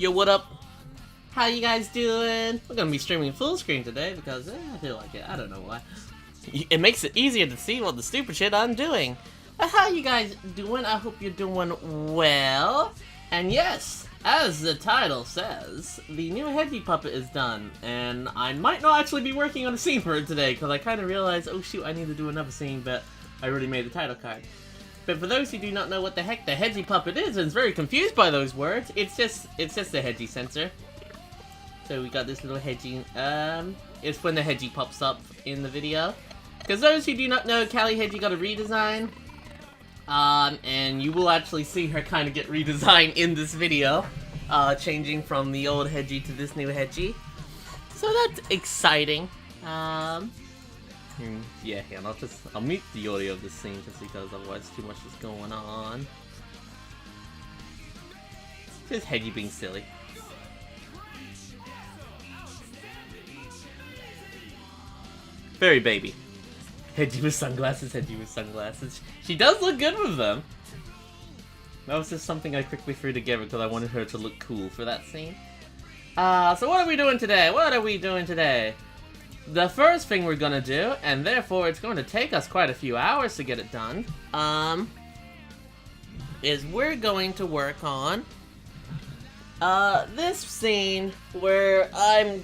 Yo, what up? How you guys doing? We're gonna be streaming full screen today because I feel like it. I don't know why. It makes it easier to see what the stupid shit I'm doing. But how you guys doing? I hope you're doing well. And yes, as the title says, the new Hedgie puppet is done. And I might not actually be working on a scene for it today because I kind of realized, oh shoot, I need to do another scene, but I already made the title card. But for those who do not know what the heck the Hedgie puppet is and is very confused by those words, it's just the Hedgie sensor. So we got this little Hedgie, it's when the Hedgie pops up in the video. Because those who do not know, Hedgie got a redesign. And you will actually see her kind of get redesigned in this video. Changing from the old Hedgie to this new Hedgie. So that's exciting. Yeah, and I'll mute the audio of this scene just because otherwise too much is going on. Just Hedgie being silly. Very baby. Hedgie with sunglasses, Hedgie with sunglasses. She does look good with them. That was just something I quickly threw together because I wanted her to look cool for that scene. So what are we doing today? The first thing we're gonna do, and therefore it's going to take us quite a few hours to get it done, is we're going to work on, this scene where I'm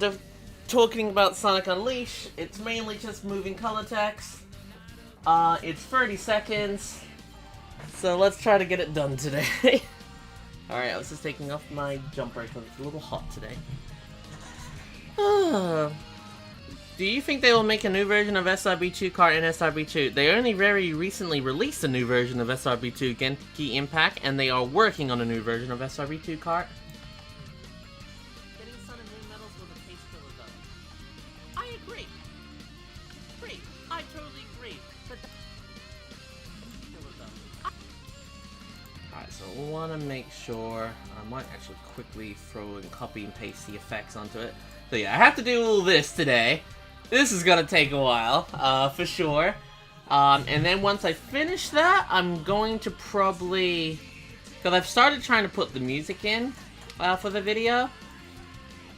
talking about Sonic Unleashed. It's mainly just moving color text. It's 30 seconds. So let's try to get it done today. Alright, I was just taking off my jumper because it's a little hot today. Do you think they will make a new version of SRB2 Kart and SRB2? They only very recently released a new version of SRB2 Genki Impact, and they are working on a new version of SRB2 Kart. Getting Sun and Moon medals was a pace killer though. I agree. Great, I totally agree. But alright, so we want to make sure. I might actually quickly throw and copy and paste the effects onto it. So yeah, I have to do all this today. This is gonna take a while, for sure. And then once I finish that, I'm going to probably... Because I've started trying to put the music in, for the video.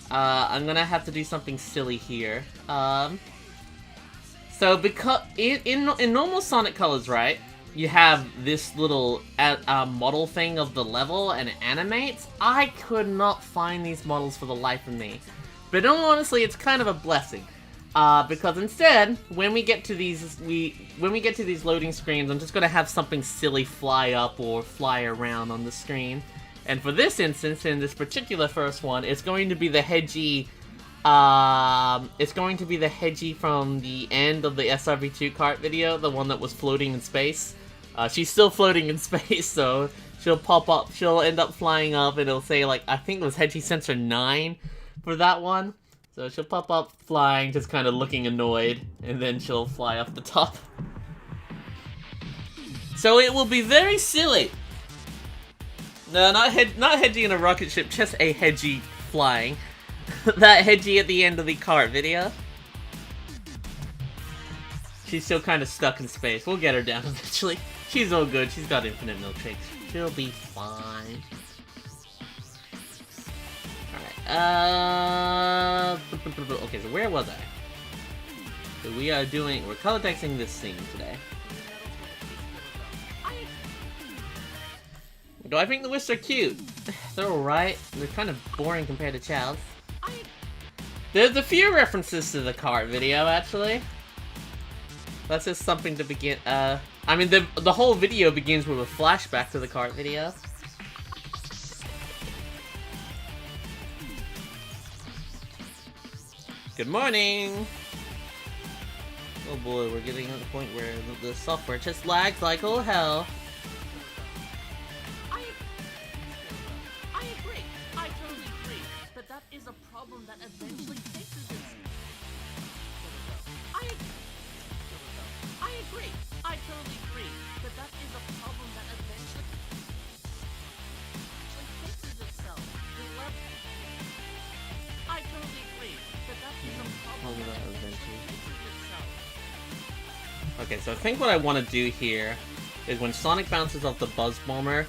I'm gonna have to do something silly here. So because in normal Sonic Colors, right? You have this little model thing of the level and it animates. I could not find these models for the life of me. But honestly, it's kind of a blessing. Because instead, when we get to these loading screens, I'm just gonna have something silly fly up or fly around on the screen. And for this instance, in this particular first one, it's going to be the Hedgie. It's going to be the Hedgie from the end of the SRB2 Kart video, the one that was floating in space. She's still floating in space, so she'll pop up. She'll end up flying up, and it'll say like I think it was Hedgie Sensor 9 for that one. So she'll pop up flying, just kind of looking annoyed, and then she'll fly up the top. So it will be very silly. No, not Hedgie in a rocket ship, just a Hedgie flying. That Hedgie at the end of the kart video. She's still kind of stuck in space. We'll get her down eventually. She's all good. She's got infinite milkshakes. She'll be fine. Okay, so where was I? So we're color texting this scene today. Do I think the Wisps are cute? They're alright. They're kind of boring compared to Chow's. There's a few references to the kart video, actually. That's just something to begin, I mean, the whole video begins with a flashback to the kart video. Good morning! Oh boy, we're getting to the point where the software just lags like all hell. I agree. I totally agree. But that is a problem that eventually fixes itself. I agree. I totally agree. But that is a problem that eventually fixes itself. I totally agree. But that is a problem that eventually fixes itself. Okay, so I think what I want to do here is when Sonic bounces off the Buzz Bomber,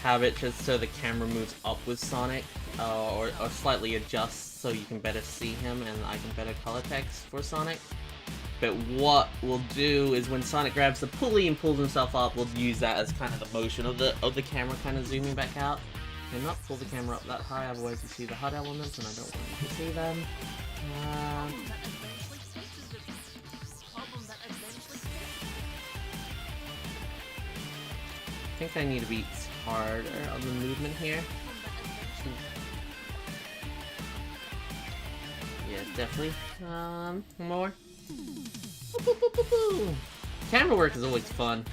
have it just so the camera moves up with Sonic or slightly adjust so you can better see him and I can better color text for Sonic. But what we'll do is when Sonic grabs the pulley and pulls himself up, we'll use that as kind of the motion of the camera kind of zooming back out. And not pull the camera up that high, otherwise you see the HUD elements and I don't want you to see them. I think I need to be harder on the movement here. Yeah, definitely. More. Camera work is always fun.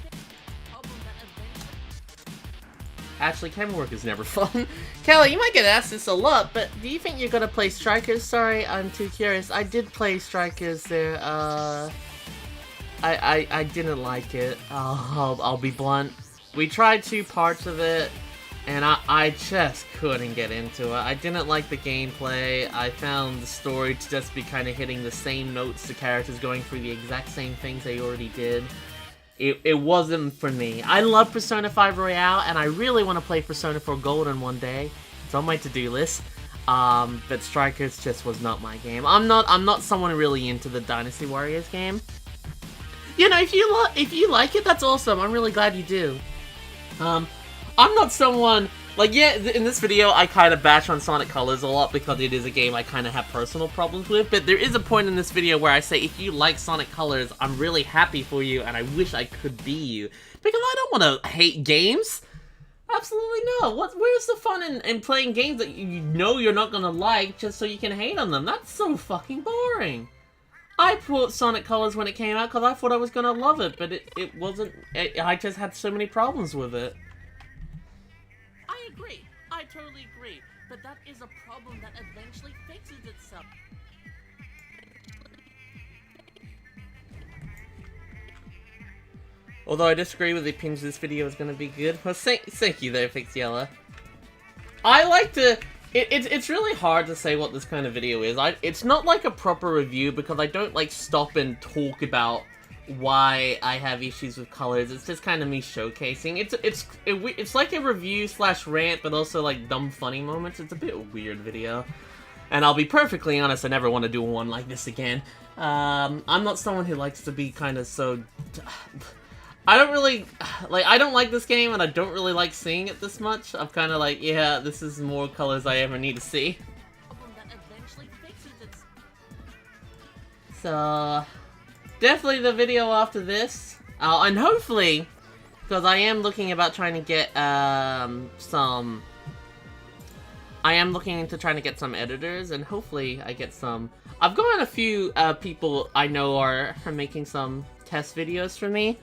Actually, camera work is never fun. Callie, you might get asked this a lot, but do you think you're gonna play Strikers? Sorry, I'm too curious. I did play Strikers there. I didn't like it. I'll be blunt. We tried 2 parts of it, and I just couldn't get into it. I didn't like the gameplay. I found the story to just be kind of hitting the same notes, the characters going through the exact same things they already did. It wasn't for me. I love Persona 5 Royale, and I really want to play Persona 4 Golden one day. It's on my to-do list. But Strikers just was not my game. I'm not someone really into the Dynasty Warriors game. You know, if you like it, that's awesome. I'm really glad you do. I'm not someone, like, yeah, in this video, I kind of bash on Sonic Colors a lot because it is a game I kind of have personal problems with, but there is a point in this video where I say, if you like Sonic Colors, I'm really happy for you, and I wish I could be you. Because I don't want to hate games. Absolutely not. Where's the fun in playing games that you know you're not going to like just so you can hate on them? That's so fucking boring. I bought Sonic Colors when it came out because I thought I was going to love it, but it wasn't. I just had so many problems with it. I agree. I totally agree. But that is a problem that eventually fixes itself. Although I disagree with the opinions this video is going to be good. Well, thank you there, Fixiella. I like to... It's really hard to say what this kind of video is. It's not like a proper review because I don't like stop and talk about why I have issues with colors. It's just kind of me showcasing. It's like a review / rant, but also like dumb funny moments. It's a bit weird video. And I'll be perfectly honest, I never want to do one like this again. I'm not someone who likes to be kind of so... I don't really, like, I don't like this game, and I don't really like seeing it this much. I'm kind of like, yeah, this is more colors I ever need to see. So, definitely the video after this. And hopefully, because I am looking about trying to get, I am looking into trying to get some editors, and hopefully I get some... I've gotten a few people I know are making some test videos for me.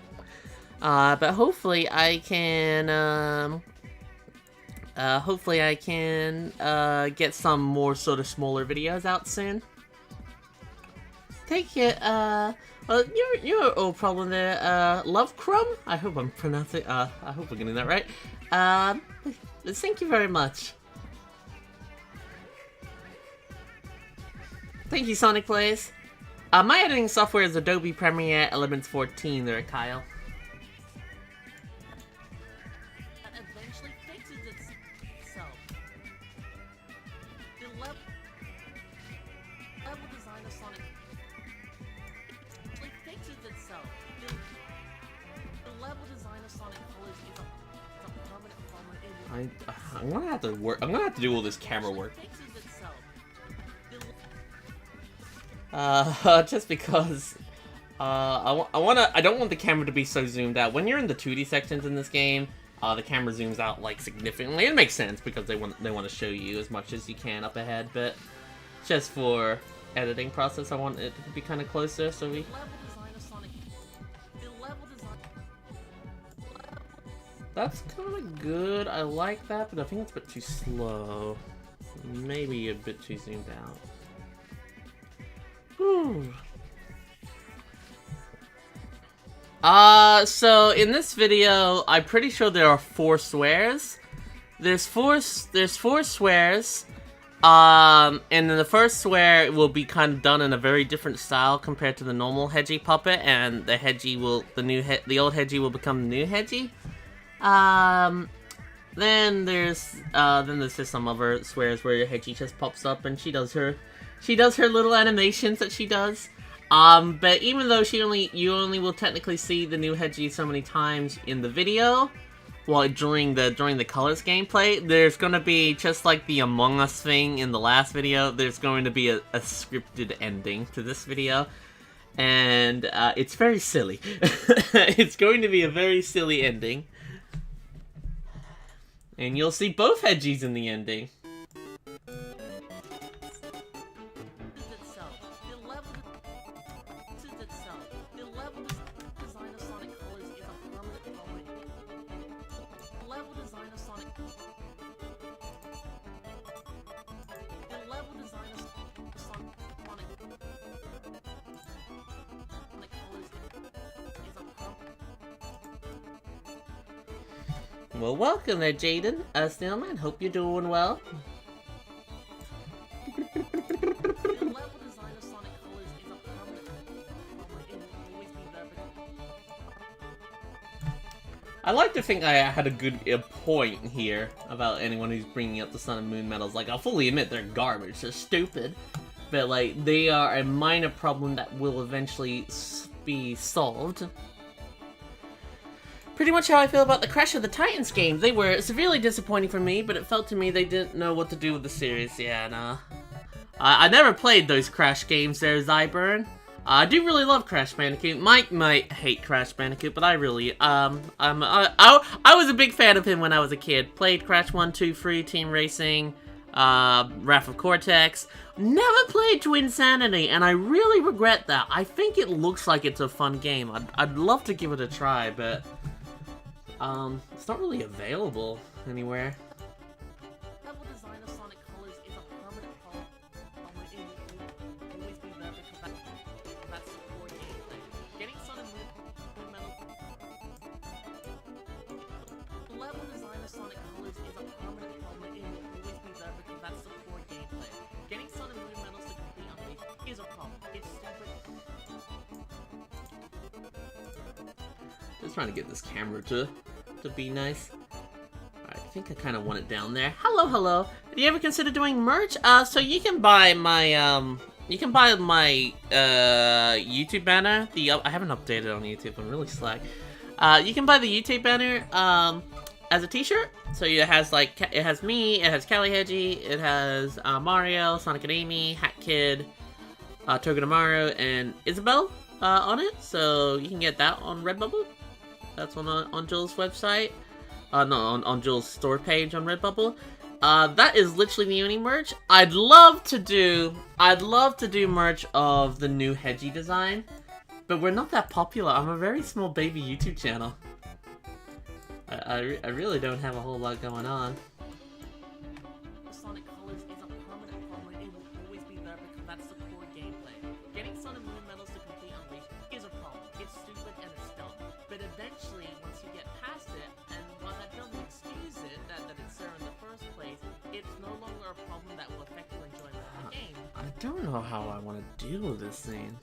But hopefully I can, get some more sort of smaller videos out soon. Take it, well, you're all problem there, Love Crumb? I hope I'm pronouncing, I hope we're getting that right. Thank you very much. Thank you, Sonic Plays. My editing software is Adobe Premiere Elements 14 there, Kyle. I'm gonna have to work. I'm gonna have to do all this camera work. Just because, I don't want the camera to be so zoomed out. When you're in the 2D sections in this game, the camera zooms out like significantly. It makes sense because they want to show you as much as you can up ahead, but just for editing process, I want it to be kind of closer. So we. That's kind of good. I like that, but I think it's a bit too slow. Maybe a bit too zoomed out. Whew. So in this video, I'm pretty sure there are 4 swears. There's four swears. And then the first swear will be kind of done in a very different style compared to the normal Hedgie puppet, and the old Hedgie will become the new Hedgie. Then there's just some other swears where Hedgie just pops up and she does her little animations that she does. But even though you only will technically see the new Hedgie so many times in the video, well, during the colors gameplay, there's gonna be, just like the Among Us thing in the last video, there's going to be a scripted ending to this video. And it's very silly. It's going to be a very silly ending. And you'll see both Hedgies in the ending. Well, welcome there, Jaden. Snailman, hope you're doing well. I like to think I had a point here about anyone who's bringing up the Sun and Moon medals. Like, I'll fully admit they're garbage, they're stupid. But, like, they are a minor problem that will eventually be solved. Pretty much how I feel about the Crash of the Titans games. They were severely disappointing for me, but it felt to me they didn't know what to do with the series. Yeah, nah. I never played those Crash games there, Zyburn. I do really love Crash Bandicoot. Mike might hate Crash Bandicoot, but I really, I was a big fan of him when I was a kid. Played Crash 1, 2, 3, Team Racing, Wrath of Cortex. Never played Twinsanity, and I really regret that. I think it looks like it's a fun game. I'd love to give it a try, but it's not really available anywhere. Level design of Sonic Colors is a permanent problem. It will always be there because that's the core gameplay. Getting Sun and Moon medals. Level design of Sonic Colors is a permanent problem. It will always be there because that's the core gameplay. Getting Sun and Moon medals to complete Unleashed is a problem. It's stupid. Just trying to get this camera to be nice. Alright, I think I kind of want it down there. Hello, hello. Have you ever considered doing merch? So you can buy my, YouTube banner. I haven't updated on YouTube, I'm really slack. You can buy the YouTube banner, as a t-shirt. So it has, like, it has me, it has Callie Hedgie, it has, Mario, Sonic and Amy, Hat Kid, Togedemaru, and Isabelle, on it. So you can get that on Redbubble. That's on Joel's website. No, on Joel's store page on Redbubble. That is literally the only merch. I'd love to do merch of the new Hedgie design, but we're not that popular. I'm a very small baby YouTube channel. I really don't have a whole lot going on. Sonic Colors is a permanent problem. It will always be there because that's the core gameplay. Getting Sun and Moon medals to complete Unleashed is a problem. It's stupid and it's dumb. But eventually, once you get past it, and while that doesn't excuse it, that it's there in the first place, it's no longer a problem that will affect your enjoyment of the game. I don't know how I want to deal with this thing.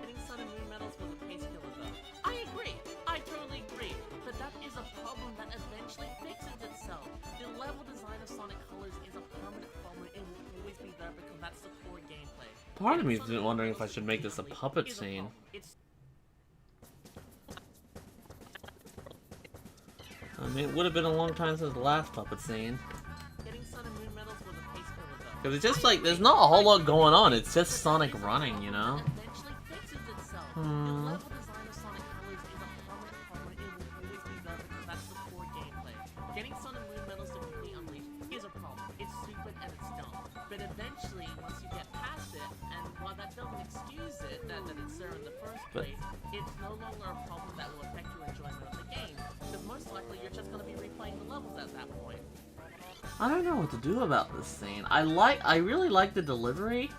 Getting Sun and Moon medals was a pace killer though. I agree! I totally agree! But that is a problem that eventually fixes itself. The level design of Sonic Colors is a permanent problem. It will always be there because that's the core gameplay. Part of me is wondering if I should make this a puppet scene. I mean, it would have been a long time since the last puppet scene. Because it's just like, there's not a whole lot going on, it's just Sonic running, you know? Getting Sun and Moon medals to complete Unleashed is a problem. It's stupid and it's dumb. But eventually, once you get past it, and while that doesn't excuse it, that it's there in the first place, it's no longer a problem that will affect your enjoyment of the game. Because most likely, you're just going to be replaying the levels at that point. I don't know what to do about this scene. I really like the delivery,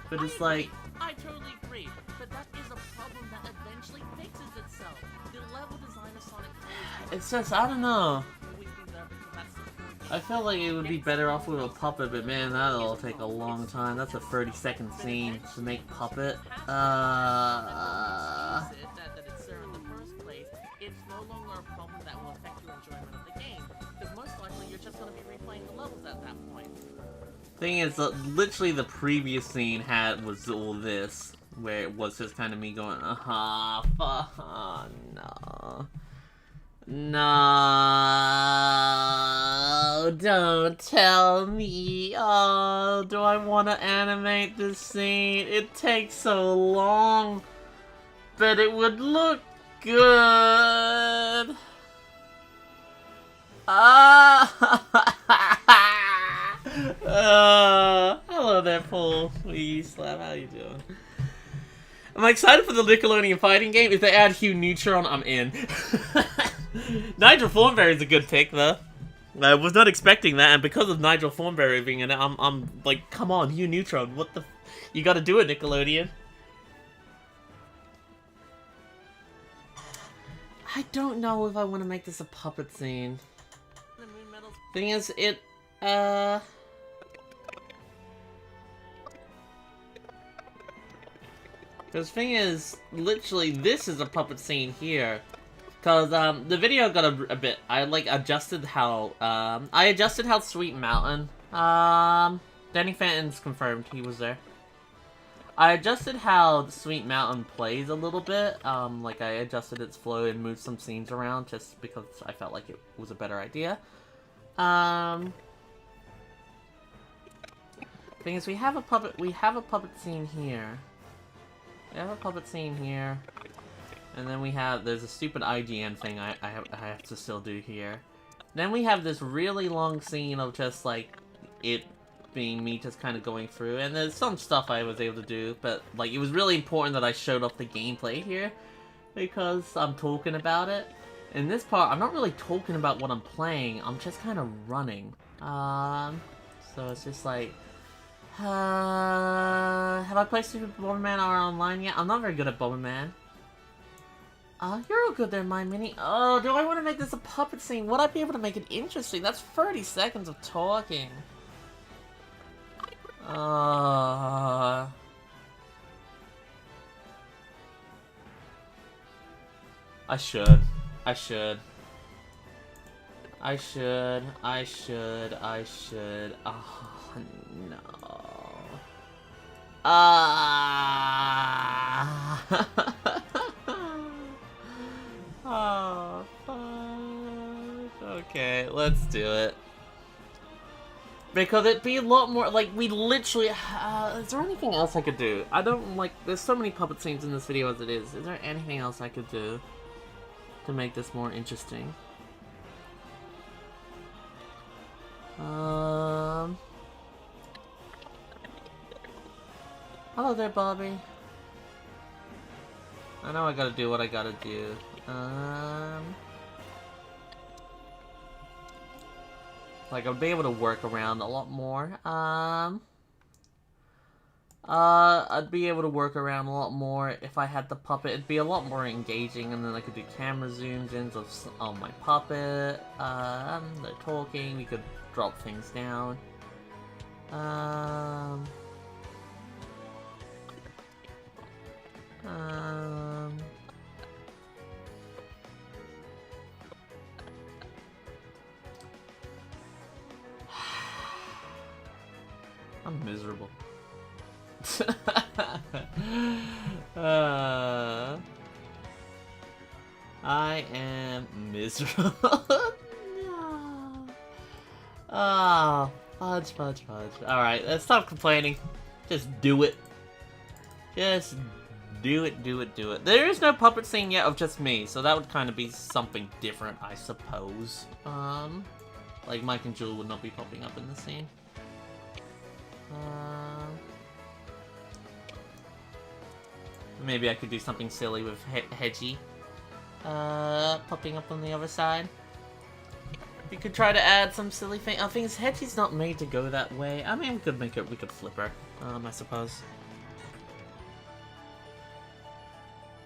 but it's like... I totally agree, but that is a problem that eventually fixes itself. The level design of Sonic Colors... It's just, I don't know. I felt like it would be better off with a puppet, but man, that'll take a long time. That's a 30-second scene to make puppet. It's no longer a problem that will affect your enjoyment of the game, because most likely Thing is, literally the previous scene was all this, where it was just kind of me going, no. No, don't tell me. Oh, do I want to animate this scene? It takes so long, but it would look good. Hello there, Paul. Slap, how you doing? I'm excited for the Nickelodeon fighting game. If they add Hugh Neutron, I'm in. Nigel Thornberry is a good pick, though. I was not expecting that, and because of Nigel Thornberry being in it, I'm like, come on, Hugh Neutron, what the you gotta do it, Nickelodeon. I don't know if I want to make this a puppet scene. Thing is, because thing is, literally, this is a puppet scene here. Cause, the video got a bit, I, like, adjusted how, Sweet Mountain, Danny Fenton's confirmed, he was there. I adjusted how Sweet Mountain plays a little bit, like, I adjusted its flow and moved some scenes around, just because I felt like it was a better idea. Thing is, we have a puppet scene here. We have a puppet scene here. And then there's a stupid IGN thing I have to still do here. Then we have this really long scene of just, like, it being me just kind of going through. And there's some stuff I was able to do, but, like, it was really important that I showed off the gameplay here. Because I'm talking about it. In this part, I'm not really talking about what I'm playing, I'm just kind of running. So it's just like... have I played Super Bomberman R Online yet? I'm not very good at Bomberman. You're all good there, My Mini. Oh, do I want to make this a puppet scene? Would I be able to make it interesting? That's 30 seconds of talking. I should. Oh, no. Oh, fuck. Okay, let's do it. Because it'd be a lot more, like, we literally, is there anything else I could do? I don't, like, there's so many puppet scenes in this video as it is. Is there anything else I could do to make this more interesting? Hello there, Bobby. I know I gotta do what I gotta do. Like, I'll be able to work around a lot more. I'd be able to work around a lot more if I had the puppet. It'd be a lot more engaging, and then I could do camera zooms in of my puppet. They're talking, we could drop things down. I'm miserable. I am miserable. No. Oh, fudge. Alright, let's stop complaining. Just do it. Just do it. There is no puppet scene yet of just me, so that would kind of be something different, I suppose. Like Mike and Jewel would not be popping up in the scene. Maybe I could do something silly with Hedgie popping up on the other side. We could try to add some silly thing. I think Hedgie's not made to go that way. I mean, we could flip her, I suppose.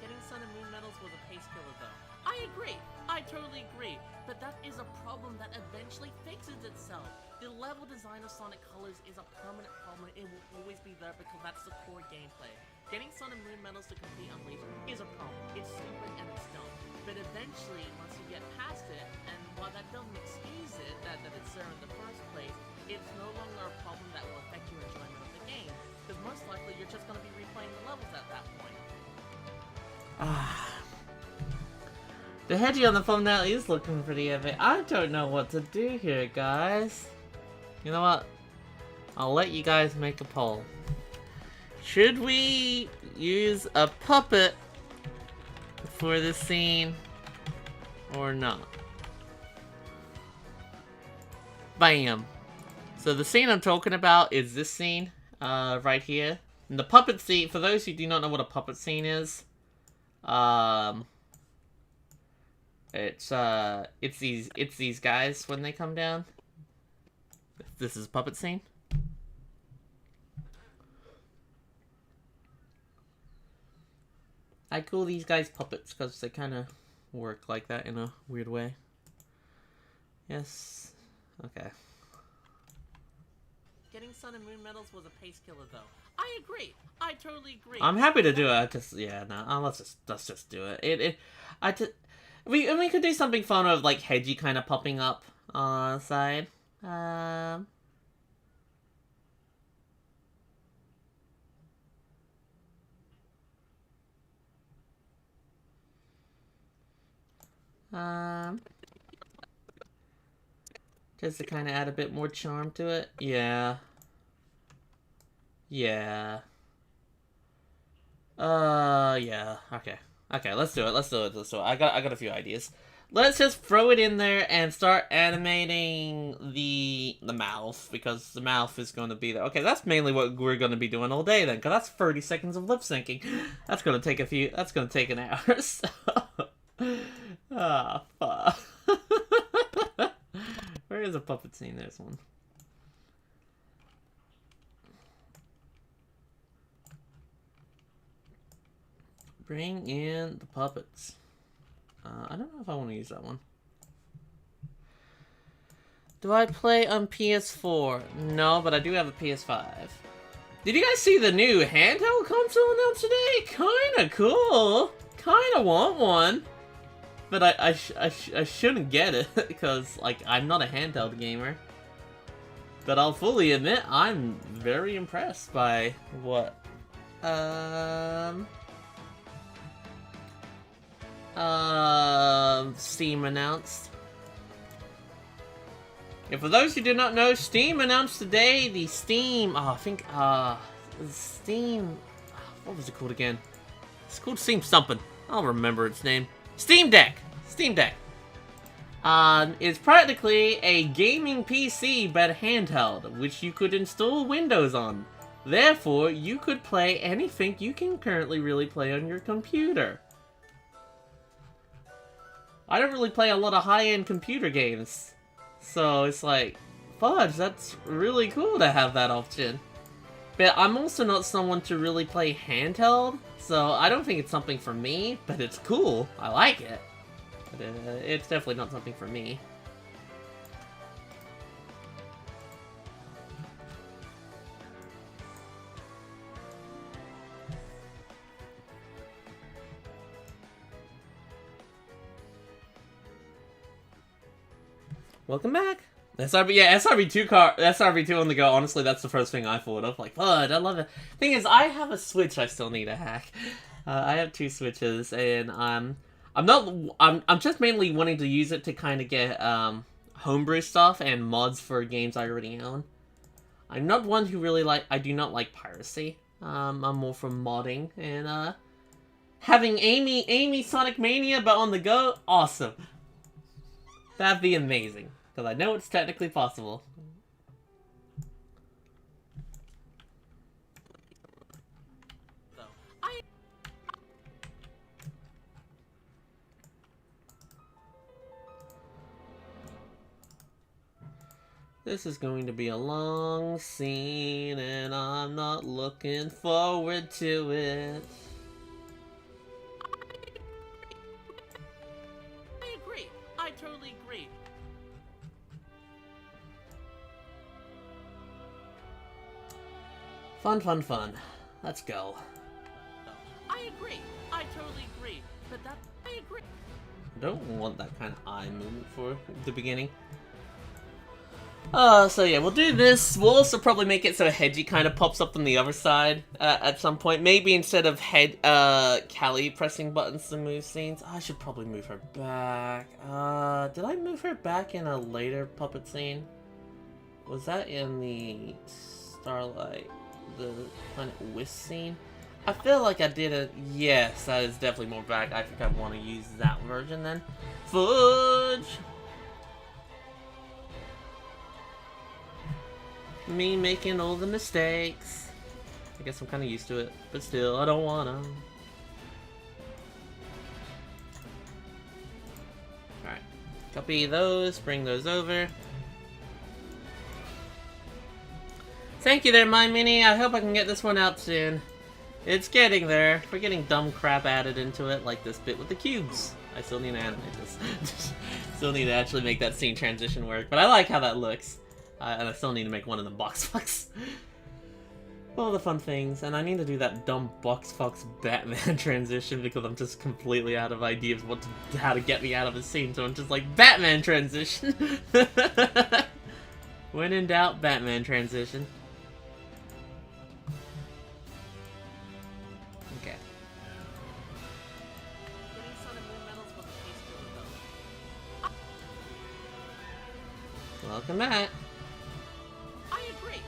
Getting Sun and Moon medals was a pace killer, though. I agree. I totally agree. But that is a problem that eventually fixes itself. The level design of Sonic Colors is a permanent problem. It will always be there because that's the core gameplay. Getting Sun and Moon medals to complete Unleashed is a problem. It's stupid and it's dumb. But eventually, once you get past it, and while that doesn't excuse it, that it's there in the first place, it's no longer a problem that will affect just gonna be replaying the levels at that point. The Hedgie on the phone now is looking pretty epic. I don't know what to do here, guys. You know what? I'll let you guys make a poll. Should we use a puppet for this scene or not? Bam! So the scene I'm talking about is this scene, right here. And the puppet scene, for those who do not know what a puppet scene is, it's these guys when they come down. This is a puppet scene. I call these guys puppets because they kind of work like that in a weird way. Yes. Okay. Getting Sun and Moon medals was a pace killer, though. I agree. I totally agree. I'm happy to do it. I just, yeah, no, let's just do it. We could do something fun of like Hedgie kind of popping up on the side. Just to kind of add a bit more charm to it. Yeah. Yeah. Yeah. Okay. Okay, let's do it. I got a few ideas. Let's just throw it in there and start animating the mouth, because the mouth is going to be there. Okay, that's mainly what we're going to be doing all day then, because that's 30 seconds of lip syncing. That's going to take an hour. So. Ah, fuck. Where is a puppet scene? There's one. Bring in the puppets. I don't know if I want to use that one. Do I play on PS4? No, but I do have a PS5. Did you guys see the new handheld console announced today? Kinda cool. Kinda want one. But I shouldn't get it, because, like, I'm not a handheld gamer. But I'll fully admit, I'm very impressed by what, Steam announced. And for those who do not know, Steam announced today the Steam, Steam, what was it called again? It's called Steam something. I'll remember its name. Steam Deck! Steam Deck. It's practically a gaming PC but handheld, which you could install Windows on. Therefore, you could play anything you can currently really play on your computer. I don't really play a lot of high-end computer games, so it's like, fudge, that's really cool to have that option. But I'm also not someone to really play handheld, so I don't think it's something for me, but it's cool. I like it. But it's definitely not something for me. Welcome back. SRB2 on the go. Honestly, that's the first thing I thought of. Like, fudge, I love it. Thing is, I have a Switch I still need to hack. I have 2 Switches, and I'm just mainly wanting to use it to kind of get homebrew stuff and mods for games I already own. I'm not one who really I do not like piracy. I'm more for modding, and having Amy Sonic Mania but on the go, awesome. That'd be amazing, because I know it's technically possible. This is going to be a long scene, and I'm not looking forward to it. I agree. I totally agree. Fun, fun, fun. Let's go. I agree. I totally agree. But I agree. I don't want that kind of eye movement for the beginning. So yeah, we'll do this. We'll also probably make it so Hedgie kind of pops up on the other side at some point. Maybe instead of Callie pressing buttons to move scenes, I should probably move her back. Did I move her back in a later puppet scene? Was that in the Starlight, the Planet Wisp scene? I feel like I did a... Yes, that is definitely more back. I think I want to use that version then. Fudge! Me making all the mistakes. I guess I'm kind of used to it, but still, I don't wanna. Alright. Copy those, bring those over. Thank you there, My Mini. I hope I can get this one out soon. It's getting there. We're getting dumb crap added into it, like this bit with the cubes. I still need to animate this. Still need to actually make that scene transition work, but I like how that looks. And I still need to make one of the box fucks. All the fun things, and I need to do that dumb box fucks Batman transition because I'm just completely out of ideas how to get me out of a scene, so I'm just like, Batman transition! When in doubt, Batman transition. Okay. Getting Sun and Moon medals was a case though. Welcome back. I agree.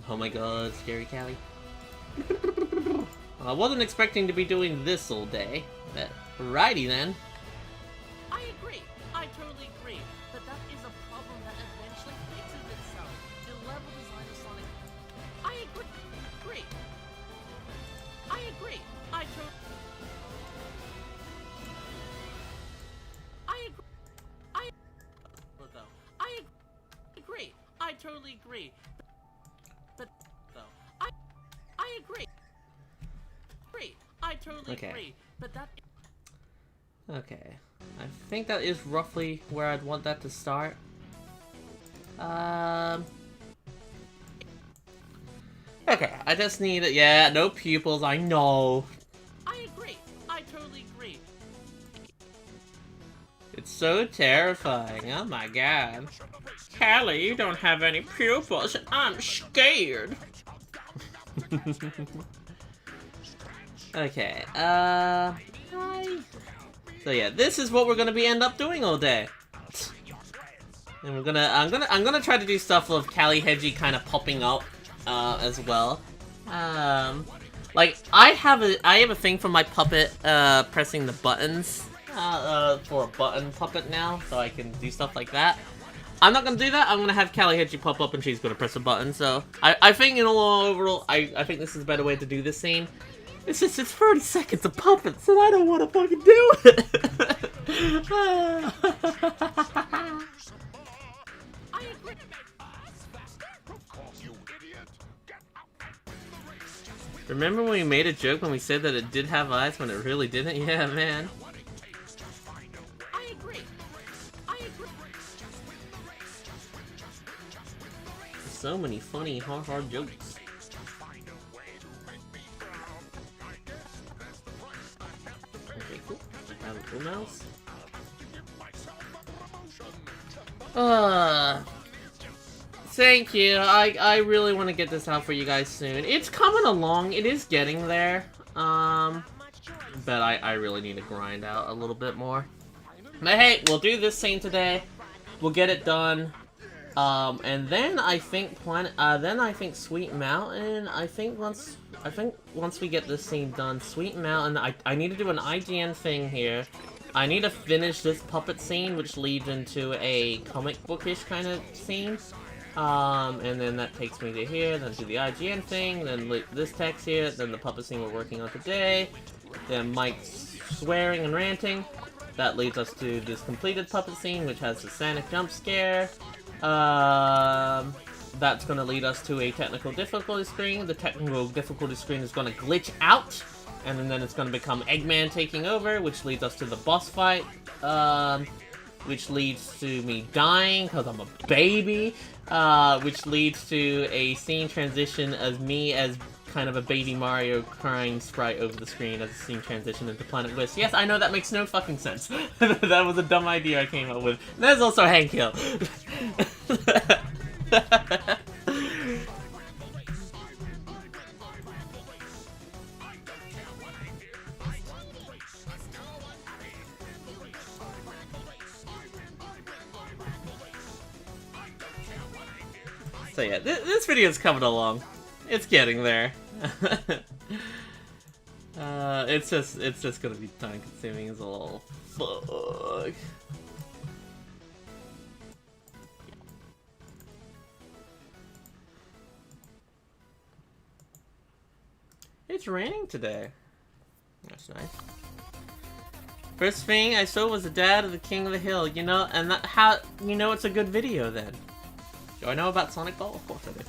Oh my god, scary Callie. I wasn't expecting to be doing this all day, but righty then. I agree. I totally agree. But that is a problem that eventually fixes itself. The level design of Sonic. I agree. I agree. I totally. I totally agree. But though, I agree. I totally agree. But that. Okay, I think that is roughly where I'd want that to start. Okay, I just need it. Yeah, no pupils. I know. I agree. I totally agree. It's so terrifying. Oh my god. Callie, you don't have any pupils, and I'm scared. Okay, so yeah, this is what we're gonna end up doing all day. And I'm gonna try to do stuff with Callie Hedgie kind of popping up, as well. Like, I have a thing for my puppet, pressing the buttons, for a button puppet now, so I can do stuff like that. I'm not gonna do that. I'm gonna have Callie Hedgie pop up and she's gonna press a button. So I think in all overall, I think this is a better way to do this scene. It's just it's 30 seconds of puppets and I don't want to fucking do it. Remember when we made a joke when we said that it did have eyes when it really didn't? Yeah, man. So many funny, hard jokes. Okay, cool. I have a cool mouse. Thank you. I really want to get this out for you guys soon. It's coming along. It is getting there. But I really need to grind out a little bit more. But hey, we'll do this scene today. We'll get it done. And then I think Sweet Mountain. I think once we get this scene done, Sweet Mountain. I need to do an IGN thing here. I need to finish this puppet scene, which leads into a comic bookish kind of scene. And then that takes me to here, then to the IGN thing, then this text here, then the puppet scene we're working on today, then Mike's swearing and ranting. That leads us to this completed puppet scene, which has the Sonic jump scare. That's gonna lead us to a technical difficulty screen. The technical difficulty screen is gonna glitch out, and then it's gonna become Eggman taking over, which leads us to the boss fight, which leads to me dying because I'm a baby, which leads to a scene transition of me as kind of a baby Mario crying sprite over the screen as the scene transitioned into Planet Bliss. Yes, I know that makes no fucking sense. That was a dumb idea I came up with. There's also Hank Hill. So yeah, this video's coming along. It's getting there. It's just gonna be time consuming as a little fuck. It's raining today. That's nice. First thing I saw was the dad of the King of the Hill, you know, and that how you know it's a good video then. Do I know about Sonic Ball? Of course I do.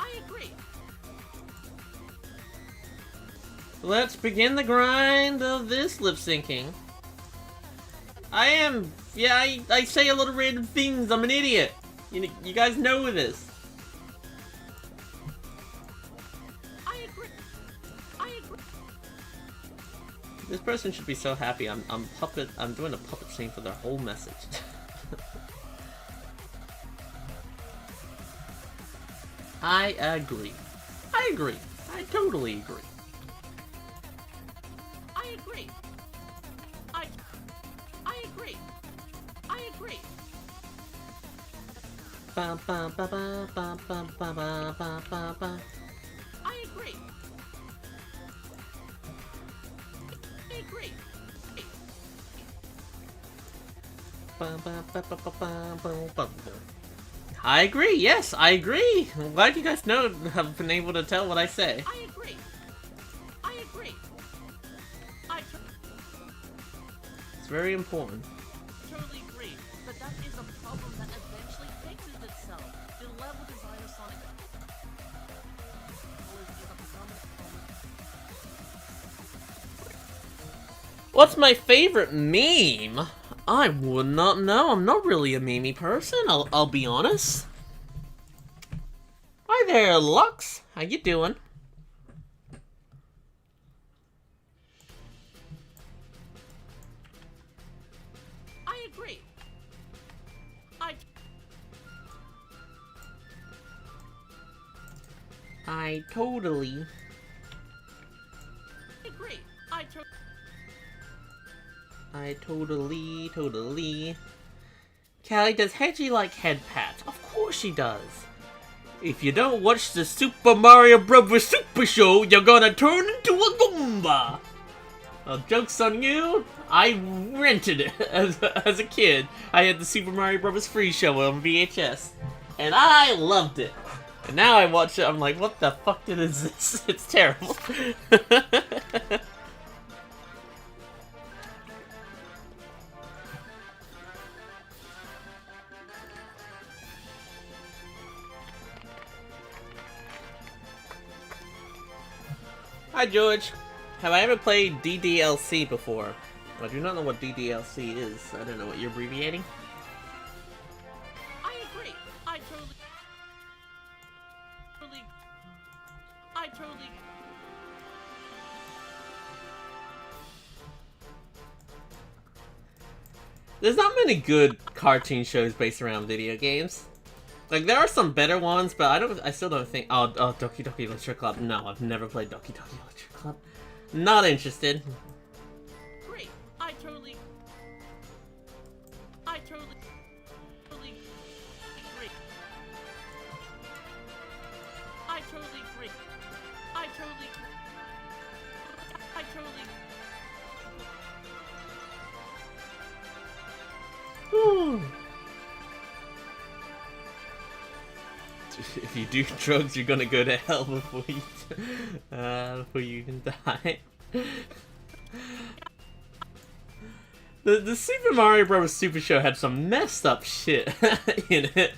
I agree. Let's begin the grind of this lip syncing. I say a lot of random things. I'm an idiot. You guys know this. I agree. I agree. This person should be so happy. I'm doing a puppet scene for their whole message. I agree. I agree. I totally agree. I agree. I agree. I agree. Ba ba ba ba ba ba ba ba ba ba. I agree. I agree. Ba ba ba ba ba ba ba ba. I agree. Yes, I agree. I'm glad you guys have been able to tell what I say. I agree. I agree. It's very important. Totally agree, but that is a problem that eventually fixes itself. The level design of Sonic What's my favorite meme? I would not know. I'm not really a meme person. I'll be honest. Hi there, Lux. How you doing? I agree. I totally agree. totally. Callie, does Hedgie like head pats? Of course she does. If you don't watch the Super Mario Bros. Super Show, you're gonna turn into a Goomba. Well, joke's on you. I rented it as a kid. I had the Super Mario Bros. Free show on VHS, and I loved it. And now I watch it, I'm like, what the fuck is this? It's terrible. Hi, George. Have I ever played DDLC before? I do not know what DDLC is. I don't know what you're abbreviating. I agree. I totally. There's not many good cartoon shows based around video games. Like, there are some better ones, but I still don't think... Oh, Doki Doki Literature Club. No, I've never played Doki Doki Literature Club. Not interested. Great. I totally agree. I totally agree. Whew. If you do drugs, you're gonna go to hell before you can die. The Super Mario Bros. Super Show had some messed up shit in it.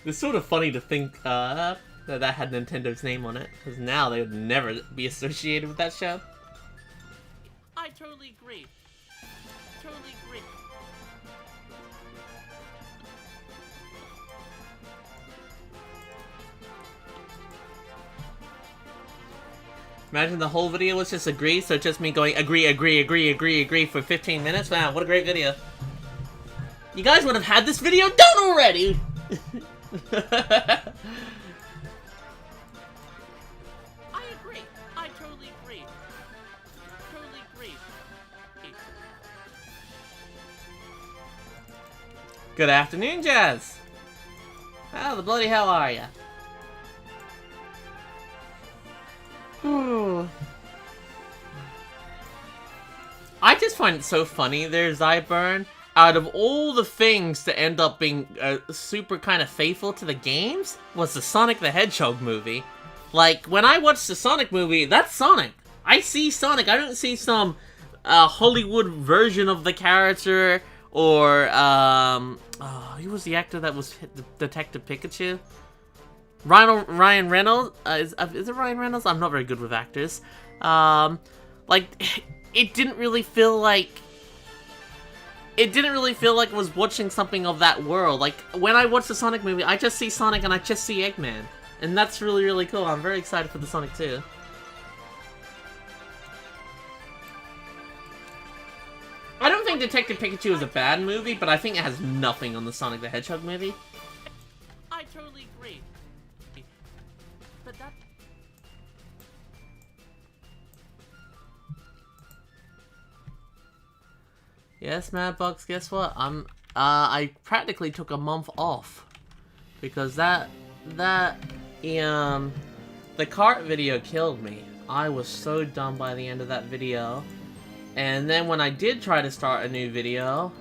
It's sort of funny to think that had Nintendo's name on it, because now they would never be associated with that show. I totally agree. Totally agree. Imagine the whole video was just agree, so it's just me going agree for 15 minutes. Wow, what a great video. You guys would have had this video done already! I agree. I totally agree. Totally agree. Good afternoon, Jazz. How the bloody hell are ya? I just find it so funny there, Zyburn. Out of all the things to end up being super kind of faithful to the games, was the Sonic the Hedgehog movie. Like, when I watch the Sonic movie, that's Sonic. I see Sonic. I don't see some Hollywood version of the character, or, who was the actor that was Detective Pikachu? Ryan Reynolds? Is it Ryan Reynolds? I'm not very good with actors. Like, it didn't really feel like I was watching something of that world. Like, when I watch the Sonic movie, I just see Sonic and I just see Eggman. And that's really, really cool. I'm very excited for the Sonic 2. I don't think Detective Pikachu is a bad movie, but I think it has nothing on the Sonic the Hedgehog movie. I totally agree. But that... Yes, Madbox, guess what? I practically took a month off. Because the cart video killed me. I was so done by the end of that video. And then when I did try to start a new video,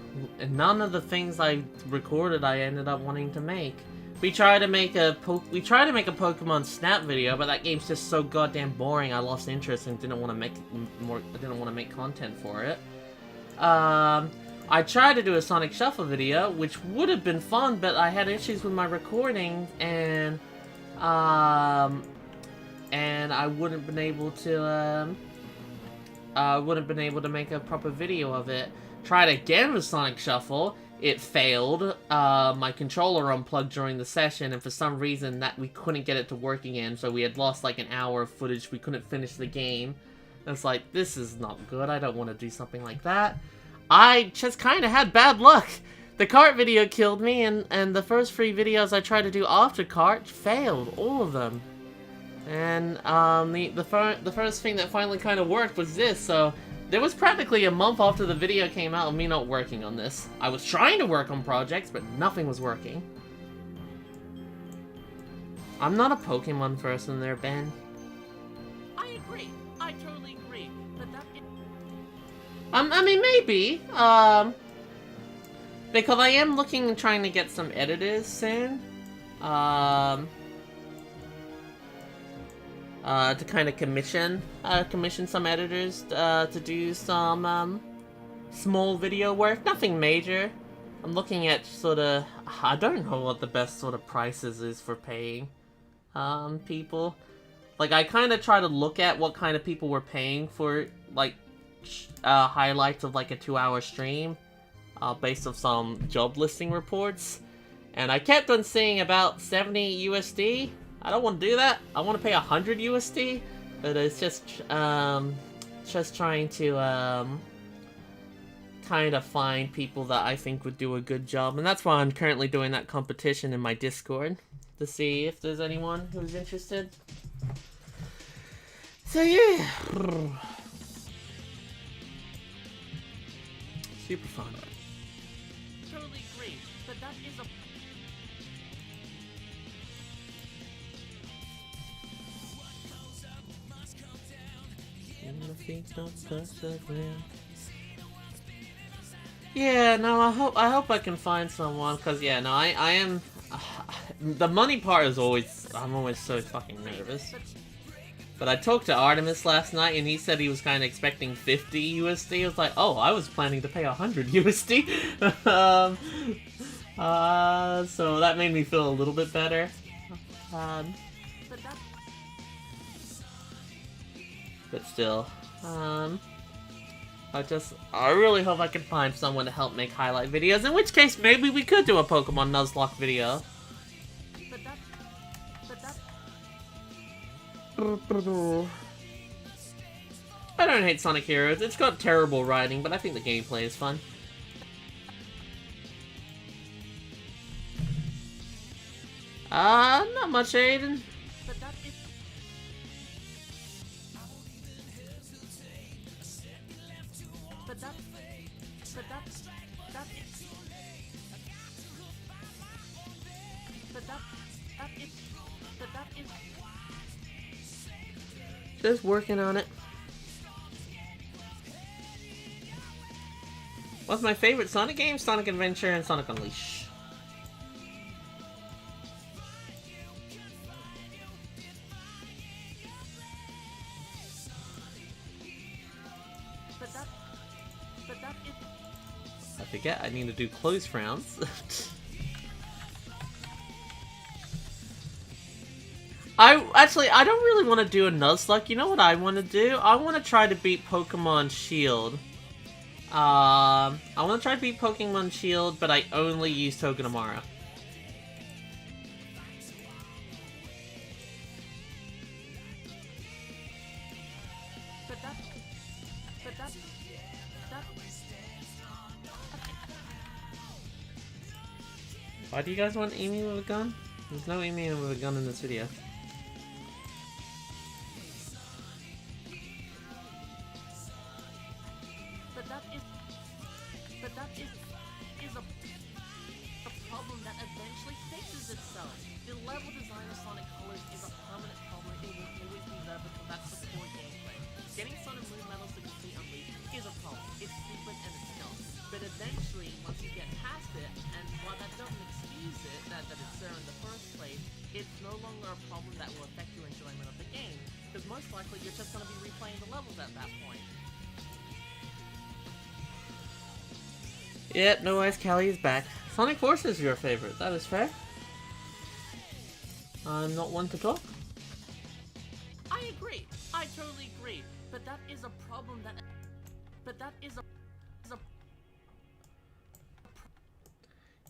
none of the things I recorded I ended up wanting to make. We tried to make a Pokemon Snap video, but that game's just so goddamn boring. I lost interest and didn't want to make more. I didn't want to make content for it. I tried to do a Sonic Shuffle video, which would have been fun, but I had issues with my recording, and I wouldn't been able to make a proper video of it. Tried again with Sonic Shuffle. It failed. My controller unplugged during the session, and for some reason that we couldn't get it to work again, so we had lost like an hour of footage. We couldn't finish the game. And it's like, this is not good. I don't want to do something like that. I just kind of had bad luck. The cart video killed me, and the first 3 videos I tried to do after cart failed, all of them. And the first thing that finally kind of worked was this, so there was practically a month after the video came out of me not working on this. I was trying to work on projects, but nothing was working. I'm not a Pokemon person there, Ben. I agree. I totally agree. But that... I mean, maybe. Because I am looking and trying to get some editors soon. To kind of commission some editors to do some small video work. Nothing major. I'm looking at sort of, I don't know what the best sort of prices is for paying people. Like, I kind of try to look at what kind of people were paying for like highlights of like a 2-hour stream based on some job listing reports, and I kept on seeing about 70 USD. I don't want to do that. I want to pay 100 USD, but it's just trying to kind of find people that I think would do a good job, and that's why I'm currently doing that competition in my Discord to see if there's anyone who's interested. So yeah, super fun. Totally agree. But that is a... Yeah, no, I hope I can find someone, cause yeah, no, I am. The money part is always, I'm always so fucking nervous. But I talked to Artemis last night, and he said he was kind of expecting 50 USD. I was like, oh, I was planning to pay 100 USD. So that made me feel a little bit better. But still, I really hope I can find someone to help make highlight videos, in which case maybe we could do a Pokemon Nuzlocke video. I don't hate Sonic Heroes. It's got terrible writing, but I think the gameplay is fun. Not much, Aiden. But that is... But that... But that... That is... But that... That is... But that is... Just working on it. What's my favorite Sonic game? Sonic Adventure and Sonic Unleashed. But that... But that is... I forget I need to do close rounds. I don't really want to do a Nuzlocke. You know what I want to do? I want to try to beat Pokemon Shield. I want to try to beat Pokemon Shield, but I only use Togedemaru. But that... But that... That... Why do you guys want Amy with a gun? There's no Amy with a gun in this video. But that is... But that is a problem that eventually fixes itself. The level design of Sonic Colors is a permanent problem. It will always be there because that's the core gameplay. Getting Sonic Moon Medals to complete Unleashed is a problem. It's stupid and it's dumb. But eventually, once you get past it, and while that doesn't excuse it, that it's there in the first place, it's no longer a problem that will affect your enjoyment of the game. Because most likely, you're just going to be replaying the levels at that point. Yep, no worries, Callie is back. Sonic Forces is your favorite, that is fair. I'm not one to talk. I agree. I totally agree. But that is a problem that... But that is a...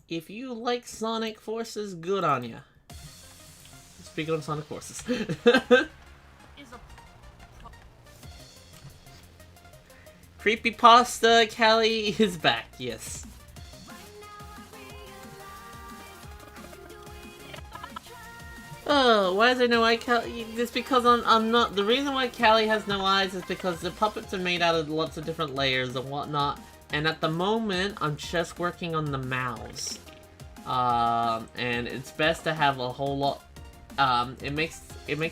If you like Sonic Forces, good on ya. Speak on Sonic Forces. is a... Creepypasta Callie is back, yes. Oh, why is there no eye, Callie? It's because I'm not... The reason why Callie has no eyes is because the puppets are made out of lots of different layers and whatnot. And at the moment, I'm just working on the mouths. And it's best to have a whole lot... It makes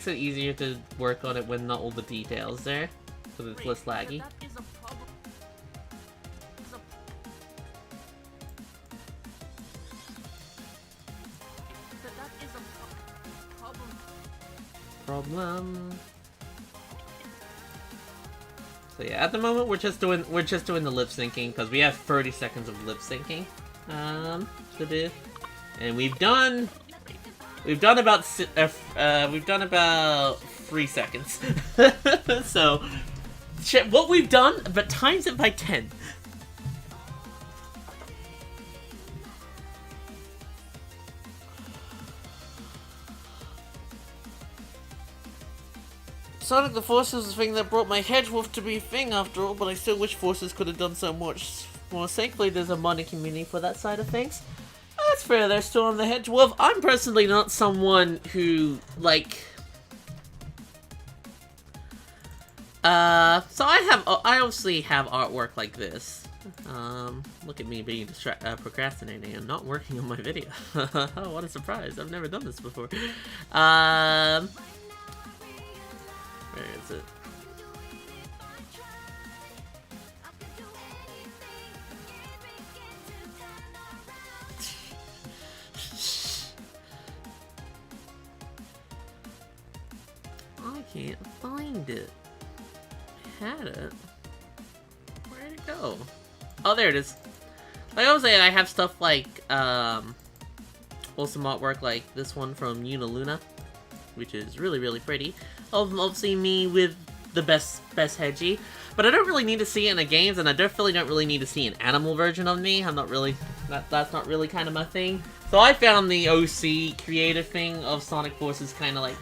it easier to work on it when not all the details there. Because it's less laggy. Problem. So yeah, at the moment we're just doing the lip syncing because we have 30 seconds of lip syncing to do, and we've done about 3 seconds. So what we've done, but times it by 10. Sonic the Forces is the thing that brought my Hedgewolf to be a thing after all, but I still wish Forces could have done so much more. Thankfully, there's a modding community for that side of things. That's fair, they're still on the Hedgewolf. I'm personally not someone who, like... So I obviously have artwork like this. Look at me being procrastinating and not working on my video. Oh, what a surprise. I've never done this before. Where is it? I can't find it. I had it. Where'd it go? Oh, there it is. Like I was saying, I have stuff like, awesome artwork like this one from Uniluna, which is really, really pretty. Obviously me with the best Hedgie, but I don't really need to see it in the games, and I definitely don't really need to see an animal version of me. I'm not really, that's not really kind of my thing. So I found the OC creator thing of Sonic Forces kind of like,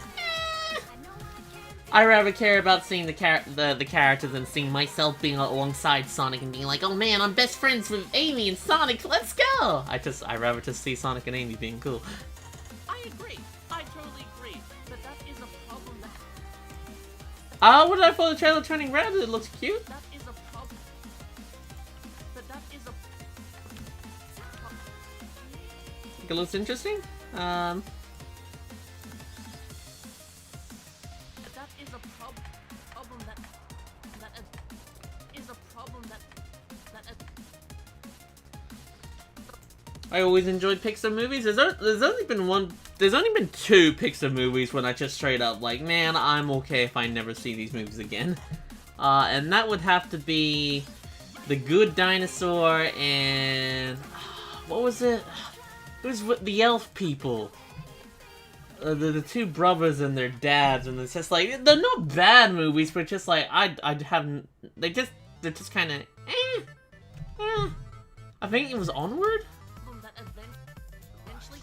I rather care about seeing the characters than seeing myself being alongside Sonic and being like, oh man, I'm best friends with Amy and Sonic, let's go! I rather just see Sonic and Amy being cool. I agree. I totally agree. But that is a problem that... What did I follow the trailer turning red? It looks cute. That is a problem. But that is a... Think it looks interesting. That is a problem that is a problem that I always enjoyed Pixar movies. There's only been two Pixar movies when I just straight up like, man, I'm okay if I never see these movies again. And that would have to be The Good Dinosaur and what was it? It was with the elf people. The two brothers and their dads, and it's just like, they're not bad movies, but just like, I haven't, they're just kind of, I think it was Onward? that eventually...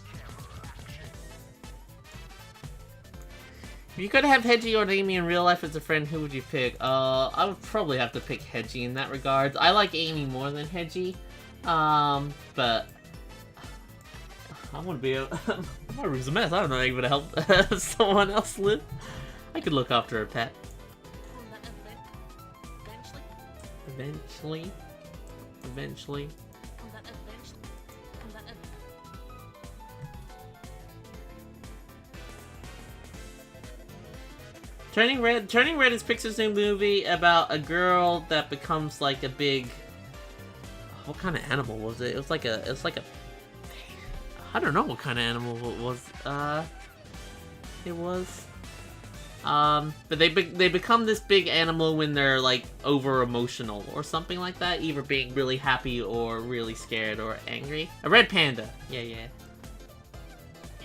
If you could have Hedgie or Amy in real life as a friend, who would you pick? I would probably have to pick Hedgie in that regard. I like Amy more than Hedgie, but I want to be my room's a mess. I don't know how you're gonna help someone else live. I could look after a pet. Eventually. Turning Red is Pixar's new movie about a girl that becomes like a big... What kind of animal was it? It was like a... I don't know what kind of animal it was. But they become this big animal when they're like over emotional or something like that, either being really happy or really scared or angry. A red panda. Yeah. Is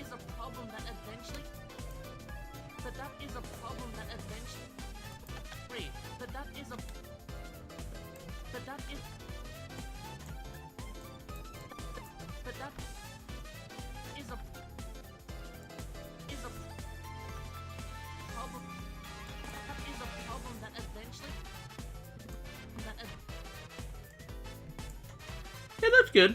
a problem that eventually... But that is a problem that eventually... Wait, but that is a... But that is... But that... Is a problem. That is a problem that eventually. Yeah, that's good.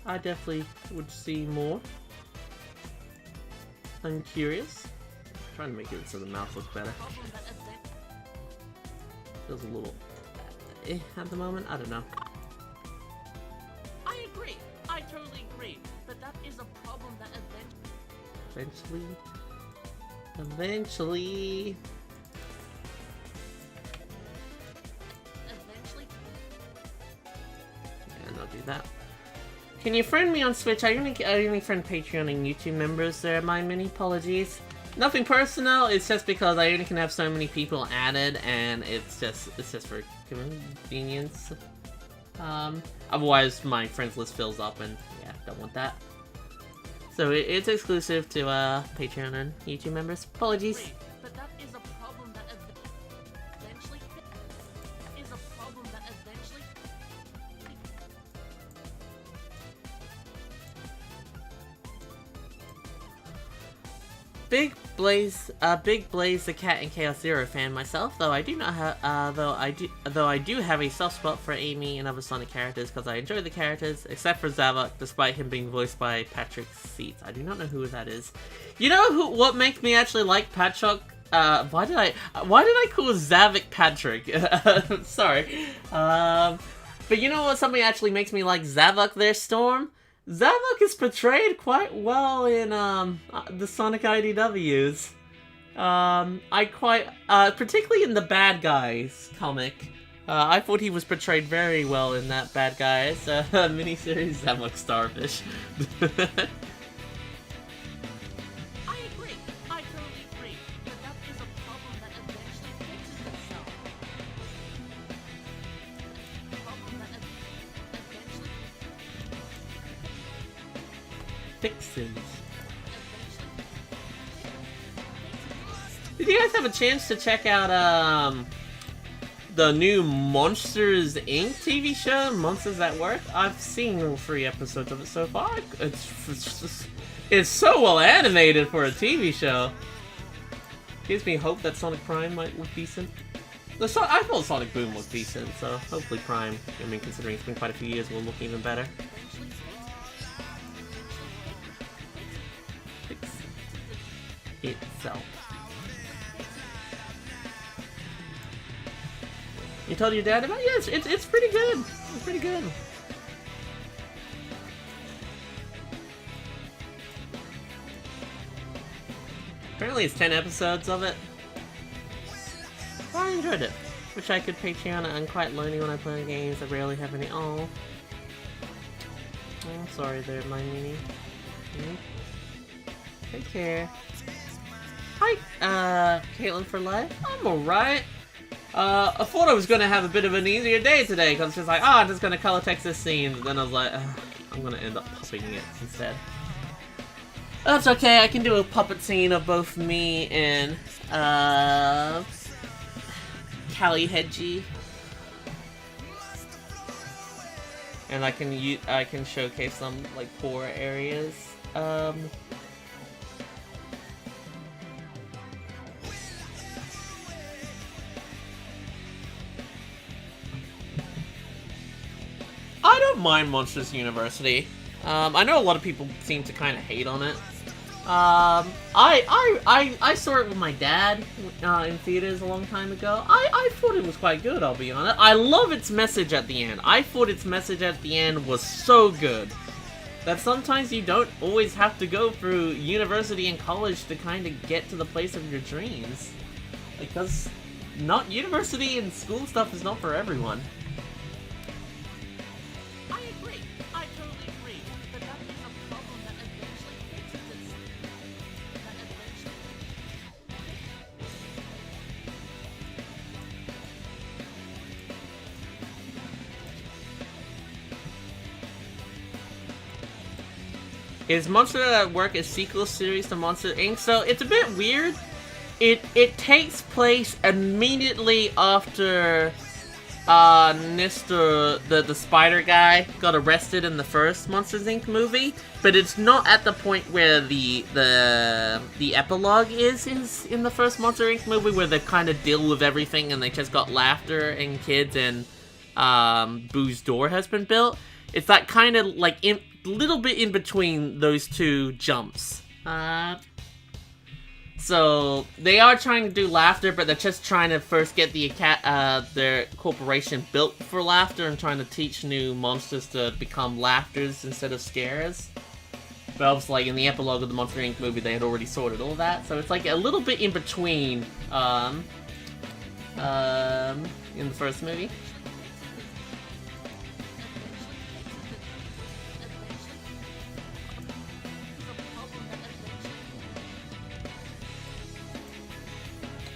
I definitely would see more. I'm curious. I'm trying to make it so the mouth looks better. Feels a little at the moment. I don't know. I agree. I totally agree. But that is a problem that Eventually. eventually. And I'll do that. Can you friend me on Switch? I only friend Patreon and YouTube members. There are my many apologies. Nothing personal. It's just because I only can have so many people added, and it's just for convenience. Otherwise, my friends list fills up, and yeah, don't want that. So it's exclusive to Patreon and YouTube members. Apologies. But that is a problem that eventually is a problem that eventually. Big Blaze, the Cat and Chaos Zero fan myself. Though I do not have, though I do have a soft spot for Amy and other Sonic characters because I enjoy the characters, except for Zavok, despite him being voiced by Patrick Seats. I do not know who that is. You know what makes me actually like Patrick? Why did I call Zavok Patrick? Sorry. But you know what? Something actually makes me like Zavok there, Storm. Zavok is portrayed quite well in the Sonic IDWs. Particularly in the Bad Guys comic. I thought he was portrayed very well in that Bad Guys miniseries. Zavok Starfish. I agree. I totally agree. But that is a problem that eventually fixes itself. A problem that eventually. Fixes. Did you guys have a chance to check out the new Monsters Inc. TV show, Monsters at Work? I've seen all 3 episodes of it so far. It's so well animated for a TV show. Gives me hope that Sonic Prime might look decent. I thought Sonic Boom looked decent, so hopefully Prime, I mean, considering it's been quite a few years, will look even better. Fix itself. You told your dad about it? Yes, it's pretty good. It's pretty good. Apparently it's 10 episodes of it. I enjoyed it. Wish I could Patreon it. I'm quite lonely when I play games. I rarely have any. Oh, I'm sorry there, my mini. Take care. Hi, Caitlin for life. I'm alright. I thought I was gonna have a bit of an easier day today, because it's just like, I'm just gonna color text this scene. But then I was like, I'm gonna end up pupping it instead. That's okay, I can do a puppet scene of both me and, Hedgie. And I can showcase some, like, poor areas. I don't mind Monsters University. I know a lot of people seem to kind of hate on it. I saw it with my dad in theaters a long time ago. I thought it was quite good, I'll be honest. I love its message at the end. I thought its message at the end was so good. That sometimes you don't always have to go through university and college to kind of get to the place of your dreams. Because not university and school stuff is not for everyone. Is Monster at Work a sequel series to Monster Inc? So it's a bit weird. It takes place immediately after Mr. the spider guy got arrested in the first Monsters Inc movie, but it's not at the point where the epilogue is in the first Monster Inc movie, where they kind of deal with everything and they just got laughter and kids and Boo's door has been built. It's that kind of like little bit in between those two jumps. So they are trying to do laughter, but they're just trying to first get their corporation built for laughter and trying to teach new monsters to become laughters instead of scares. But obviously, like in the epilogue of the Monster Inc movie, they had already sorted all that, so it's like a little bit in between in the first movie.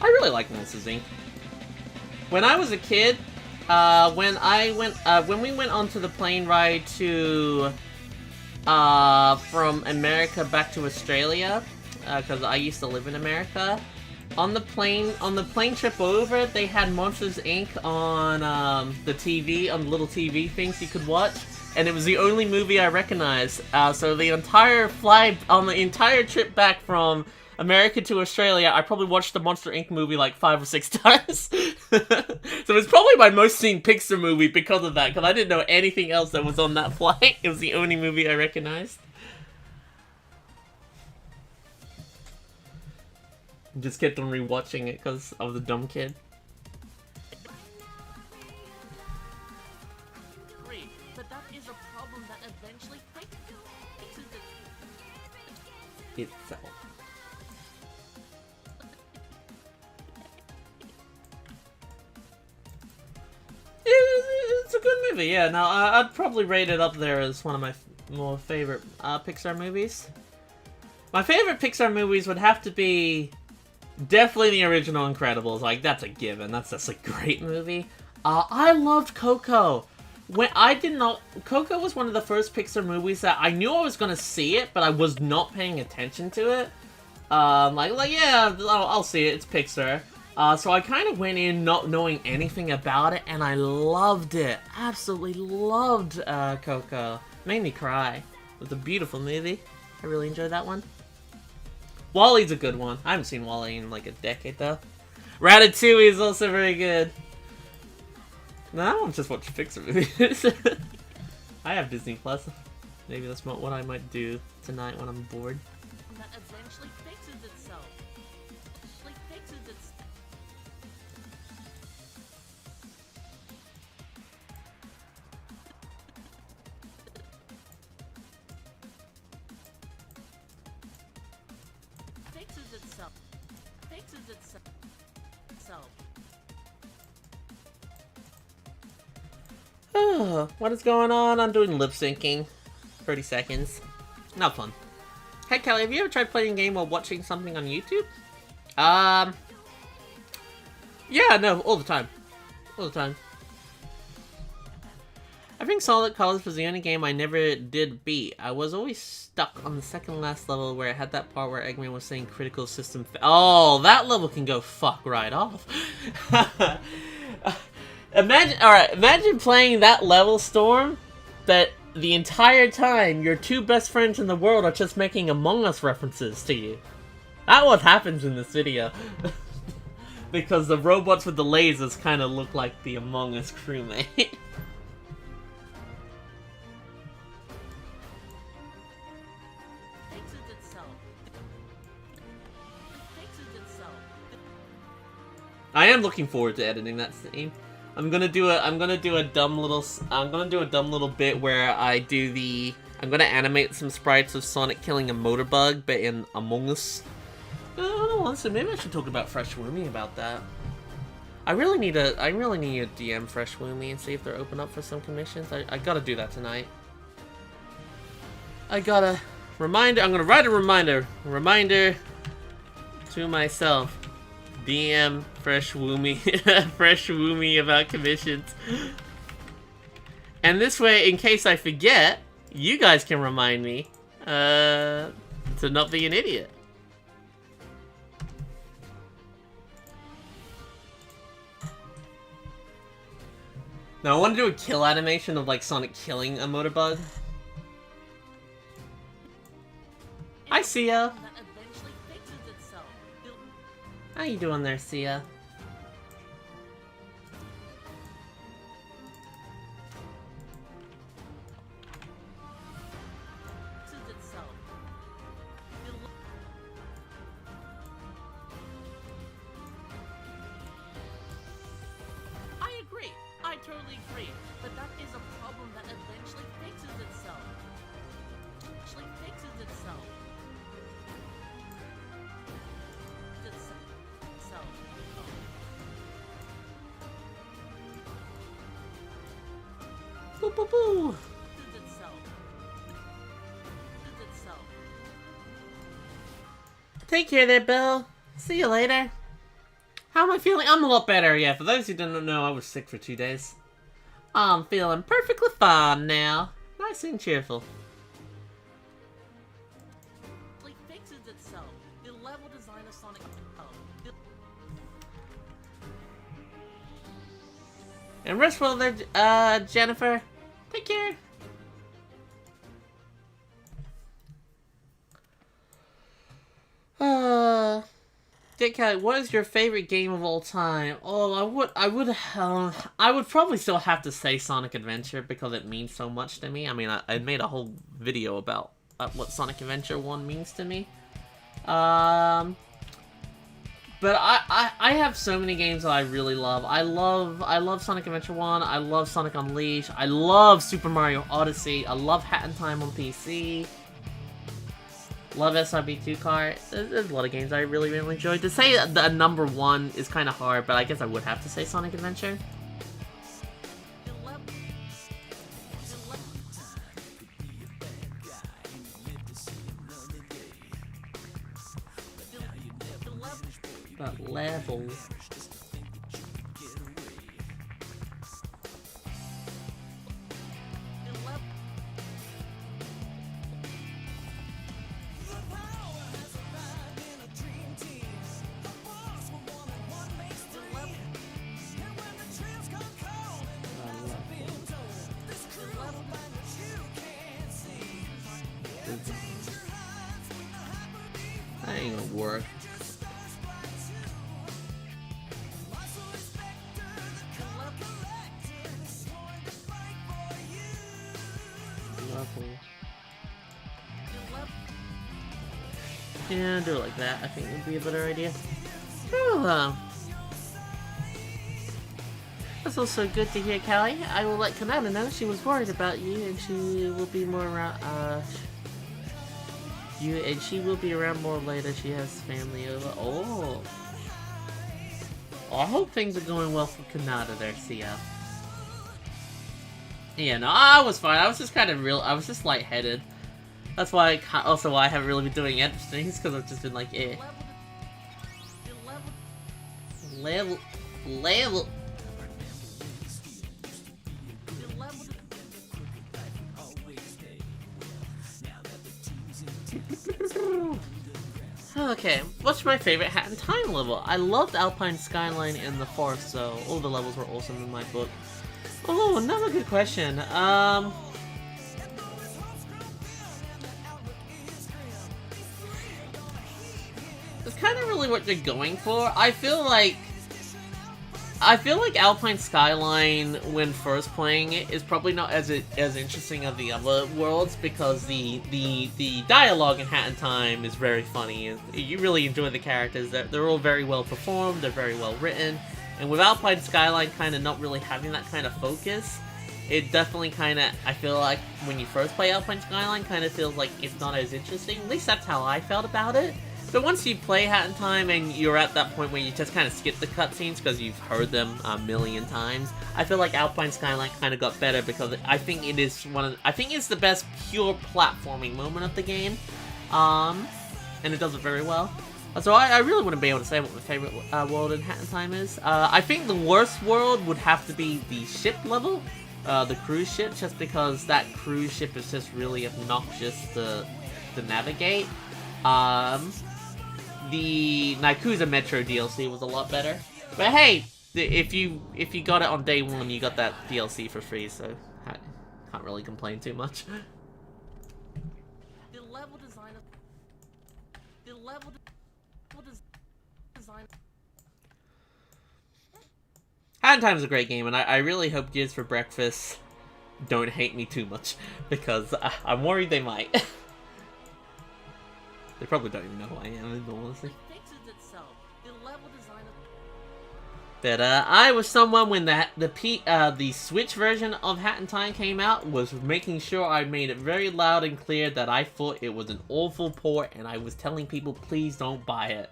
I really like Monsters Inc. When I was a kid, when we went onto the plane ride to from America back to Australia, because I used to live in America, on the plane trip over, they had Monsters Inc. on the TV, on the little TV things you could watch, and it was the only movie I recognized. So the entire trip back from America to Australia, I probably watched the Monster Inc. movie like 5 or 6 times. So it's probably my most seen Pixar movie because of that, because I didn't know anything else that was on that flight. It was the only movie I recognized. Just kept on rewatching it because I was a dumb kid. But that is a problem that eventually fixes itself. It's a good movie, yeah. Now, I'd probably rate it up there as one of my more favorite Pixar movies. My favorite Pixar movies would have to be definitely the original Incredibles. Like, that's a given. That's just a great movie. I loved Coco. Coco was one of the first Pixar movies that I knew I was going to see it, but I was not paying attention to it. Yeah, I'll see it. It's Pixar. So I kind of went in not knowing anything about it, and I loved it. Absolutely loved Coco. Made me cry. It was a beautiful movie. I really enjoyed that one. Wally's a good one. I haven't seen Wally in like a decade though. Ratatouille is also very good. No, I don't just watch Pixar movies. I have Disney Plus. Maybe that's what I might do tonight when I'm bored. That eventually fixes itself. Like fixes itself. Fixes itself. Fixes itself. What is going on? I'm doing lip syncing. 30 seconds. Not fun. Hey Callie, have you ever tried playing a game while watching something on YouTube? Yeah, no, all the time. All the time. I think Solid Colors was the only game I never did beat. I was always stuck on the second last level where it had that part where Eggman was saying critical system oh, that level can go fuck right off. Imagine playing that level, Storm, that the entire time your two best friends in the world are just making Among Us references to you. That's what happens in this video. Because the robots with the lasers kind of look like the Among Us crewmate. I am looking forward to editing that scene. I'm gonna do a dumb little bit where I'm gonna animate some sprites of Sonic killing a motor bug, but in Among Us. I don't know, honestly, maybe I should talk about Fresh Woomy about that. I really need a DM Fresh Woomy and see if they're open up for some commissions. I gotta do that tonight. I'm gonna write a reminder to myself. DM Fresh Woomy about commissions. And this way, in case I forget, you guys can remind me to not be an idiot. Now I want to do a kill animation of like Sonic killing a motorbug. Hi, Sia. How you doing there, Sia? I agree. I totally agree. But that is a problem that eventually fixes itself. Boo boo boo! Take care there, Bill. See you later. How am I feeling? I'm a lot better, yeah. For those who didn't know, I was sick for 2 days. I'm feeling perfectly fine now. Nice and cheerful. It fixes itself. The level design of Sonic. And rest well there, Jennifer. Take care. Dick Kelly, what is your favorite game of all time? Oh, I would probably still have to say Sonic Adventure because it means so much to me. I mean, I made a whole video about what Sonic Adventure 1 means to me. But I have so many games that I really love. I love Sonic Adventure 1. I love Sonic Unleashed. I love Super Mario Odyssey. I love Hat in Time on PC. Love SRB 2 Kart. There's a lot of games I really enjoyed. To say the number 1 is kind of hard, but I guess I would have to say Sonic Adventure. That level. That ain't gonna work. Yeah, do it like that. I think would be a better idea. Oh, that's also good to hear, Callie. I will let Kanata know she was worried about you, and she will be more around. She will be around more later. She has family over. Oh, I hope things are going well for Kanata there, Sia. Yeah, no, I was fine. I was just kind of I was just lightheaded. That's why why I haven't really been doing other things, because I've just been like, eh. Level. Okay, what's my favorite Hat in Time level? I loved Alpine Skyline and the Forest, so all the levels were awesome in my book. Oh, another good question. It's kind of really what they're going for. I feel like Alpine Skyline, when first playing it, is probably not as interesting as the other worlds, because the dialogue in Hat in Time is very funny, and you really enjoy the characters. They're all very well performed, they're very well written, and with Alpine Skyline kind of not really having that kind of focus, it definitely kind of, I feel like when you first play Alpine Skyline, kind of feels like it's not as interesting. At least that's how I felt about it. But once you play Hat in Time and you're at that point where you just kind of skip the cutscenes because you've heard them a million times, I feel like Alpine Skyline kind of got better, because I think it is I think it's the best pure platforming moment of the game, and it does it very well. So I really wouldn't be able to say what my favorite world in Hat in Time is. I think the worst world would have to be the ship level, the cruise ship, just because that cruise ship is just really obnoxious to navigate. The Yakuza Metro DLC was a lot better, but hey, if you got it on day one, you got that DLC for free, so I can't really complain too much. The level design. Hat in Time is a great game, and I really hope Gears for Breakfast don't hate me too much, because I'm worried they might. They probably don't even know who I am, in all honesty. But I was someone when the Switch version of Hat in Time came out, was making sure I made it very loud and clear that I thought it was an awful port, and I was telling people, please don't buy it.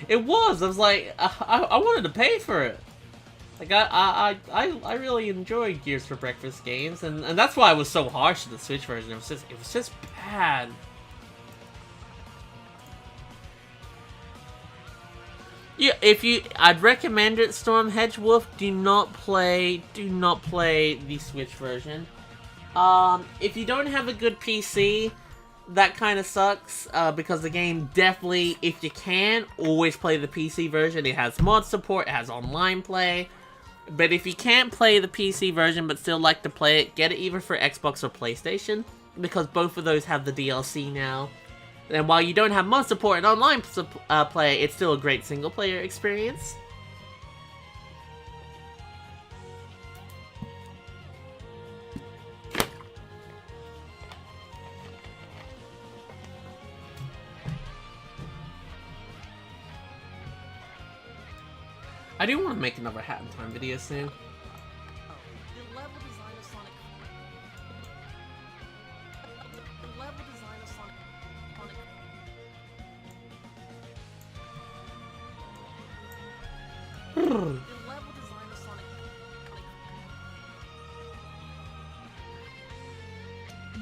It was. I was like, I wanted to pay for it. Like I really enjoy Gears for Breakfast games, and that's why I was so harsh to the Switch version. It was just bad. Yeah, I'd recommend it, Storm Hedgewolf. Do not play the Switch version. If you don't have a good PC, that kind of sucks, because the game definitely, if you can, always play the PC version. It has mod support, it has online play. But if you can't play the PC version but still like to play it, get it either for Xbox or PlayStation, because both of those have the DLC now. And while you don't have mod support and online play, it's still a great single-player experience. I do want to make another Hat in Time video soon.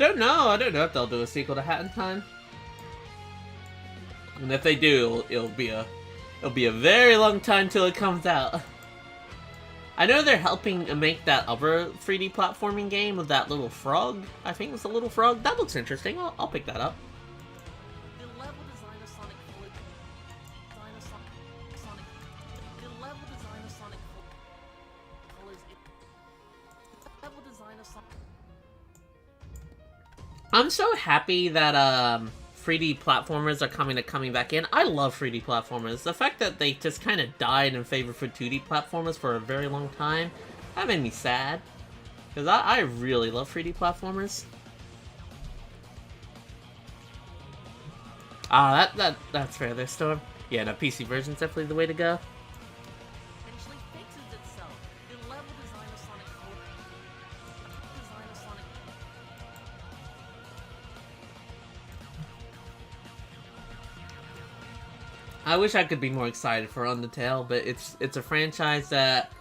I don't know if they'll do a sequel to Hat in Time. And if they do, it'll be a very long time till it comes out. I know they're helping make that other 3D platforming game with that little frog. I think it's a little frog. That looks interesting. I'll pick that up. I'm so happy that 3D platformers are coming back in. I love 3D platformers. The fact that they just kind of died in favor for 2D platformers for a very long time, that made me sad. Because I really love 3D platformers. Ah, that's fair there, Storm. Yeah, no, PC version's definitely the way to go. Eventually fixes itself. The level design of Sonic I wish I could be more excited for Undertale, but it's a franchise that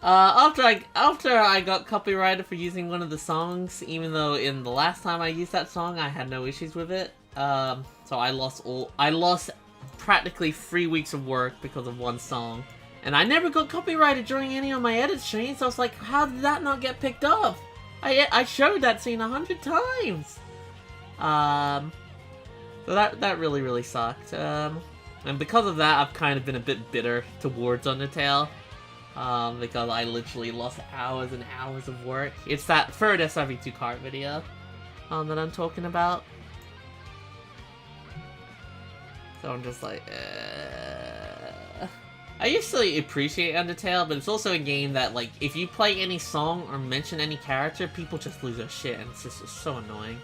after I got copyrighted for using one of the songs, even though in the last time I used that song I had no issues with it. So I lost practically 3 weeks of work because of one song. And I never got copyrighted during any of my edit streams, so I was like, how did that not get picked up? I showed that scene 100 times! So that really sucked. And because of that, I've kind of been a bit bitter towards Undertale. Because I literally lost hours and hours of work. It's that third SRV2 cart video that I'm talking about. So I'm just like, I usually appreciate Undertale, but it's also a game that, like, if you play any song or mention any character, people just lose their shit, and it's just so annoying.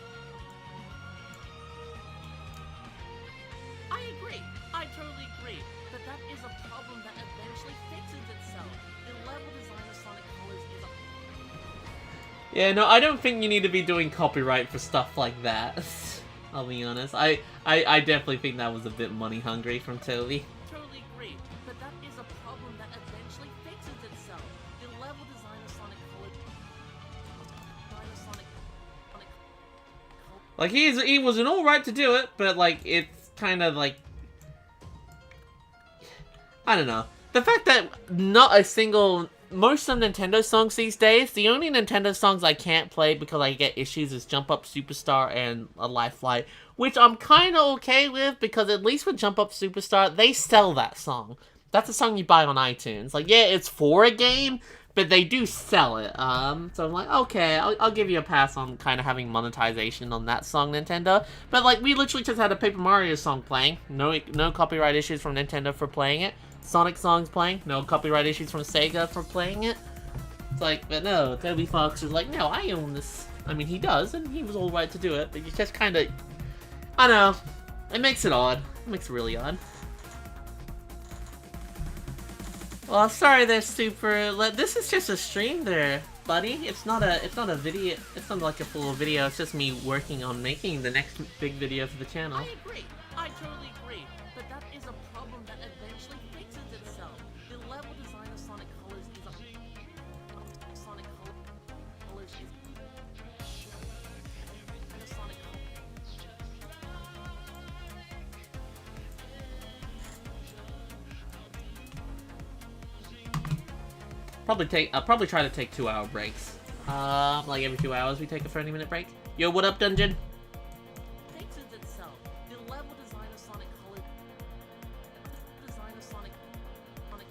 I agree. I totally agree. But that is a problem that eventually fixes itself. The level design of Sonic Colors is a... Yeah, no, I don't think you need to be doing copyright for stuff like that. I'll be honest. I definitely think that was a bit money hungry from Toby. Totally agree, but that is a problem that eventually fixes itself. The level design of Sonic Colors... Like, he was an alright to do it, but, like, it's kind of, like... I don't know. The fact that not a single... Most of Nintendo songs these days, the only Nintendo songs I can't play because I get issues is Jump Up Superstar and A Life Flight, which I'm kind of okay with because at least with Jump Up Superstar, they sell that song. That's a song you buy on iTunes. Like, yeah, it's for a game, but they do sell it. So I'm like, okay, I'll give you a pass on kind of having monetization on that song, Nintendo. But, like, we literally just had a Paper Mario song playing. No copyright issues from Nintendo for playing it. Sonic songs playing, no copyright issues from Sega for playing it. It's like, but no, Toby Fox is like, no, I own this. I mean, he does, and he was all right to do it, but you just kind of, I don't know, it makes it odd. It makes it really odd. Well, sorry there, Super. This is just a stream there, buddy. It's not a video. It's not like a full video. It's just me working on making the next big video for the channel. I agree. I totally agree. But that is a problem that eventually fixes itself. The level design of Sonic Colors is a... Sonic Colors is... Sonic I'll probably try to take 2-hour breaks. Like every 2 hours we take a 30-minute break. Yo, what up, Dungeon? fixes itself. The level design of Sonic Colors... Design of Sonic... Sonic...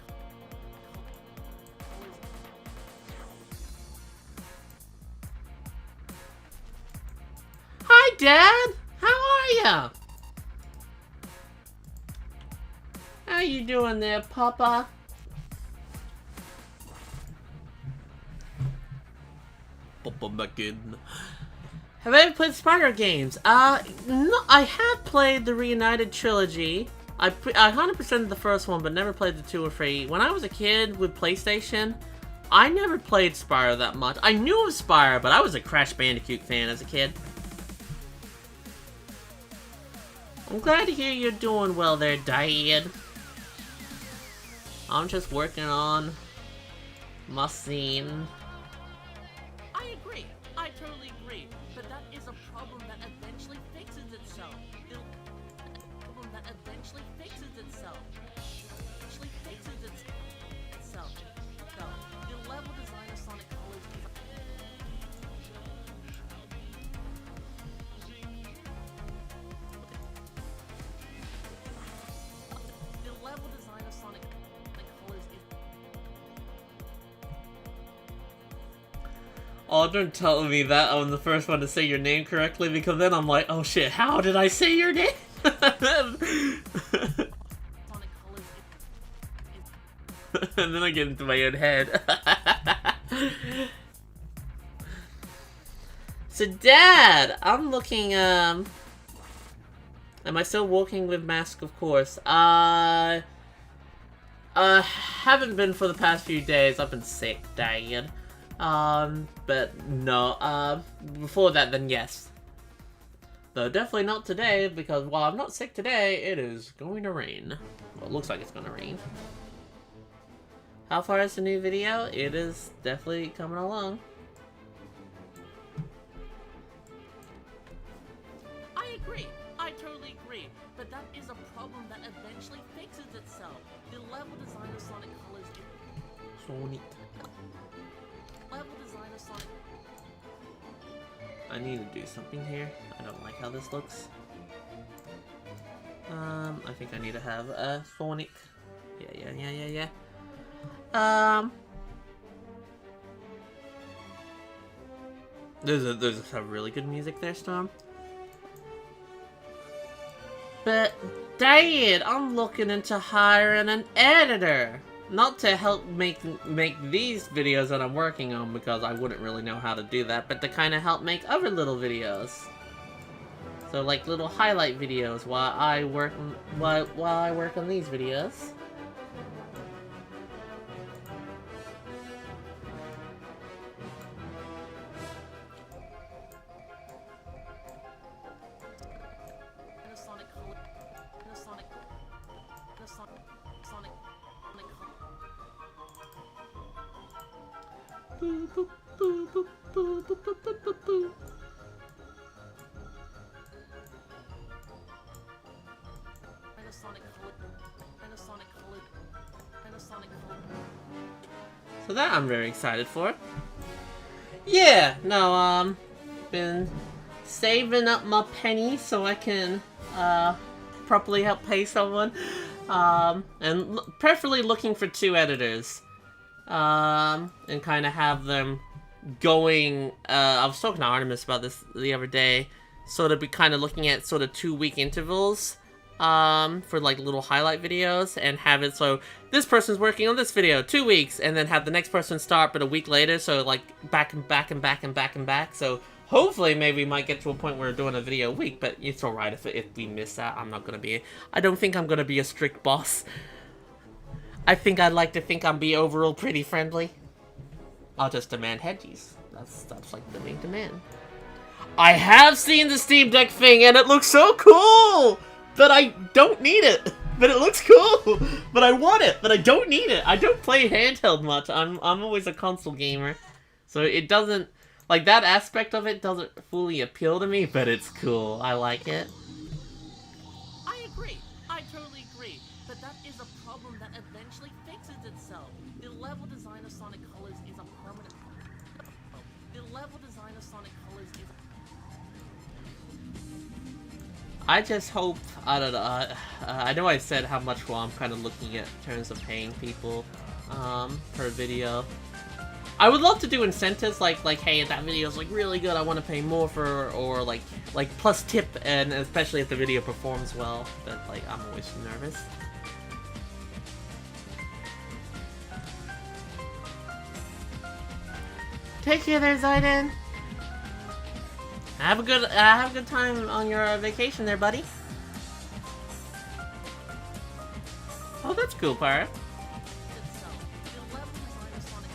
Colors... Hi, Dad! How are ya? How you doing there, Papa? CallieMacN. Have I ever played Spyro games? No, I have played the Reunited Trilogy. I 100%ed the first one, but never played the 2 or 3. When I was a kid with PlayStation, I never played Spyro that much. I knew of Spyro, but I was a Crash Bandicoot fan as a kid. I'm glad to hear you're doing well there, Dad. I'm just working on my scene. I agree. I totally agree. But that is a problem that eventually fixes itself. The problem that eventually fixes itself. Eventually fixes itself. So, the level design of Sonic Colors is the level design of Sonic Colors is Oh, don't tell me that I'm the first one to say your name correctly, because then I'm like, oh shit, how did I say your name? And then I get into my own head. So, Dad, I'm looking, am I still walking with mask? Of course. Haven't been for the past few days. I've been sick, Dad. But no, before that, then yes. Though definitely not today, because while I'm not sick today, it is going to rain. Well, it looks like it's going to rain. How far is the new video? It is definitely coming along. I agree. I totally agree. But that is a problem that eventually fixes itself. The level design of Sonic Colors is... Sonic. Level design of Sonic... I need to do something here. I don't like how this looks. I think I need to have a Sonic. Yeah. There's some really good music there, Storm. But, Dad, I'm looking into hiring an editor. Not to help make these videos that I'm working on, because I wouldn't really know how to do that, but to kind of help make other little videos. So, like little highlight videos while I work on these videos. So that I'm very excited for. Yeah, no, been saving up my pennies so I can, properly help pay someone. And preferably looking for 2 editors. And kind of have them going, I was talking to Artemis about this the other day, sort of be kind of looking at sort of 2-week intervals, for like little highlight videos, and have it so this person's working on this video 2 weeks, and then have the next person start but a week later, so like back and back and back and back and back. So hopefully maybe we might get to a point where we're doing a video a week, but it's alright if we miss that. I don't think I'm gonna be a strict boss. I think I'd like to think I'm be overall pretty friendly. I'll just demand Hedgies. That's like the main demand. I have seen the Steam Deck thing and it looks so cool! But I don't need it. But it looks cool. But I want it. But I don't need it. I don't play handheld much. I'm always a console gamer. So it doesn't, like, that aspect of it doesn't fully appeal to me, but it's cool. I like it. I agree. I totally agree. But that is a problem that eventually fixes itself. The level design of Sonic Colors is a permanent problem. The level design of Sonic Colors is I just hope, I don't know, I know I said how much I'm kind of looking at in terms of paying people, per video. I would love to do incentives, like, hey, if that video's, like, really good, I want to pay more for, or, like, plus tip, and especially if the video performs well, but, like, I'm always nervous. Take care there, Zayden! Have a good time on your vacation there, buddy. Oh, that's cool, Pirate. itself. The level design of Sonic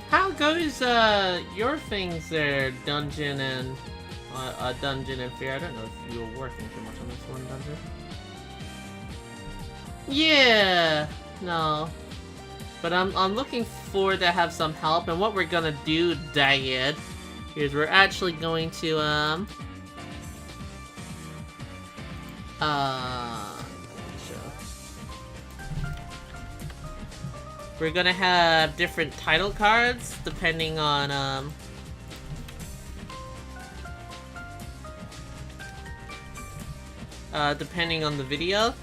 How goes your things there, Dungeon and Dungeon and Fear? I don't know if you were working too much on this one, Dungeon. Yeah, no, but I'm looking forward to have some help. And what we're gonna do, Dad, is we're actually going to We're gonna have different title cards depending on depending on the video.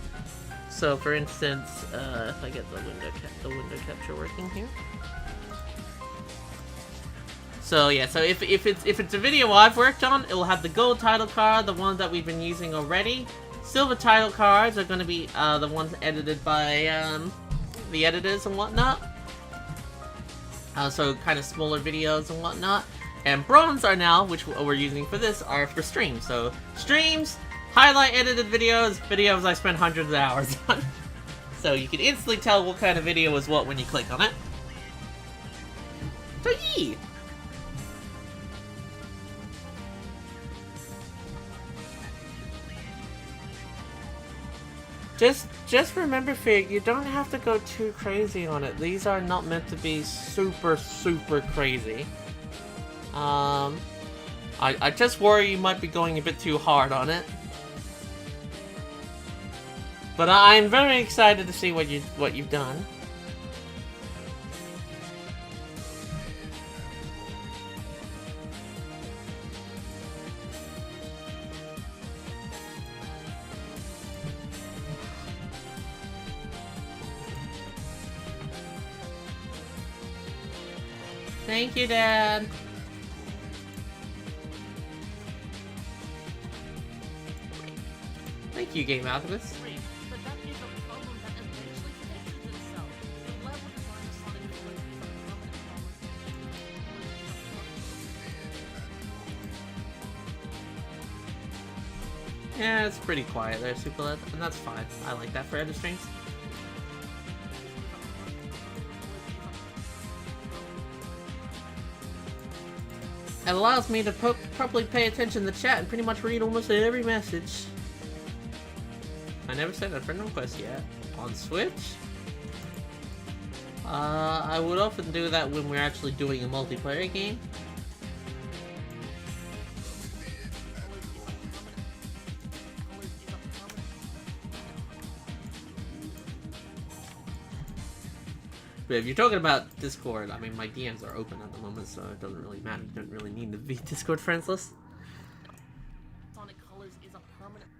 So, for instance, if I get the window capture working here. So yeah, so if it's a video I've worked on, it will have the gold title card, the ones that we've been using already. Silver title cards are going to be the ones edited by the editors and whatnot. So kind of smaller videos and whatnot. And bronze are now, which we're using for this, are for streams. So streams, highlight edited videos, videos I spent hundreds of hours on. So you can instantly tell what kind of video is what when you click on it. So yee! Just remember, Fig, you don't have to go too crazy on it. These are not meant to be super crazy. I just worry you might be going a bit too hard on it. But I'm very excited to see what you've done. Thank you, Dad. Thank you, Game Alchemist. Yeah, it's pretty quiet there, Superlet, and that's fine. I like that for edit strings. It allows me to properly pay attention to the chat and pretty much read almost every message. I never sent a friend request yet. On Switch? I would often do that when we're actually doing a multiplayer game. But if you're talking about Discord, I mean, my DMs are open at the moment, so it doesn't really matter. You don't really need to be Discord friends list. Sonic Colors is a permanent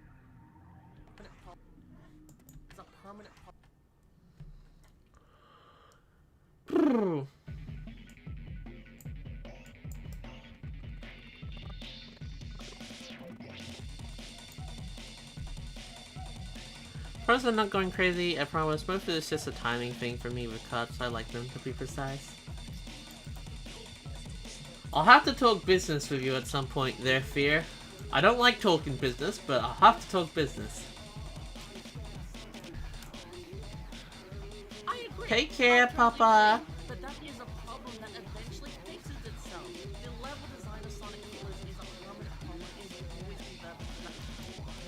First, I'm not going crazy, I promise. Most of it's just a timing thing for me with cuts. I like them to be precise. I'll have to talk business with you at some point there, Fear. I don't like talking business, but I'll have to talk business. I agree. Take care, Papa. But that is a problem that eventually fixes itself. The level design of Sonic Colors is a permanent problem. It will always be there.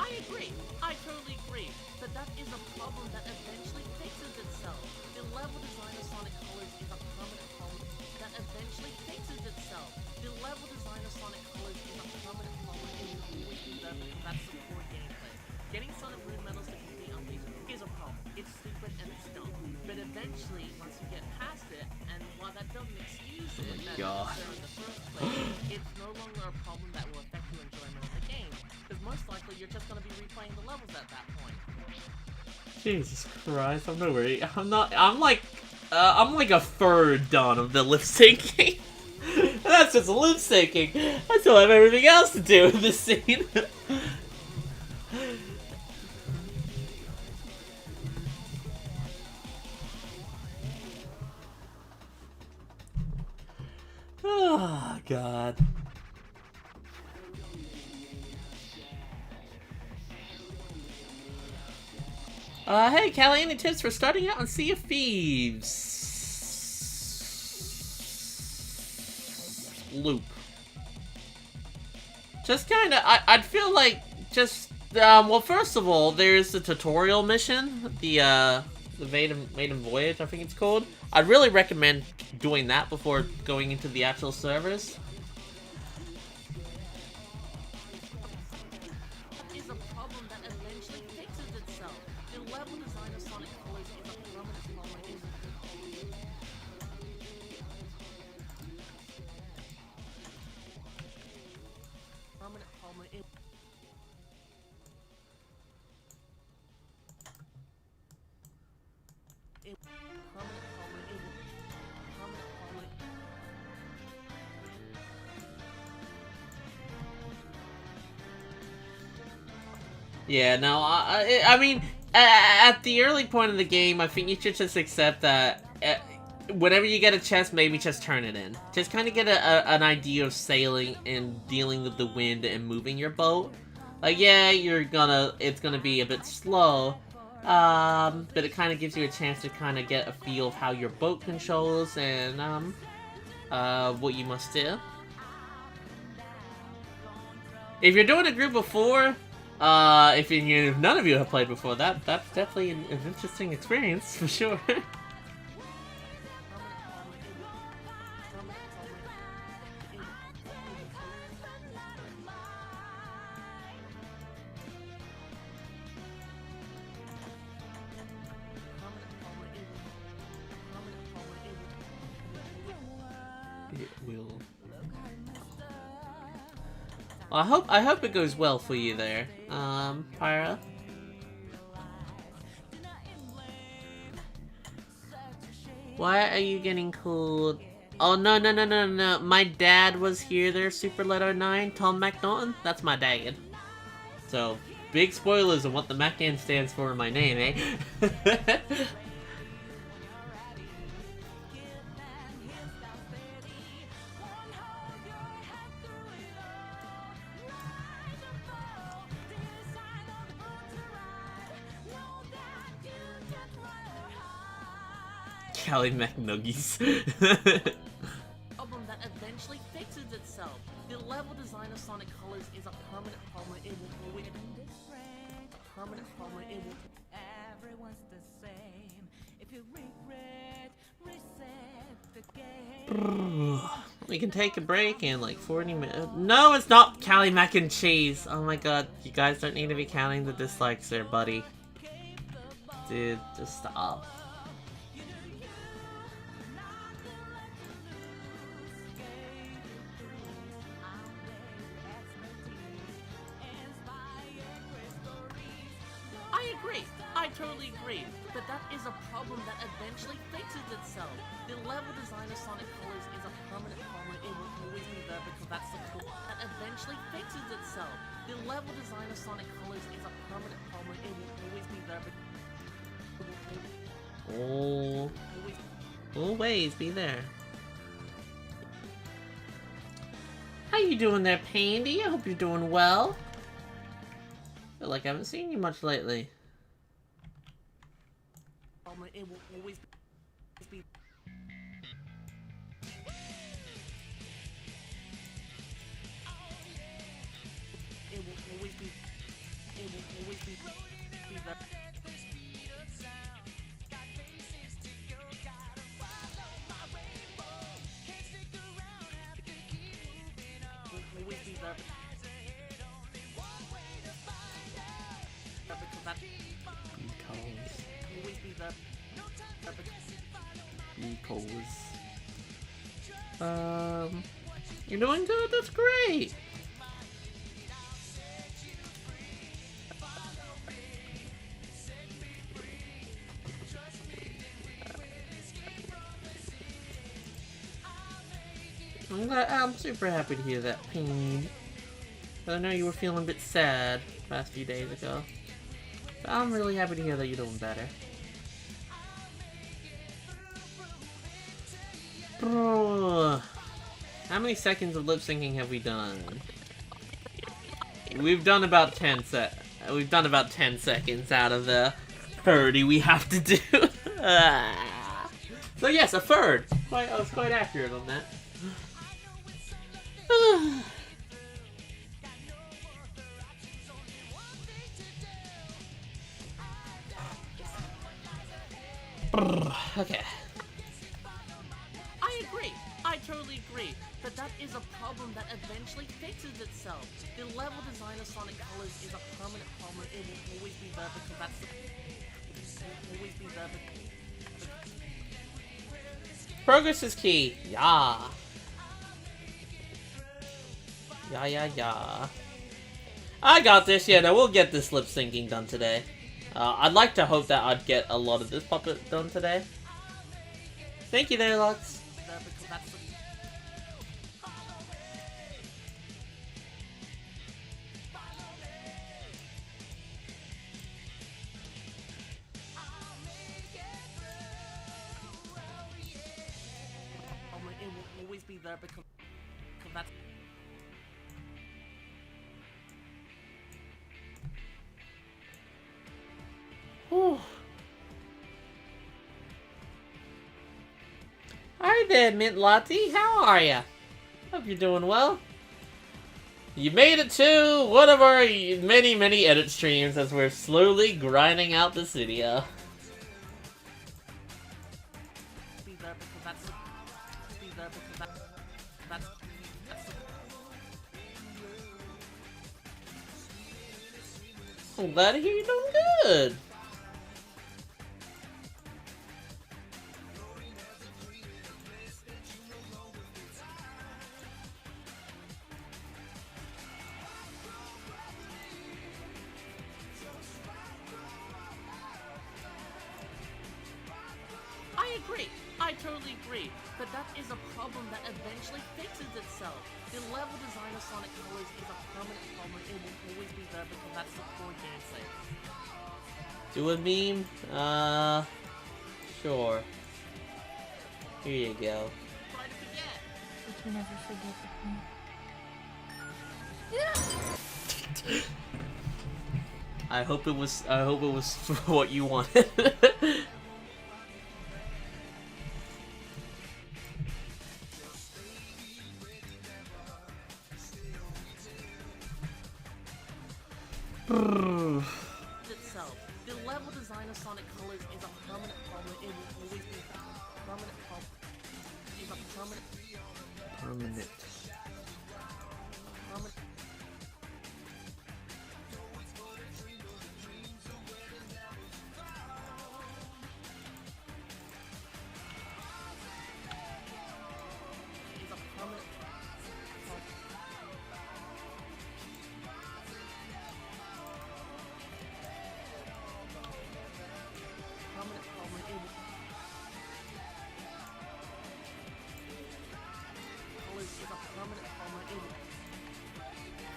I agree. I totally agree. But that is a problem that eventually fixes itself. The level design of Sonic Colors is a permanent problem that eventually fixes itself. The level design of Sonic Colors is a permanent problem. It will always be there because that's the core gameplay. Getting Sonic Moon medals to complete Unleashed is a problem. It's stupid and it's dumb. But eventually, once you get past it, and while that doesn't excuse it, that there in the first place, it's no longer a problem that will affect your enjoyment of the game. Because most likely, you're just going to be replaying the levels at that point. Jesus Christ, I'm not worried. I'm like a third done of the lip syncing. That's just lip syncing. I still have everything else to do in this scene. Oh, God. Hey, Callie, any tips for starting out on Sea of Thieves? Loop. Just kinda, I'd feel like just, well, first of all, there's the tutorial mission, the Maiden Voyage, I think it's called. I'd really recommend doing that before going into the actual servers. Is a problem that eventually The level design of Sonic Colors is a permanent problem. Permanent problem. Yeah, no, I mean, at the early point of the game, I think you should just accept that whenever you get a chest, maybe just turn it in. Just kind of get an idea of sailing and dealing with the wind and moving your boat. Like, yeah, it's gonna be a bit slow, but it kind of gives you a chance to kind of get a feel of how your boat controls and, what you must do. If you're doing a group of 4, if none of you have played before, that's definitely an interesting experience, for sure. It will. Well, I hope it goes well for you there, Pyra. Why are you getting cold? Oh, no. My dad was here there, Super Letter 9, CallieMacN. That's my dad. So, big spoilers on what the MacN stands for in my name, eh? CallieMacNuggies. Problem that eventually fixes itself. The level design of Sonic Colors is a permanent problem. It will always be a permanent problem. It will. Everyone's the same. If you regret, reset the game. We can take a break in like 40 minutes. No, it's not CallieMacN cheese. Oh my god, you guys don't need to be counting the dislikes there, buddy. Dude, just stop. I totally agree, but that is a problem that eventually fixes itself. The level design of Sonic Colors is a permanent problem. It will always be there because that's the problem that eventually fixes itself. The level design of Sonic Colors is a permanent problem. It will always be there because always be there. How you doing there, Pandy? I hope you're doing well. Feel like I haven't seen you much lately. It will always be. It will always be. It will always be that. Always be there. Always be there. Equals. You're doing good. That's great. I'm super happy to hear that, Ping. I know you were feeling a bit sad last few days ago. But I'm really happy to hear that you're doing better. Bro, how many seconds of lip syncing have we done? We've done about 10 seconds out of the 30 we have to do. So yes, a third. I was quite accurate on that. Okay. I agree. I totally agree. But that is a problem that eventually fixes itself. The level design of Sonic Colors is a permanent problem. It will always be there because that's the always be there. Progress is key. Yeah. Yeah. I got this. Yeah, no, we'll get this lip syncing done today. I'd like to hope that I'd get a lot of this puppet done today. Thank you there, Lux. It will always be there because that's. Whew. Hi there, Mint Latte. How are ya? Hope you're doing well. You made it to one of our many edit streams as we're slowly grinding out this video. Be there because that's. Be there because that's. I'm glad to hear you're doing good. I agree. I totally agree. But that is a problem that eventually fixes itself. The level design of Sonic Colors is a permanent problem. It will always be there because that's the core gameplay. Do a meme? Sure. Here you go. Try to forget. But you never forget the point. I hope it was what you wanted. Itself. The level design of Sonic Colors is a permanent problem. It will always be a permanent problem. Is a permanent. Permanent. Permanent. Is a permanent. Permanent problem. It will. Colors is a permanent problem. It will.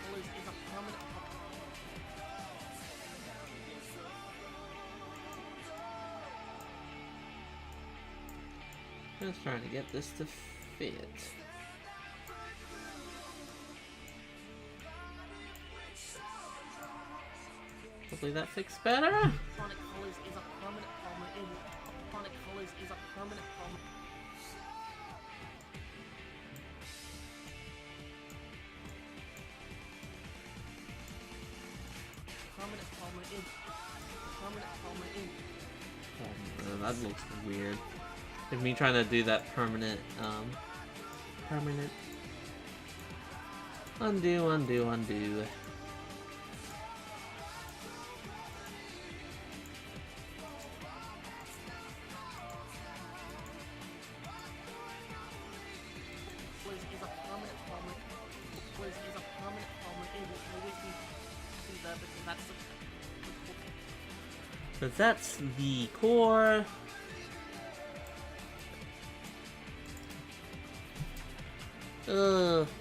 Colors is a permanent problem. Just trying to get this to fit. Hopefully that fixed better. Sonic Colors is a permanent problem. It will. Sonic Colors is a permanent problem. Permanent problem. It. Permanent problem. It. Oh, man, that looks weird. If me trying to do that permanent, permanent. Undo. Colors is a permanent problem. Colors is a permanent problem. It will always be there because that's the. But that's the core.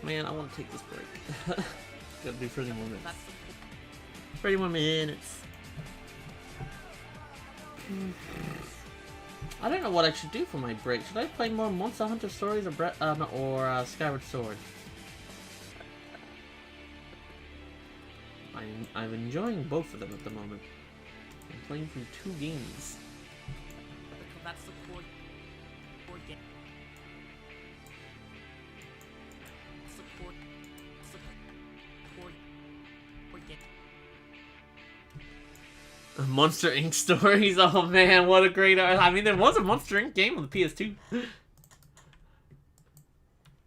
Man, I want to take this break. Gotta do 30 more minutes. That's the. 30 more minutes. I don't know what I should do for my break. Should I play more Monster Hunter Stories or Skyward Sword? I'm enjoying both of them at the moment. I'm playing through 2 games. Because that's the core game. It's the core. It's the core game. Monster Inc. Stories. Oh man, what a great! I mean, there was a Monster Inc. game on the PS2.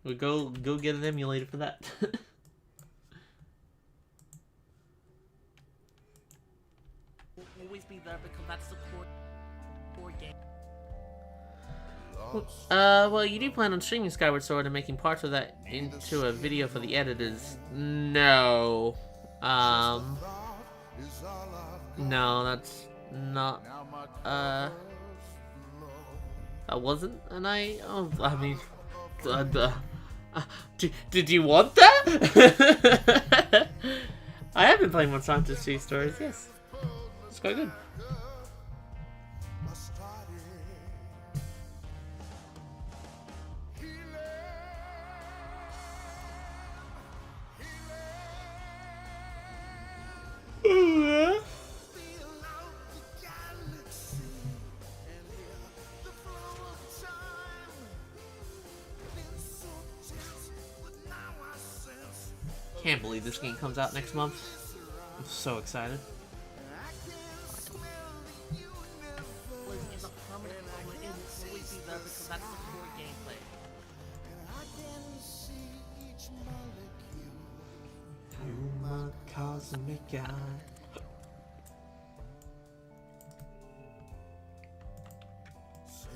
We'll go get an emulator for that. Will always be there because that's the core. core game. Well, you do plan on streaming Skyward Sword and making parts of that into a video for the editors? No. No, that's not, that wasn't an I mean, did you want that? I have been playing Monster Hunter 2 Stories, yes. It's quite good. Can't believe this game comes out next month. I'm so excited. Is a permanent problem. It will always be there because that's the core gameplay. You're my cosmic eye. So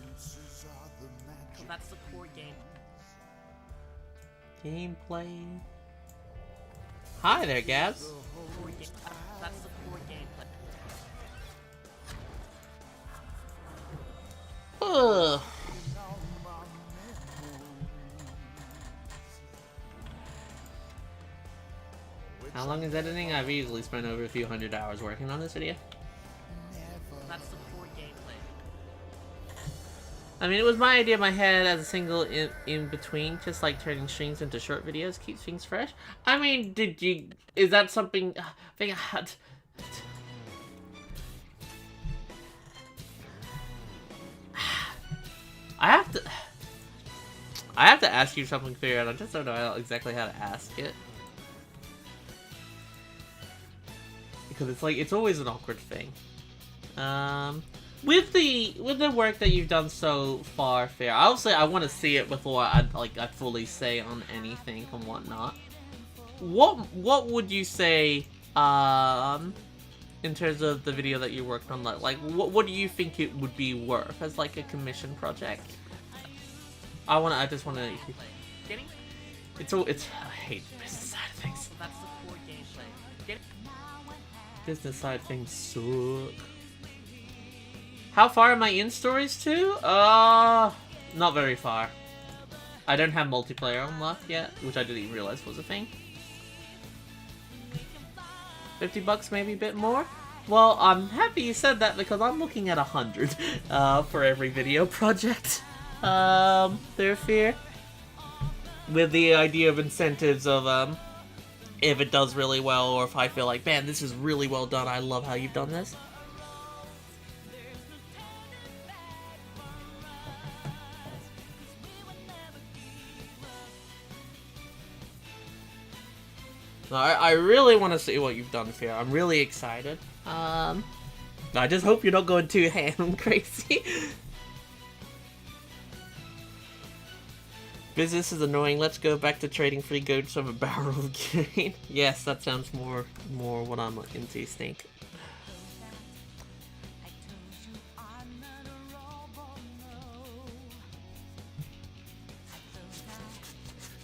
that's the core game. Gameplay. Hi there, Gabs. Core game. That's the core gameplay. Ugh. How long is editing? I've easily spent over a few hundred hours working on this video. That's the core gameplay. I mean, it was my idea in my head as a single in between, just like turning streams into short videos keeps things fresh. I mean, is that something I think I had? I have to ask you something fair, and I just don't know exactly how to ask it. Because it's like, it's always an awkward thing. With the work that you've done so far, Fair, I'll say I want to see it before I fully say on anything and whatnot. What would you say in terms of the video that you worked on? Like what do you think it would be worth as like a commission project? I just want to. Getting? I hate the business side of things. So that's the core gameplay. Getting? Business side things suck. How far am I in stories 2? Not very far. I don't have multiplayer unlocked yet, which I didn't even realize was a thing. $50 maybe a bit more? Well, I'm happy you said that because I'm looking at 100 for every video project. Their fear. With the idea of incentives of if it does really well, or if I feel like, man, this is really well done, I love how you've done this. I really want to see what you've done here. I'm really excited. I just hope you're not going too ham crazy. Business is annoying. Let's go back to trading free goats of a barrel of grain. Yes, that sounds more what I'm into, Stink.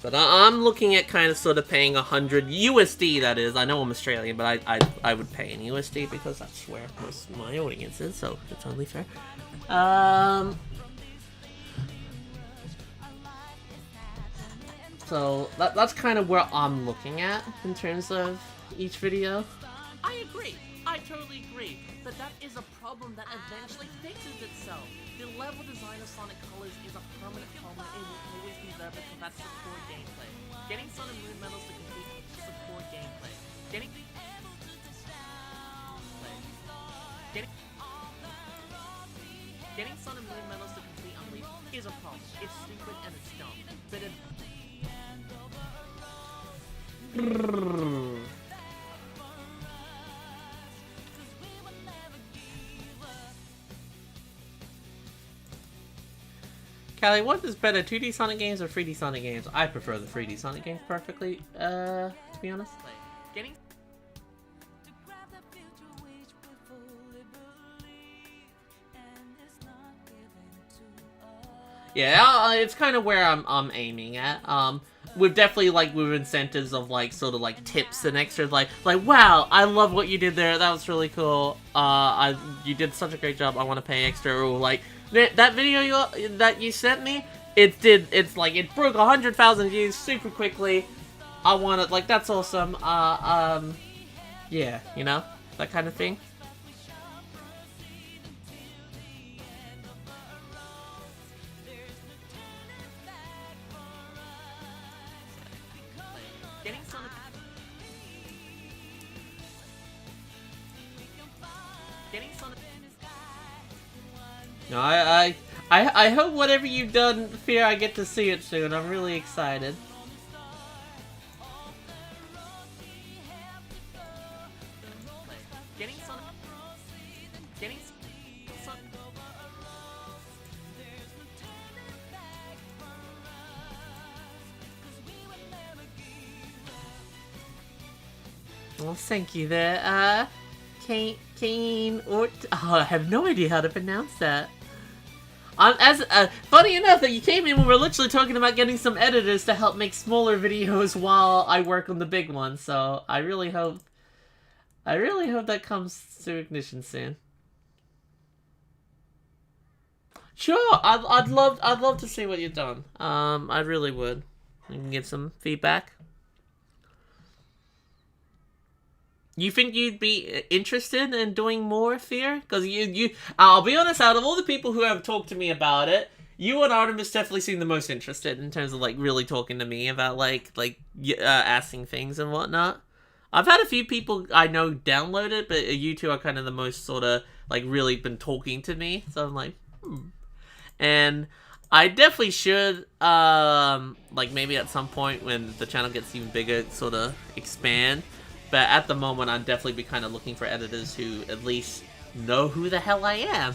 But I'm looking at kind of sort of paying 100 USD, that is. I know I'm Australian, but I would pay in USD because that's where most of my audience is, so it's only fair. So that's kind of where I'm looking at in terms of each video. I agree. I totally agree. But that is a problem that eventually fixes itself. The level design of Sonic Colors is a permanent problem. It will always be there because that's the core gameplay. Getting Sun and Moon medals to complete is the core gameplay. Getting Sun and Moon medals to complete Unleashed is a problem. It's stupid and it's dumb. But it Callie, what is better, 2D Sonic games or 3D Sonic games? I prefer the 3D Sonic games perfectly, to be honest. Getting Yeah, it's kind of where I'm aiming at. With definitely like with incentives of like sort of like tips and extras, like wow, I love what you did there. That was really cool. You did such a great job. I want to pay extra. Or like that video that you sent me, it's like it broke 100,000 views super quickly. I want it, like, that's awesome. Yeah, you know, that kind of thing. Getting some. Getting some. No, I hope whatever you've done, Fear, I get to see it soon. I'm really excited. Getting some. Getting some. Well, thank you there, Kane or oh, I have no idea how to pronounce that. Funny enough that you came in when we were literally talking about getting some editors to help make smaller videos while I work on the big one. So I really hope that comes to ignition soon. Sure, I'd love to see what you've done. I really would. You can get some feedback. You think you'd be interested in doing more, Fear? Because I'll be honest, out of all the people who have talked to me about it, you and Artemis definitely seem the most interested in terms of, like, really talking to me about, asking things and whatnot. I've had a few people I know download it, but you two are kind of the most sort of, like, really been talking to me. So I'm like, And I definitely should, like, maybe at some point when the channel gets even bigger, sort of expand. But at the moment, I'd definitely be kind of looking for editors who at least know who the hell I am.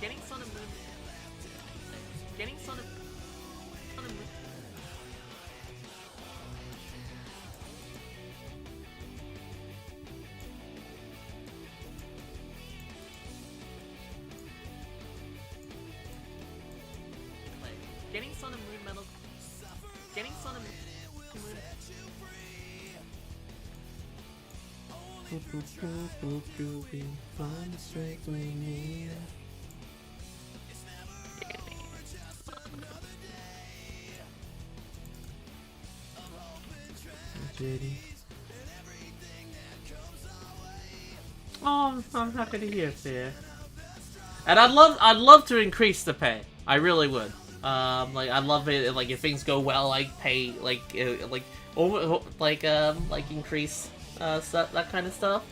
Getting some. Getting some. Getting Sun and Moon medals. Getting Sun and Moon. Oh, I'm happy to hear, Fear. And I'd love to increase the pay. I really would. Like, I love it. Like, if things go well, like pay, like increase, that kind of stuff.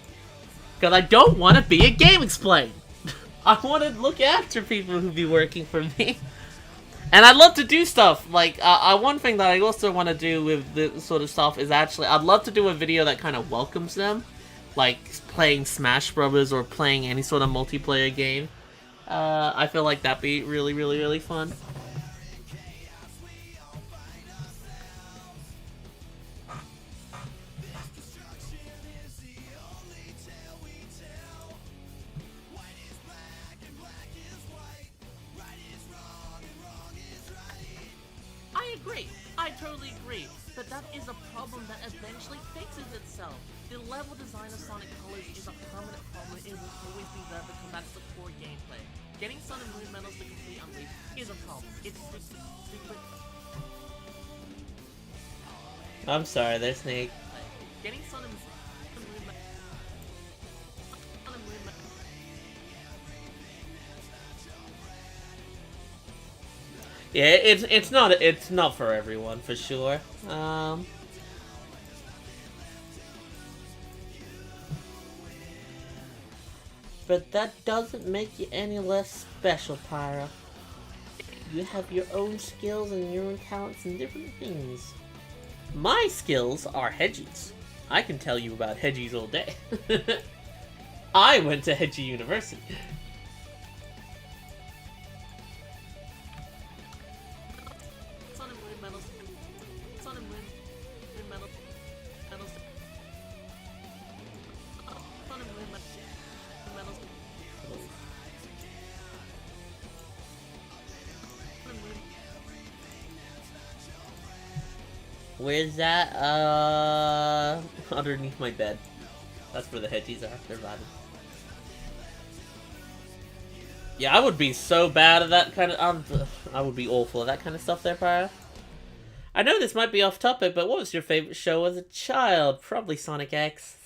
Because I don't want to be a Game Explain. I want to look after people who be working for me. And I'd love to do stuff, like, one thing that I also want to do with this sort of stuff is actually, I'd love to do a video that kind of welcomes them. Like, playing Smash Brothers or playing any sort of multiplayer game. I feel like that'd be really, really, really fun. I agree. I totally agree. But that is a problem that eventually fixes itself. The level design of Sonic Colors is a permanent problem. It will always be there because that's the core gameplay. Getting Sun and Moon medals to complete Unleashed is a problem. It's stupid. I'm sorry, there, Snake. Getting Sun and Moon Yeah, it's not for everyone, for sure. But that doesn't make you any less special, Pyra. You have your own skills and your own talents and different things. My skills are Hedgie's. I can tell you about Hedgie's all day. I went to Hedgie University. Sun and Moon medals. Sun and Moon medals. Sun and Moon Where's that? Underneath my bed. That's where the Hedgies are. They're vibing. Yeah, I would be so bad at that kind of... I would be awful at that kind of stuff there, Pyro. I know this might be off topic, but what was your favorite show as a child? Probably Sonic X.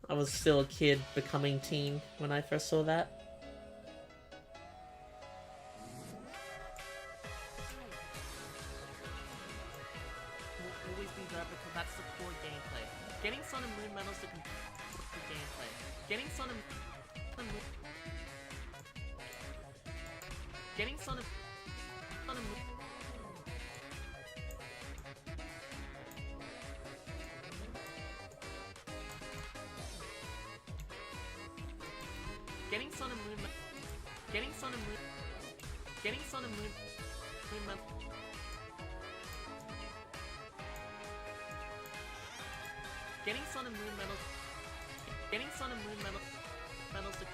I was still a kid becoming teen when I first saw that. Always be there because that's the core gameplay. Getting Sun and Moon medals to complete the gameplay. Getting Sun and Moon... Getting Sun and Moon... Getting Sun and Moon... Getting Sun and Moon... Getting Sun and Moon... Getting Sun and Moon medals... Getting Sun and Moon medals to...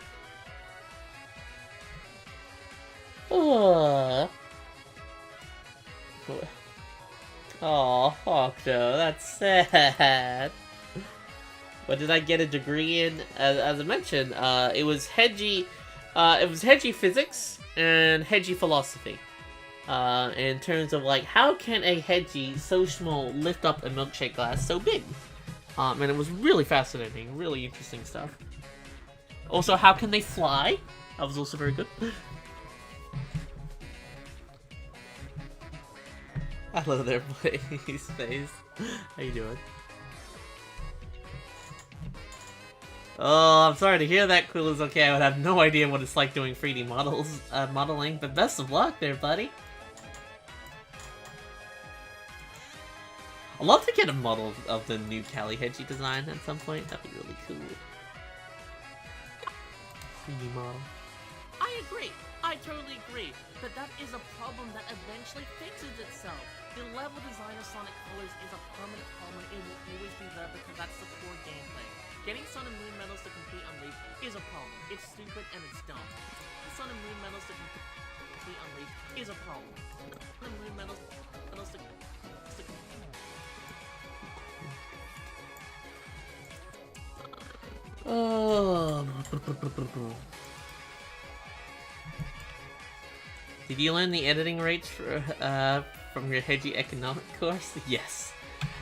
Oh, Hawkdo, that's sad. What did I get a degree in? As I mentioned, it was Hedgie physics and Hedgie philosophy. In terms of like, how can a Hedgie so small lift up a milkshake glass so big? And it was really fascinating, really interesting stuff. Also, how can they fly? That was also very good. Hello there, Blaze Face. How you doing? Oh, I'm sorry to hear that, Cool is okay. I would have no idea what it's like doing 3D modeling, but best of luck there, buddy. I'd love to get a model of the new Callie Hedgie design at some point. That'd be really cool. 3D model. I agree. I totally agree. But that is a problem that eventually fixes itself. The level design of Sonic Colors is a permanent problem. It will always be there because that's the core gameplay. Getting Sun and Moon medals to complete Unleashed is a problem. It's stupid and it's dumb. Sun and Moon medals to complete Unleashed is a problem. Sun and Moon medals to Oh. Did you learn the editing rates for, from your Hedgie economic course? Yes.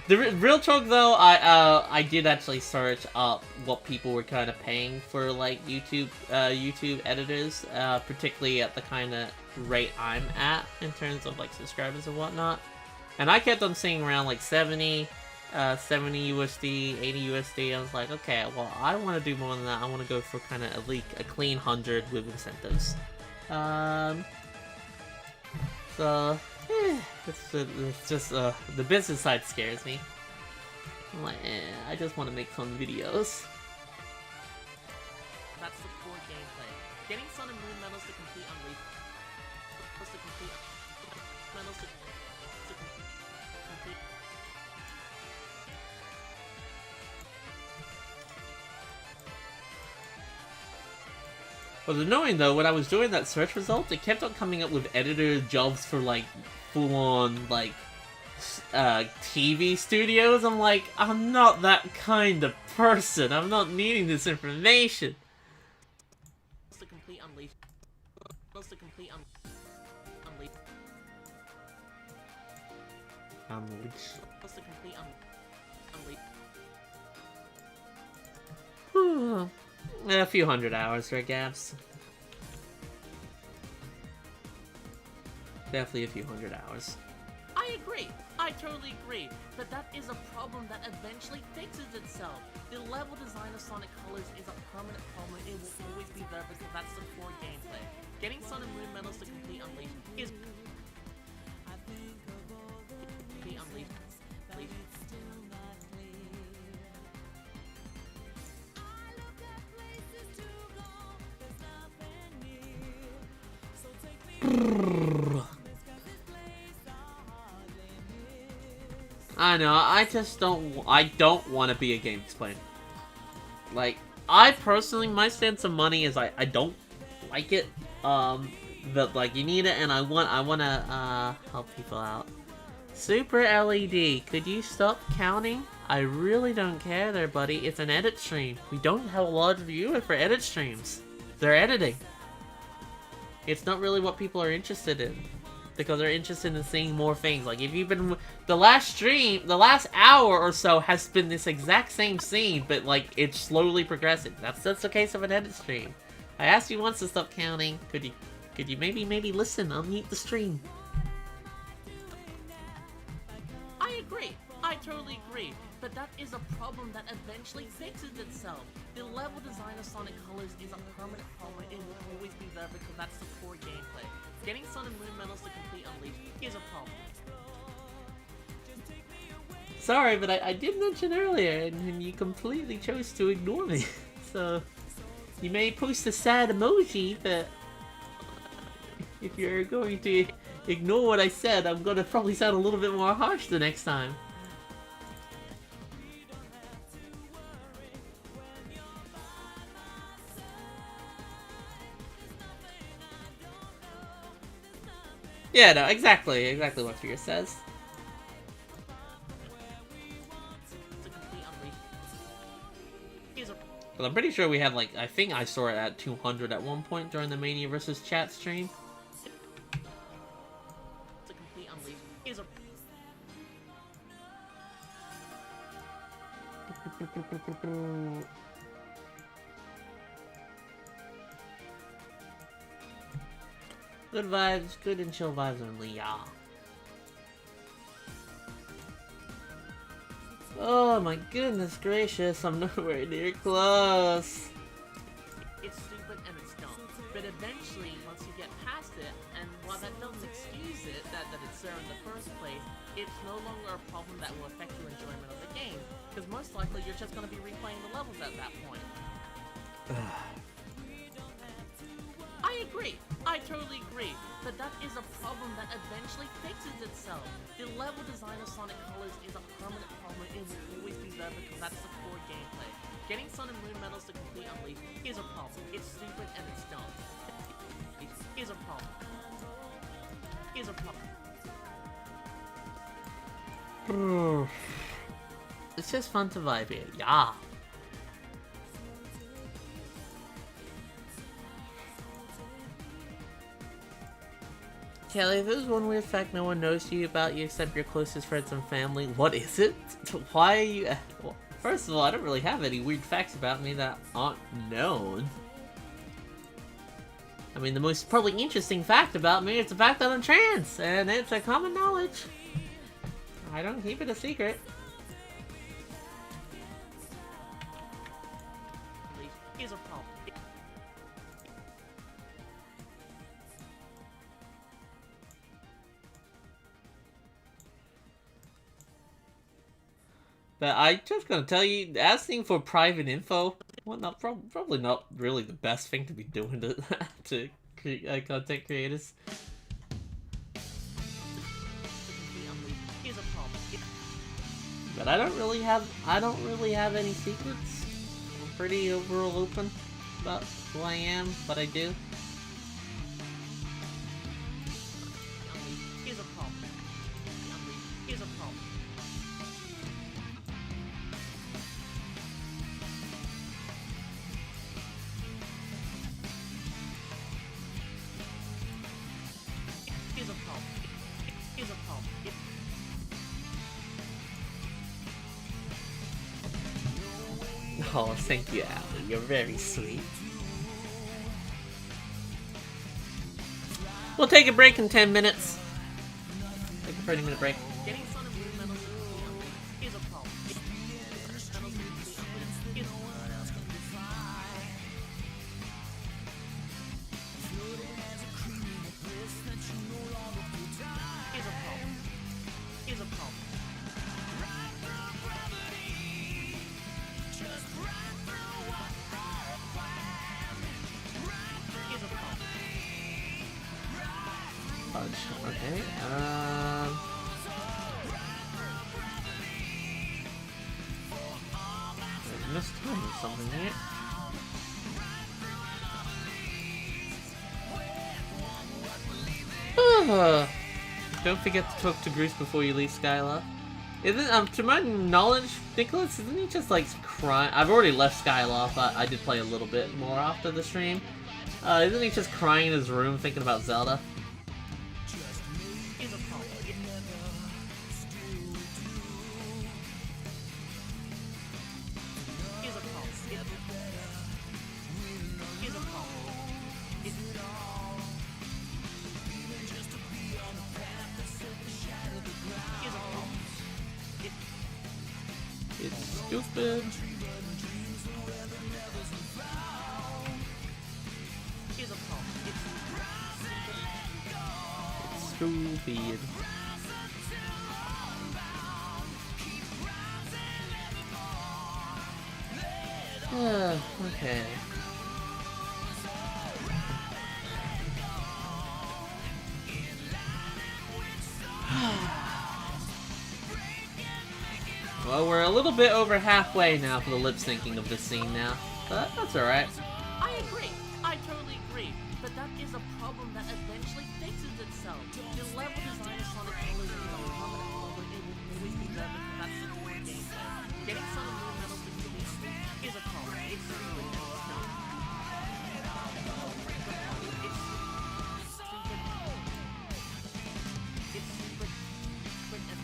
The real talk though, I did actually search up what people were kind of paying for like YouTube editors, particularly at the kind of rate I'm at in terms of like subscribers and whatnot. And I kept on seeing around like 70 USD, 80 USD. I was like, okay, well, I want to do more than that. I want to go for kind of a clean 100 with incentives. So, it's just, the business side scares me. I'm like, I just want to make fun videos. That's the core gameplay. Getting Sun and Moon medals to complete Unleashed. Medals to complete. What was annoying though, when I was doing that search result, it kept on coming up with editor jobs for like full-on like TV studios. I'm like, I'm not that kind of person. I'm not needing this information. To complete Unleashed. To complete Unleashed. Unleashed. To complete A Unleashed. few hundred hours, right, Gabs? Definitely a few hundred hours. I agree. I totally agree. But that is a problem that eventually fixes itself. The level design of Sonic Colors is a permanent problem. It will always be there because that's the core gameplay. Getting Sun and Moon medals to complete Unleashed is... Complete Unleashed. I know, I don't want to be a game explainer. Like, I personally, my stance on money is I don't like it. But like, you need it, and I want to help people out. Super LED, could you stop counting? I really don't care there, buddy. It's an edit stream. We don't have a large viewer for edit streams. They're editing. It's not really what people are interested in. Because they're interested in seeing more things. Like, if you've been... The last stream, the last hour or so has been this exact same scene, but, like, it's slowly progressing. That's the case of an edit stream. I asked you once to stop counting. Could you maybe listen, unmute the stream? I agree. I totally agree. But that is a problem that eventually fixes itself. The level design of Sonic Colors is a permanent problem. It will always be there because that's the core gameplay. Getting Sun and Moon medals to complete Unleashed is a problem. Sorry, but I did mention earlier, and you completely chose to ignore me. So, you may post a sad emoji, but if you're going to ignore what I said, I'm going to probably sound a little bit more harsh the next time. Yeah, no, exactly what Fear says. But I'm pretty sure we had, like, I think I saw it at 200 at one point during the Mania vs. Chat stream. Good vibes, good and chill vibes only, yeah. Oh my goodness gracious, I'm nowhere near close. It's stupid and it's dumb. But eventually, once you get past it, and while that doesn't excuse it, that it's there in the first place, it's no longer a problem that will affect your enjoyment of the game. Because most likely, you're just going to be replaying the levels at that point. I agree. I totally agree. But that is a problem that eventually fixes itself. The level design of Sonic Colors is a permanent problem. It will always be there because that's the core gameplay. Getting Sun and Moon medals to complete Unleashed is a problem. It's stupid and it's dumb. It is a problem. Is a problem. It's just fun to vibe here, yeah. Callie, if there's one weird fact no one knows you about you except your closest friends and family, what is it? Why are you... Well, first of all, I don't really have any weird facts about me that aren't known. I mean, the most probably interesting fact about me is the fact that I'm trans, and it's a common knowledge. I don't keep it a secret. Is a problem. But I just gonna tell you, asking for private info, well, not probably not really the best thing to be doing to content creators. But I don't really have any secrets. I'm pretty overall open about who I am, what I do. Is a problem. Is a problem. Is a problem. Is a problem. Oh, thank you, Allie. You're very sweet. We'll take a break in 10 minutes. Take a 30-minute break. Getting Sun and Moon medals is a problem. Is a problem. Okay, I mistimed something here. don't forget to talk to Bruce before you leave Skylar. Isn't, to my knowledge, Nicholas, isn't he just like crying? I've already left Skylar, but I did play a little bit more after the stream. Isn't he just crying in his room thinking about Zelda? It's stupid. It's stupid. Okay. Well, we're a little bit over halfway now for the lip syncing of this scene now, but that's alright. I agree. I totally agree. But that is a problem that eventually fixes itself. The level design of Sonic Colors is a prominent problem. It will always be there because that's the core gameplay. Getting Sonic Moon Medals to complete is a problem. It's stupid and it's dumb. It's stupid. It's stupid. And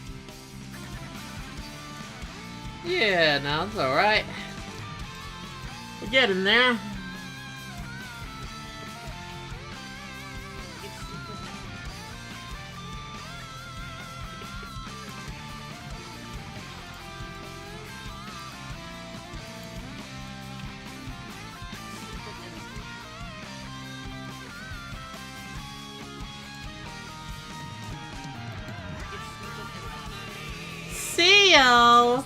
Yeah, no, it's alright. We're getting there. it's stupid. See ya!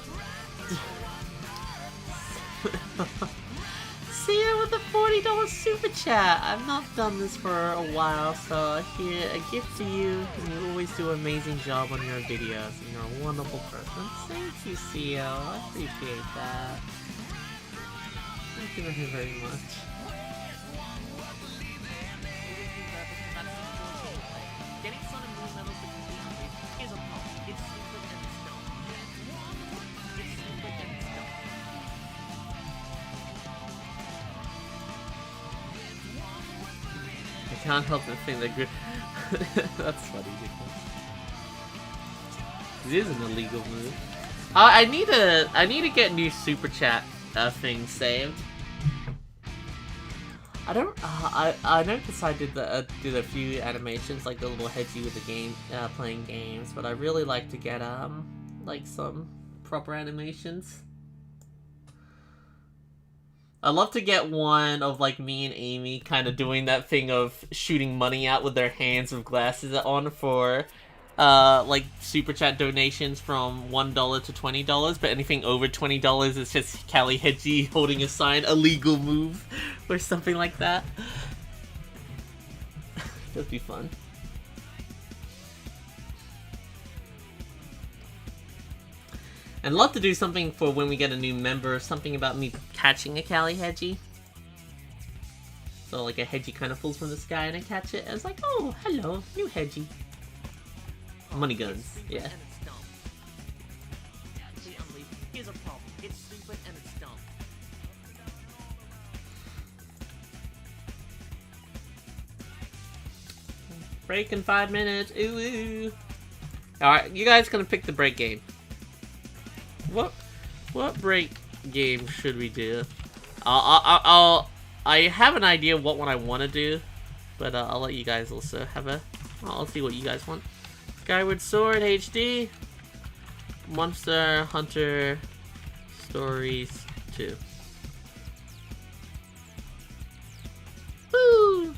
See ya with the $40 super chat. I've not done this for a while, so here a gift to you. You always do an amazing job on your videos, and you're a wonderful person. Thank you, CEO. I appreciate that. Thank you very, very much. Getting Sonic Moon Medals to complete is a problem. It's stupid and it's dumb. It's stupid and it's dumb. I can't help but think that good. That's funny, Nicholas. This is an illegal move. I need to get new super chat things saved. I don't. I noticed I did a few animations like the little Hedgie with the game playing games, but I really like to get like some proper animations. I'd love to get one of like me and Amy kind of doing that thing of shooting money out with their hands with glasses on for like super chat donations from $1 to $20, but anything over $20 is just Callie Hedgie holding a sign, illegal move, or something like that. That'd be fun. And love to do something for when we get a new member, something about me catching a Callie Hedgie. So like a Hedgie kind of falls from the sky and I catch it, and it's like, oh, hello, new Hedgie. Money guns, yeah. And it's dumb. The Unleashed is a problem. It's stupid and it's dumb. Break in 5 minutes. Ooh, ooh. Alright, you guys gonna pick the break game. What break game should we do? I have an idea of what one I want to do, but I'll let you guys also have a. I'll see what you guys want. Skyward Sword HD, Monster Hunter Stories 2. Woo!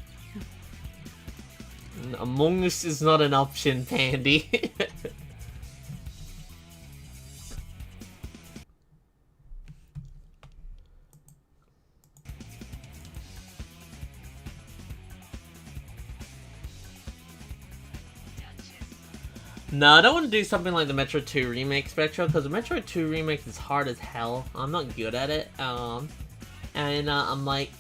Among Us is not an option, Pandy. No, I don't want to do something like the Metro 2 Remake Spectral, because the Metro 2 Remake is hard as hell. I'm not good at it. I'm like,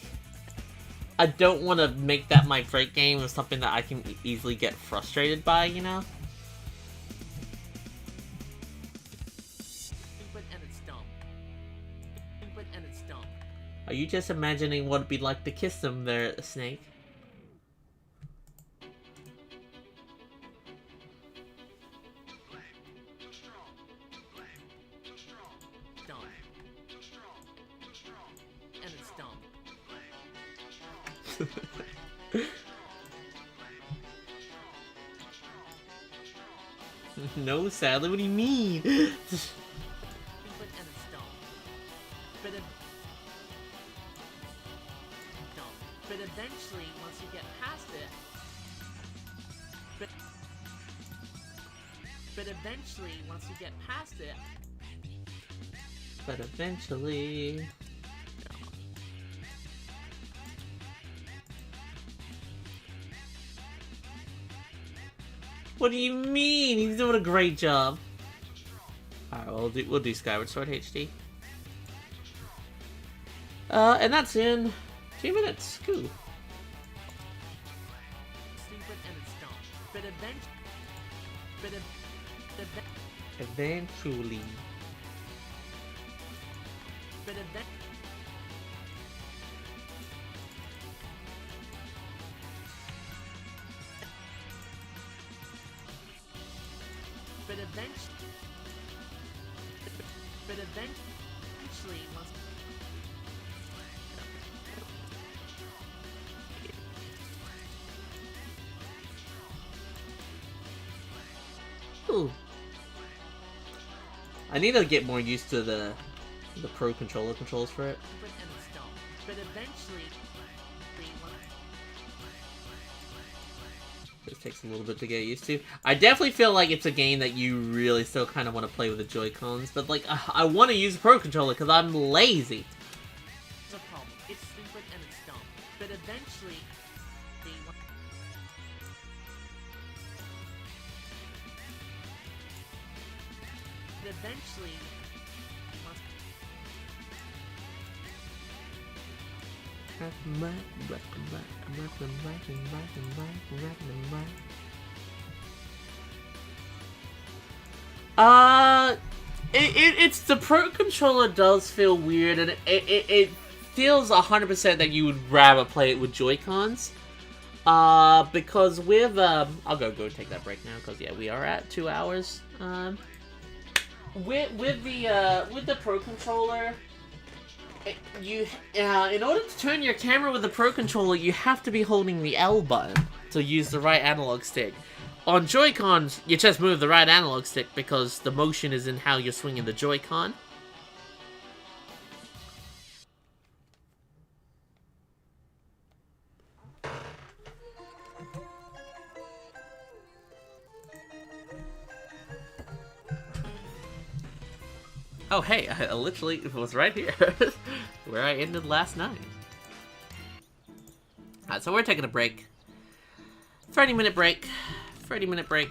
I don't want to make that my break game or something that I can easily get frustrated by, you know? and it's dumb. Are you just imagining what it'd be like to kiss them there, Snake? Dumb. And it's dumb. No, sadly, what do you mean? Stupid and it's dumb. But eventually, once you get past it, but eventually, once you get past it, But eventually... What do you mean? He's doing a great job. Alright, we'll do Skyward Sword HD. And that's in 2 minutes. Cool. stupid and it's dumb. But Eventually. But eventually, once Ooh. I need to get more used to the Pro Controller controls for it. stupid and it's dumb. But eventually, This takes a little bit to get used to. I definitely feel like it's a game that you really still kind of want to play with the Joy-Cons, but like, I want to use the Pro Controller because I'm lazy. there's a problem. It's stupid and it's dumb. But eventually, once It's the Pro Controller does feel weird, and it feels 100% that you would rather play it with Joy-Cons. Because with I'll go take that break now, because yeah, we are at 2 hours. With the Pro Controller, in order to turn your camera with the Pro Controller, you have to be holding the L button to use the right analog stick. On Joy-Cons, you just move the right analog stick because the motion is in how you're swinging the Joy-Con. Oh hey, I literally was right here, where I ended last night. Alright, so we're taking a break. 30-minute break. 30-minute break.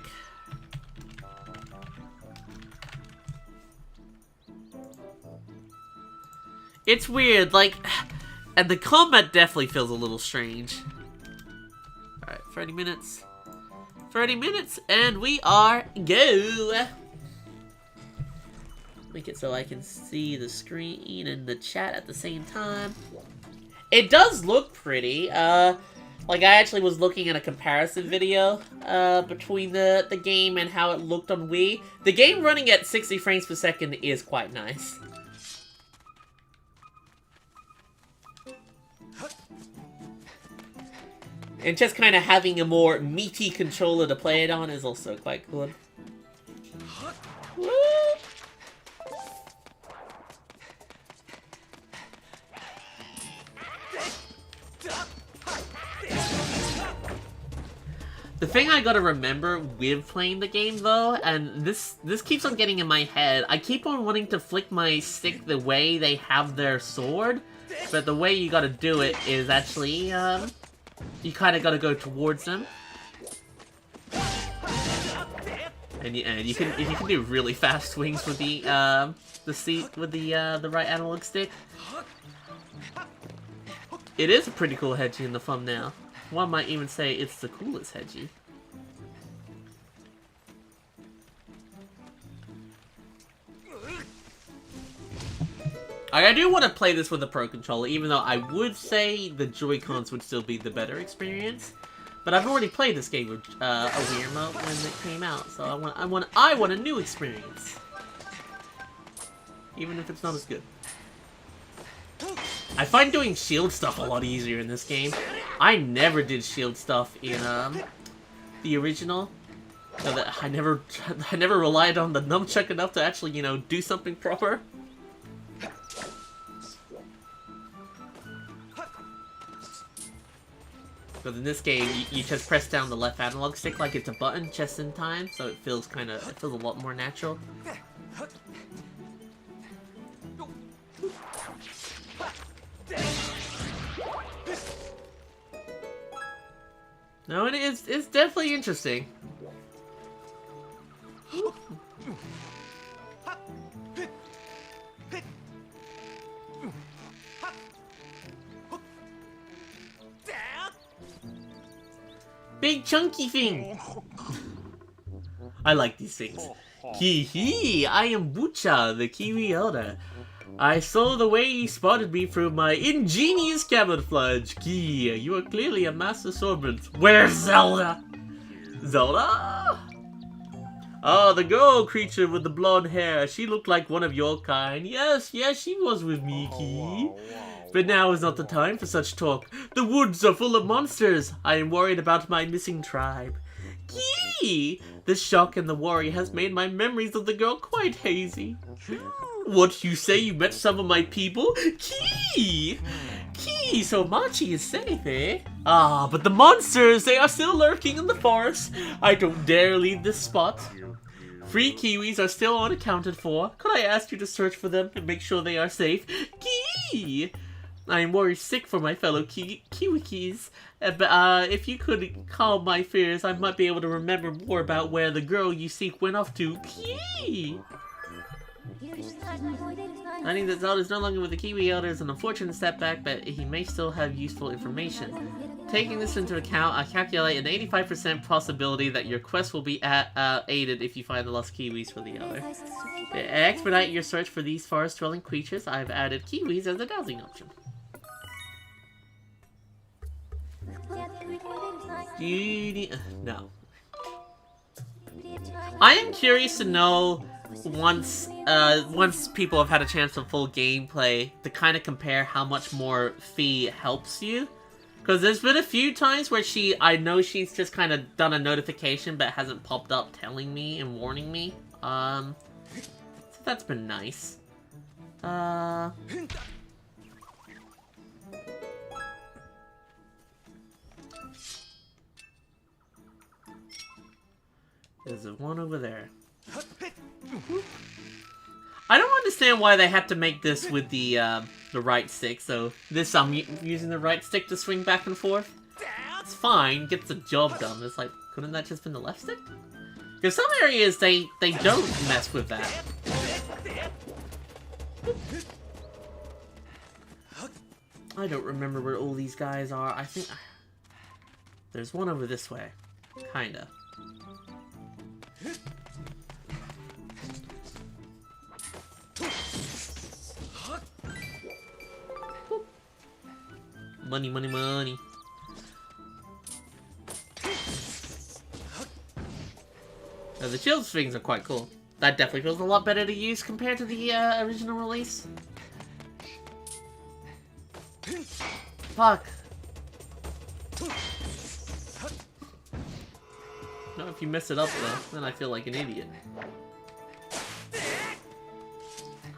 It's weird, like, and the combat definitely feels a little strange. Alright, 30 minutes. 30 minutes, and we are go! Make it so I can see the screen and the chat at the same time. It does look pretty. Like, I actually was looking at a comparison video between the game and how it looked on Wii. The game running at 60 frames per second is quite nice. And just kind of having a more meaty controller to play it on is also quite cool. Woo! The thing I gotta remember with playing the game, though, and this keeps on getting in my head, I keep on wanting to flick my stick the way they have their sword, but the way you gotta do it is actually, you kinda gotta go towards them. And you can do really fast swings with the right analog stick. It is a pretty cool Hedgie in the thumbnail. One might even say it's the coolest Hedgie. I do want to play this with a Pro Controller, even though I would say the Joy-Cons would still be the better experience. But I've already played this game with a Wii remote when it came out, so I want a new experience, even if it's not as good. I find doing shield stuff a lot easier in this game. I never did shield stuff in the original. So that I never relied on the nunchuck enough to actually, you know, do something proper. But in this game, you just press down the left analog stick like it's a button just in time, so it feels a lot more natural. No, it's definitely interesting. Big chunky thing! I like these things. Ki-hee! I am Bucha, the Kiwi Elder. I saw the way you spotted me through my ingenious camouflage. Ki, you are clearly a master swordsman. Where's Zelda? Zelda? Oh, the girl creature with the blonde hair. She looked like one of your kind. Yes, she was with me, Ki. But now is not the time for such talk. The woods are full of monsters. I am worried about my missing tribe. Ki! The shock and the worry has made my memories of the girl quite hazy. What, you say you met some of my people? Ki! Ki, so Machi is safe, eh? Ah, but the monsters, they are still lurking in the forest. I don't dare leave this spot. 3 Kiwis are still unaccounted for. Could I ask you to search for them and make sure they are safe? Ki! I am worried sick for my fellow Kiwikis. But if you could calm my fears, I might be able to remember more about where the girl you seek went off to. Ki! Finding that Zelda is no longer with the Kiwi Elder is an unfortunate setback, but he may still have useful information. Taking this into account, I calculate an 85% possibility that your quest will be aided if you find the lost Kiwis for the Elder. To expedite your search for these forest-dwelling creatures, I've added Kiwis as a dowsing option. No. I am curious to know once people have had a chance to full gameplay to kind of compare how much more Fee helps you. Because there's been a few times where I know she's just kind of done a notification but hasn't popped up telling me and warning me. So that's been nice. There's one over there. I don't understand why they had to make this with the right stick. So this I'm using the right stick to swing back and forth. It's fine, gets the job done. It's like, couldn't that just been the left stick? Because some areas they don't mess with that. I don't remember where all these guys are. I think there's one over this way, kinda. Money, money, money. Now, the shield swings are quite cool. That definitely feels a lot better to use compared to the original release. Fuck. Not if you mess it up though, then I feel like an idiot.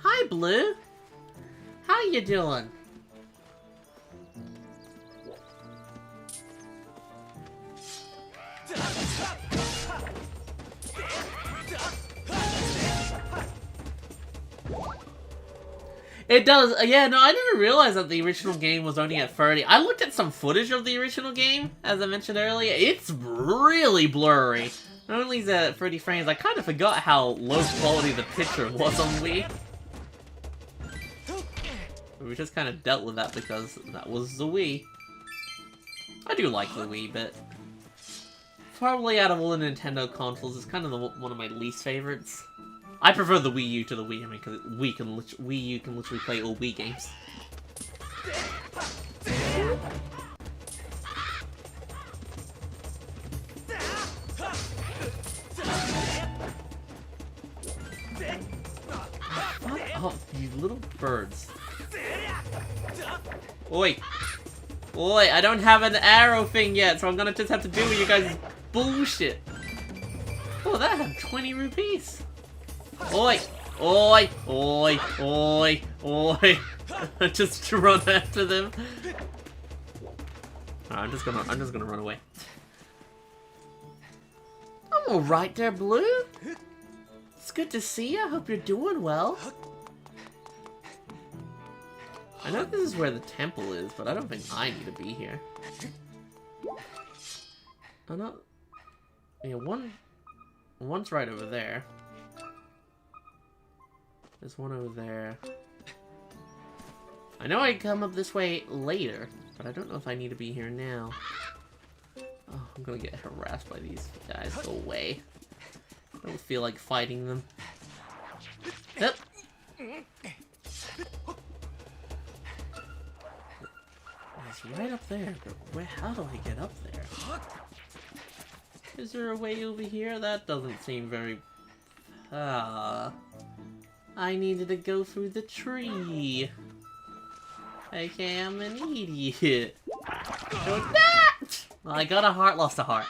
Hi, Blue. How you doing? It does, yeah, no, I didn't realize that the original game was only at 30. I looked at some footage of the original game, as I mentioned earlier. It's really blurry. Not only is it at 30 frames, I kind of forgot how low quality the picture was on Wii. We just kind of dealt with that because that was the Wii. I do like the Wii, but probably out of all the Nintendo consoles, it's kind of one of my least favorites. I prefer the Wii U to the Wii. I mean, because Wii U can literally play all Wii games. Fuck off, you little birds. Oi! Oi, I don't have an arrow thing yet, so I'm gonna just have to deal with you guys' bullshit. Oh, that had 20 rupees. Oi! Oi! Oi! Oi! Oi! Just run after them. I'm just gonna run away. I'm alright there, Blue. It's good to see you. I hope you're doing well. I know this is where the temple is, but I don't think I need to be here. I'm not... Yeah, one's right over there. There's one over there. I know I come up this way later, but I don't know if I need to be here now. Oh, I'm gonna get harassed by these guys. Go away. I don't feel like fighting them. Yep. It's right up there, but how do I get up there? Is there a way over here? That doesn't seem very... I needed to go through the tree. Okay, I'm an idiot. Don't that! Well, I got a heart, lost a heart.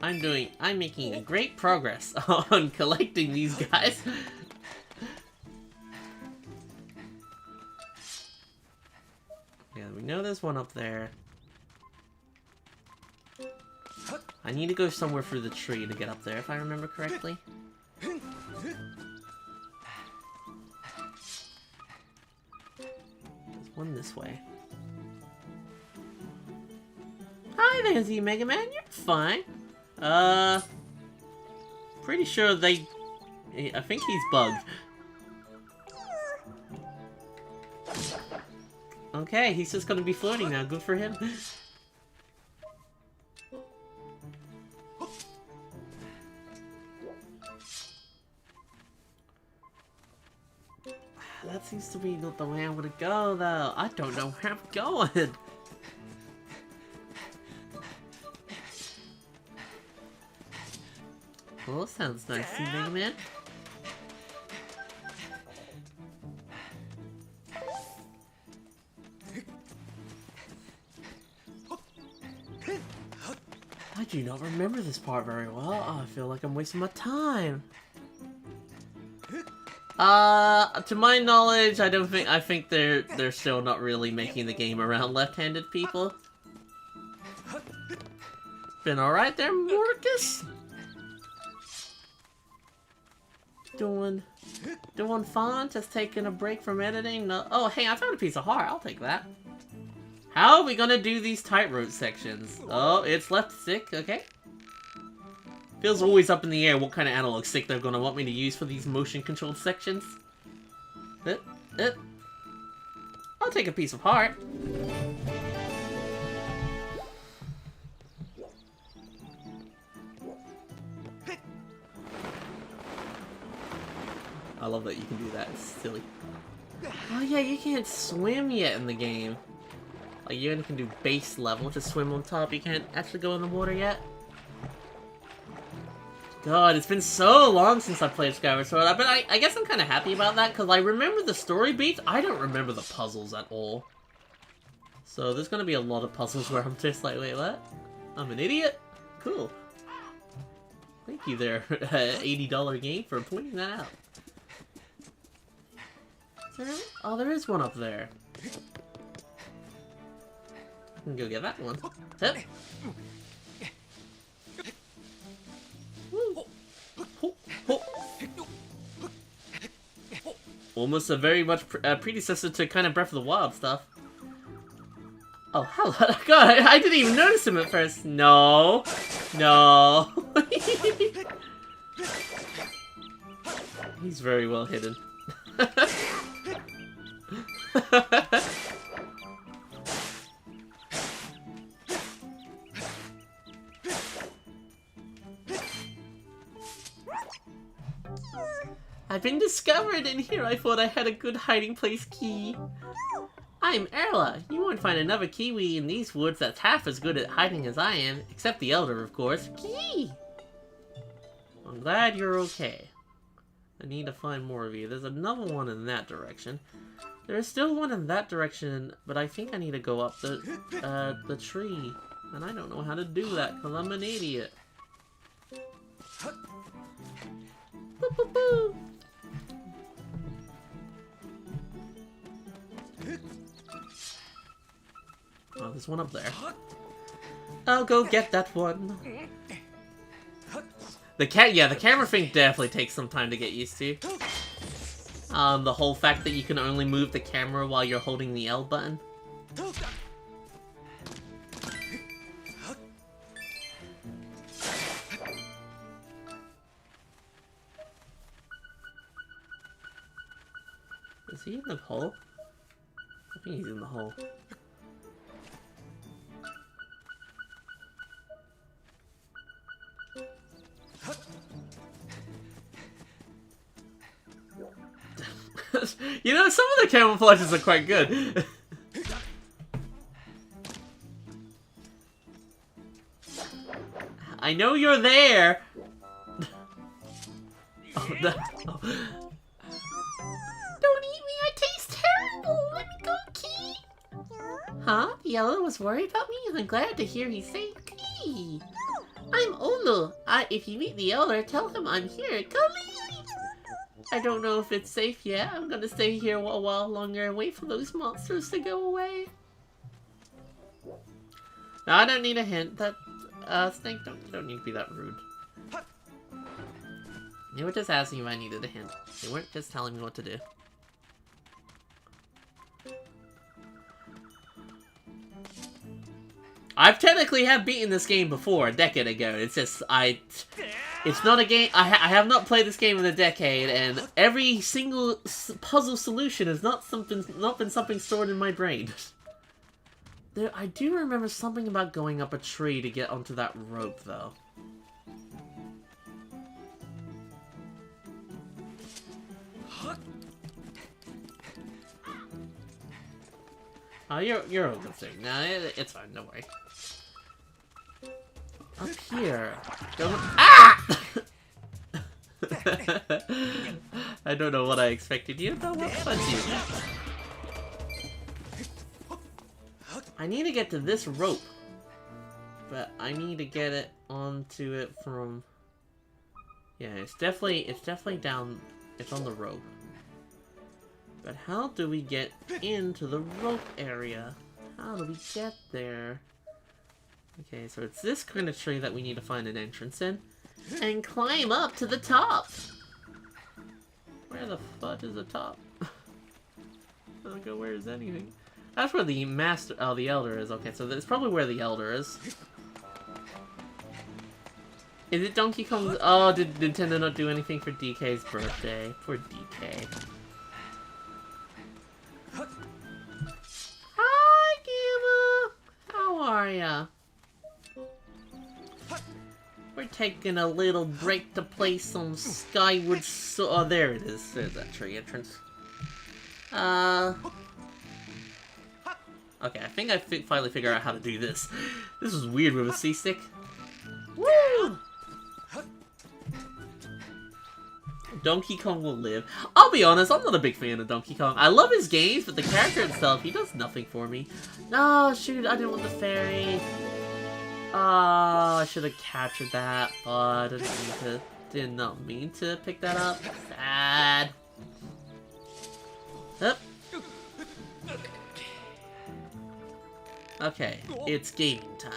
I'm making a great progress on collecting these guys. Yeah, we know there's one up there. I need to go somewhere through the tree to get up there, if I remember correctly. There's one this way. Hi there, CallieMacN. You're fine. Pretty sure they... I think he's bugged. Okay, he's just gonna be floating now. Good for him. That seems to be not the way I'm gonna go, though. I don't know where I'm going. Well, sounds nice, CallieMacN. I do not remember this part very well. Oh, I feel like I'm wasting my time. To my knowledge, I think they're still not really making the game around left-handed people. Been alright there, Marcus? Doing fine, just taking a break from editing. No, oh, hey, I found a piece of heart. I'll take that. How are we gonna do these tightrope sections? Oh, it's left stick, okay. Feels always up in the air what kind of analog stick they're gonna want me to use for these motion-controlled sections. I'll take a piece of heart. I love that you can do that. It's silly. Oh yeah, you can't swim yet in the game. Like, you only can do base level, just swim on top. You can't actually go in the water yet. God, it's been so long since I played Skyward Sword, but I guess I'm kind of happy about that, because I remember the story beats. I don't remember the puzzles at all. So there's going to be a lot of puzzles where I'm just like, wait, what? I'm an idiot? Cool. Thank you there, $80 game, for pointing that out. Is there... Oh, there is one up there. I can go get that one. Hip. Almost a very much predecessor to kind of Breath of the Wild stuff. Oh, hello. God, I didn't even notice him at first. No. No. He's very well hidden. I've been discovered, and here I thought I had a good hiding place key. I'm Erla. You won't find another Kiwi in these woods that's half as good at hiding as I am, except the Elder, of course. Key! I'm glad you're okay. I need to find more of you. There's another one in that direction. There's still one in that direction, but I think I need to go up the tree. And I don't know how to do that, because I'm an idiot. Boop, boop, boop. Oh, there's one up there. I'll go get that one. The camera thing definitely takes some time to get used to. The whole fact that you can only move the camera while you're holding the L button. Is he in the hole? I think he's in the hole. You know, some of the camouflages are quite good. I know you're there! Oh, no. Oh. Don't eat me, I taste terrible! Let me go, Key! Huh? Yellow was worried about me? I'm glad to hear he's safe. Key! I'm Olu. If you meet the Elder, tell him I'm here. Go leave! I don't know if it's safe yet. I'm gonna stay here a while longer and wait for those monsters to go away. No, I don't need a hint. That, Snake, don't need to be that rude. They were just asking if I needed a hint. They weren't just telling me what to do. I've technically have beaten this game before, a decade ago. It's just, it's not a game, I have not played this game in a decade, and every single puzzle solution has not been something stored in my brain. I do remember something about going up a tree to get onto that rope, though. Oh, you're a good thing. No, it's fine, don't worry. Up here. Ah! I don't know what I expected you to punch you. I need to get to this rope. But I need to get it onto it from... Yeah, it's definitely down... It's on the rope. But how do we get into the rope area? How do we get there? Okay, so it's this kind of tree that we need to find an entrance in. And climb up to the top! Where the fuck is the top? I don't go where is anything. That's where the master... Oh, the Elder is. Okay, so that's probably where the Elder is. Is it Donkey Kong's... Oh, did Nintendo not do anything for DK's birthday? Poor DK. Hi, Gamma! How are ya? We're taking a little break to play some Skyward Sword. Oh, there it is. There's that tree entrance. Okay, I think I finally figured out how to do this. This is weird with a C-stick. Woo! Donkey Kong will live. I'll be honest, I'm not a big fan of Donkey Kong. I love his games, but the character itself, he does nothing for me. No, shoot, I didn't want the fairy. Oh, I should have captured that, but I did not mean to pick that up. Sad. Up. Okay, it's gaming time.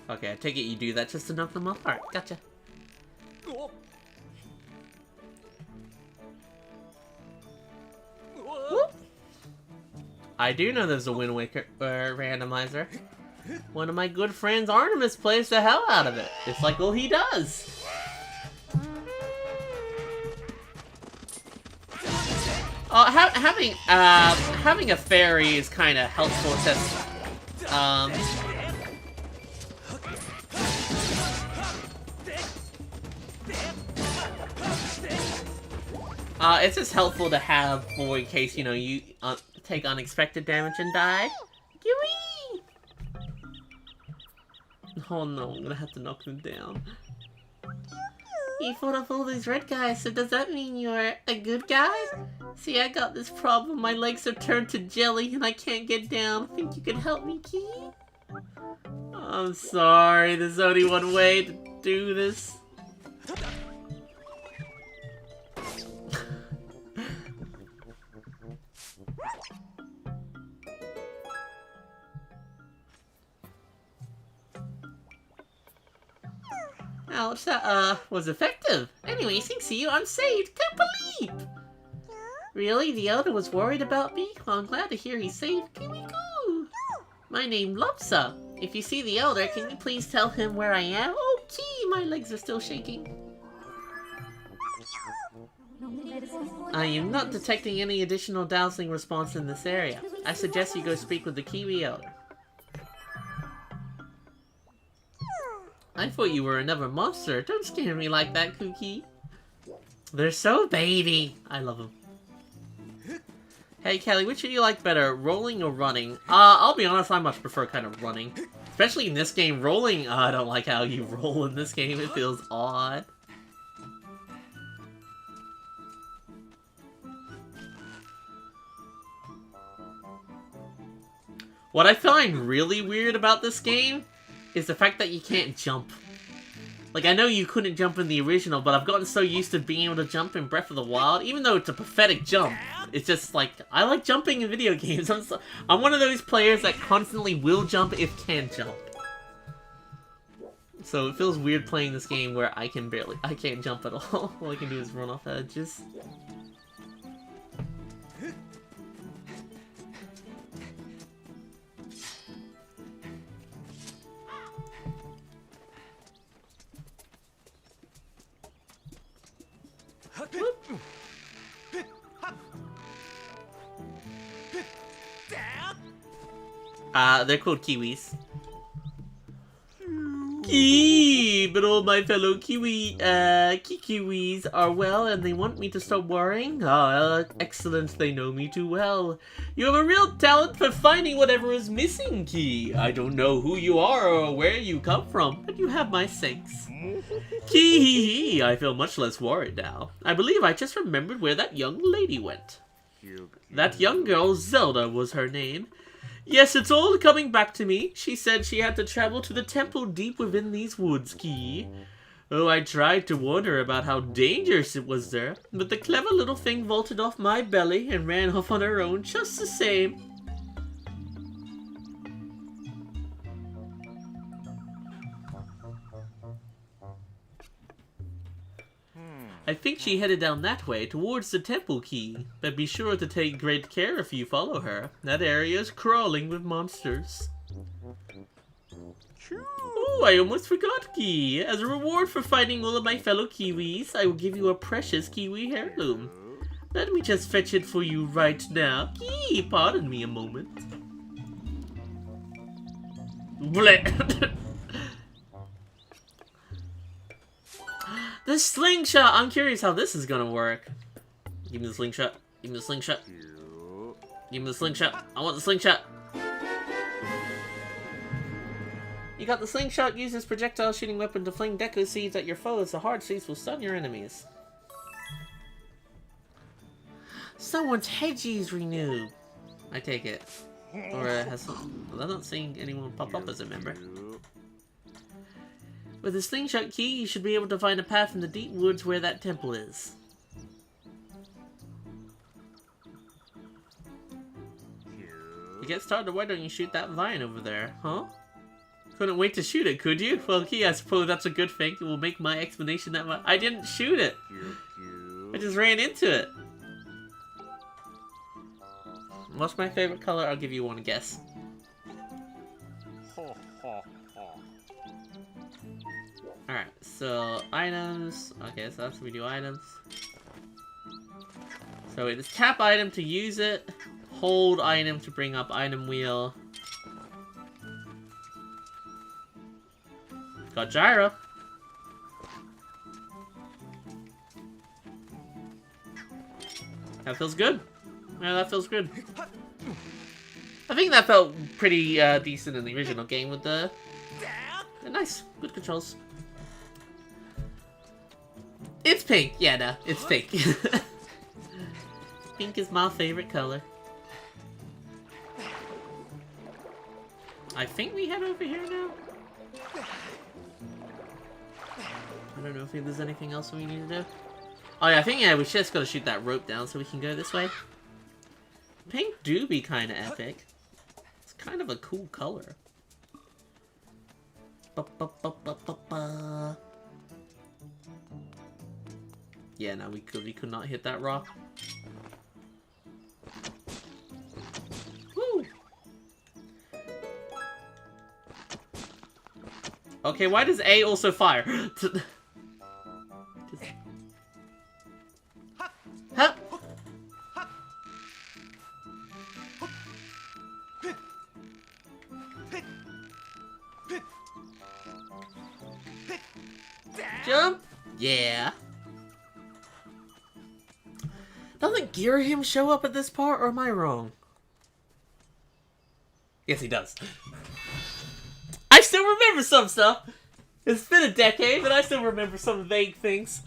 Okay, I take it you do that just to knock them apart. Gotcha. Whoop. I do know there's a Wind Waker randomizer. One of my good friends, Artemis, plays the hell out of it. It's like all he does. Oh, having a fairy is kind of helpful it's just helpful to have for in case, you know, you take unexpected damage and die. Gooey! Oh no, I'm gonna have to knock them down. You fought off all these red guys, so does that mean you're a good guy? See, I got this problem. My legs are turned to jelly and I can't get down. Think you could help me, Key? I'm sorry, there's only one way to do this. Ouch, that, was effective. Anyway, thanks to you, I'm saved. Can't believe! Really? The Elder was worried about me? Well, I'm glad to hear he's safe. Here we go! My name, Lopsa. If you see the Elder, can you please tell him where I am? Okay, my legs are still shaking. I am not detecting any additional dowsing response in this area. I suggest you go speak with the Kiwi Elder. I thought you were another monster. Don't scare me like that, Cookie. They're so baby. I love them. Hey, Callie, which do you like better, rolling or running? I'll be honest, I much prefer kind of running. Especially in this game, rolling, I don't like how you roll in this game. It feels odd. What I find really weird about this game is the fact that you can't jump. Like, I know you couldn't jump in the original, but I've gotten so used to being able to jump in Breath of the Wild, even though it's a pathetic jump. It's just like, I like jumping in video games. I'm one of those players that constantly will jump if can jump. So it feels weird playing this game where I can't jump at all. All I can do is run off edges. They're called Kiwis. But all my fellow Kiwis are well and they want me to stop worrying? Excellent, they know me too well. You have a real talent for finding whatever is missing, Key. I don't know who you are or where you come from, but you have my thanks. Key, I feel much less worried now. I believe I just remembered where that young lady went. That young girl, Zelda, was her name. Yes, it's all coming back to me. She said she had to travel to the temple deep within these woods, Key. Oh, I tried to warn her about how dangerous it was there, but the clever little thing vaulted off my belly and ran off on her own just the same. I think she headed down that way, towards the temple, Key. But be sure to take great care if you follow her. That area is crawling with monsters. Oh, I almost forgot, Key. As a reward for fighting all of my fellow Kiwis, I will give you a precious Kiwi heirloom. Let me just fetch it for you right now. Key, pardon me a moment. Bleh. The slingshot! I'm curious how this is gonna work. Give me the slingshot. Give me the slingshot. Give me the slingshot. I want the slingshot. You got the slingshot. Use this projectile shooting weapon to fling Deku seeds at your foes. The hard seeds will stun your enemies. Someone's Hedgie's renewed. I take it. Or has some... I'm not seeing anyone pop up as a member. With the slingshot key, you should be able to find a path in the deep woods where that temple is. To get started, why don't you shoot that vine over there, huh? Couldn't wait to shoot it, could you? Well, Key, I suppose that's a good thing. It will make my explanation that much. I didn't shoot it! I just ran into it. What's my favorite color? I'll give you one guess. Alright, so items. Okay, so that's we do items. So it is tap item to use it, hold item to bring up item wheel. Got gyro. That feels good. Yeah, that feels good. I think that felt pretty decent in the original game with the... nice. Good controls. It's pink. Yeah, no. It's pink. Pink is my favorite color. I think we head over here now. I don't know if there's anything else we need to do. Oh yeah, I think we just gotta shoot that rope down so we can go this way. Pink do be kind of epic. It's kind of a cool color. Yeah, no, we could not hit that rock. Woo! Okay, why does A also fire? Huh? Jump? Yeah. Doesn't Ghirahim show up at this part, or am I wrong? Yes, he does. I still remember some stuff. It's been a decade, but I still remember some vague things.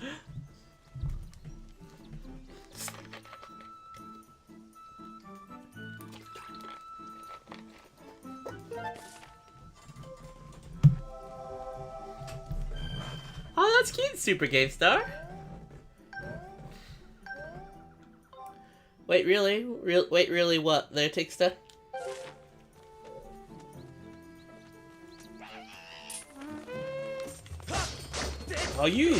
Oh, that's cute, Super Game Star. Wait, really? Wait, really what? There, Tixter? Oh, you,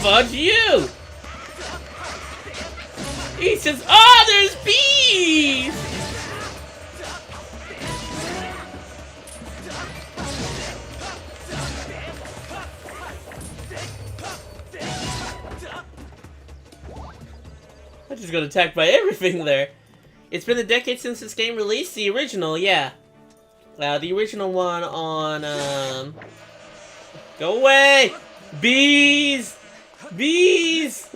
fudge you! He says, oh, there's bees! I just got attacked by everything there. It's been a decade since this game released. The original, yeah. The original one on, Go away! Bees! Bees!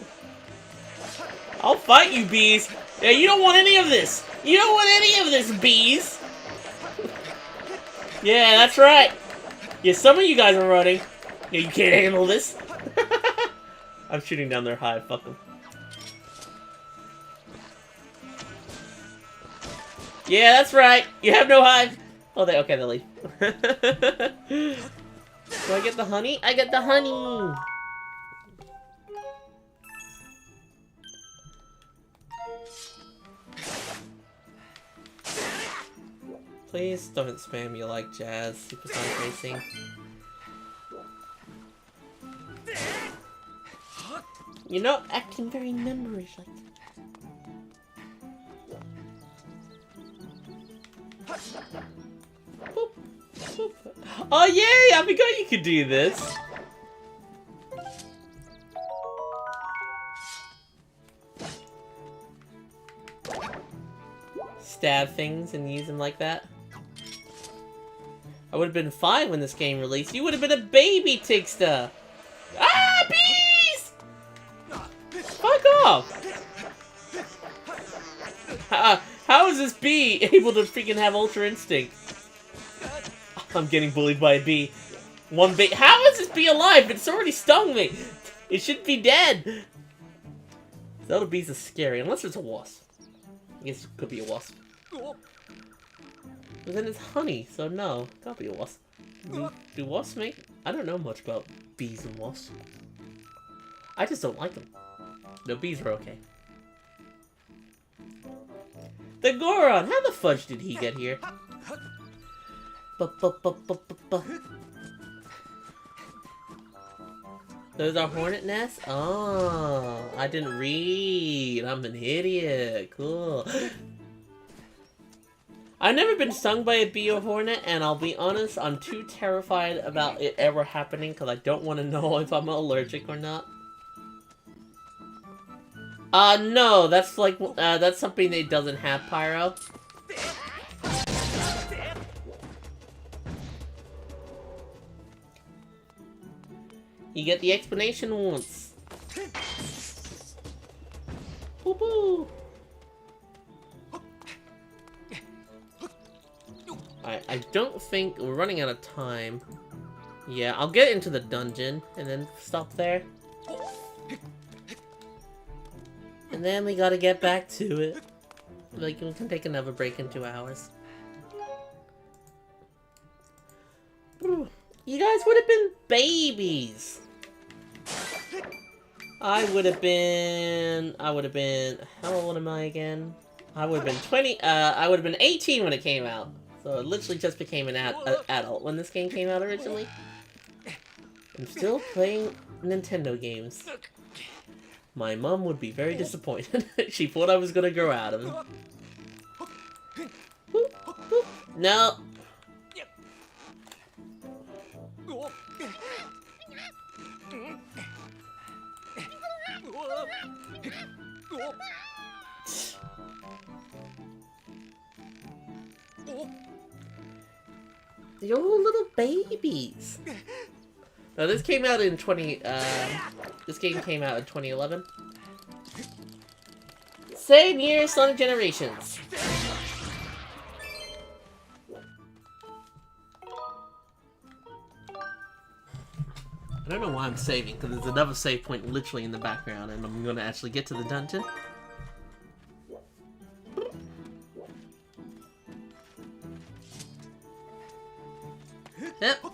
I'll fight you, bees! Yeah, you don't want any of this! You don't want any of this, bees! Yeah, that's right! Yeah, some of you guys are running. Yeah, you can't handle this. I'm shooting down their hive, fuck them. Yeah, that's right! You have no hive! Oh, okay, they leave. Do I get the honey? I get the honey! Please don't spam me like Jazz, Supersonic Racing. You're not acting very memberish like that. Boop, boop. Oh yay! I forgot you could do this. Stab things and use them like that. I would have been 5 when this game released. You would have been a baby, Tigsta. Ah, bees! Fuck off! How is this bee able to freaking have Ultra Instinct? I'm getting bullied by a bee. One bee. How is this bee alive? It's already stung me. It should be dead. The other bees are scary, unless it's a wasp. I guess it could be a wasp. But then it's honey, so no, it can't be a wasp. Do wasps make? I don't know much about bees and wasps. I just don't like them. No, bees are okay. The Goron! How the fudge did he get here? Those are hornet nests? Oh, I didn't read. I'm an idiot. Cool. I've never been stung by a bee or hornet, and I'll be honest, I'm too terrified about it ever happening because I don't want to know if I'm allergic or not. No, that's like, that's something that doesn't have pyro. You get the explanation once. Woo-hoo! I don't think we're running out of time. Yeah, I'll get into the dungeon and then stop there. And then we gotta get back to it. Like, we can take another break in 2 hours. You guys would have been babies! I would have been, how old am I again? I would have been 18 when it came out. So it literally just became an adult when this game came out originally. I'm still playing Nintendo games. My mom would be very disappointed. She thought I was gonna grow out of it. Boop, boop. No. They're all little babies. Now this came out in this game came out in 2011. Same year as Sonic Generations. I don't know why I'm saving, because there's another save point literally in the background, and I'm gonna actually get to the dungeon. Yep.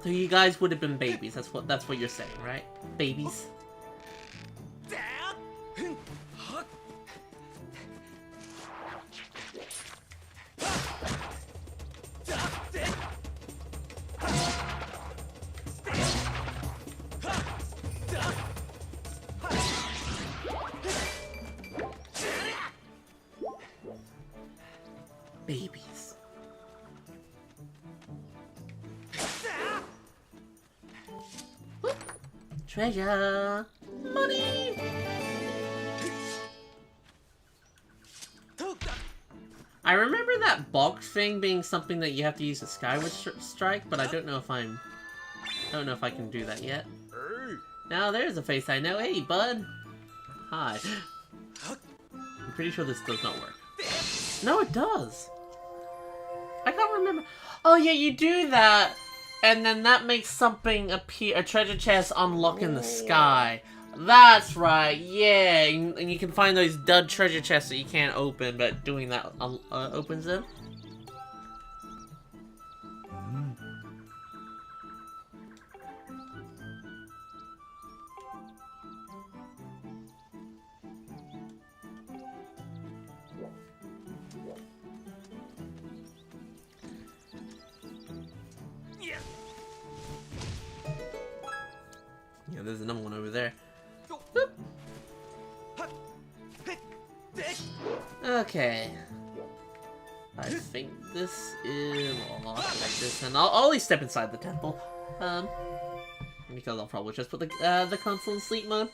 So you guys would have been babies. That's what you're saying, right? Babies. Babies. Treasure! Money! I remember that box thing being something that you have to use a Skyward Strike, but I don't know if I can do that yet. Now there's a face I know. Hey, bud! Hi. I'm pretty sure this does not work. No, it does! I can't remember. Oh yeah, you do that! And then that makes something appear, a treasure chest unlock in the sky. That's right, yeah. And you can find those dud treasure chests that you can't open, but doing that opens them. Yeah, there's another one over there. Boop. Okay. I think this is... Well, I'll have to make this, and I'll at least step inside the temple. Because I'll probably just put the console in sleep mode.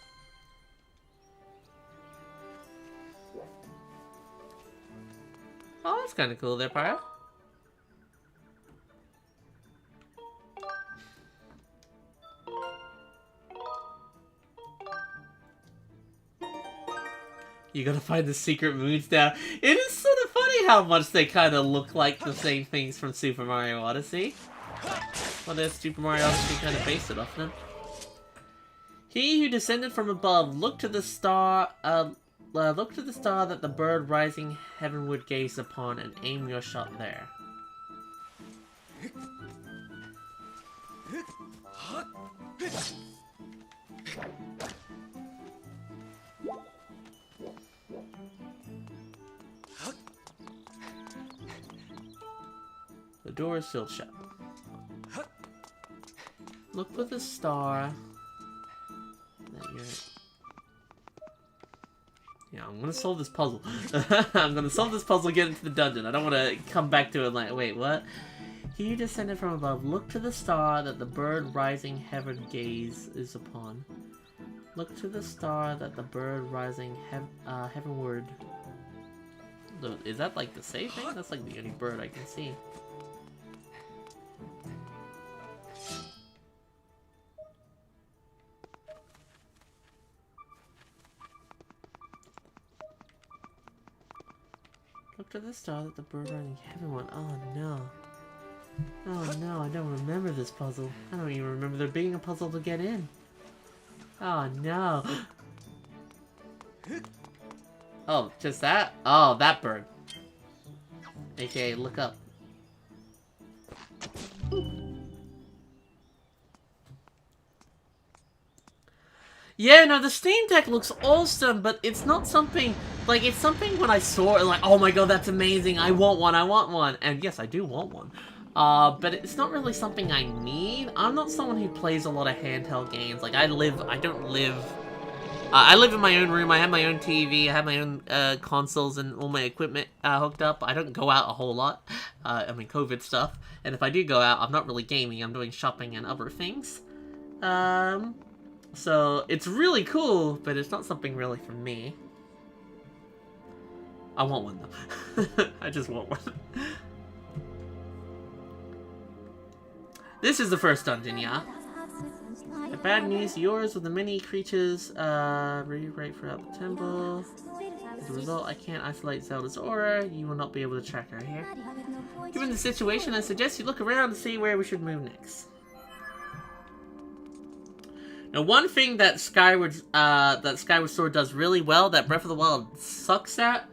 Oh, that's kind of cool there, Pyro. You gotta find the secret moons now. It is sort of funny how much they kind of look like the same things from Super Mario Odyssey. Well, there's Super Mario Odyssey kind of based it off them. He who descended from above, look to the star that the bird rising heavenward gazed upon, and aim your shot there. The door is still shut. Look for the star that you're... Yeah, I'm gonna solve this puzzle. I'm gonna solve this puzzle, get into the dungeon. I don't want to come back to it like, wait, what? He descended from above. Look to the star that the bird rising heaven gaze is upon. Look to the star that the bird rising heavenward. Is that like the same thing? That's like the only bird I can see. Look to the star that the bird rising heavenward. Oh no. Oh no, I don't remember this puzzle. I don't even remember there being a puzzle to get in. Oh no. Oh, just that? Oh, that bird. AKA, look up. Yeah, no, the Steam Deck looks awesome, but it's not something, like, it's something when I saw it, like, oh my god, that's amazing, I want one. And yes, I do want one. But it's not really something I need. I'm not someone who plays a lot of handheld games. Like, I live in my own room, I have my own TV, I have my own consoles and all my equipment hooked up. I don't go out a whole lot. I mean, COVID stuff. And if I do go out, I'm not really gaming, I'm doing shopping and other things. So, it's really cool, but it's not something really for me. I want one, though. I just want one. This is the first dungeon, yeah? The bad news, yours with the many creatures rewrite throughout the temple. As a result, I can't isolate Zelda's aura. You will not be able to track her here. Given the situation, I suggest you look around to see where we should move next. Now, one thing that Skyward Sword does really well, that Breath of the Wild sucks at,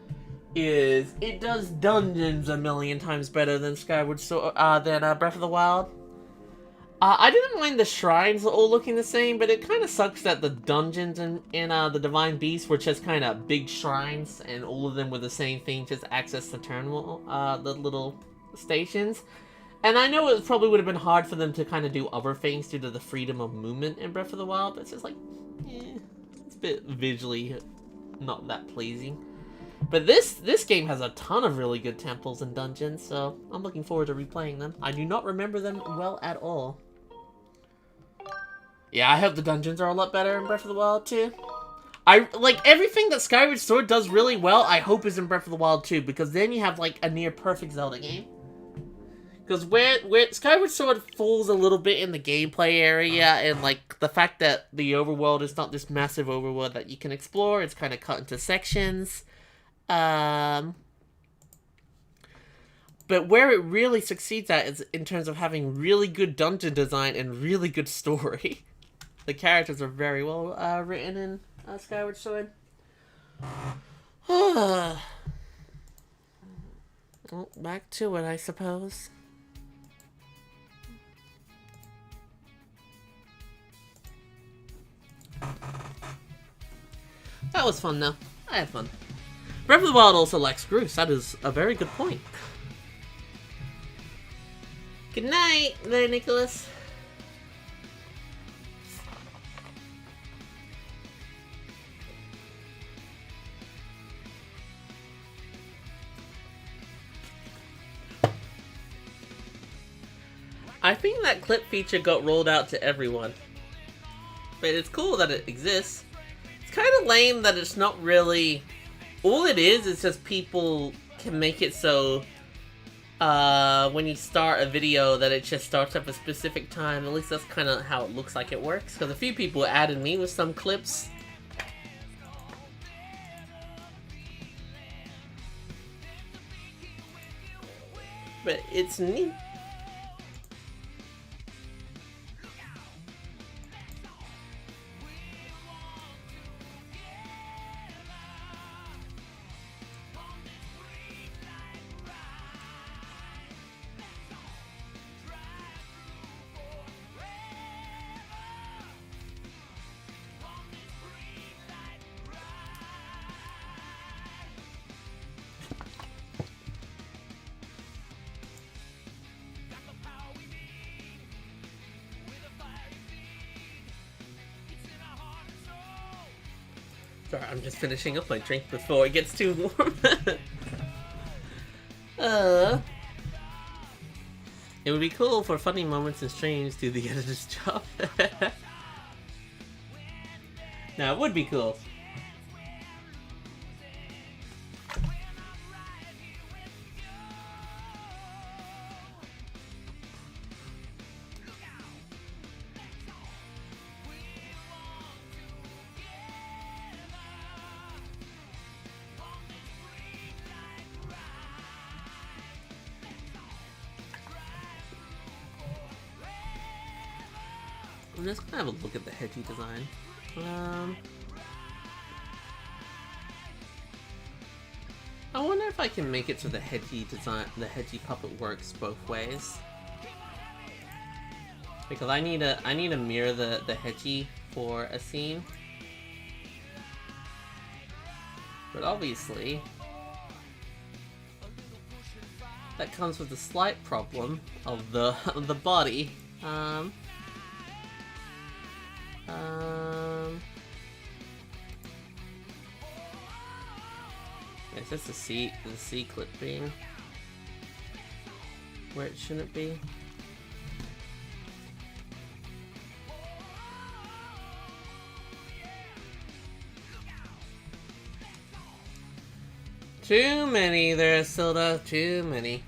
is it does dungeons a million times better than Skyward Sword, Breath of the Wild. I didn't mind the shrines all looking the same, but it kind of sucks that the dungeons in the Divine Beast were just kind of big shrines, and all of them were the same thing, just access the terminal, the little stations. And I know it probably would have been hard for them to kind of do other things due to the freedom of movement in Breath of the Wild, but it's just like, it's a bit visually not that pleasing. But this game has a ton of really good temples and dungeons, so I'm looking forward to replaying them. I do not remember them well at all. Yeah, I hope the dungeons are a lot better in Breath of the Wild too. Like, everything that Skyward Sword does really well, I hope is in Breath of the Wild too, because then you have, like, a near-perfect Zelda game. Because where Skyward Sword falls a little bit in the gameplay area, and, like, the fact that the overworld is not this massive overworld that you can explore, it's kind of cut into sections. But where it really succeeds at is in terms of having really good dungeon design and really good story. The characters are very well written in Skyward Sword. Well, back to it, I suppose. That was fun, though. I had fun. Breath of the Wild also lacks Groose. That is a very good point. Good night, there, Nicholas. I think that clip feature got rolled out to everyone. But it's cool that it exists. It's kind of lame that it's not really... All it is just people can make it so when you start a video that it just starts up a specific time. At least that's kind of how it looks like it works. Because a few people added me with some clips. But it's neat. Sorry, I'm just finishing up my drink before it gets too warm. It would be cool for funny moments and streams to the editor's job. Now, it would be cool. I'm just gonna have a look at the Hedgie design. I wonder if I can make it so the Hedgie design, the Hedgie puppet works both ways. Because I need to mirror the Hedgie for a scene. But obviously, that comes with a slight problem of the body. Is this the C clip being where it shouldn't be? Too many there, Silda. Too many.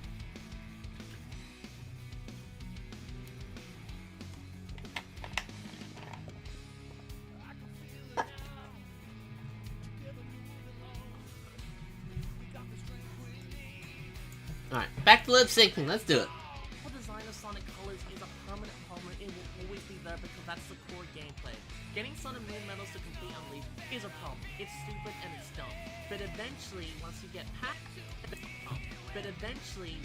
Alright, back to lip syncing. Let's do it. The design of Sonic Colors is a permanent problem. It will always be there because that's the core gameplay. Getting Sun and Moon medals to complete Unleashed is a problem. It's stupid and it's dumb. But eventually, once you get past it, but eventually...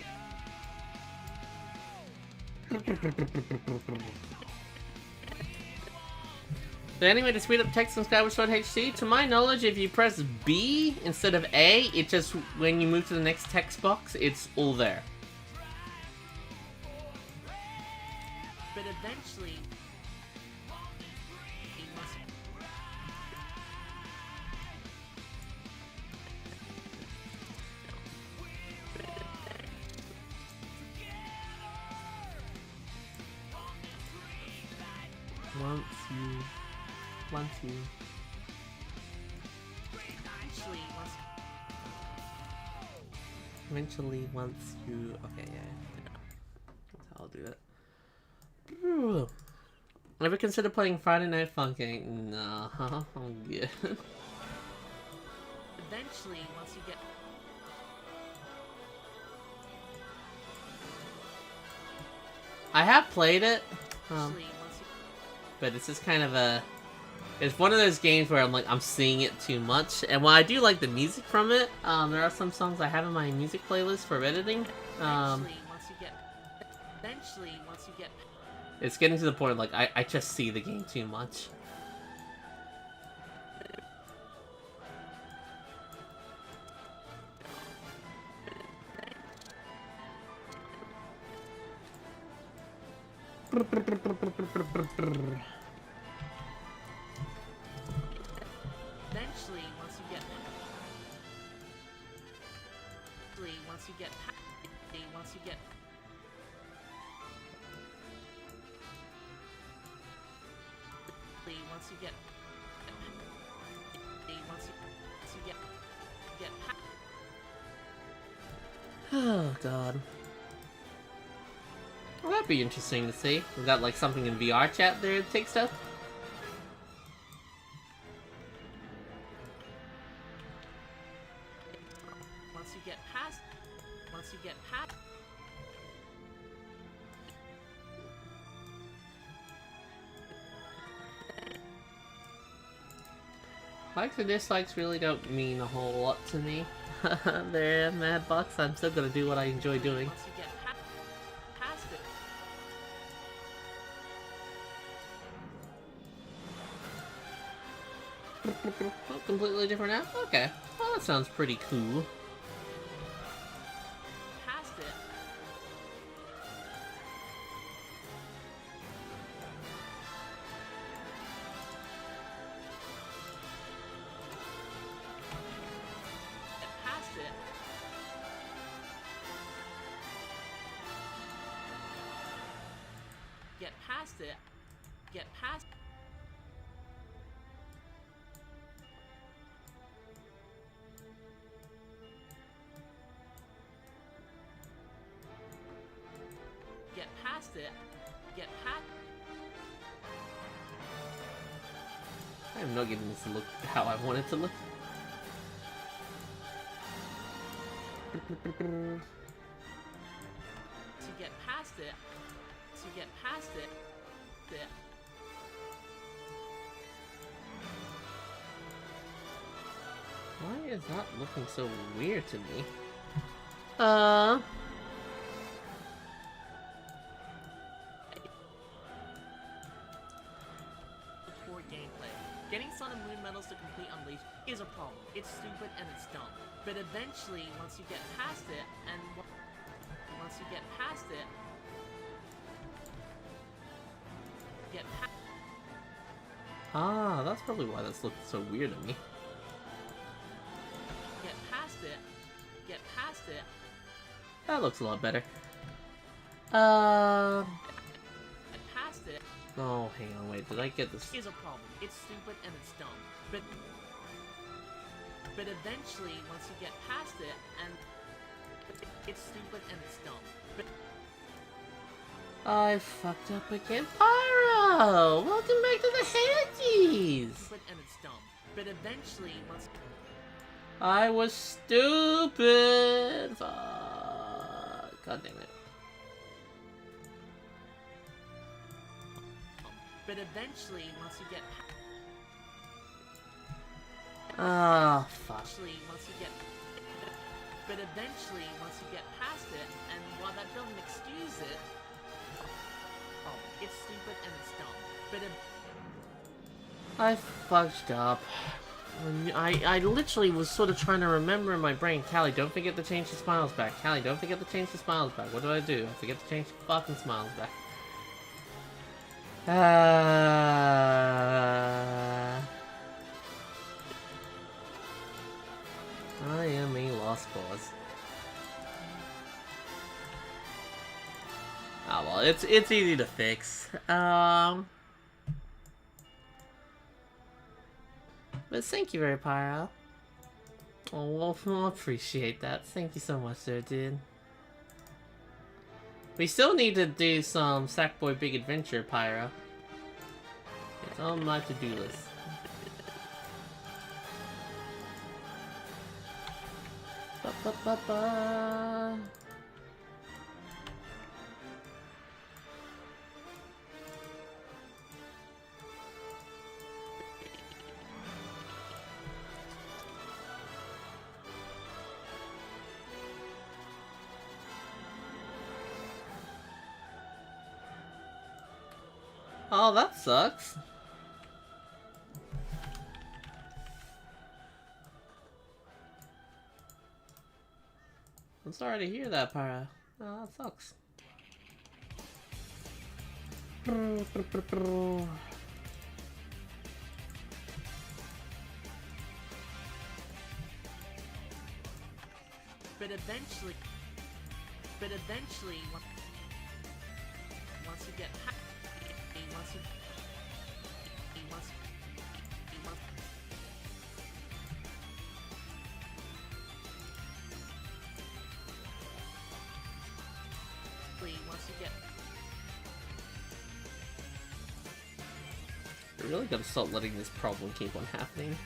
The only way to speed up text on Skyward Sword HD, to my knowledge, if you press B instead of A, it just, when you move to the next text box, it's all there. But eventually... Eventually, once you... Okay, yeah. That's how I'll do it. Ooh. Ever consider playing Friday Night Funkin'? No, I'm good. Eventually, once you get... I have played it, Eventually, once you... but it's just kind of a... It's one of those games where I'm seeing it too much, and while I do like the music from it, there are some songs I have in my music playlist for editing. Eventually, once you get... It's getting to the point like I just see the game too much. Eventually, once you get... Once you get... Once you get... Once you get... Oh god. Well, that'd be interesting to see. We've got like something in VR chat there to take stuff. Once you get past... Once you get past... Likes or dislikes really don't mean a whole lot to me. There, Madbox. I'm still gonna do what I enjoy doing. Once you get past it... Oh, completely different app? Okay. Well, that sounds pretty cool. Past it... Past it... get past it, get past. Get past it, get past. I'm not getting this to look how I want it to look. To get past it, to get past it, Why is that looking so weird to me? poor gameplay. Getting Sun and Moon medals to complete Unleashed is a problem. It's stupid and it's dumb. But eventually, once you get past it, and once you get past it, get past. Ah, that's probably why that's looking so weird to me. Get past it, get past it. That looks a lot better. Get past it. Oh, hang on, wait, did I get this? Is a problem. It's stupid and it's dumb. But eventually, once you get past it, and it's stupid and it's dumb. But I fucked up again. Pyro! Welcome back to the Hedgies! stupid and it's dumb. But eventually, once I was stupid! Fuck. God damn it. But eventually, once you get Ah, fuck. but eventually, once you get past it, and while that doesn't excuse it, it's stupid and it's dumb. But I fucked up. I literally was sort of trying to remember in my brain, Callie, don't forget to change the smiles back. Callie, don't forget to change the smiles back. What do? I forget to change the fucking smiles back. I am a lost cause. Ah, well, it's easy to fix. But thank you very Pyro. Oh, well, I'll appreciate that. Thank you so much there, dude. We still need to do some Sackboy Big Adventure, Pyro. It's on my to-do list. Ba-ba-ba-ba. Oh, that sucks. I'm sorry to hear that, Para. Oh, that sucks. But eventually, once you get past, once you get. I really gotta stop letting this problem keep on happening.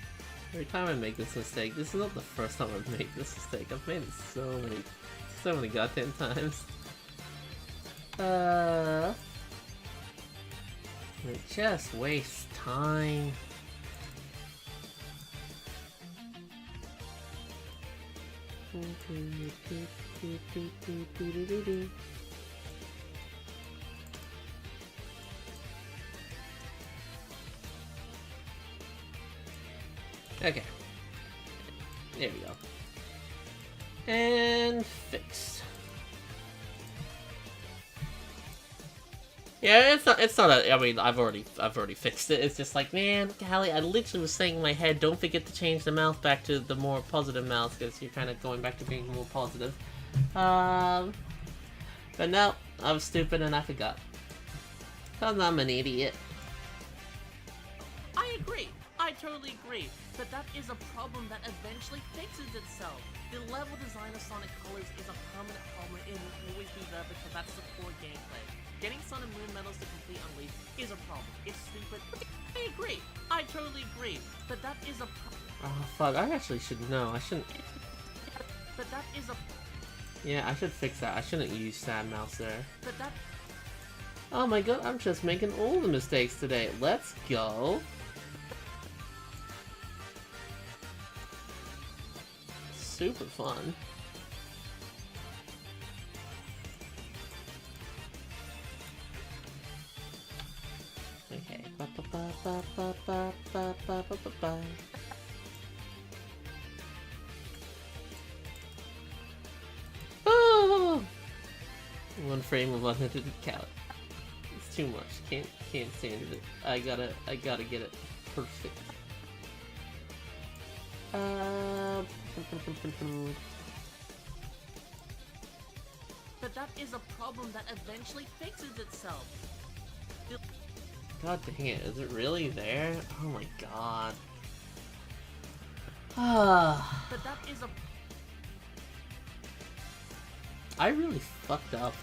Every time I make this mistake, this is not the first time I've made this mistake. I've made it so many goddamn times. It just wastes time. Okay. There we go. And fixed. Yeah, it's not a, I mean, I've already fixed it. It's just like, man, Callie, I literally was saying in my head, don't forget to change the mouth back to the more positive mouth, because you're kind of going back to being more positive. But no, I was stupid and I forgot. Cause I'm an idiot. I agree. I totally agree. But that is a problem that eventually fixes itself. The level design of Sonic Colors is a permanent problem and will always be there because that's the core gameplay. Getting Sun and Moon medals to complete Unleashed is a problem. It's stupid. I agree. I totally agree. But that is a Oh fuck, I actually should know. I shouldn't... But that is a Yeah, I should fix that. I shouldn't use Sad Mouse there. But that Oh my god, I'm just making all the mistakes today. Let's go. Super fun. Okay. Oh! One frame of unedited Callie. It's too much. Can't stand it. I gotta get it perfect. But that is a problem that eventually fixes itself. God dang it, is it really there? Oh my god. Ah. But that is a I really fucked up.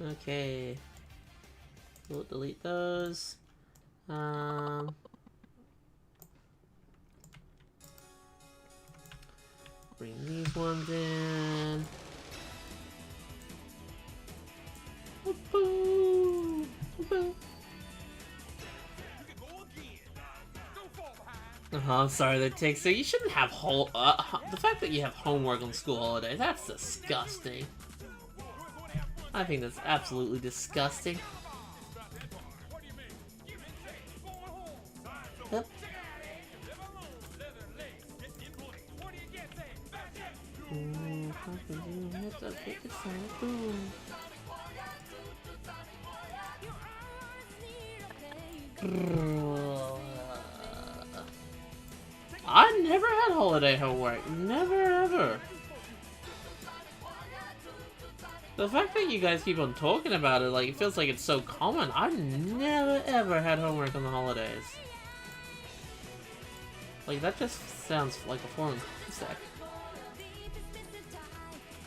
Okay. We'll delete those. Bring these ones in. Whoop-oo. Whoop-oo. I'm sorry that takes so you shouldn't have the fact that you have homework on school holidays, that's disgusting. I think that's absolutely disgusting. Yep. I never had holiday homework. Never ever. The fact that you guys keep on talking about it, like, it feels like it's so common. I've never ever had homework on the holidays. Like, that just sounds like a foreign concept.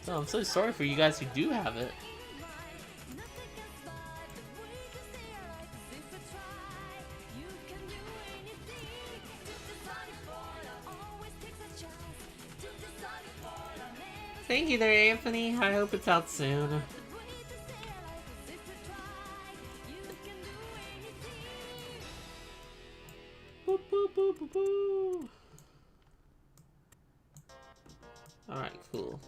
So I'm so sorry for you guys who do have it. Thank you there, Anthony. I hope it's out soon. Boop, boop, boop, boop, boop. Alright, cool.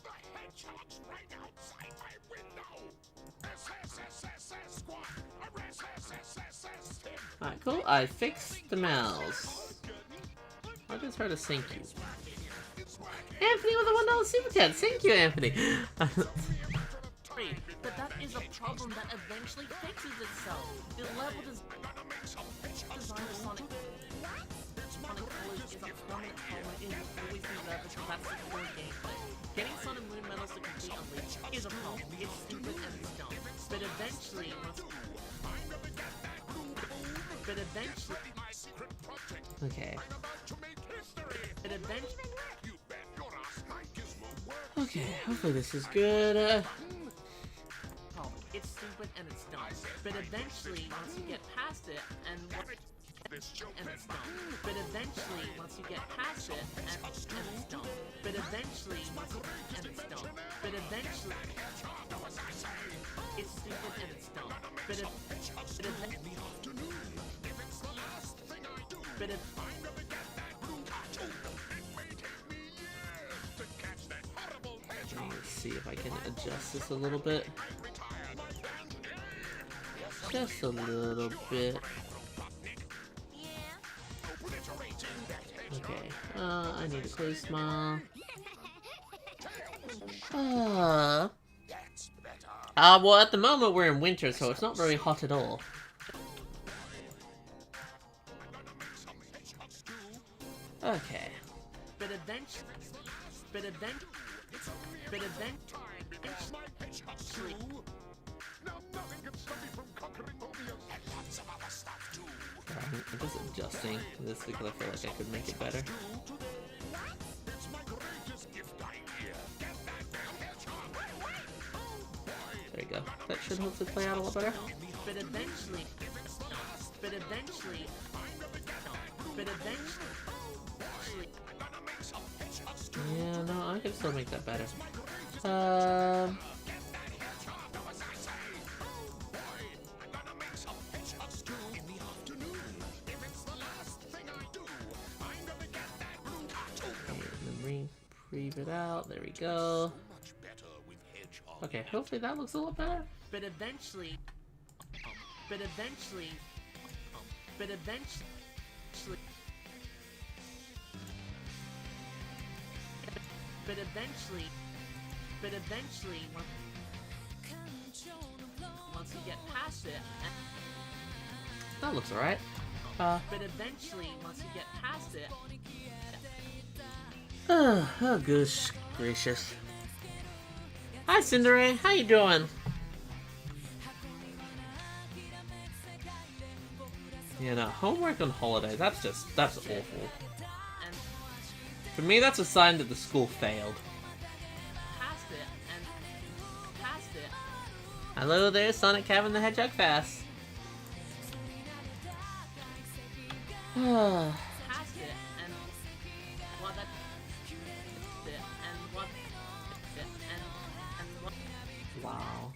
The hedgehog's right outside my window. SSSSS squad. Arrest SSSS. Alright, cool. I fixed the mouse. I just heard a thank you. Anthony with a $1 super chat. Thank you, Anthony. But that is a problem that eventually fixes itself. The level design of Sonic Colors is a permanent problem and will always be there because that's the core gameplay. Getting Sun and Moon medals to complete Unleashed is a problem. It's stupid and it's dumb. But eventually, Okay. But eventually, Okay, hopefully this is good. it's stupid and it's dumb. But eventually, once you get past it, and it's dumb. But eventually, once you get past it, and it's dumb. But eventually, once you and it's dumb. But eventually, it's stupid and it's dumb. But Let's see if I can adjust this a little bit. Just a little bit. Okay. I need a close smile. Well, at the moment we're in winter, so it's not very hot at all. Okay. But eventually, Now nothing can stop me from conquering Mobius. And lots of other stuff too. I'm just adjusting this because I feel like I could make it better. It's my greatest gift idea. Get that damn hedgehog. Oh boy. There you go. That should hopefully play out a lot better. but eventually, Yeah, no, I can still make that better. Retrieve it out. There we go. Okay, hopefully that looks a lot better. but eventually, but eventually, but eventually, once you get past it, That looks alright. but eventually, once you get past it, Oh gosh gracious. Hi Cinderace, how you doing? You know, homework on holidays, that's awful. and For me, that's a sign that the school failed. past it, and past it, Hello there, Sonic Cabin the Hedgehog Fast. past it, and while that it, and what it, and what Wow.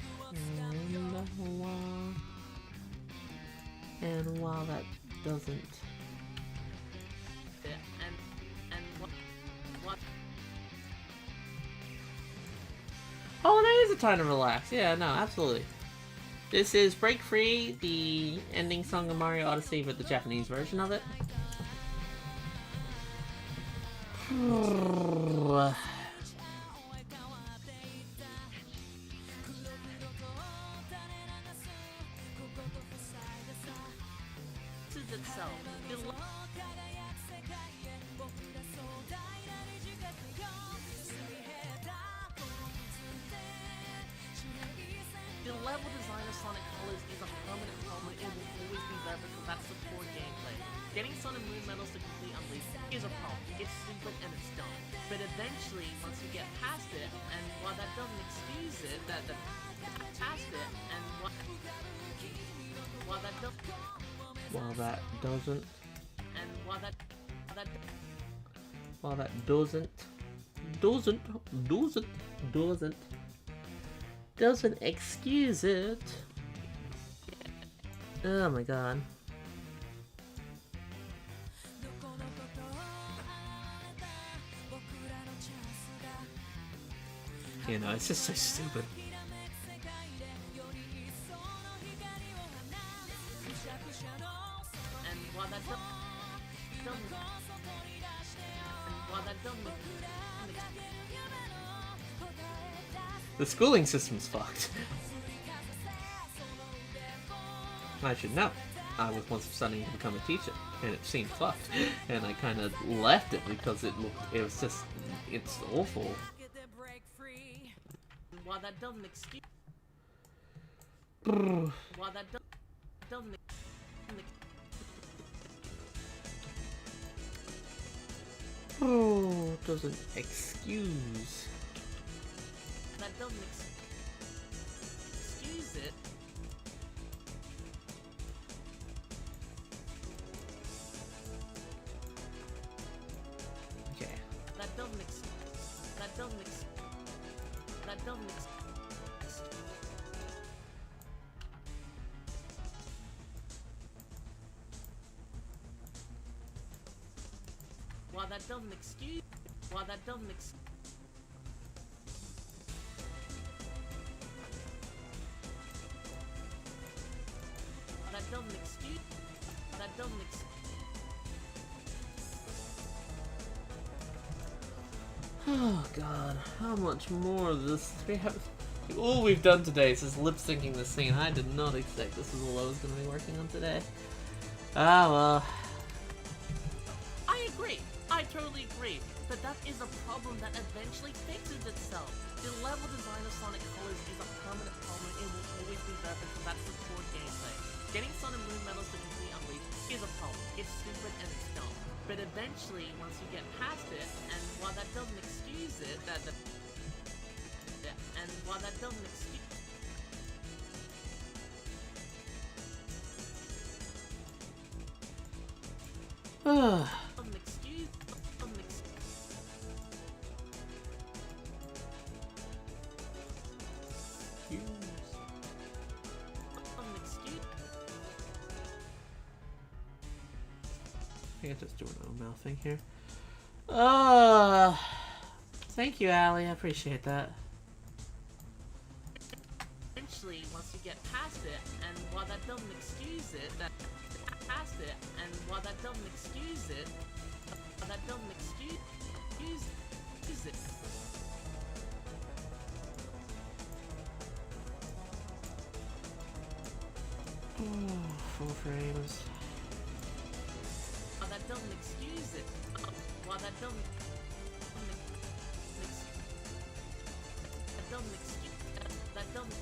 And while that doesn't... it, and what Oh, that is a time to relax. Yeah, no, absolutely. This is Break Free, the ending song of Mario Odyssey, but the Japanese version of it. this is itself. The level design of Sonic Colors is a permanent problem. It will always be there because that's the core gameplay. Getting Sun and Moon medals to complete Unleashed is a problem. It's stupid and it's dumb. But eventually, once you get past it, and while that doesn't excuse it, that past it, and while that doesn't, While that doesn't... and while that While that doesn't excuse it. Oh my god. You know, it's just so stupid. and while that doesn't, and while that doesn't, The schooling system's fucked. I should know. I was once studying to become a teacher, and it seemed fucked. And I kind of left it because it it's awful. while that doesn't excuse, Brrr. while that doesn't, Oh, doesn't excuse. that doesn't excuse it. Okay. That doesn't ex- that doesn't ex- that doesn't ex- while that doesn't excuse, while that doesn't ex- that doesn't excuse, that doesn't ex- Oh god, how much more of this? All we've done today is just lip syncing the scene. I did not expect this is all I was going to be working on today. Ah well. I agree. I totally agree, but that is a problem that eventually fixes itself. The level design of Sonic Colors is a permanent problem and will always be there because that's the core gameplay. Getting Sun and Moon medals to complete Unleashed is a problem. It's stupid and it's dumb. But eventually, once you get past it, and while that doesn't excuse it, doesn't excuse I think I'm just doing a mouth thing here. Thank you, Allie. I appreciate that. eventually, once you get past it, and while that doesn't excuse it, it. Full frames. While that doesn't excuse it, while that doesn't excuse that doesn't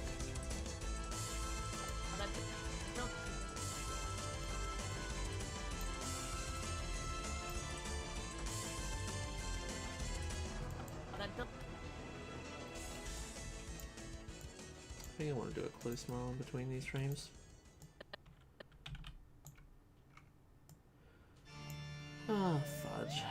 I think I want to do a close smile in between these frames. Oh, fudge.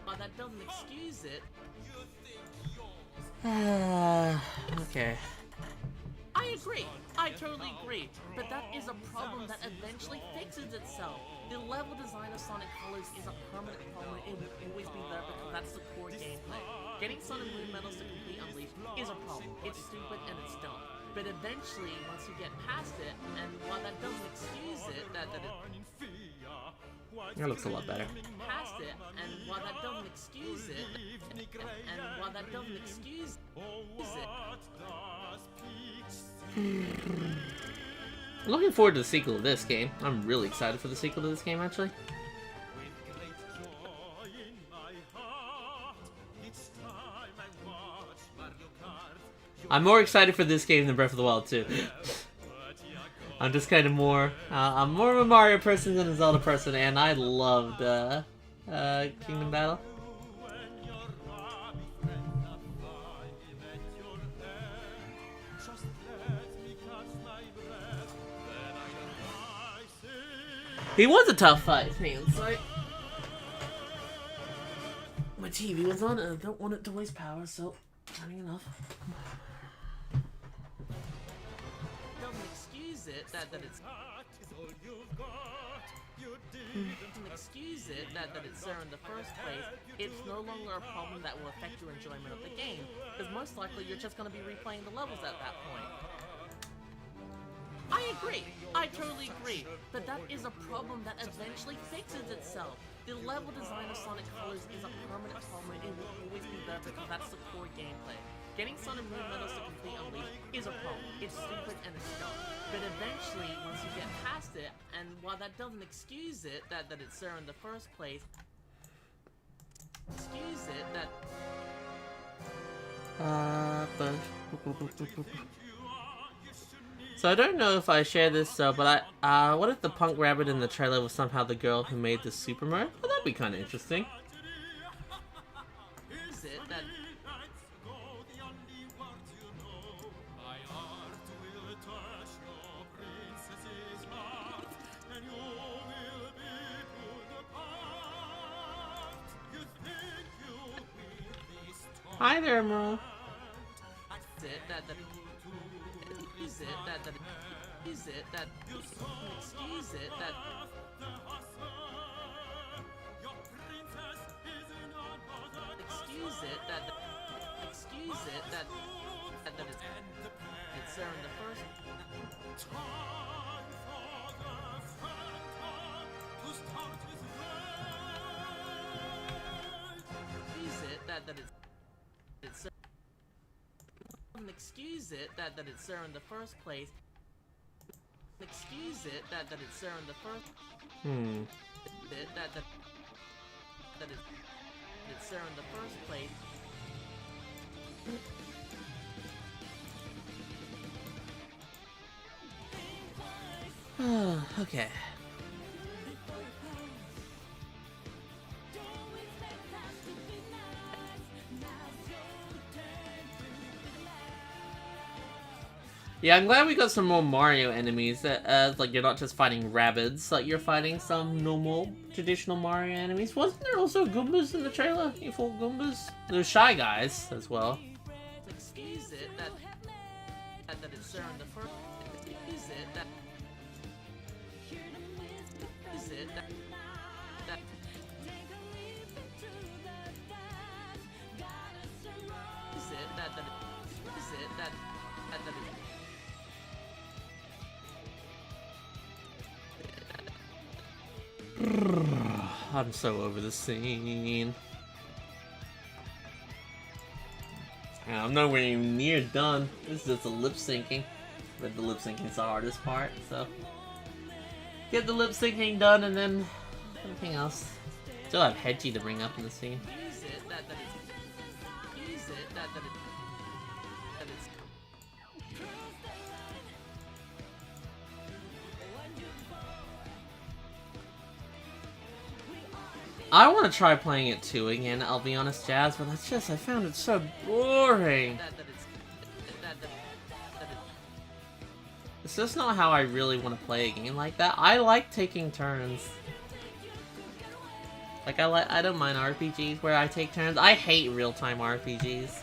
while that doesn't excuse it. Okay. I agree. I totally agree. But that is a problem that eventually fixes itself. The level design of Sonic Colors is a permanent problem and it will always be there because that's the core gameplay. Getting Sun and Moon medals to complete Unleashed is a problem. It's stupid and it's dumb. But eventually, once you get past it, and while that doesn't excuse it, that looks a lot better. past it, and while that doesn't excuse it, I'm looking forward to the sequel of this game. I'm really excited for the sequel to this game, actually. I'm more excited for this game than Breath of the Wild 2. I'm just kind of more... I'm more of a Mario person than a Zelda person, and I loved Kingdom Battle. He was a tough fight, man. Sorry. My TV was on and I don't want it to waste power, so turning it off. doesn't excuse it that it's there in the first place. It's no longer a problem that will affect your enjoyment of the game, because most likely you're just going to be replaying the levels at that point. I agree. I totally agree. But that is a problem that eventually fixes itself. The level design of Sonic Colors is a permanent problem and it will always be there because that's the core gameplay. Getting Sun and Moon medals to complete Unleashed is a problem. It's stupid and it's dumb. But eventually, once you get past it, and while that doesn't excuse it, that it's there in the first place, So I don't know if I share this, but what if the punk rabbit in the trailer was somehow the girl who made the Super Mario? Well, that'd be kind of interesting. Hi there, Merle. It's there in the first. Excuse it that it's doesn't excuse it that it's there in the first place. Excuse it that it's there in the first. That it's there in the first place. Okay. Yeah, I'm glad we got some more Mario enemies. Like, you're not just fighting rabbits, like you're fighting some normal, traditional Mario enemies. Wasn't there also Goombas in the trailer? You fought Goombas? There's Shy Guys as well. Excuse it that it's there in the first. Excuse it that. Excuse it that. Is it that is it that it. I'm so over the scene. I'm nowhere near done. This is just a lip syncing. But the lip syncing's the hardest part, so. Get the lip syncing done and then everything else. Still have Hedgie to bring up in the scene. Use it that it's. Use it that it's. I want to try playing it too again, I'll be honest, Jazz, but that's just, I found it so boring. It's just not how I really want to play a game like that. I like taking turns. Like, I don't mind RPGs where I take turns. I hate real-time RPGs.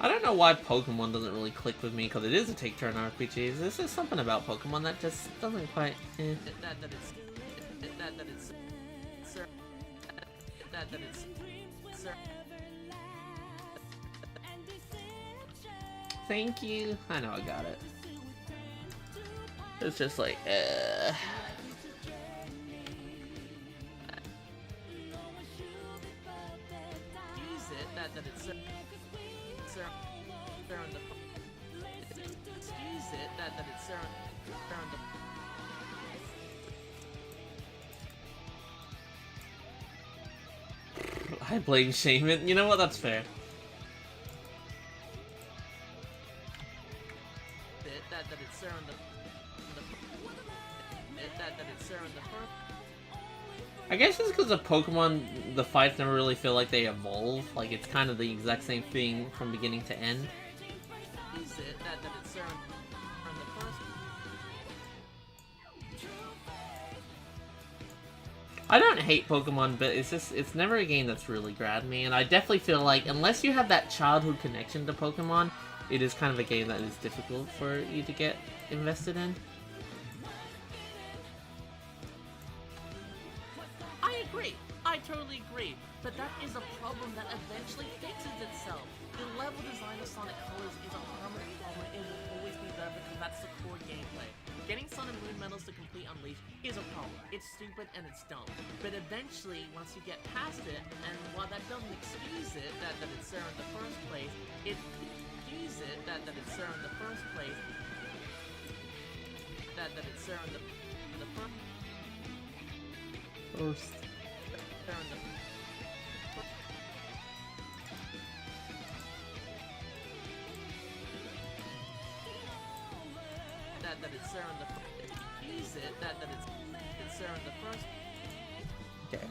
I don't know why Pokemon doesn't really click with me, because it is a take-turn RPG. There's just something about Pokemon that just doesn't quite... Thank you. I know I got it. It's just like, Use it that it's. Excuse it that it's there in the. I blame Shaman. You know what? That's fair. That it's there in the. That it's there in the first. I guess it's because of Pokemon, the fights never really feel like they evolve. Like, it's kind of the exact same thing from beginning to end. Use it that it's there in the first. I don't hate Pokemon, but it's just, it's never a game that's really grabbed me. And I definitely feel like, unless you have that childhood connection to Pokemon, it is kind of a game that is difficult for you to get invested in. I agree. I totally agree. But that is a problem that eventually fixes itself. The level design of Sonic Colors is a permanent problem. It will always be there because that's the core gameplay. Getting Sun and Moon medals to complete Unleashed is a problem. It's stupid and it's dumb. But eventually, once you get past it, and while that doesn't excuse it, that it's there in the first place, it excuses it that it's there in the first place, that it's there in the first. There in the that it's there in the use it that it's there in the first. Okay.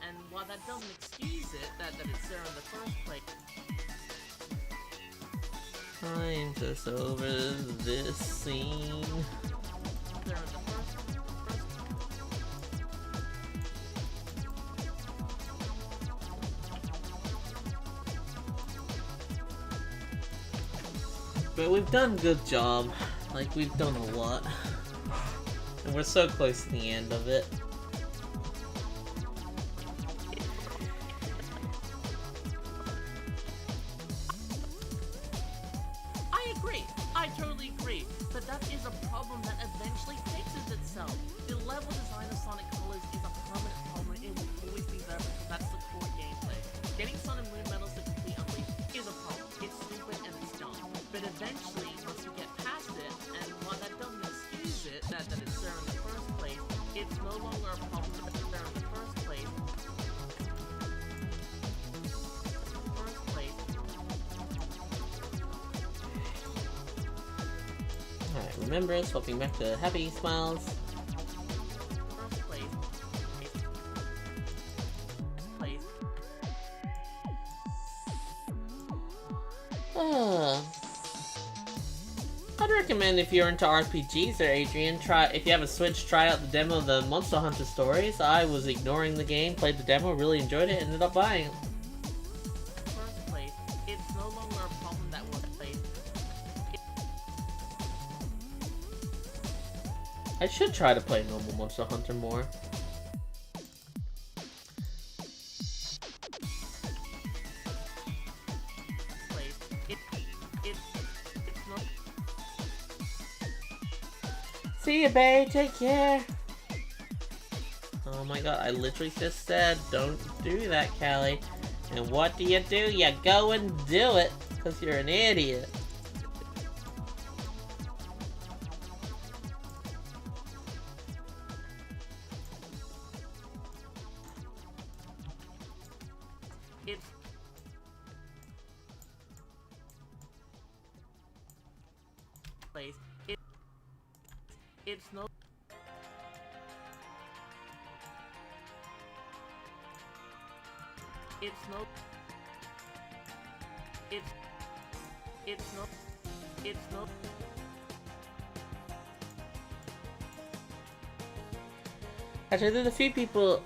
And while that doesn't excuse it that it's there in the first place. I'm just over this scene. There in the first. But we've done a good job. Like, we've done a lot. And we're so close to the end of it. but that is a problem that eventually fixes itself. The level design of Sonic Colors is a permanent problem. It will always be there because that's the core gameplay. Getting Sun and Moon medals to complete Unleashed is a problem. It's stupid and it's dumb. But eventually, once you get past it, and while that doesn't excuse it, that it's there in the first place, it's no longer a problem that it's there in the first place. Alright, remember, swapping back to happy smiles. First place. I'd recommend if you're into RPGs there, Adrian, if you have a Switch, try out the demo of the Monster Hunter stories. I was ignoring the game, played the demo, really enjoyed it, ended up buying it. First place, it's no longer a problem that will face. I should try to play normal Monster Hunter more. See ya, babe. Take care. Oh my god, I literally just said, don't do that, Callie. And what do? You go and do it, because you're an idiot. It's no. It's no. It's no. It's no. Actually, there's a few people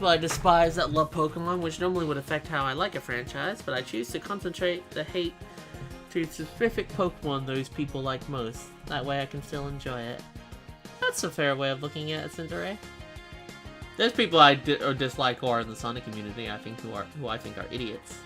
I despise that love Pokemon, which normally would affect how I like a franchise, but I choose to concentrate the hate to specific Pokemon those people like most. That way I can still enjoy it. That's a fair way of looking at it, Cinderace. There's people I dislike who are in the Sonic community, I think, who I think are idiots.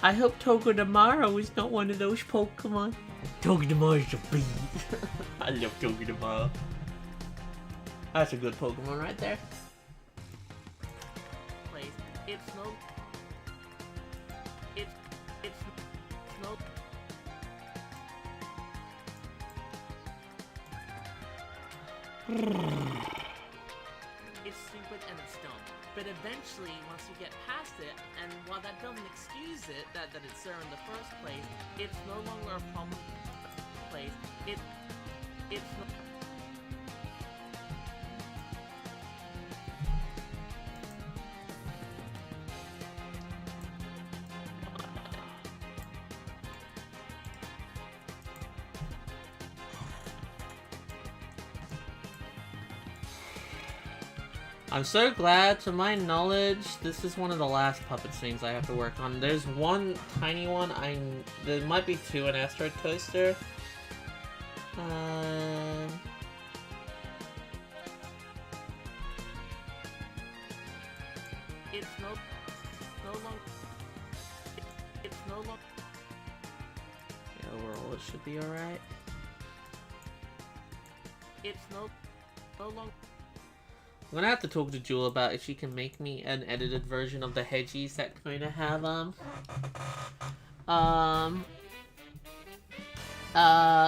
I hope Togedemaru is not one of those Pokemon. Togedemaru's a beast. I love Togedemaru. That's a good Pokemon right there. It's no. It's no. It's stupid and it's dumb. But eventually, once you get past it, and while that doesn't excuse it, that it's there in the first place, it's no longer a problem. It's no. I'm so glad, to my knowledge, this is one of the last puppet scenes I have to work on. There's one tiny one, there might be two in Asteroid Coaster. It's no longer. It's no longer. Yeah, overall it should be alright. It's no longer. I'm gonna have to talk to Jewel about if she can make me an edited version of the Hedgies that kind of have,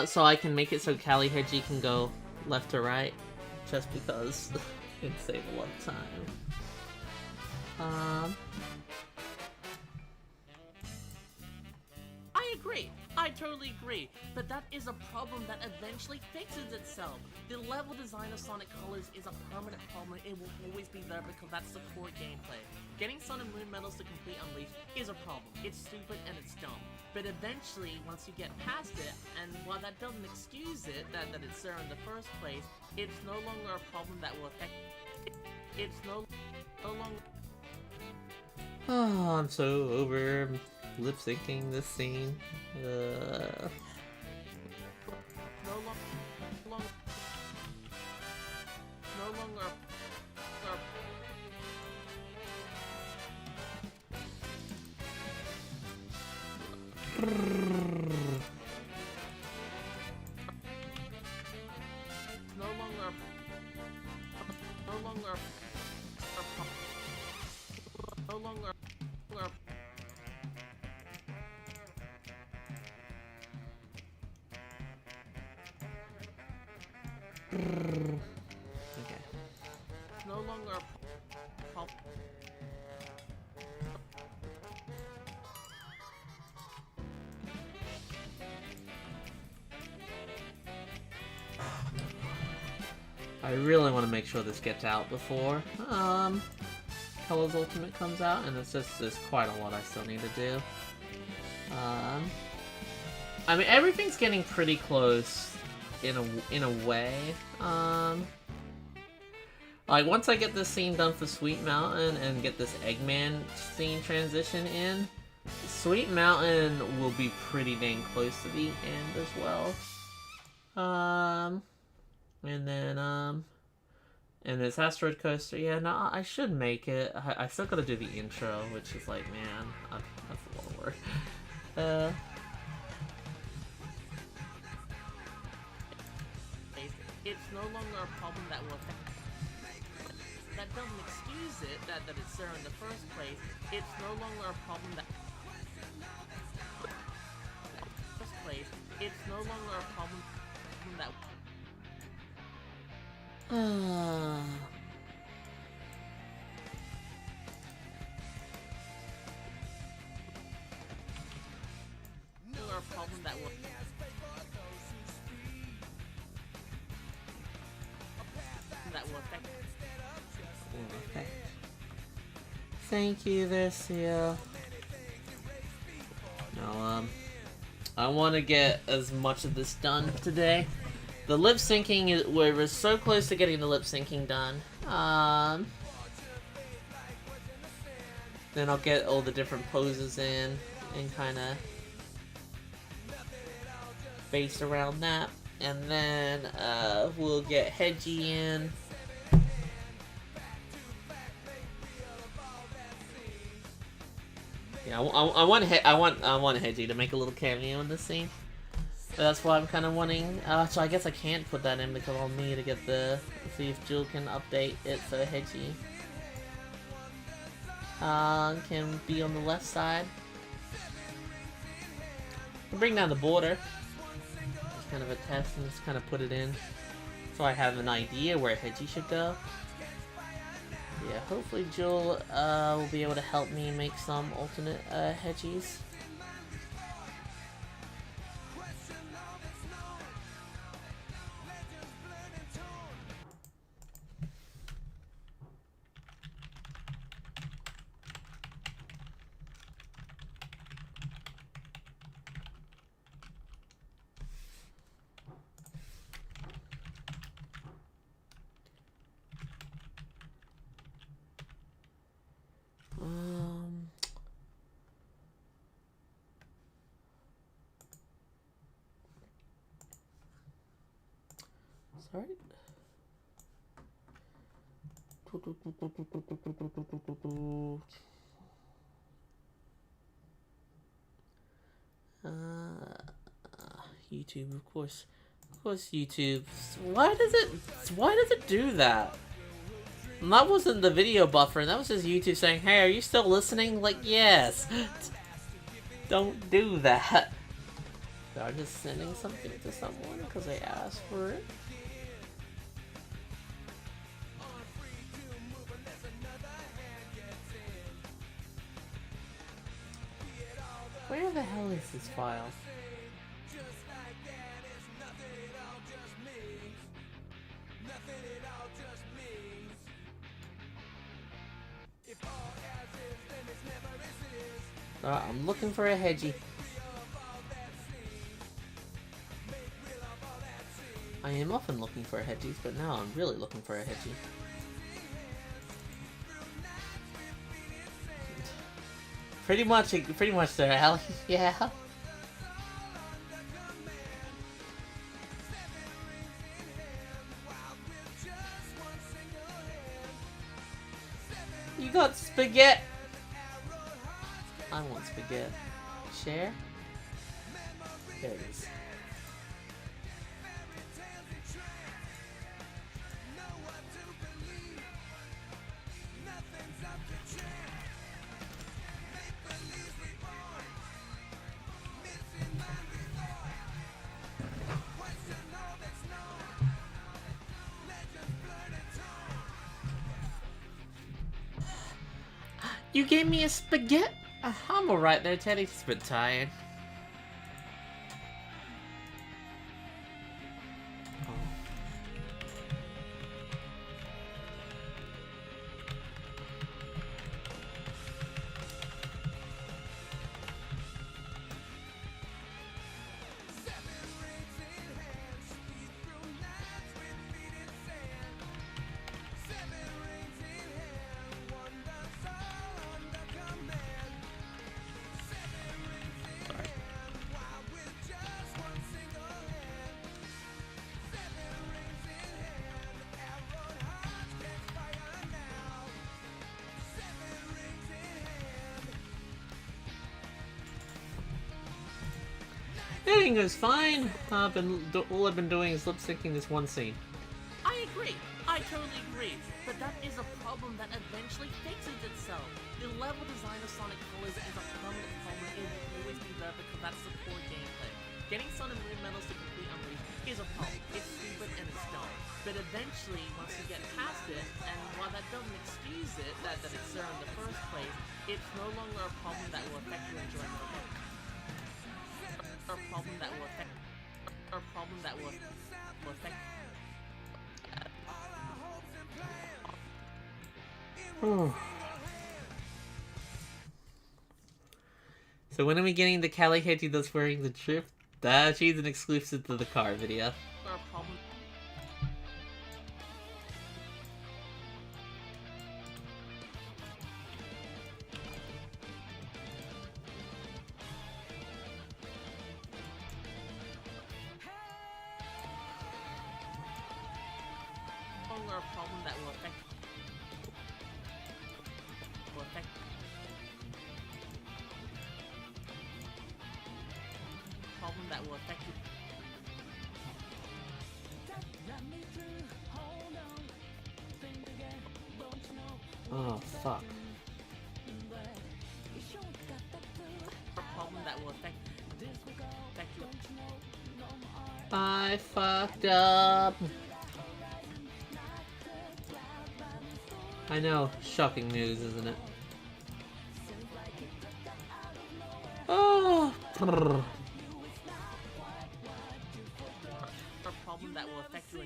so I can make it so Callie Hedgie can go left to right, just because it'd save a lot of time. I agree. I totally agree. But that is a problem that eventually fixes itself. The level design of Sonic Colors is a permanent problem. It will always be there because that's the core gameplay. Getting Sun and Moon medals to complete Unleashed is a problem. It's stupid and it's dumb. But eventually, once you get past it, and while that doesn't excuse it, that it's there in the first place, it's no longer a problem that will affect. It's no longer. Oh, I'm so over lip syncing this scene. No longer. No longer. No longer. No longer. Okay. No longer. I really want to make sure this gets out before Color's Ultimate comes out, and it's just there's quite a lot I still need to do. I mean, everything's getting pretty close in a way. Like once I get this scene done for Sweet Mountain and get this Eggman scene transition in, Sweet Mountain will be pretty dang close to the end as well. And this Asteroid Coaster, yeah, no, I should make it. I still gotta do the intro, which is like, man, that's a lot of work. It's no longer a problem that will affect. That doesn't excuse it that it's there in the first place. It's no longer a problem that. First place. It's no longer a problem that. A problem that will. That will affect. Okay. Thank you, Lucio. No, I want to get as much of this done today. The lip syncing we're so close to getting the lip syncing done. Then I'll get all the different poses in and kind of based around that, and then we'll get Hedgie in. Yeah, I want Hedgie to make a little cameo in this scene. So that's why I'm kind of wanting. So I guess I can't put that in because I'll need to get the see if Jill can update it so Hedgie can be on the left side. I'll bring down the border. Just kind of a test and just kind of put it in, so I have an idea where Hedgie should go. Yeah, hopefully Jill will be able to help me make some alternate Hedgies. Sorry. YouTube, of course YouTube. Why does it do that? And that wasn't the video buffer, that was just YouTube saying, hey, are you still listening? Like, yes. Don't do that. They're just sending something to someone because they asked for it. Where the hell is this file? I'm looking for a Hedgie. I am often looking for a Hedgie, but now I'm really looking for a Hedgie. Pretty much, sir, Allie. Yeah. You got spaghetti. I want spaghetti. Share? There it is. You gave me a spaghetti? I'm alright there, Teddy. Just a bit tired. Everything goes fine. All I've been doing is lip syncing this one scene. I agree. I totally agree. But that is a problem that eventually fixes itself. The level design of Sonic Colors is a permanent problem and will always be there because that's the core gameplay. Getting Sun and Moon medals to complete Unleashed is a problem. It's stupid and it's dumb. But eventually, once you get past it, and while that doesn't excuse it, that it's there in the first place, it's no longer a problem that will affect your enjoyment of it. A problem that will affect. A problem that will affect. So when are we getting the Callie Hedgie that's wearing the drift? She's an exclusive to the car video. A problem. A problem that will affect. Problem that will affect you. Oh, fuck. A problem that will affect you. I fucked up. I know, shocking news, isn't it? Oh. A problem that will affect you.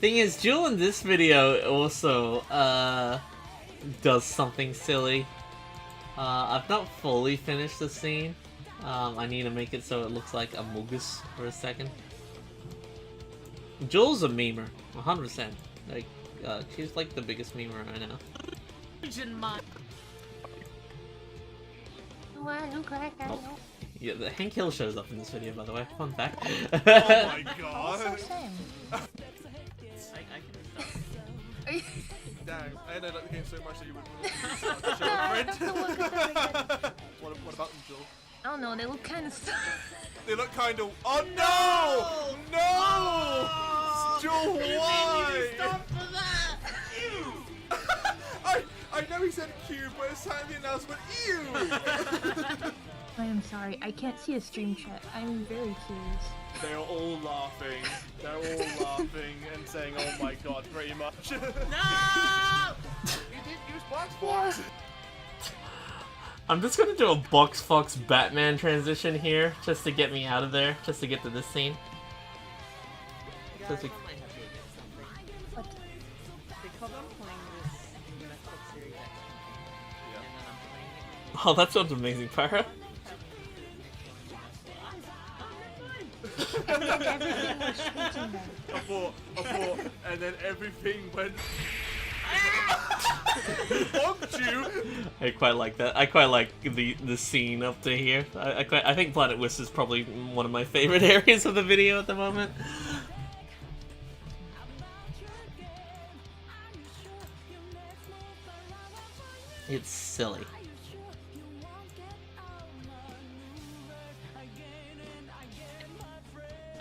Thing is, Jewel in this video also does something silly. I've not fully finished the scene. I need to make it so it looks like a Mogus for a second. Jewel's a memer, 100%. Like, she's like the biggest memer I know. Oh. Yeah, the Hank Hill shows up in this video, by the way. Fun fact. Oh my god! Also same. Dang, I ended up the game so much that you would start to show a That's the friend. look of them. What about them, Joel? I don't know, they look kind of They look kind of. Oh no! No! Joel, why? Stop for that! Ew! I know he said cute, but it's time the announcement. Ew! I am sorry, I can't see a stream chat. I'm very curious. They are all laughing. They're all laughing and saying, "Oh my god," pretty much. No! You did use Box Fox. I'm just gonna do a Box Fox Batman transition here, just to get me out of there, just to get to this scene. Guys, Just I might have to admit something. What? Because I'm playing this Netflix series X, Yeah. and then I'm playing it. Oh, that sounds amazing, Pyra. Everything was switching them. I thought, and then everything went. Bonked you. I quite like that. I quite like the scene up to here. I think Planet Whist is probably one of my favorite areas of the video at the moment. It's silly.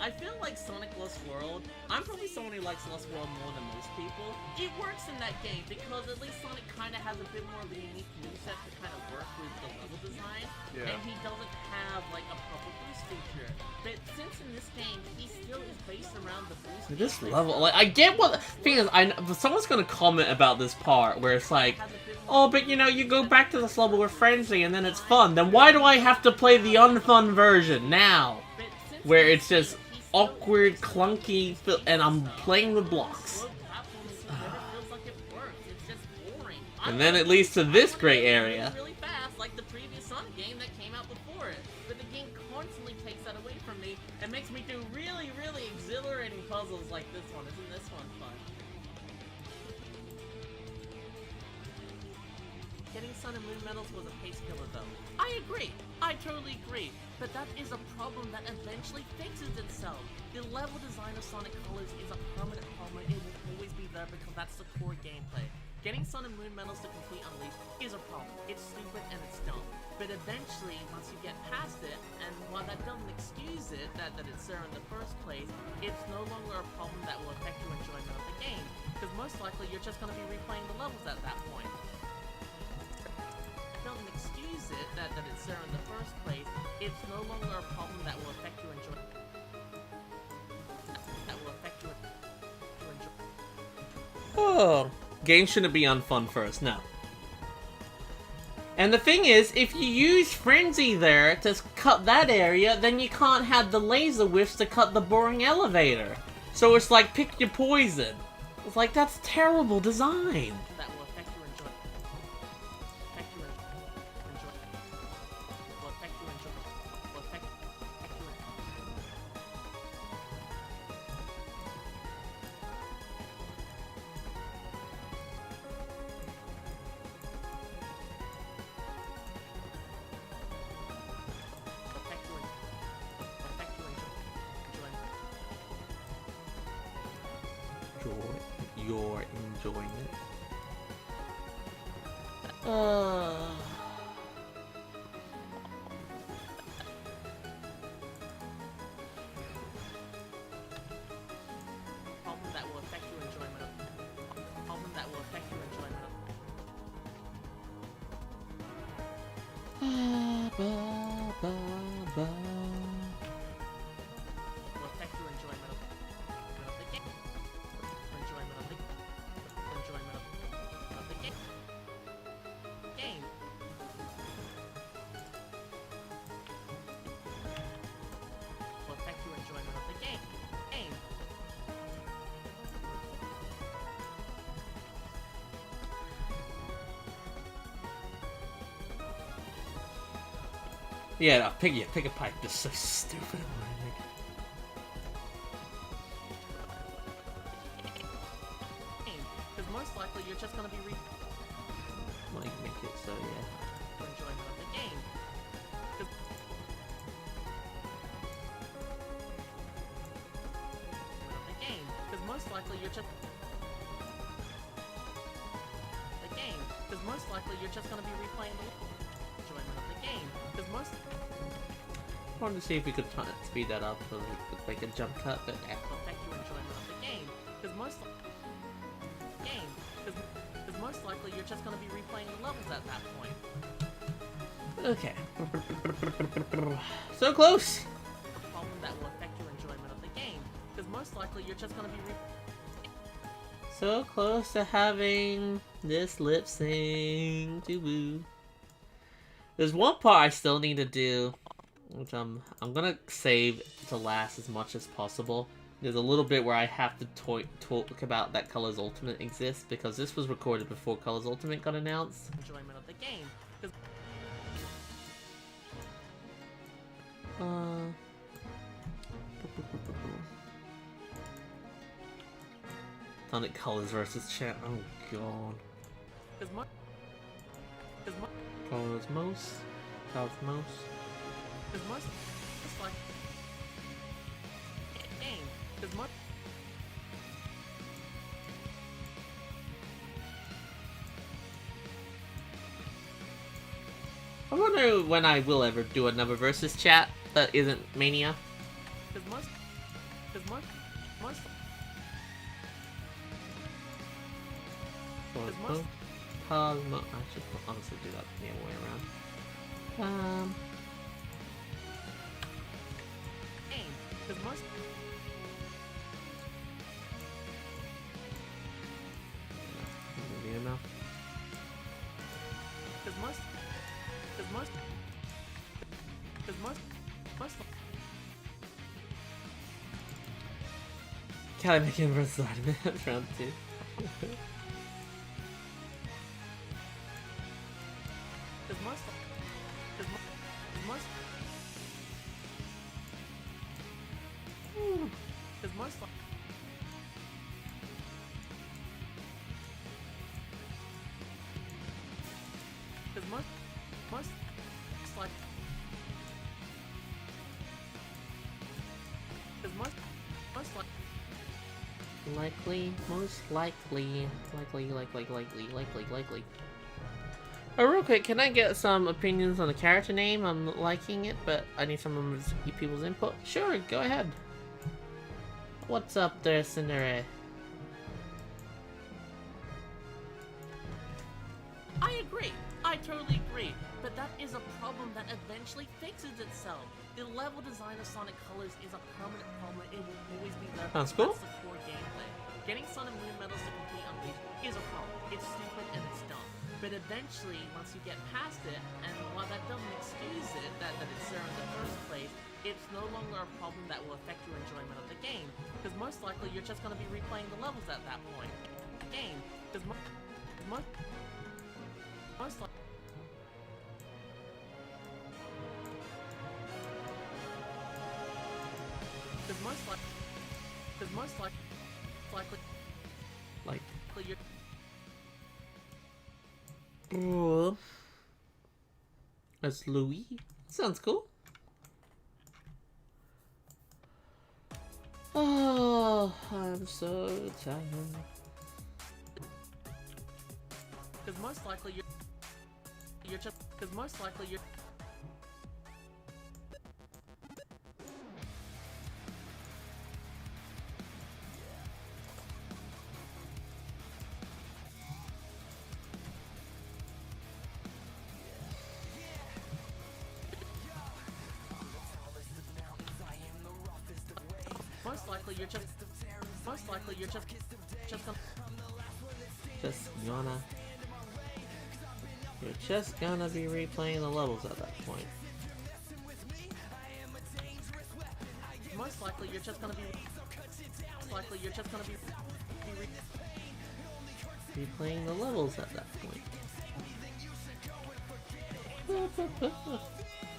I feel like Sonic Lost World, I'm probably someone who likes Lost World more than most people. It works in that game because at least Sonic kind of has a bit more of a unique moveset to kind of work with the level design. Yeah. And he doesn't have like a proper boost feature. But since in this game, he still is based around the boost This feature, level, like, I get what thing is. Someone's gonna comment about this part where it's like, oh, but you know, you go back to this level with Frenzy and then it's fun. Then why do I have to play the unfun version now, where it's just awkward, clunky, and I'm playing with blocks? And then it leads to this great area. really fast, like the previous Sonic game that came out before it. But the game constantly takes that away from me and makes me do really, really exhilarating puzzles like this one. Isn't this one fun? Getting Sun and Moon medals was a pace killer though. I agree. I totally agree. But that is a problem that eventually fixes itself. The level design of Sonic Colors is a permanent problem. It will always be there because that's the core gameplay. Getting Sun and Moon medals to complete Unleashed is a problem. It's stupid and it's dumb. But eventually, once you get past it, and while that doesn't excuse it, that it's there in the first place, it's no longer a problem that will affect your enjoyment of the game. Because most likely, you're just going to be replaying the levels at that point. It doesn't excuse it, that it's there in the first place, it's no longer a problem that will affect your enjoyment. That will affect your enjoyment. Oh, games shouldn't be unfun first, no. And the thing is, if you use Frenzy there to cut that area, then you can't have the laser whiffs to cut the boring elevator. So it's like, pick your poison. It's like, that's terrible design. That will affect your enjoyment. Affect your enjoyment. Will affect your enjoyment. Will affect your You're enjoying it. problem that will affect your enjoyment of problem that will affect your enjoyment of will affect your enjoyment of the game. Enjoyment of the game. Game. Will affect your enjoyment of the game. Game. Yeah, no, pick a pipe. This is so stupid. Because most likely you're just gonna be Like, make it so, yeah. enjoyment of the game. Of the game. Because most likely you're just the game. Because most likely you're just gonna be replaying the enjoyment of the game. Because most I wanted to see if we could speed that up so we could make a jump cut, but will affect your enjoyment of the game. Because most game. Because most likely you're just gonna be replaying the levels at that point. okay. So close. A problem that will affect your enjoyment of the game. Because most likely you're just gonna be So close to having this lip sync. Boo. There's one part I still need to do, which I'm gonna save to last as much as possible. There's a little bit where I have to talk about that Colors Ultimate exists, because this was recorded before Colors Ultimate got announced. enjoyment of the game. 'Cause Sonic Colors versus Chat. Oh god. Because Cosmos? most it's like game. Because most I wonder when I will ever do another versus chat that isn't Mania. because most Because most Pause. I should honestly do that the other way around. aim. Because most Maybe enough. Because most CallieMacN versus Artemis round 2. Because most like Most likely. Real quick, can I get some opinions on the character name? I'm liking it, but I need some of people's input. Sure, go ahead. What's up there, Cinderella? I agree. I totally agree. But that is a problem that eventually fixes itself. The level design of Sonic Colors is a permanent problem. It will always be there. Sounds cool. That's the core gameplay. Getting Sun and Moon medals to complete Unleashed is a problem. It's stupid and it's dumb. But eventually, once you get past it, and while that doesn't excuse it, that it's there in the first place, it's no longer a problem that will affect your enjoyment of the game. Because most likely, you're just going to be replaying the levels at that point. Game. Because most likely. Because most likely, Like. you're That's Louis. Sounds cool. Oh, I'm so tired. Because most likely you're just. Because most likely you're. Most likely you're just. Most likely you're just gonna. You're just gonna be replaying the levels at that point. Most likely you're just gonna be. Most likely you're just gonna be. Replaying the levels at that point.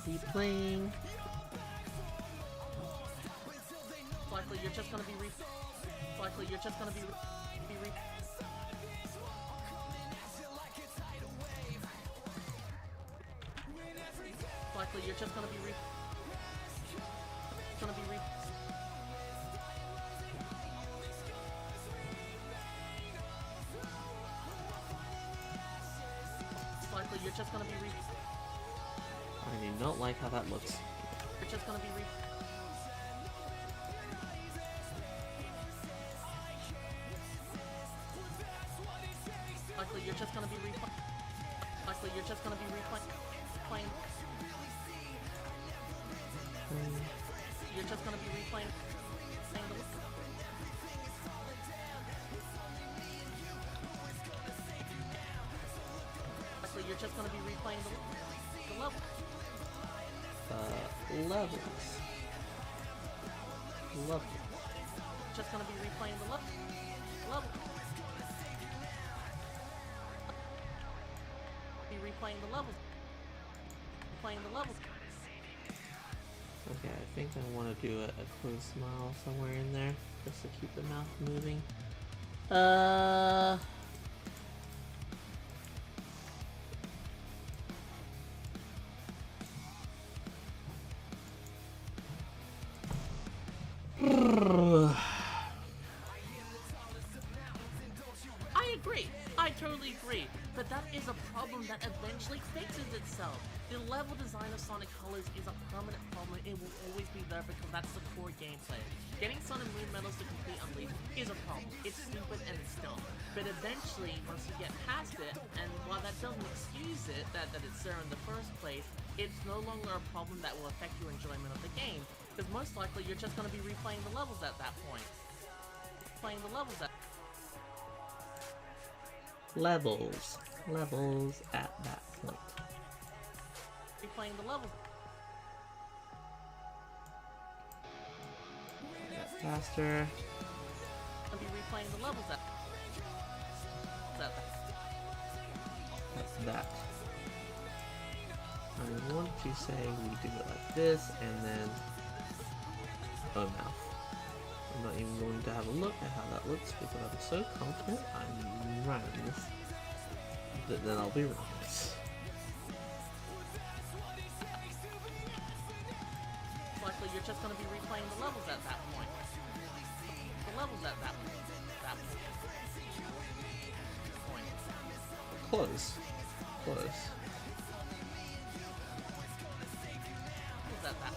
Replaying. Likely you're just gonna be likely you're just gonna be likely you're just gonna be likely you're just gonna be I do not like how that looks. you're just gonna be likely you're just gonna be likely you're just gonna be replaying. You're just gonna be replaying. Likely you're just gonna be replaying the level. Levels. Just gonna be replaying the level. Be replaying the levels. Playing the levels. Okay, I think I want to do a close smile somewhere in there, just to keep the mouth moving. I agree. I totally agree. But that is a problem that eventually fixes itself. The level design of Sonic Colors is a permanent problem. It will always be there because that's the core gameplay. Getting Sun and Moon medals to complete Unleashed is a problem. It's stupid and it's dumb. But eventually, once you get past it, and while that doesn't excuse it, that it's there in the first place, it's no longer a problem that will affect your enjoyment of the game. Because most likely, you're just going to be replaying the levels at that point. Playing the levels at... Levels at that point. Replaying the levels. Faster. I'll be replaying the levels at that. That's that. I want to say we do it like this, and then oh no. I'm not even going to have a look at how that looks because I'm so confident I'm right on this. But then I'll be wrong. Likely you're just going to be replaying the levels at that point. The levels at that point. Close. Close. Levels at that point.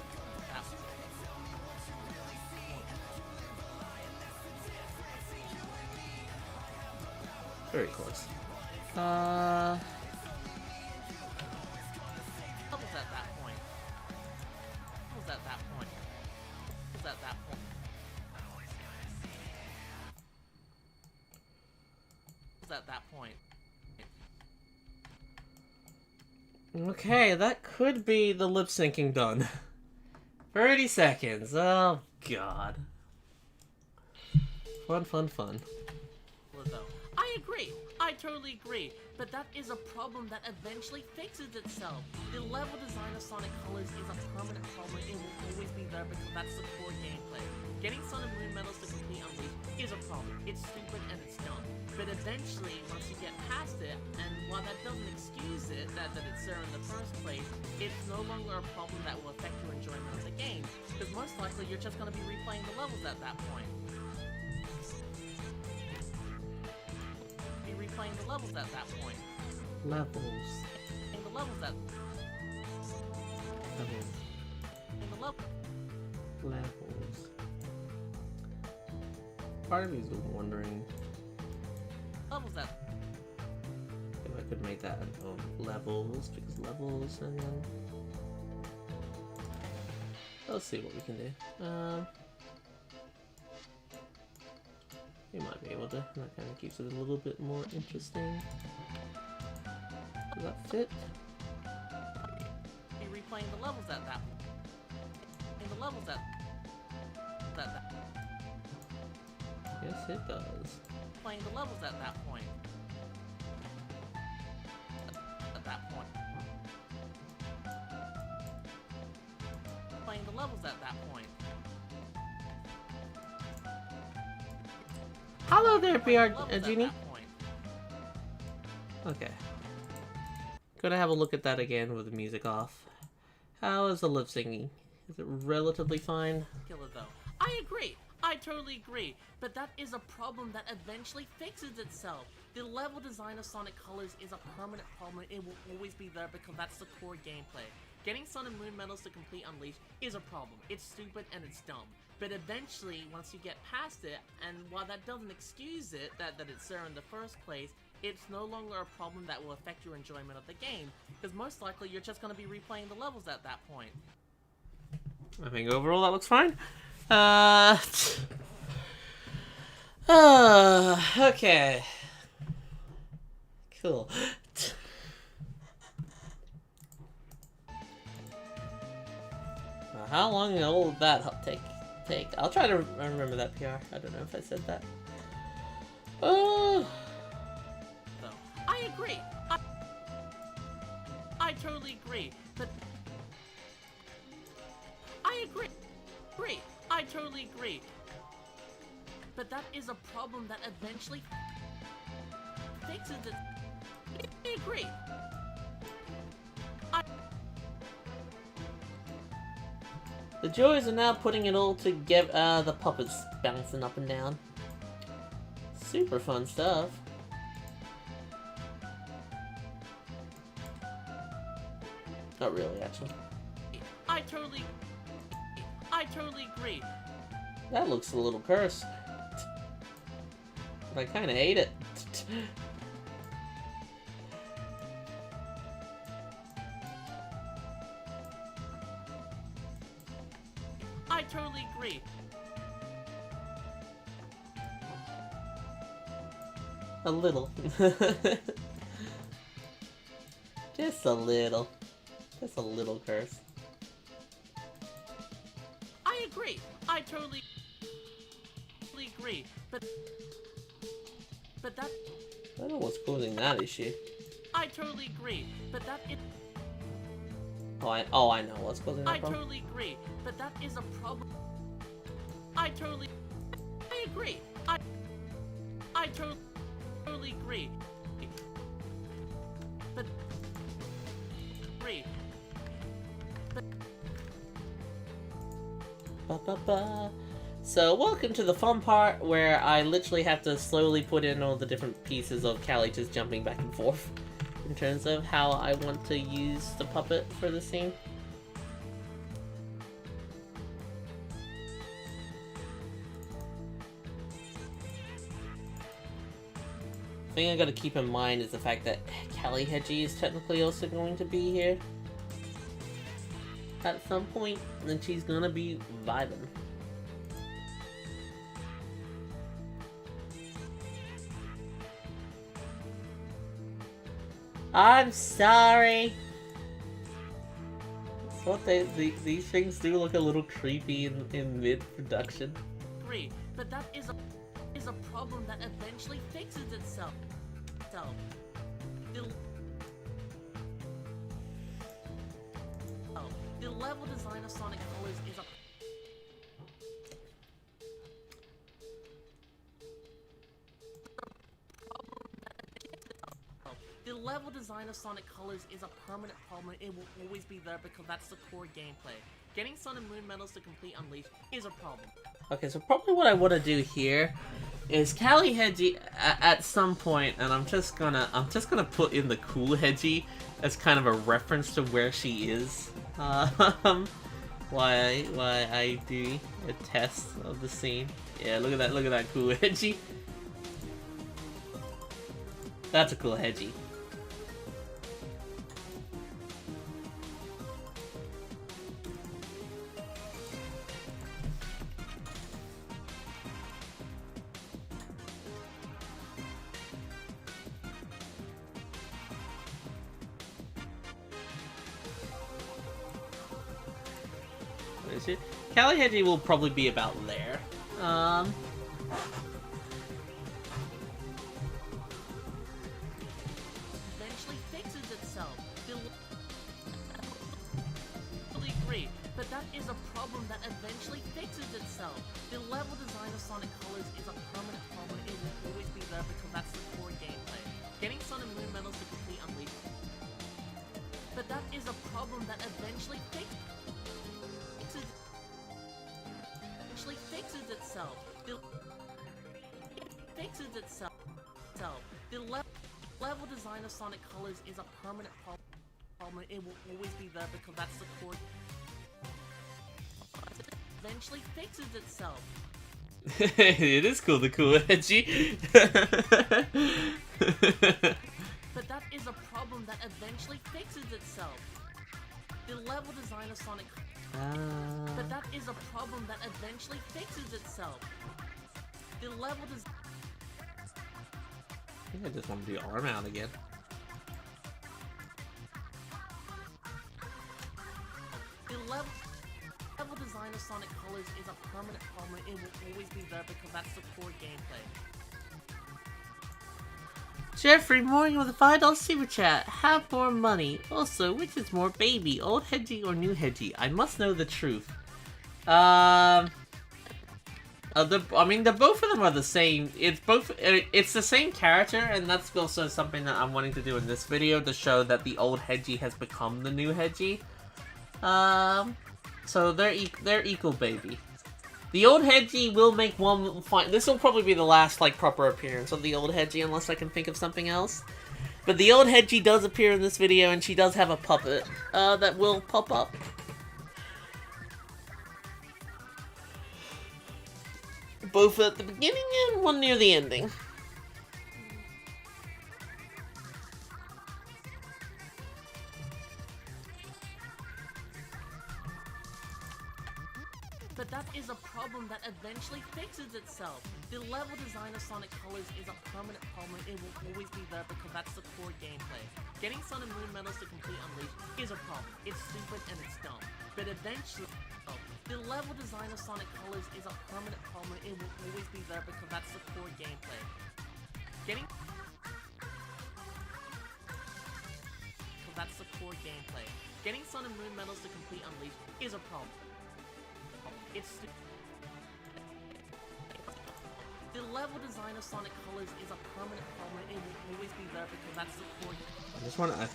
Very close. Levels at that point. Levels at that point. Levels at that point. Levels at that point. Okay, that could be the lip syncing done. 30 seconds. Oh god. Fun. I agree. I totally agree. But that is a problem that eventually fixes itself. The level design of Sonic Colors is a permanent problem. It will always be there because that's the core gameplay. Getting Sun and Moon medals to complete Unleashed is a problem. It's stupid and it's dumb. But eventually, once you get past it, and while that doesn't excuse it, that it's there in the first place, it's no longer a problem that will affect your enjoyment of the game. Because most likely, you're just going to be replaying the levels at that point. Be replaying the levels at that point. Levels. In the levels at... Levels. In the level... Levels. Part of me is wondering Levels at... if I could make that levels, because levels, and then let's see what we can do. We might be able to. That kind of keeps it a little bit more interesting. Does that fit? Be replaying the levels at that... In the levels at... That... Yes, it does. Playing the levels at that point. At that point. Playing the levels at that point. Hello there, PR Levels at Genie. that point. Okay. Gonna have a look at that again with the music off. How is the lip syncing? Is it relatively fine? Killer though. I agree. I totally agree. But that is a problem that eventually fixes itself. The level design of Sonic Colors is a permanent problem. It will always be there because that's the core gameplay. Getting Sun and Moon medals to complete Unleashed is a problem. It's stupid and it's dumb. But eventually, once you get past it, and while that doesn't excuse it, that it's there in the first place, it's no longer a problem that will affect your enjoyment of the game. Because most likely, you're just going to be replaying the levels at that point. I think overall that looks fine. Okay. Cool. How long will that take? I'll try to remember that PR. I don't know if I said that. So, I agree. I totally agree. But I agree. I totally agree. But that is a problem that eventually fixes it. I agree. The joys are now putting it all together. The puppets bouncing up and down. Super fun stuff. Not really, actually. I totally agree. That looks a little cursed. But I kinda hate it. I totally agree. A little. Just a little. Just a little curse. I agree. I totally agree. But that I don't know what's causing that issue. I totally agree. But that it Oh, I know what's causing that I problem. totally agree. But that is a problem. I agree. I totally agree. But agree. Ba-ba-ba. So, welcome to the fun part where I literally have to slowly put in all the different pieces of Callie just jumping back and forth in terms of how I want to use the puppet for the scene. The thing I gotta keep in mind is the fact that Hedgie is technically also going to be here at some point, and she's gonna be vibing. I'm sorry. That's what these things do look a little creepy in mid-production. Agree. But that is a problem that eventually fixes itself. The level design of Sonic Colors is a The level design of Sonic Colors is a permanent problem. It will always be there because that's the core gameplay. Getting Sun and Moon medals to complete Unleashed is a problem. Okay, so probably what I want to do here is Hedgie at some point, and I'm just gonna put in the cool Hedgie as kind of a reference to where she is. Why I do a test of the scene. Yeah, look at that cool Hedgie. That's a cool Hedgie. Hedgie will probably be about there. Eventually fixes itself. Totally agree, but that is a problem that eventually fixes itself. The level design of Sonic Colors is a permanent problem. It will always be there because that's the core gameplay. Getting Sun and Moon medals to complete Unleashed. But that is a problem that eventually fixes itself. Fixes itself. The level design of Sonic Colors is a permanent problem. It will always be there because that's the core. Eventually fixes itself. It is cool, the cool Hedgie. But that is a problem that eventually fixes itself. The level design of Sonic. But that is a problem that eventually fixes itself. The level does. I think I just want to do arm out again. The level design of Sonic Colors is a permanent problem. It will always be there because that's the core gameplay. Jeffrey Morning with a $5 super chat. Have more money. Also, which is more baby, old Hedgie or new Hedgie? I must know the truth. I mean, both of them are the same. It's the same character, and that's also something that I'm wanting to do in this video to show that the old Hedgie has become the new Hedgie. So they're equal, baby. The old Hedgie will make one fine. This will probably be the last proper appearance of the old Hedgie, unless I can think of something else. But the old Hedgie does appear in this video, and she does have a puppet that will pop up. Both at the beginning and one near the ending. But that is a problem that eventually fixes itself. The level design of Sonic Colors is a permanent problem. It will always be there because that's the core gameplay. Getting Sun and Moon medals to complete Unleashed is a problem. It's stupid and it's dumb. But eventually, the level design of Sonic Colors is a permanent problem. It will always be there because that's the core gameplay. Getting Sun and Moon medals to complete Unleashed is a problem. The level design of Sonic Colors is a permanent problem. It will always be there because that's the core. I just want to.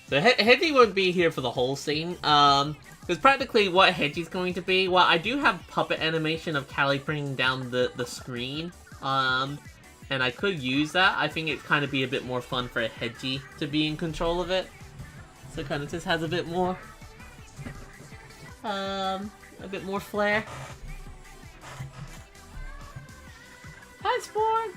So Hedgie won't be here for the whole scene. Because practically what Hedgie's going to be. Well, I do have puppet animation of Callie bringing down the screen. And I could use that. I think it'd kind of be a bit more fun for Hedgie to be in control of it. So it kind of just has a bit more. A bit more flair. Hi, Spawn!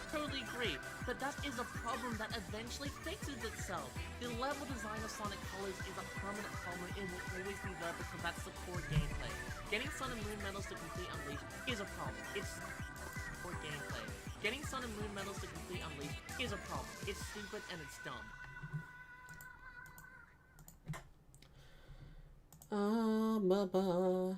Totally agree, but that is a problem that eventually fixes itself. The level design of Sonic Colors is a permanent problem. It will always be there because that's the core gameplay. Getting Sun and Moon medals to complete Unleashed is a problem. It's core gameplay. Getting Sun and Moon medals to complete Unleashed is a problem. It's stupid and it's dumb. Baba.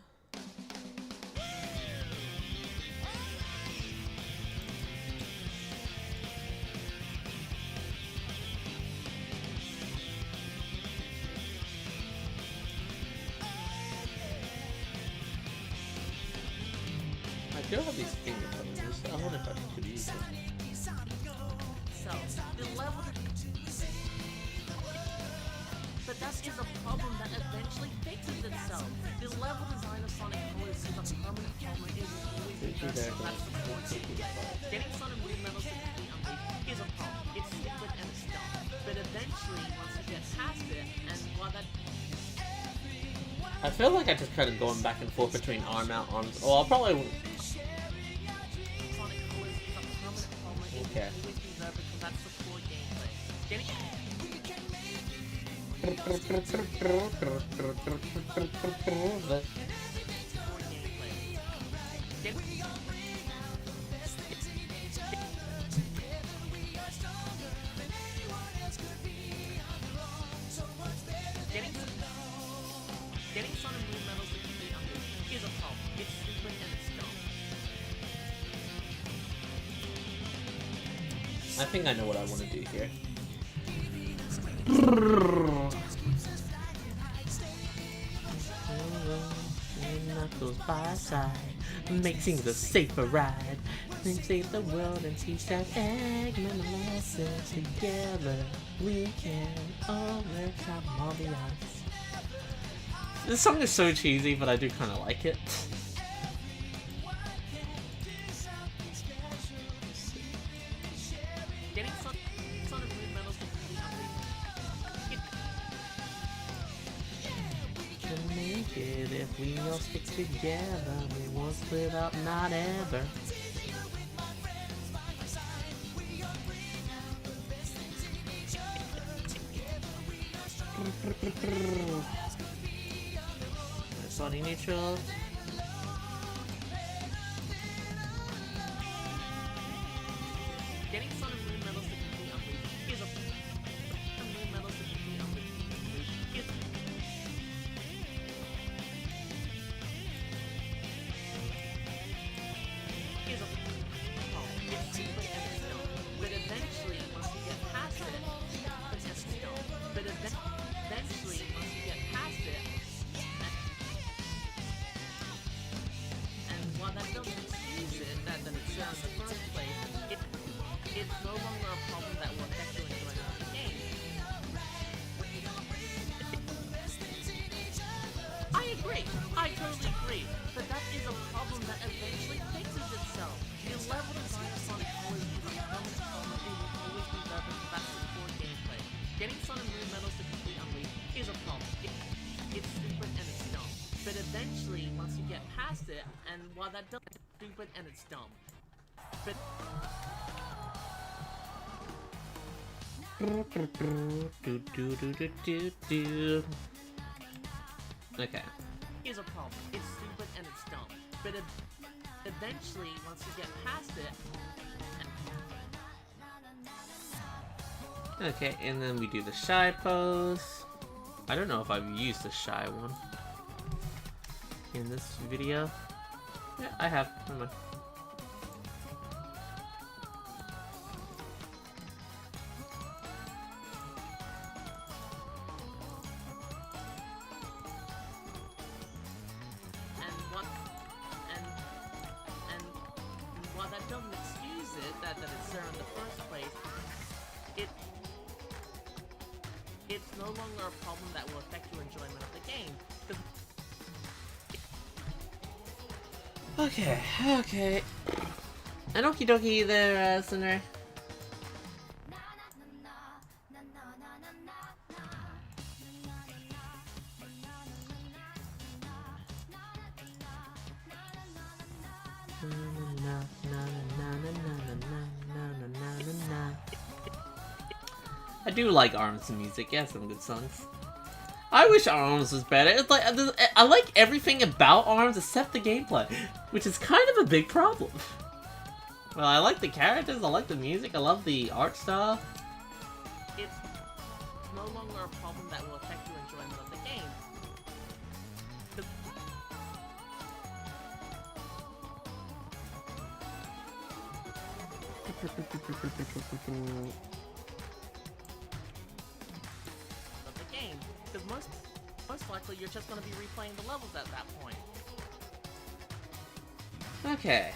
I do have these finger buttons. I wonder if I could use them. So, the level... But that is a problem that eventually fixes itself. The level design of Sonic Colors is a permanent problem. It will always be there. That's the core gameplay. Getting Sun and Moon medals to complete Unleashed is a problem. It's stupid and it's dumb. But eventually, once you get past it, and while that... I feel like I just kind of going back and forth between arm out, arms. Well, I'll probably. Sonic Colors is a permanent problem. It will always be there because that's the core gameplay. Getting... Getting Sun and Moon medals to complete Unleashed is a problem. It's stupid and it's dumb. I think I know what I want to do here. Knuckles by side, makes things a safer ride. We save the world and teach that Eggman a lesson. Together we can overcome all the odds. This song is so cheesy, but I do kind of like it. Getting Sun and Moon medals to complete Unleashed. Can make it if we all stick together. We won't split up, not ever. Sonic neutral. Getting Sun and Moon medals to complete Unleashed is a Moon medals to complete Unleashed is a problem. It's stupid and it's dumb. But eventually, once you get past it, it's dumb. But eventually, once you get past it, and while that doesn't excuse it, that it's there in the first place, it's no longer a problem that will affect you enjoying the game. I agree. I totally agree. But that is a problem that eventually fixes itself. medals to complete unleashed is a problem. It's stupid and it's dumb. But eventually, once you get past it, and while that does, it's stupid and it's dumb. But Okay. is a problem. It's stupid and it's dumb. But eventually, once you get past it, Okay, and then we do the shy pose. I don't know if I've used the shy one in this video. Yeah, I have. Never mind. and while that doesn't excuse it, that it's there in the first place, it's no longer a problem that will affect your enjoyment of the game. Okay. And okie dokie there, Sinner. I do like ARMS music, it has some good songs. I wish ARMS was better. It's like I like everything about ARMS except the gameplay, which is kind of a big problem. Well, I like the characters, I like the music, I love the art style. It's no longer a problem that will affect your enjoyment of the game. Of the game, because most likely you're just going to be replaying the levels at that point. Okay.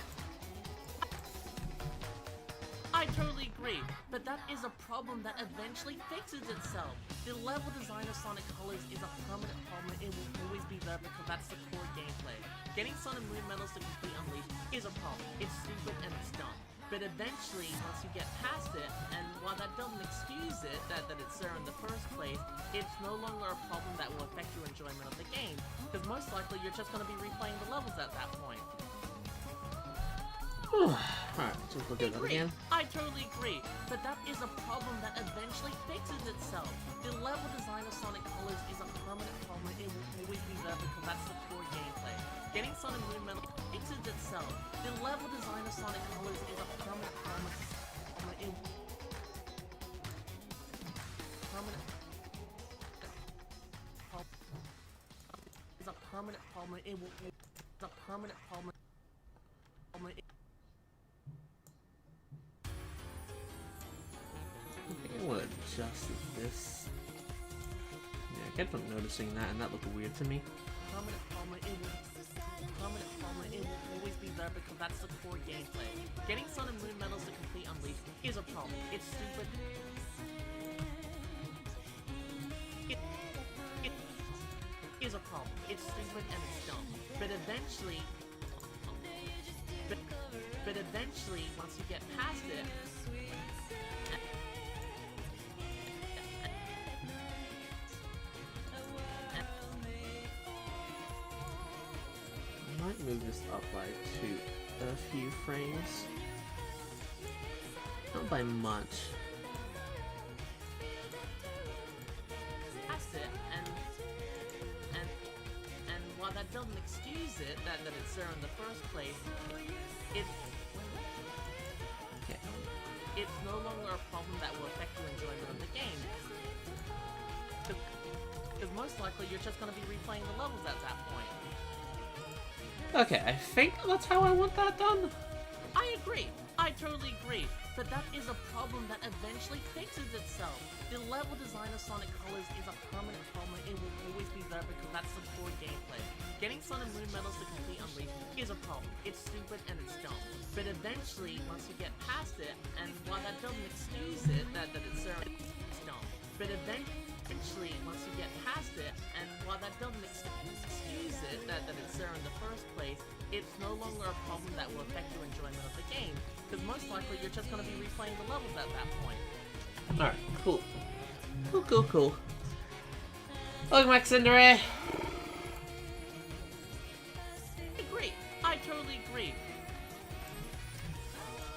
I totally agree, but that is a problem that eventually fixes itself. The level design of Sonic Colors is a permanent problem and it will always be there because that's the core gameplay. Getting Sun and Moon medals to complete Unleashed is a problem. It's stupid and it's dumb. But eventually, once you get past it, and while that doesn't excuse it, that it's there in the first place, it's no longer a problem that will affect your enjoyment of the game, because most likely you're just going to be replaying the levels at that point. Alright, just look at that again. I totally agree, but that is a problem that eventually fixes itself. The level design of Sonic Colors is a permanent problem and it will always be there because that's the core gameplay. Getting Sun and Moon medals fixes itself. The level design of Sonic Colors is a permanent problem. It's a permanent problem. It will. It's a permanent problem. I want to adjust this. Yeah, I kept on noticing that, and that looked weird to me. Permanent problem. It will always be there because that's the core gameplay. Getting Sun and Moon medals to complete Unleashed is a problem. It's stupid. It is a problem. It's stupid and it's dumb. But eventually, once you get past it, I might move this up by a few frames. Not by much. past it, and while that doesn't excuse it, that it's there in the first place, Okay. it's no longer a problem that will affect your enjoyment of the game. Because most likely you're just going to be replaying the levels at that point. Okay, I think that's how I want that done. I agree. I totally agree. But that is a problem that eventually fixes itself. The level design of Sonic Colors is a permanent problem and it will always be there because that's the core gameplay. Getting Sun and Moon medals to complete Unleashed is a problem. It's stupid and it's dumb. But eventually, once you get past it, and while that doesn't excuse it, that it's there, it's dumb. But eventually, once you get past it, and while that doesn't excuse it, that it's there in the first place, it's no longer a problem that will affect your enjoyment of the game, because most likely you're just going to be replaying the levels at that point. Alright, cool. Cool. Welcome back, Cinderay. Agree. I totally agree.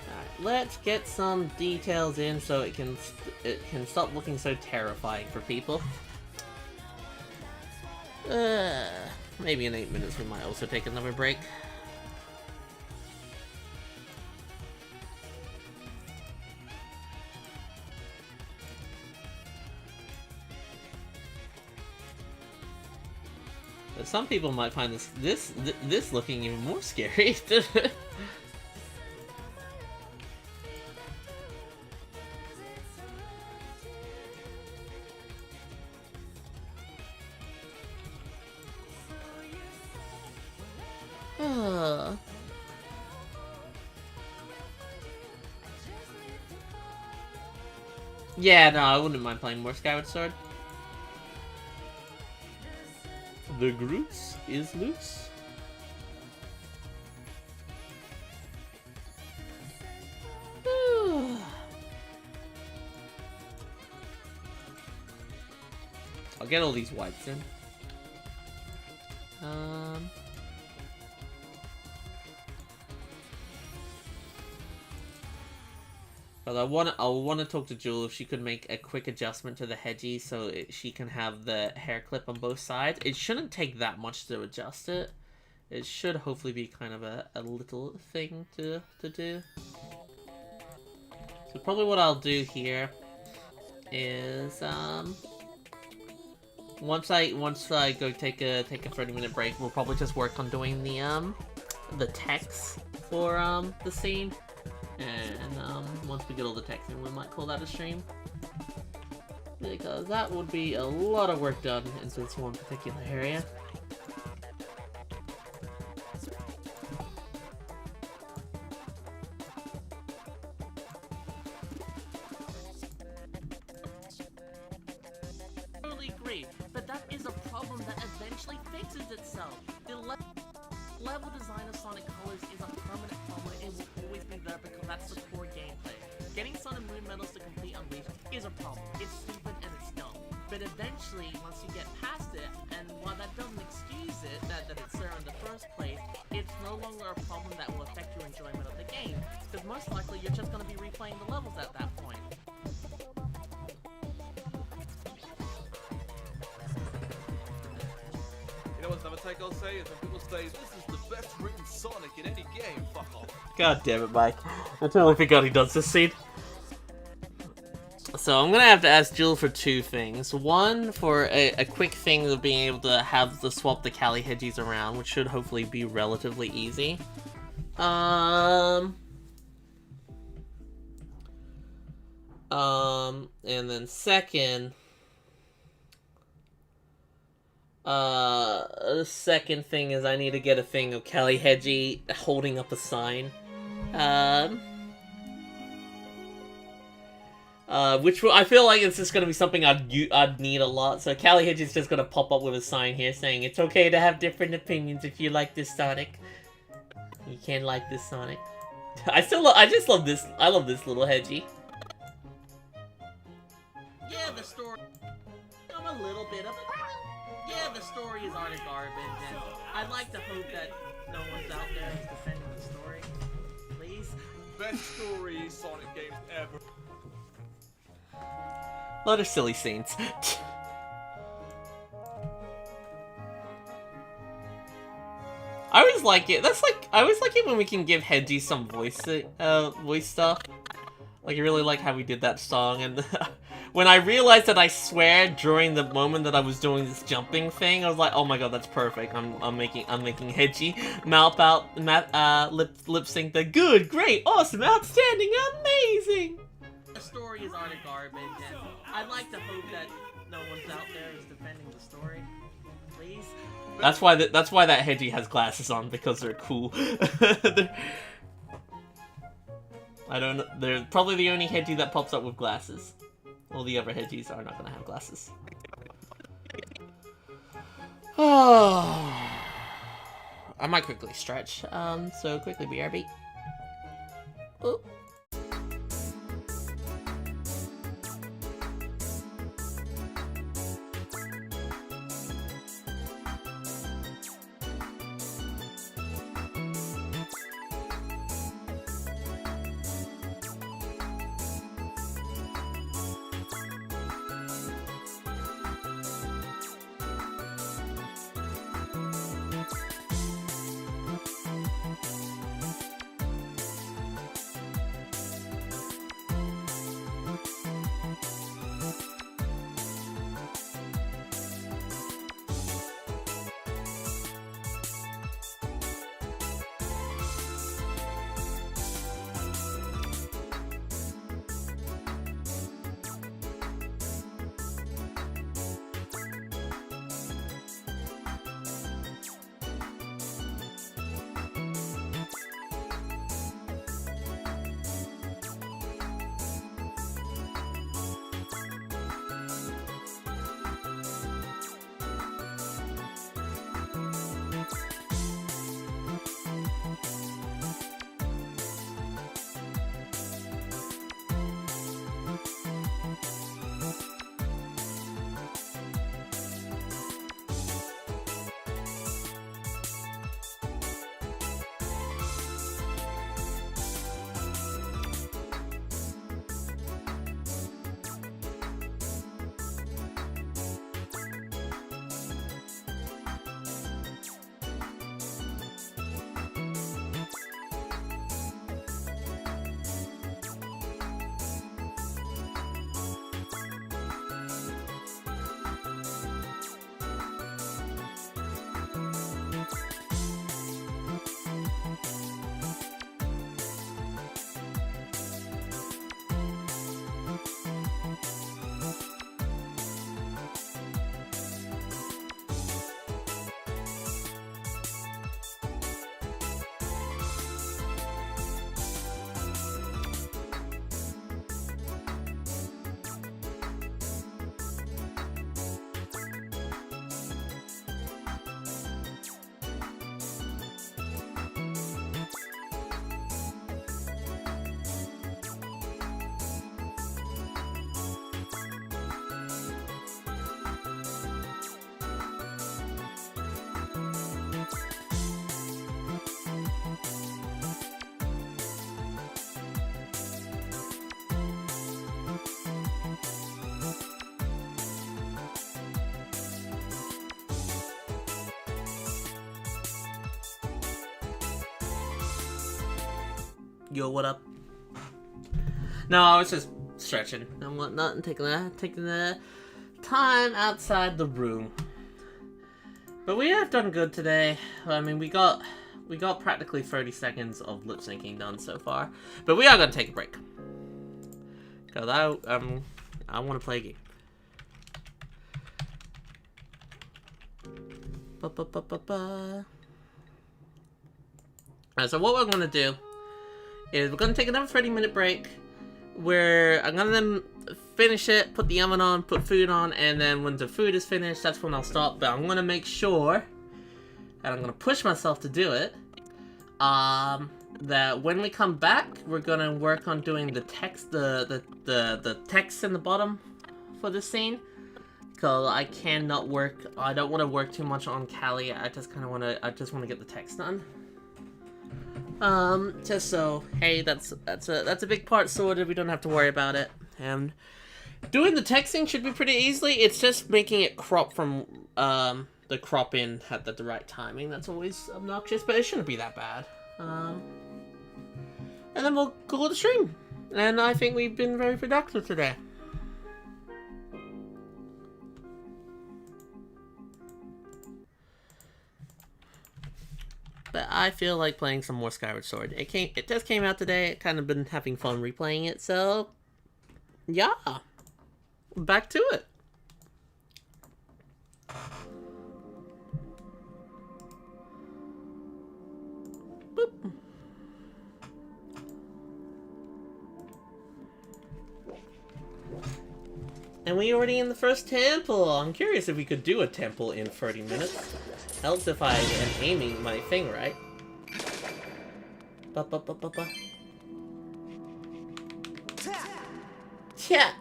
Alright, let's get some details in so it can stop looking so terrifying for people. Maybe in 8 minutes we might also take another break. But some people might find this looking even more scary. Yeah, no, I wouldn't mind playing more Skyward Sword. The Groose is loose. I'll get all these wipes in. But I want to talk to Jewel if she could make a quick adjustment to the Hedgie so she can have the hair clip on both sides. It shouldn't take that much to adjust it. It should hopefully be kind of a little thing to do. So probably what I'll do here is once I go take a 30-minute break, we'll probably just work on doing the text for the scene. And once we get all the text in, we might call that a stream. Because that would be a lot of work done into this one particular area. Totally agree, but that is a problem that eventually fixes itself. The level design of Sonic Colors is a permanent problem. It will always be there because that's the core gameplay. Getting Sun and Moon medals to complete Unleashed is a problem. It's stupid and it's dumb. But eventually, once you get past it, and while that doesn't excuse it, that it's there in the first place, it's no longer a problem that will affect your enjoyment of the game. Because most likely, you're just going to be replaying the levels at that point. You know what's another take I'll say is when people say this is the best written Sonic in any game, fuck off. God damn it, Mike. I totally forgot he does this scene. So I'm gonna have to ask Jill for two things. One, for a quick thing of being able to have to swap the Callie Hedgies around, which should hopefully be relatively easy. And then second, the second thing is I need to get a thing of Callie Hedgie holding up a sign. Which I feel like it's just gonna be something I'd need a lot. So Callie Hedgie's just gonna pop up with a sign here saying it's okay to have different opinions if you like this Sonic. You can't like this Sonic. I just love this. I love this little Hedgie. Yeah, the story. I'm a little bit of a. Yeah, the story is utter garbage, and I'd like to hope that no one's out there who's defending the story. Please. Best story Sonic games ever. A lot of silly scenes. I always like it. I always like it when we can give Hedgie some voice stuff. Like, I really like how we did that song, and when I realized that I swear during the moment that I was doing this jumping thing, I was like, oh my god, that's perfect. I'm making Hedgie lip sync the good, great, awesome, outstanding, amazing. The story is utter garbage, and I'd like to hope that no one's out there who's defending the story. Please. That's why that Hedgie has glasses on, because they're cool. I don't know. They're probably the only Hedgie that pops up with glasses. All the other Hedgies are not gonna have glasses. Oh, I might quickly stretch. So quickly BRB. Oh. Yo, what up? No, I was just stretching and whatnot and taking the time outside the room. But we have done good today. I mean, we got practically 30 seconds of lip syncing done so far. But we are gonna take a break. Cause I want to play a game. Alright, so what we're gonna do is we're gonna take another 30-minute break where I'm gonna then finish it, put the oven on, put food on, and then when the food is finished, that's when I'll stop. But I'm gonna make sure, and I'm gonna push myself to do it, that when we come back, we're gonna work on doing the text, the text in the bottom for this scene. Cause I cannot work. I don't want to work too much on Callie. I just want to get the text done. Just so, hey, that's a big part sorted. We don't have to worry about it. And doing the texting should be pretty easily. It's just making it crop from the crop in at the right timing. That's always obnoxious, but it shouldn't be that bad. And then we'll call the stream. And I think we've been very productive today. But I feel like playing some more Skyward Sword. It just came out today. I've kind of been having fun replaying it, so yeah. Back to it. Boop. And we already in the first temple. I'm curious if we could do a temple in 30 minutes. Helps if I am aiming my thing right. Yeah.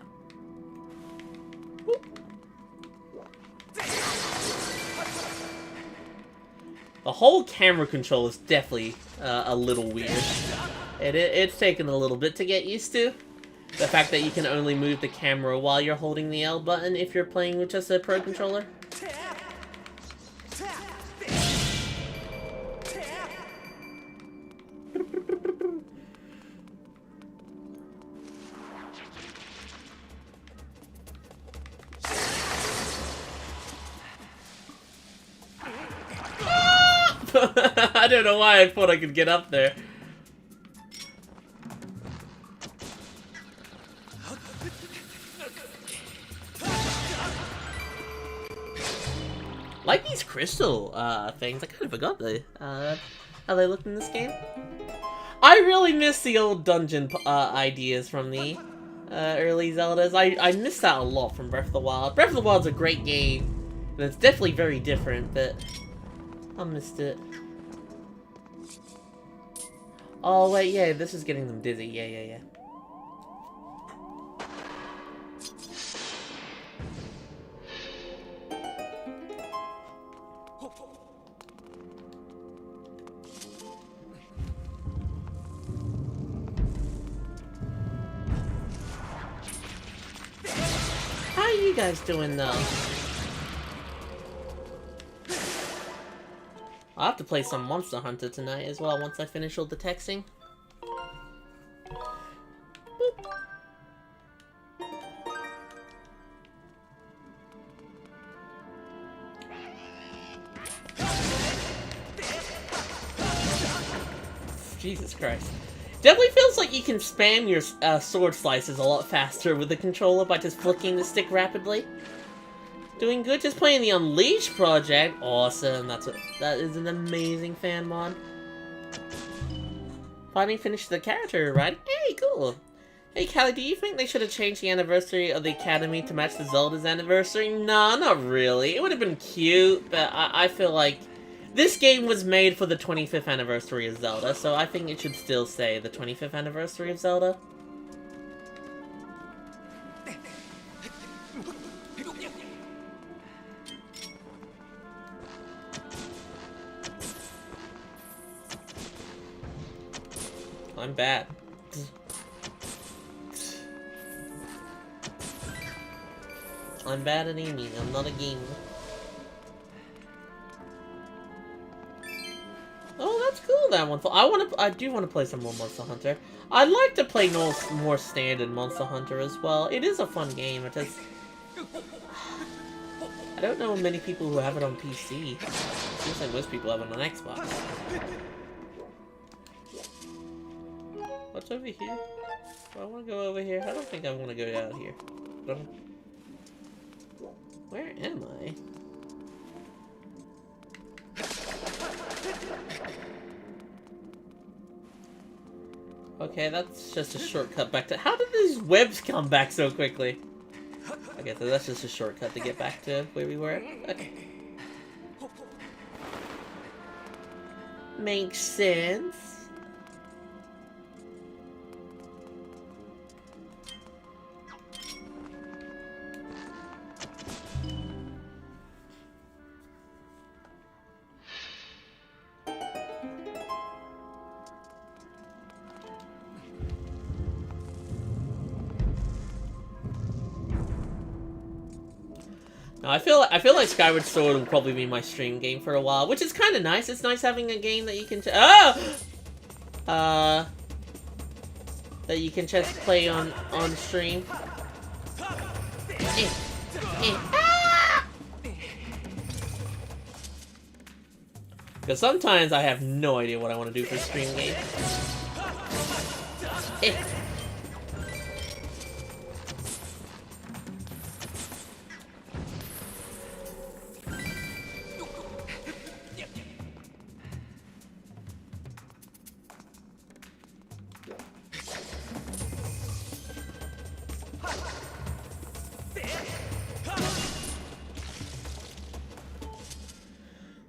The whole camera control is definitely a little weird. It's taken a little bit to get used to. The fact that you can only move the camera while you're holding the L button if you're playing with just a Pro Controller. I don't know why I thought I could get up there. Like these crystal things, I kind of forgot how they looked in this game. I really miss the old dungeon ideas from the early Zeldas. I miss that a lot from Breath of the Wild. Breath of the Wild's a great game, and it's definitely very different, but I missed it. Oh wait, yeah, this is getting them dizzy. Yeah. How are you guys doing though? I'll have to play some Monster Hunter tonight as well once I finish all the texting. Boop. Jesus Christ. Definitely feels like you can spam your sword slices a lot faster with the controller by just flicking the stick rapidly. Doing good, just playing the Unleashed project. Awesome, that is an amazing fan mod. Finally finished the character, right? Hey, cool. Hey, Callie, do you think they should have changed the anniversary of the Academy to match the Zelda's anniversary? No, not really. It would have been cute, but I feel like this game was made for the 25th anniversary of Zelda, so I think it should still say the 25th anniversary of Zelda. I'm bad. I'm bad at aiming. I'm not a gamer. Oh, that's cool. know that one. I do want to play some more Monster Hunter. I'd like to play more standard Monster Hunter as well. It is a fun game. It just I don't know many people who have it on PC. Seems like most people have it on Xbox. What's over here? Do I want to go over here? I don't think I want to go out here. Where am I? Okay, that's just a shortcut back to... How did these webs come back so quickly? Okay, so that's just a shortcut to get back to where we were. Okay. Makes sense. No, I feel like Skyward Sword will probably be my stream game for a while, which is kind of nice. It's nice having a game that you can that you can just play on stream. Because sometimes I have no idea what I want to do for a stream game.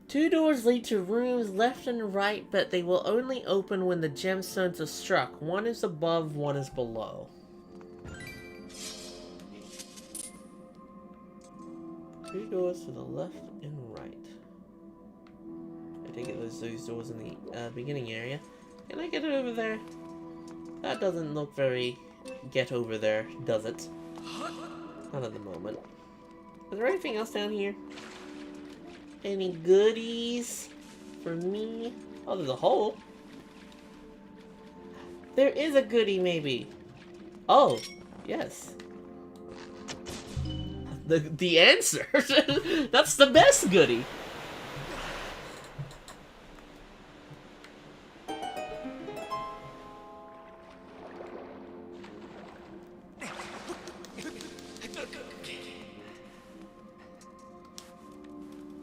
Two doors lead to rooms left and right, but they will only open when the gemstones are struck. One is above, one is below. Two doors to the left and right. I take it those doors in the beginning area. Can I get over there? That doesn't look very get over there, does it? Not at the moment. Is there anything else down here? Any goodies for me? Oh, there's a hole. There is a goodie, maybe. Oh, yes. The answer. That's the best goodie.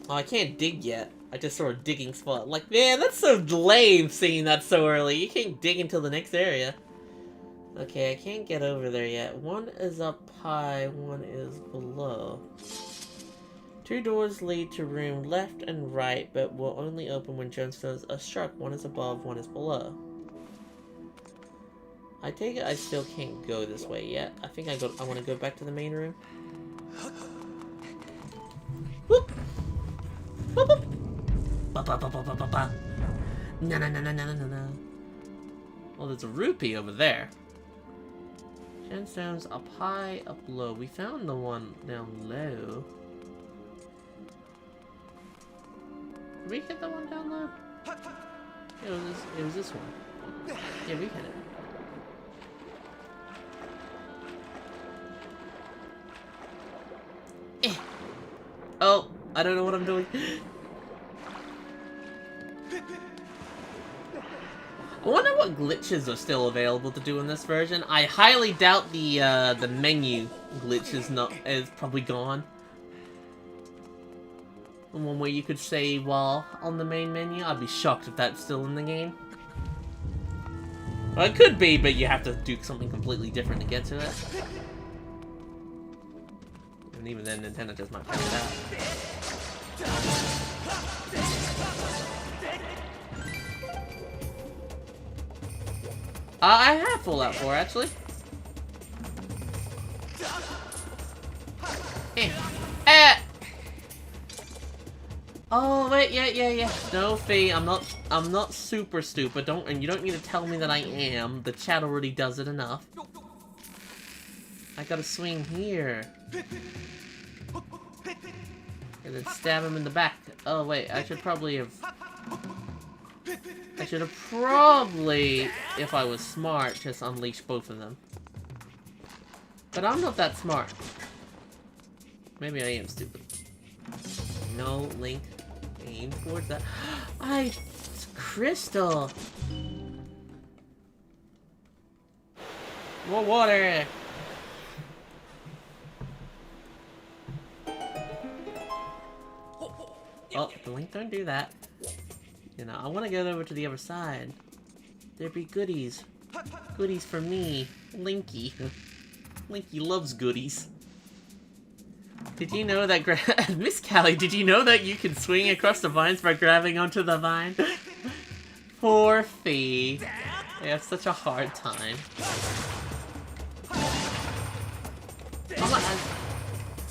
Oh, I can't dig yet. I just saw a digging spot. Like, man, that's so lame seeing that so early. You can't dig until the next area. Okay, I can't get over there yet. One is up high, one is below. Two doors lead to room left and right, but will only open when gemstones are struck. One is above, one is below. I take it I still can't go this way yet. I think I want to go back to the main room. Whoop! Boop, boop. Ba, ba, ba, ba, ba, ba, ba. No, no, no, no, no, no, no. Well, there's a rupee over there. Gemstones up high, up low. We found the one down low. Did we hit the one down low? It was this one. Yeah, we hit it. Oh, I don't know what I'm doing. I wonder what glitches are still available to do in this version. I highly doubt the menu glitch is probably gone. The one where you could save while on the main menu. I'd be shocked if that's still in the game. Well, it could be, but you have to do something completely different to get to it. And even then, Nintendo just might find it out. I have Fallout 4, actually. Oh wait, yeah. No, Fee, I'm not super stupid. You don't need to tell me that I am. The chat already does it enough. I gotta swing here. And then stab him in the back. Oh wait, I should probably have... I should have probably, if I was smart, just unleashed both of them. But I'm not that smart. Maybe I am stupid. No, Link. Aim towards that. It's crystal. More water. Oh, the Link don't do that. You know, I want to get over to the other side. There'd be goodies. Goodies for me. Linky. Linky loves goodies. Did you know that Miss Callie, did you know that you can swing across the vines by grabbing onto the vine? Poor Fee. They have such a hard time.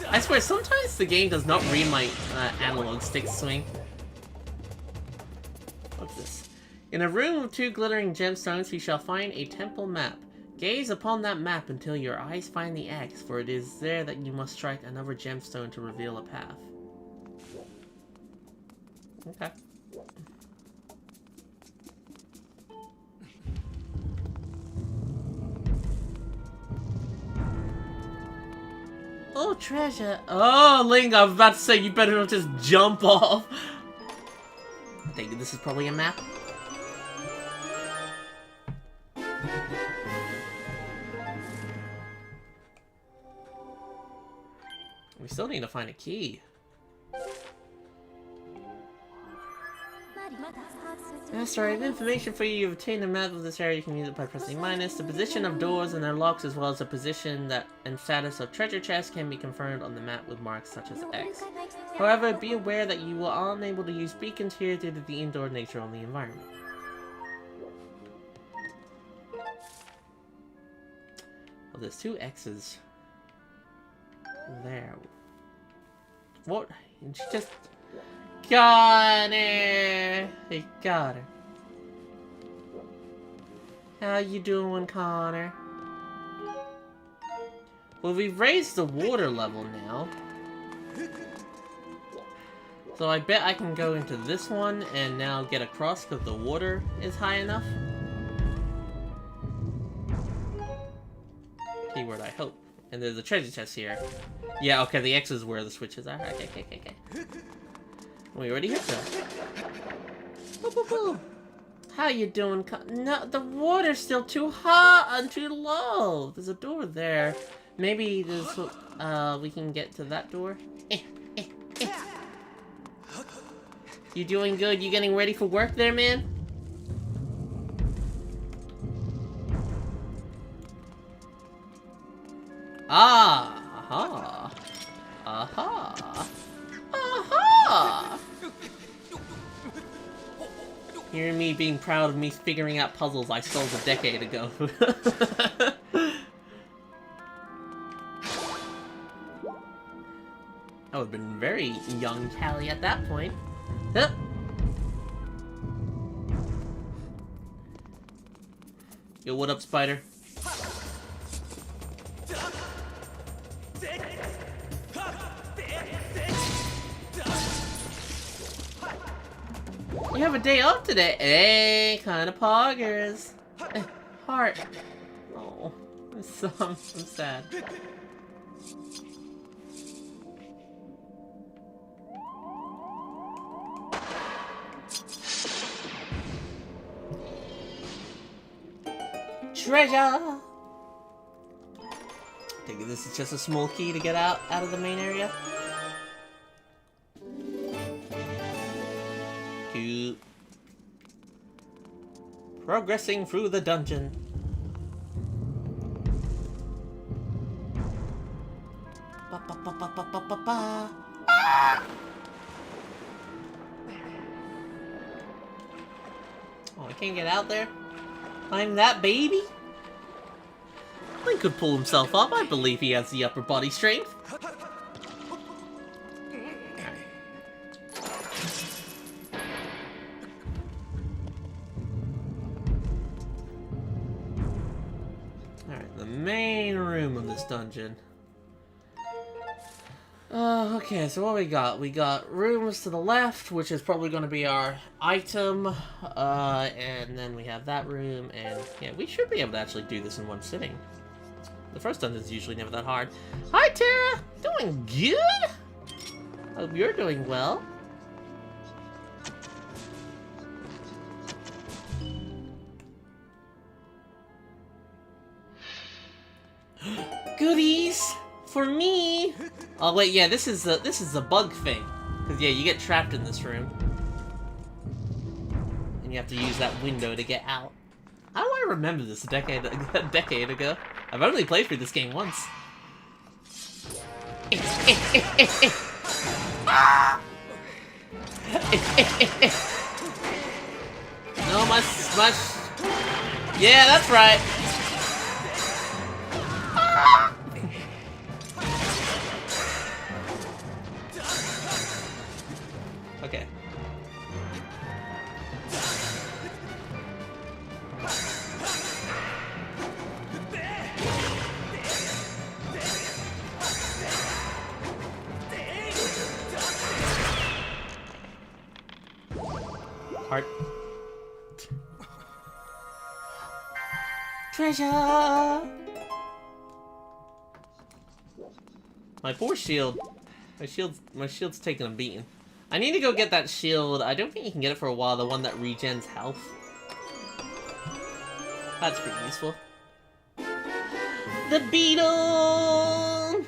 I swear, sometimes the game does not read my analog stick swing. What's this? In a room with 2 glittering gemstones, you shall find a temple map. Gaze upon that map until your eyes find the X, for it is there that you must strike another gemstone to reveal a path. Okay. Oh, treasure. Oh, Link, I was about to say, you better not just jump off. I think this is probably a map. We still need to find a key. That's right, information for you. You've obtained a map of this area. You can use it by pressing minus. The position of doors and their locks, as well as the position and status of treasure chests, can be confirmed on the map with marks such as X. However, be aware that you are unable to use beacons here due to the indoor nature of the environment. Well, there's 2 X's there. What? And she just got her. They got her. How you doing, Connor? Well, we've raised the water level now. So I bet I can go into this one and now get across because the water is high enough. Keyword, I hope. And there's a treasure chest here. Yeah, okay, the X is where the switches are. Okay. We already hit that. Boop, boop, boop. How you doing? No, the water's still too hot and too low. There's a door there. Maybe there's, we can get to that door. You doing good? You getting ready for work there, man? Ah, aha. Aha. Aha. Hear me being proud of me figuring out puzzles I solved a decade ago. I would have been very young Callie at that point. Huh. Yo, what up, Spider? You have a day off today. Hey, kind of poggers. Heart. Oh, I'm sad. Treasure! I think this is just a small key to get out of the main area. Cute. Progressing through the dungeon. Ba, ba, ba, ba, ba, ba, ba, ba. Ah! Oh, I can't get out there? I'm that baby? Link could pull himself up. I believe he has the upper body strength. Alright, the main room of this dungeon. Okay, so what we got? We got rooms to the left, which is probably going to be our item, and then we have that room, and yeah, we should be able to actually do this in one sitting. The first dungeon is usually never that hard. Hi, Tara! Doing good? Hope you're doing well. Goodies! For me! Oh wait, yeah, this is a bug thing. Cause yeah, you get trapped in this room. And you have to use that window to get out. How do I remember this a decade ago? I've only played through this game once. No, my... Yeah, that's right! Okay. Heart. Treasure! My poor shield. My shield's taking a beating. I need to go get that shield. I don't think you can get it for a while, the one that regens health. That's pretty useful. The beetle!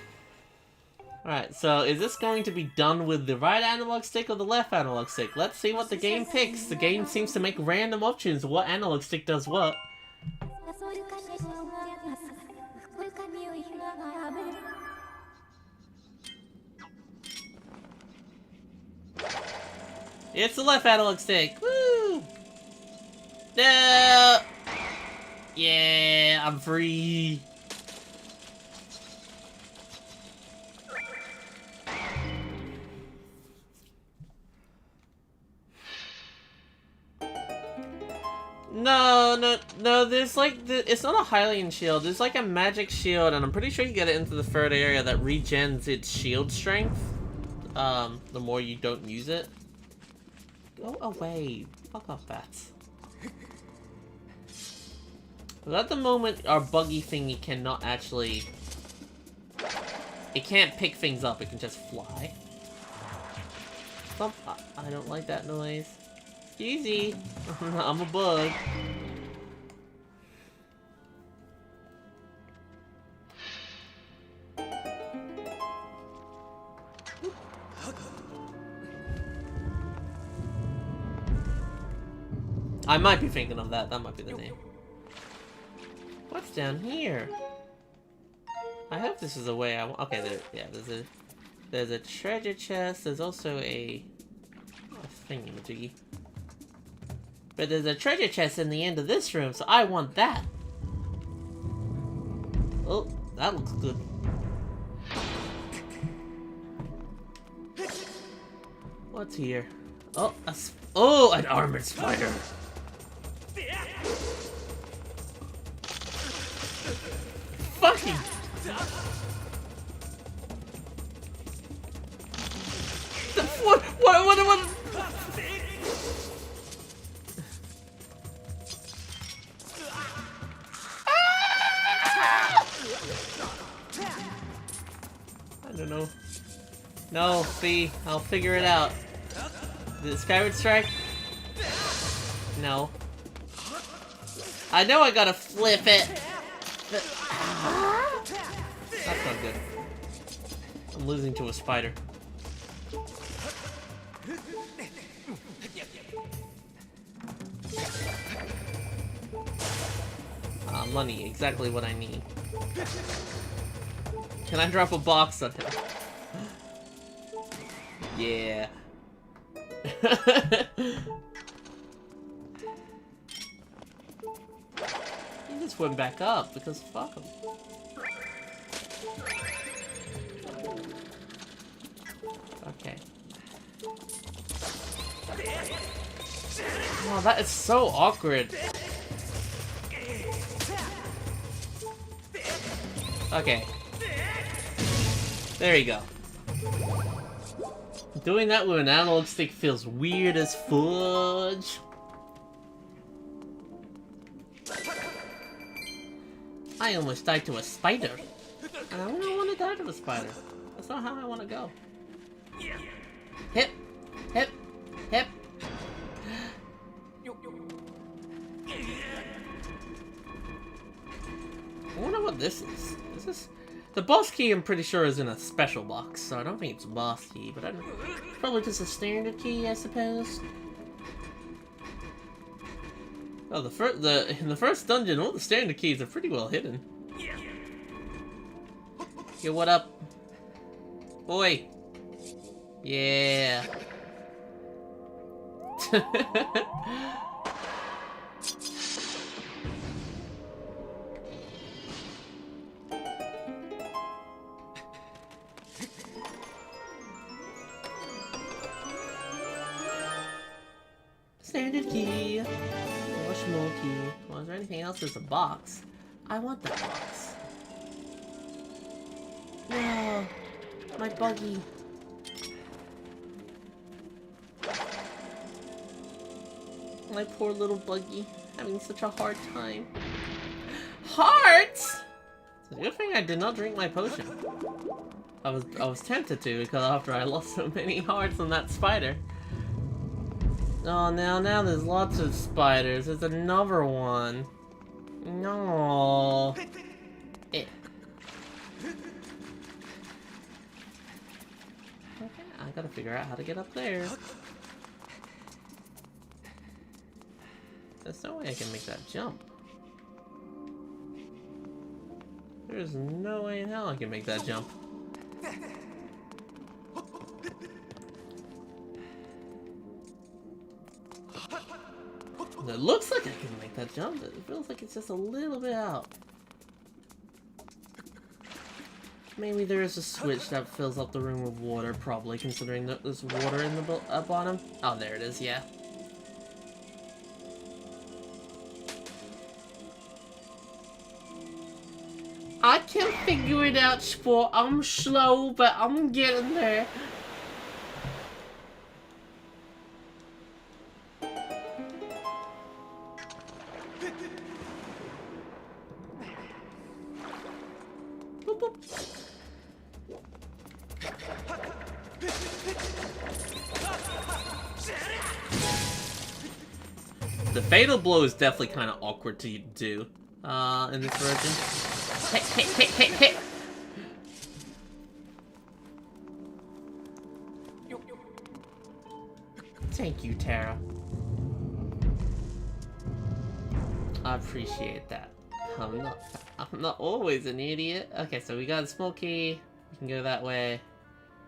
Alright, so is this going to be done with the right analog stick or the left analog stick? Let's see what the game picks. The game seems to make random options of what analog stick does what. It's the left analog stick. Woo! No! Yeah, I'm free. No, there's like, it's not a Hylian shield, there's like a magic shield, and I'm pretty sure you get it into the third area that regens its shield strength, the more you don't use it. Go away. Fuck off, bats. But at the moment, our buggy thingy cannot actually... It can't pick things up, it can just fly. I don't like that noise. Easy. I'm a bug. I might be thinking of that. That might be the name. What's down here? I hope this is the way I want. Okay, there's a treasure chest. There's also a thingy-majiggy. But there's a treasure chest in the end of this room, so I want that. Oh, that looks good. What's here? Oh, an armored spider. Fucking. What? I don't know. No, see, I'll figure it out. The Skyward Strike? No. I know I gotta flip it. That's not good. I'm losing to a spider. Money, exactly what I need. Can I drop a box on him? Yeah. He just went back up because fuck him. Okay. Oh, that is so awkward. Okay. There you go. Doing that with an analog stick feels weird as fudge. I almost died to a spider. And I don't want to die to a spider. That's not how I want to go. Hip! Hip! Hip! I wonder what this is. Is this... The boss key, I'm pretty sure, is in a special box, so I don't think it's a boss key, but it's probably just a standard key, I suppose. Oh, in the first dungeon, all the standard keys are pretty well hidden. Yo, what up? Boy! Yeah! Standard key. Or small key. Well, is there anything else? There's a box. I want that box. No! My buggy. My poor little buggy. Having such a hard time. Hearts! It's a good thing I did not drink my potion. I was tempted to, because after I lost so many hearts on that spider. Oh, now there's lots of spiders. There's another one. No. Okay, I gotta figure out how to get up there. There's no way I can make that jump. There's no way in hell I can make that jump. It looks like I can make that jump, but it feels like it's just a little bit out. Maybe there is a switch that fills up the room with water, probably, considering that there's water in the bottom. Oh, there it is, yeah. I can figure it out, sport. I'm slow, but I'm getting there. Boop, boop. The fatal blow is definitely kind of awkward to do in this version. Hit. Thank you, Tara. I appreciate that. I'm not always an idiot. Okay, so we got a small key. We can go that way.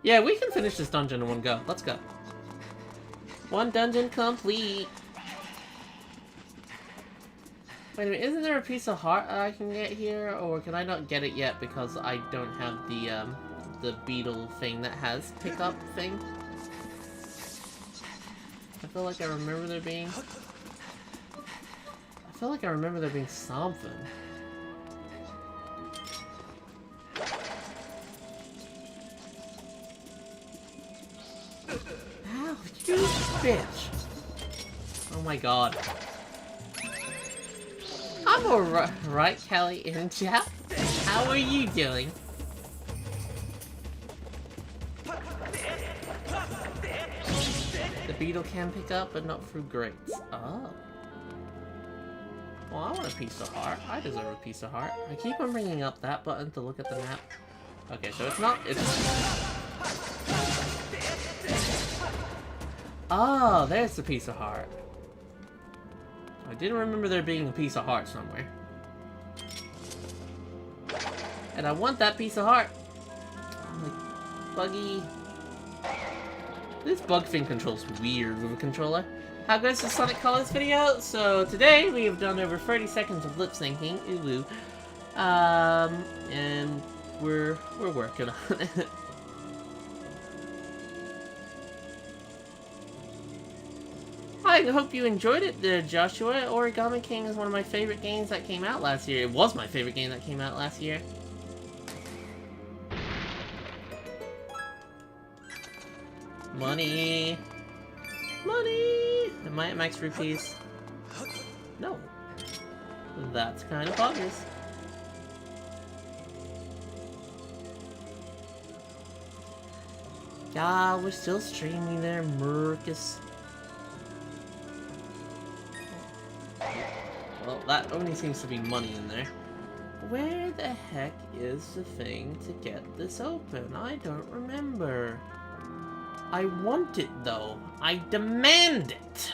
Yeah, we can finish this dungeon in one go. Let's go. One dungeon complete. Wait a minute, isn't there a piece of heart I can get here? Or can I not get it yet because I don't have the beetle thing that has pickup thing? I feel like I remember there being... I feel like I remember there being something. Ow, you bitch! Oh my god. I'm alright, Callie and Jeff. How are you doing? The beetle can pick up, but not through grates. Oh. Well, I want a piece of heart. I deserve a piece of heart. I keep on bringing up that button to look at the map. Okay, so it's not... Oh, there's the piece of heart. I didn't remember there being a piece of heart somewhere. And I want that piece of heart. I'm like, buggy. This bug thing controls weird with a controller. How good is the Sonic Colors video? So today we have done over 30 seconds of lip syncing. Ooh. And we're working on it. I hope you enjoyed it, Joshua. Origami King is one of my favorite games that came out last year. It was my favorite game that came out last year. Money! Money! Am I at max rupees? No. That's kind of obvious. God, we're still streaming there, Marcus. Well, that only seems to be money in there. Where the heck is the thing to get this open? I don't remember. I want it, though. I demand it!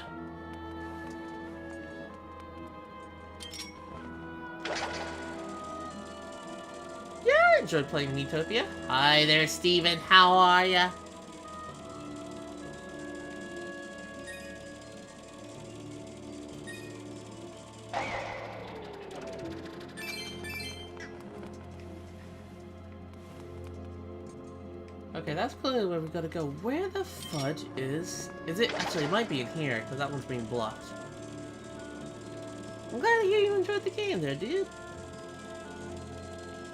Yeah, I enjoyed playing Miitopia. Hi there, Steven. How are ya? Okay, that's clearly where we gotta go. Where the fudge is it? Actually, it might be in here, because that one's being blocked. I'm glad to hear you enjoyed the game there, dude.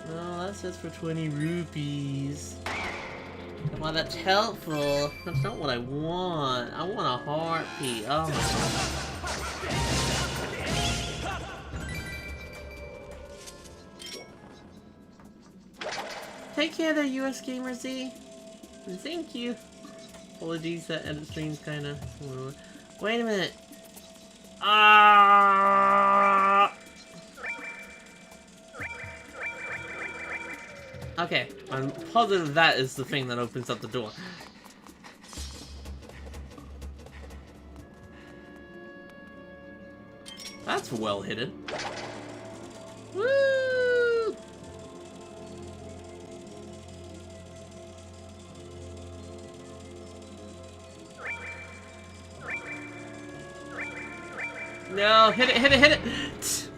No, that's just for 20 rupees. Well, that's helpful. That's not what I want. I want a heartbeat. Oh my god. Take care there, US Gamer Z. Thank you. Apologies that edit stream's kinda... Wait a minute. Okay, I'm positive that is the thing that opens up the door. That's well hidden. Woo! No, hit it, hit it, hit it!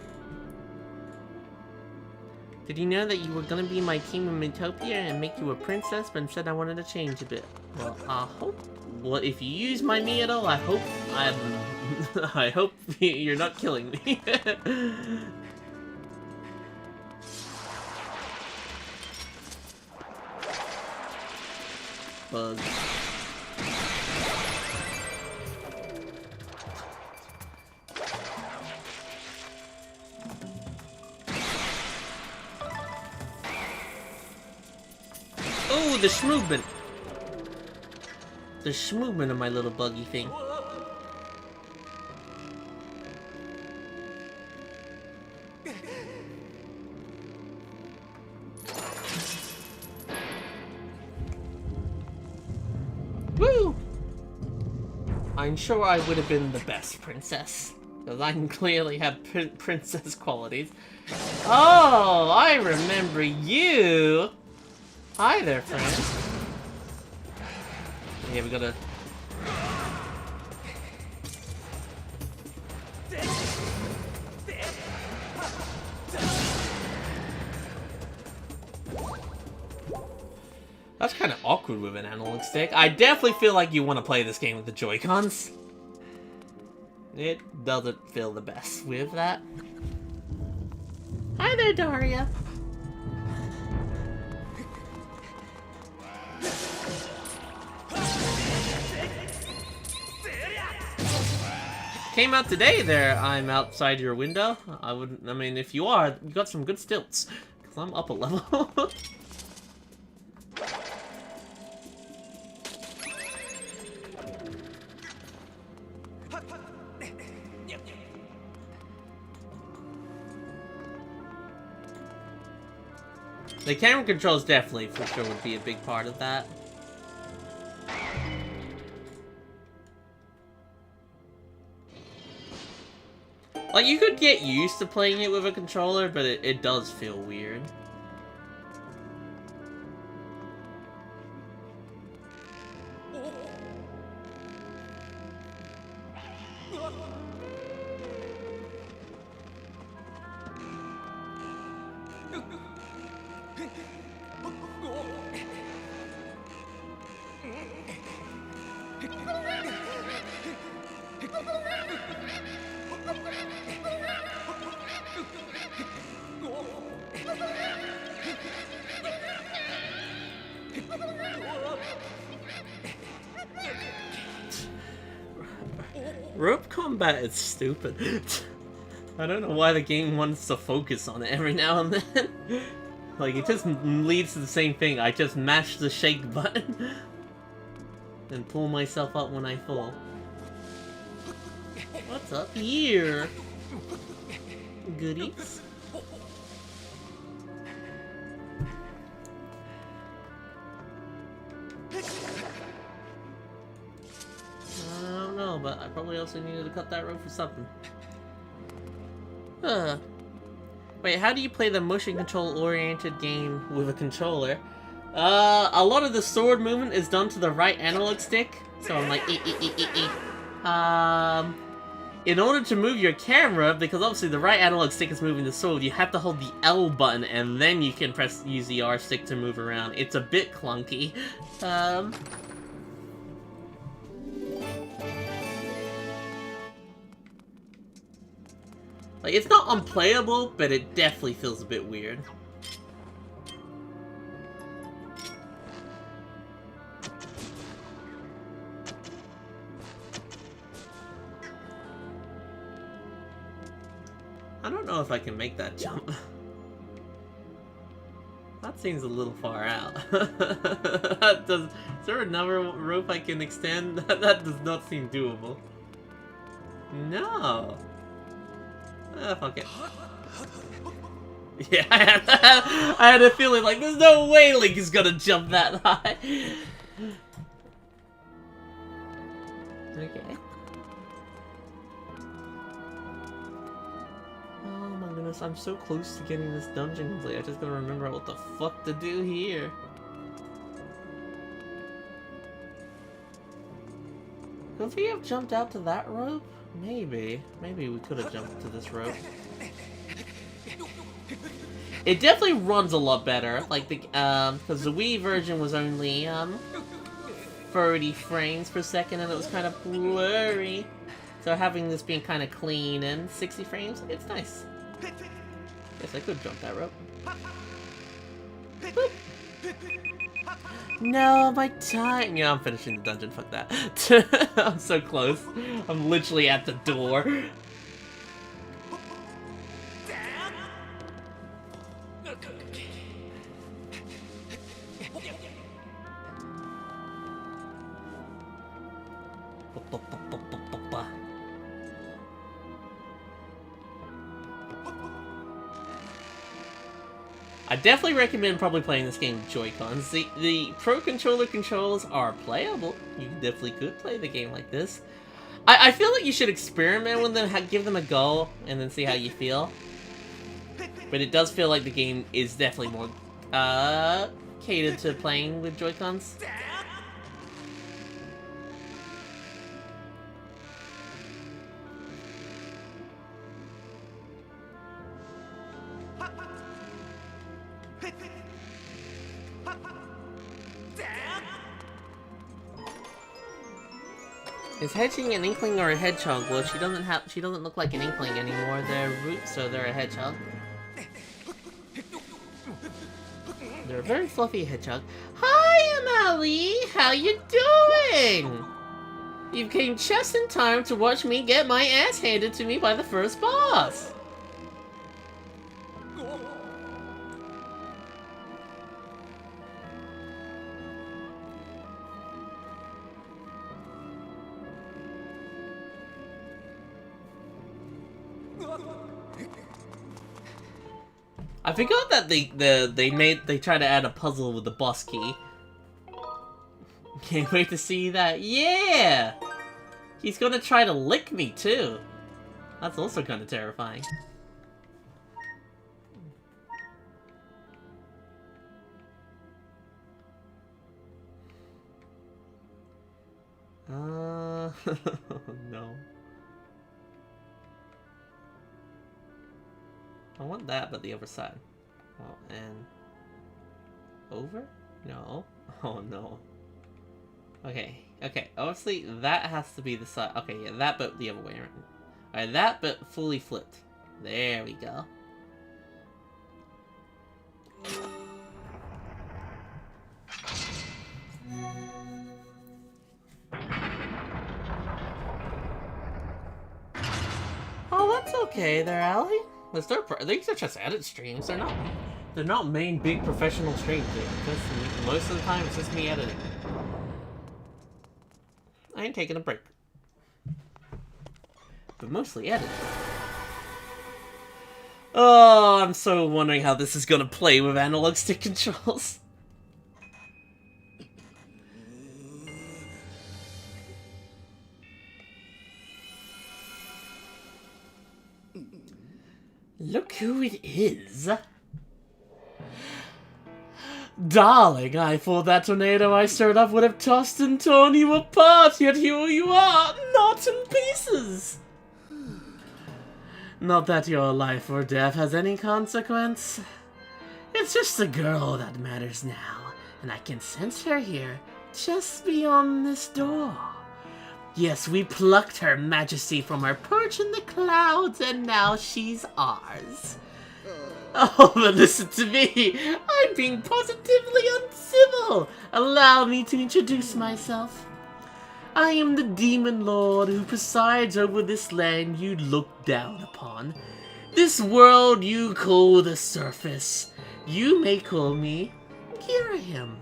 Did you know that you were gonna be my kingdom in Miitopia and make you a princess, but instead I wanted to change a bit? Well, I hope... Well, if you use my me at all, I hope I hope you're not killing me. Bug. Oh, the schmoogman! The schmoogman of my little buggy thing. Woo! I'm sure I would have been the best princess. Because I can clearly have princess qualities. Oh, I remember you! Hi there, friend. Yeah, we gotta... That's kind of awkward with an analog stick. I definitely feel like you want to play this game with the Joy-Cons. It doesn't feel the best with that. Hi there, Daria. Came out today there, I'm outside your window. I mean, if you are, you got some good stilts. Because I'm up a level. The camera controls definitely, for sure, would be a big part of that. Like, you could get used to playing it with a controller, but it does feel weird. Rope combat is stupid. I don't know why the game wants to focus on it every now and then. Like, it just leads to the same thing. I just mash the shake button and pull myself up when I fall. What's up here? Goodies? I don't know, but I probably also needed to cut that rope for something. Wait, how do you play the motion control oriented game with a controller? A lot of the sword movement is done to the right analog stick, so I'm like, in order to move your camera, because obviously the right analog stick is moving the sword, you have to hold the L button and then you can use the R stick to move around. It's a bit clunky. Like, it's not unplayable, but it definitely feels a bit weird. I don't know if I can make that jump. That seems a little far out. Is there another rope I can extend? That does not seem doable. No. Fuck it. Yeah, I had a feeling like there's no way Link is gonna jump that high. Okay. Oh my goodness, I'm so close to getting this dungeon complete. I just gotta remember what the fuck to do here. Could we have jumped out to that rope? Maybe. Maybe we could have jumped to this rope. It definitely runs a lot better. Like, the, because the Wii version was only, 30 frames per second and it was kind of blurry. So having this being kind of clean and 60 frames, it's nice. Guess I could jump that rope. Boop. No, my time. Yeah, I'm finishing the dungeon. Fuck that. I'm so close. I'm literally at the door. I definitely recommend probably playing this game with Joy-Cons. The Pro Controller controls are playable. You definitely could play the game like this. I feel like you should experiment with them, give them a go, and then see how you feel. But it does feel like the game is definitely more catered to playing with Joy-Cons. Is Hedgie an inkling or a hedgehog? Well, she doesn't look like an inkling anymore. They're roots, so they're a hedgehog. They're a very fluffy hedgehog. Hi, Emily! How you doing? You came just in time to watch me get my ass handed to me by the first boss. I forgot that they tried to add a puzzle with the boss key. Can't wait to see that. Yeah! He's gonna try to lick me too. That's also kind of terrifying. No. I want that, but the other side. Oh, and... over? No. Oh, no. Okay, okay. Obviously, that has to be the side. Okay, yeah, that, but the other way around. Alright, that, but fully flipped. There we go. okay there, Allie. These are just edit streams. They're not main big professional streams. Most of the time, it's just me editing. I ain't taking a break, but mostly editing. Oh, I'm so wondering how this is gonna play with analog stick controls. Look who it is. Darling, I thought that tornado I stirred up would have tossed and torn you apart, yet here you are, not in pieces. Not that your life or death has any consequence. It's just the girl that matters now, and I can sense her here, just beyond this door. Yes, we plucked Her Majesty from her perch in the clouds, and now she's ours. Oh, but listen to me. I'm being positively uncivil. Allow me to introduce myself. I am the Demon Lord who presides over this land you look down upon. This world you call the surface. You may call me Girahim.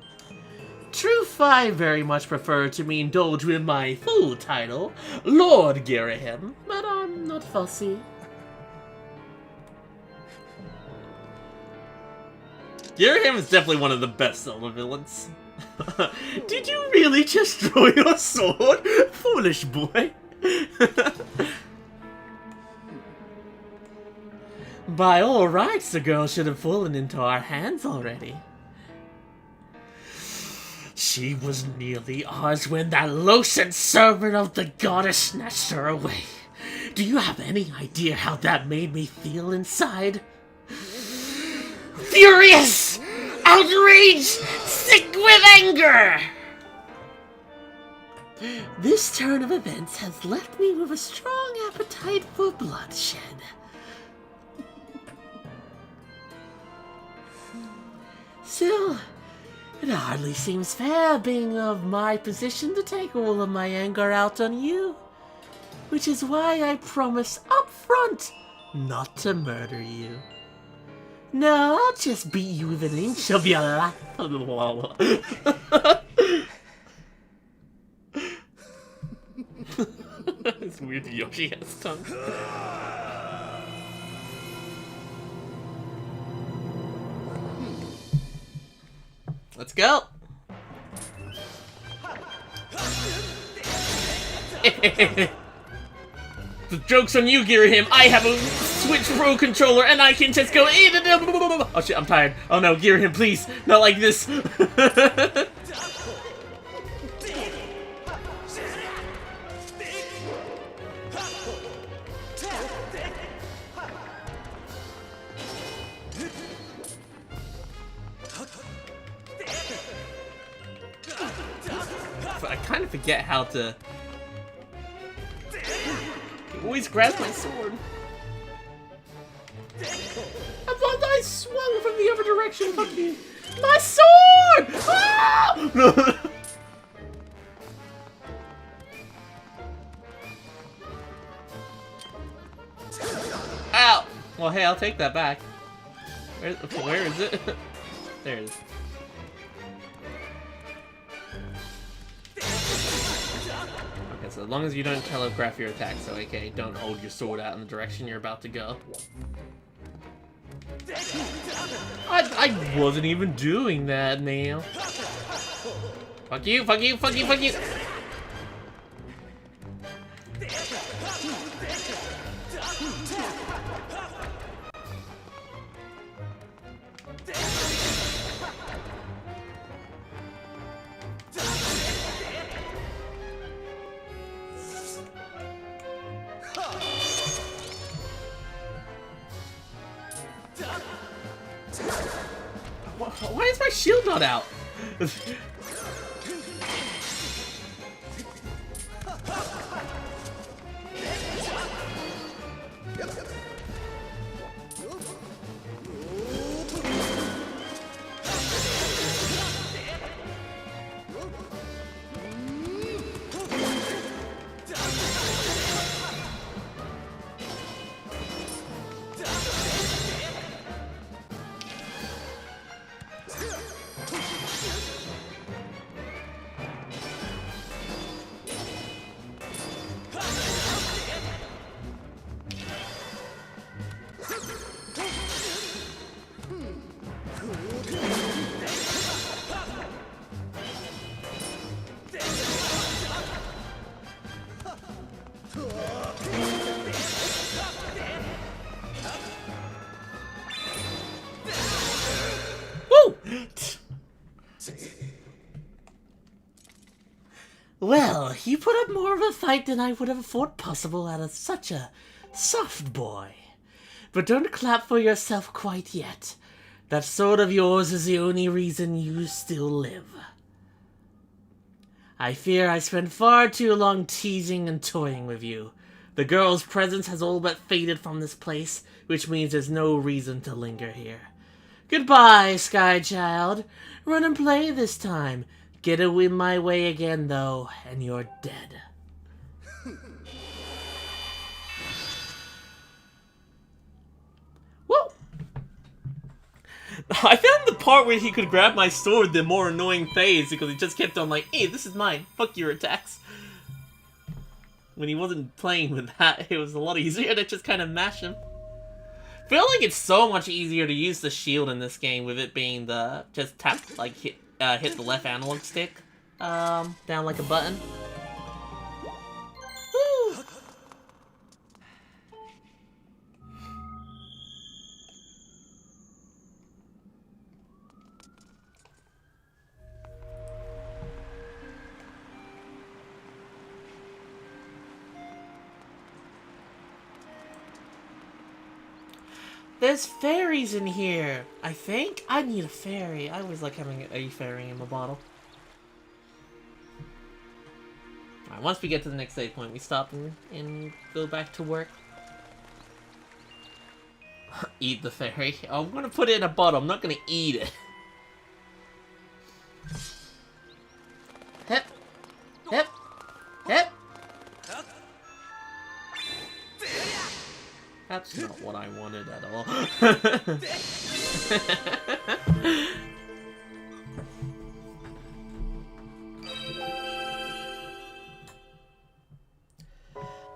Truth, I very much prefer to be indulged with my full title, Lord Girahim, but I'm not fussy. Girahim is definitely one of the best Zelda villains. Did you really just throw your sword? Foolish boy. By all rights, the girl should have fallen into our hands already. She was nearly ours when that loathsome servant of the goddess snatched her away. Do you have any idea how that made me feel inside? Furious! Outraged! Sick with anger! This turn of events has left me with a strong appetite for bloodshed. Still, it hardly seems fair, being of my position, to take all of my anger out on you. Which is why I promise up front not to murder you. No, I'll just beat you with an inch of your life. It's weird Yoshi has tongue. Let's go! The joke's on you, Girahim. I have a Switch Pro controller and I can just go in and oh shit, I'm tired. Oh no, Girahim, please. Not like this. I kind of forget how to... always grab my sword. I thought I swung from the other direction. Fuck you. My sword! Ah! Ow! Well, hey, I'll take that back. Where is it? There it is. Okay, so as long as you don't telegraph your attack, so okay, don't hold your sword out in the direction you're about to go. I wasn't even doing that, man. Fuck you, fuck you, fuck you, fuck you! Why is my shield not out? you put up more of a fight than I would have thought possible out of such a soft boy. But don't clap for yourself quite yet. That sword of yours is the only reason you still live. I fear I spent far too long teasing and toying with you. The girl's presence has all but faded from this place, which means there's no reason to linger here. Goodbye, Sky Child. Run and play this time. Get in my way again, though, and you're dead. Woo! I found the part where he could grab my sword the more annoying phase, because he just kept on like, hey, this is mine. Fuck your attacks. When he wasn't playing with that, it was a lot easier to just kind of mash him. I feel like it's so much easier to use the shield in this game with it being the just tap, like hit the left analog stick down like a button. Woo! There's fairies in here, I think. I need a fairy. I always like having a fairy in my bottle. Alright, once we get to the next save point, we stop and go back to work. Eat the fairy. Oh, I'm gonna put it in a bottle. I'm not gonna eat it. Hep. Hep. Hep. That's not what I wanted at all.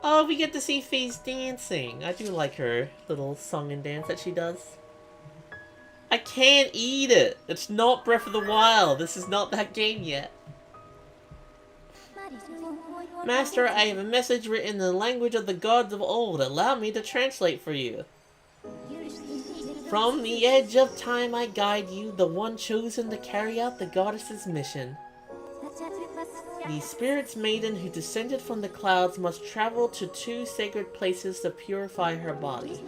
Oh, we get to see Faye's dancing. I do like her little song and dance that she does. I can't eat it. It's not Breath of the Wild. This is not that game yet. Master, I have a message written in the language of the gods of old. Allow me to translate for you. From the edge of time I guide you, the one chosen to carry out the goddess's mission. The spirit's maiden who descended from the clouds must travel to 2 sacred places to purify her body.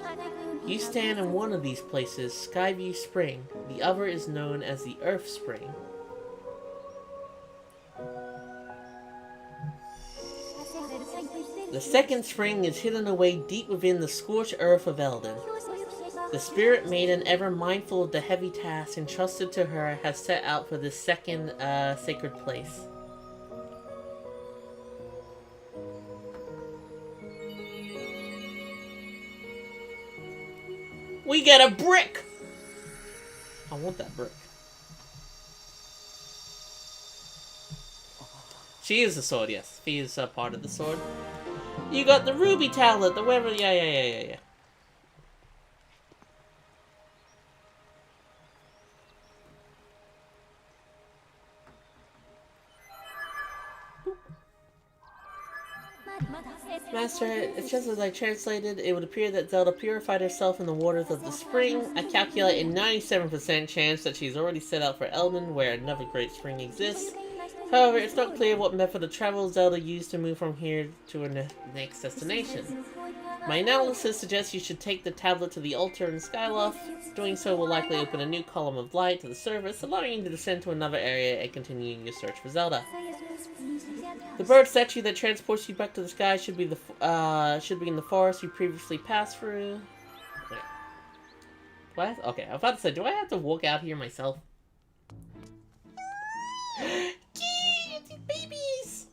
You stand in one of these places, Skyview Spring. The other is known as the Earth Spring. The second spring is hidden away deep within the scorched earth of Eldon. The spirit maiden, ever mindful of the heavy task entrusted to her, has set out for this second sacred place. We get a brick! I want that brick. She is the sword, yes. She is a part of the sword. You got the ruby tablet, the whatever, yeah. Master, it's just as I translated, it would appear that Zelda purified herself in the waters of the spring. I calculate a 97% chance that she's already set out for Eldon, where another great spring exists. However, it's not clear what method of travel Zelda used to move from here to her next destination. My analysis suggests you should take the tablet to the altar in Skyloft. Doing so will likely open a new column of light to the surface, allowing you to descend to another area and continuing your search for Zelda. The bird statue that transports you back to the sky should be in the forest you previously passed through. What? Okay, I was about to say, do I have to walk out here myself? Babies!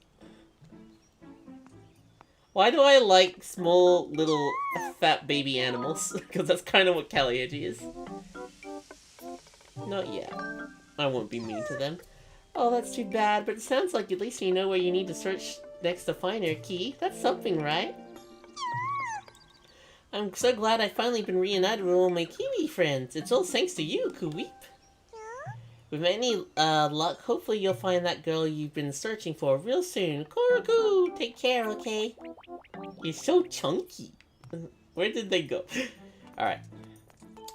Why do I like small, little, fat baby animals? Because that's kind of what CallieMacN is. Not yet. I won't be mean to them. Oh, that's too bad, but it sounds like at least you know where you need to search next to find her key. That's something, right? I'm so glad I've finally been reunited with all my Kiwi friends. It's all thanks to you, Kuweep. With any luck, hopefully you'll find that girl you've been searching for real soon. Koroku, take care, okay? You're so chunky. Where did they go? Alright.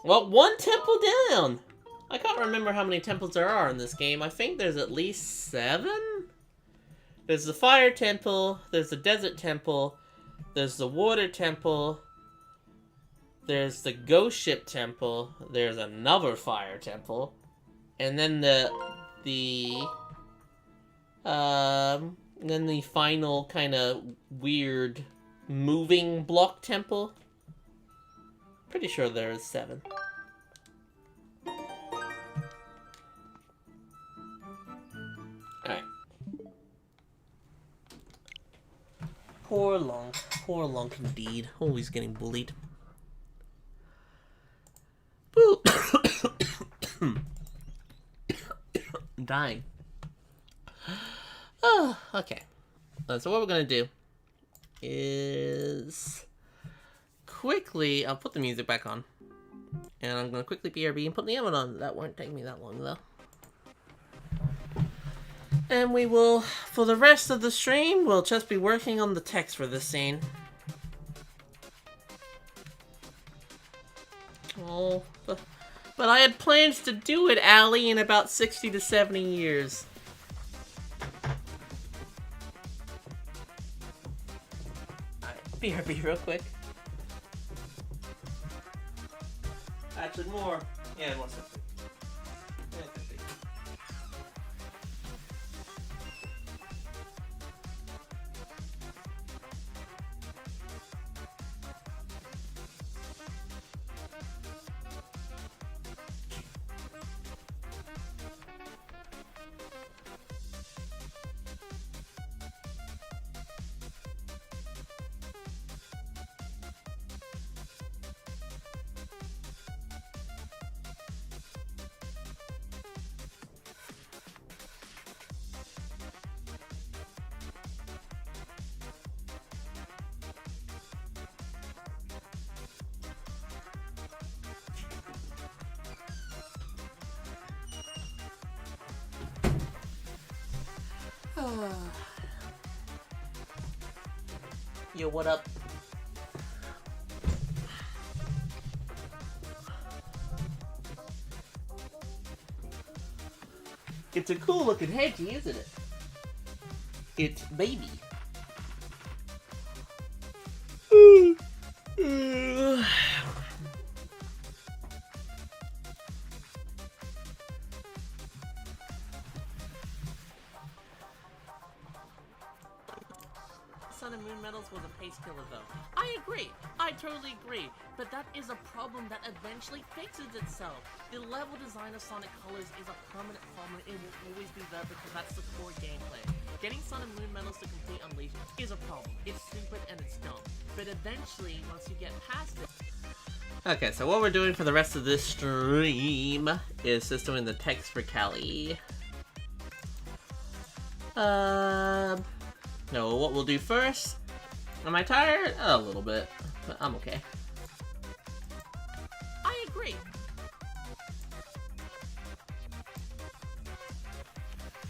Well, 1 temple down! I can't remember how many temples there are in this game. I think there's at least 7? There's the fire temple, there's the desert temple, there's the water temple, there's the ghost ship temple, there's another fire temple, and then then the final kind of weird moving block temple. Pretty sure there's 7. Alright. Poor Lonk indeed. Always getting bullied. Boo! I'm dying. Oh, okay. So what we're gonna do is quickly, I'll put the music back on, and I'm gonna quickly BRB and put the oven on. That won't take me that long though. And we will, for the rest of the stream, we'll just be working on the text for this scene. Oh, but I had plans to do it, Allie, in about 60 to 70 years. BRB real quick. Actually, more. Yeah, more stuff. Yeah, Yo, what up? It's a cool looking Hedgie, isn't it? It's baby. Sun and Moon medals was a pace killer though. I agree. I totally agree. But that is a problem that eventually fixes itself. The level design of Sonic Colors is a permanent problem. It will always be there because that's the core gameplay. Getting Sun and Moon medals to complete Unleashed is a problem. It's stupid and it's dumb. But eventually, once you get past it... Okay, so what we're doing for the rest of this stream is just doing the text for Callie. No, what we'll do first... Am I tired? A little bit, but I'm okay. I agree.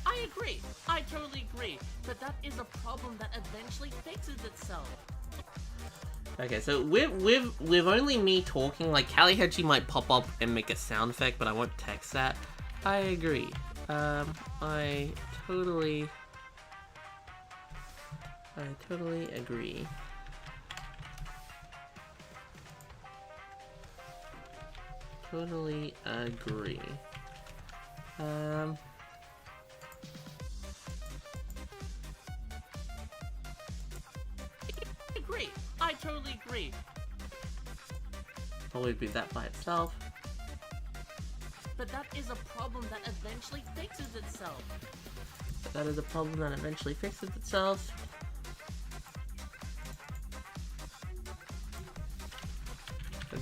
I agree. I totally agree. But that is a problem that eventually fixes itself. Okay, so with only me talking, like Callie Hedgie might pop up and make a sound effect, but I won't text that. I agree. I totally agree. Totally agree. I agree. I totally agree. Probably be that by itself. But that is a problem that eventually fixes itself. That is a problem that eventually fixes itself.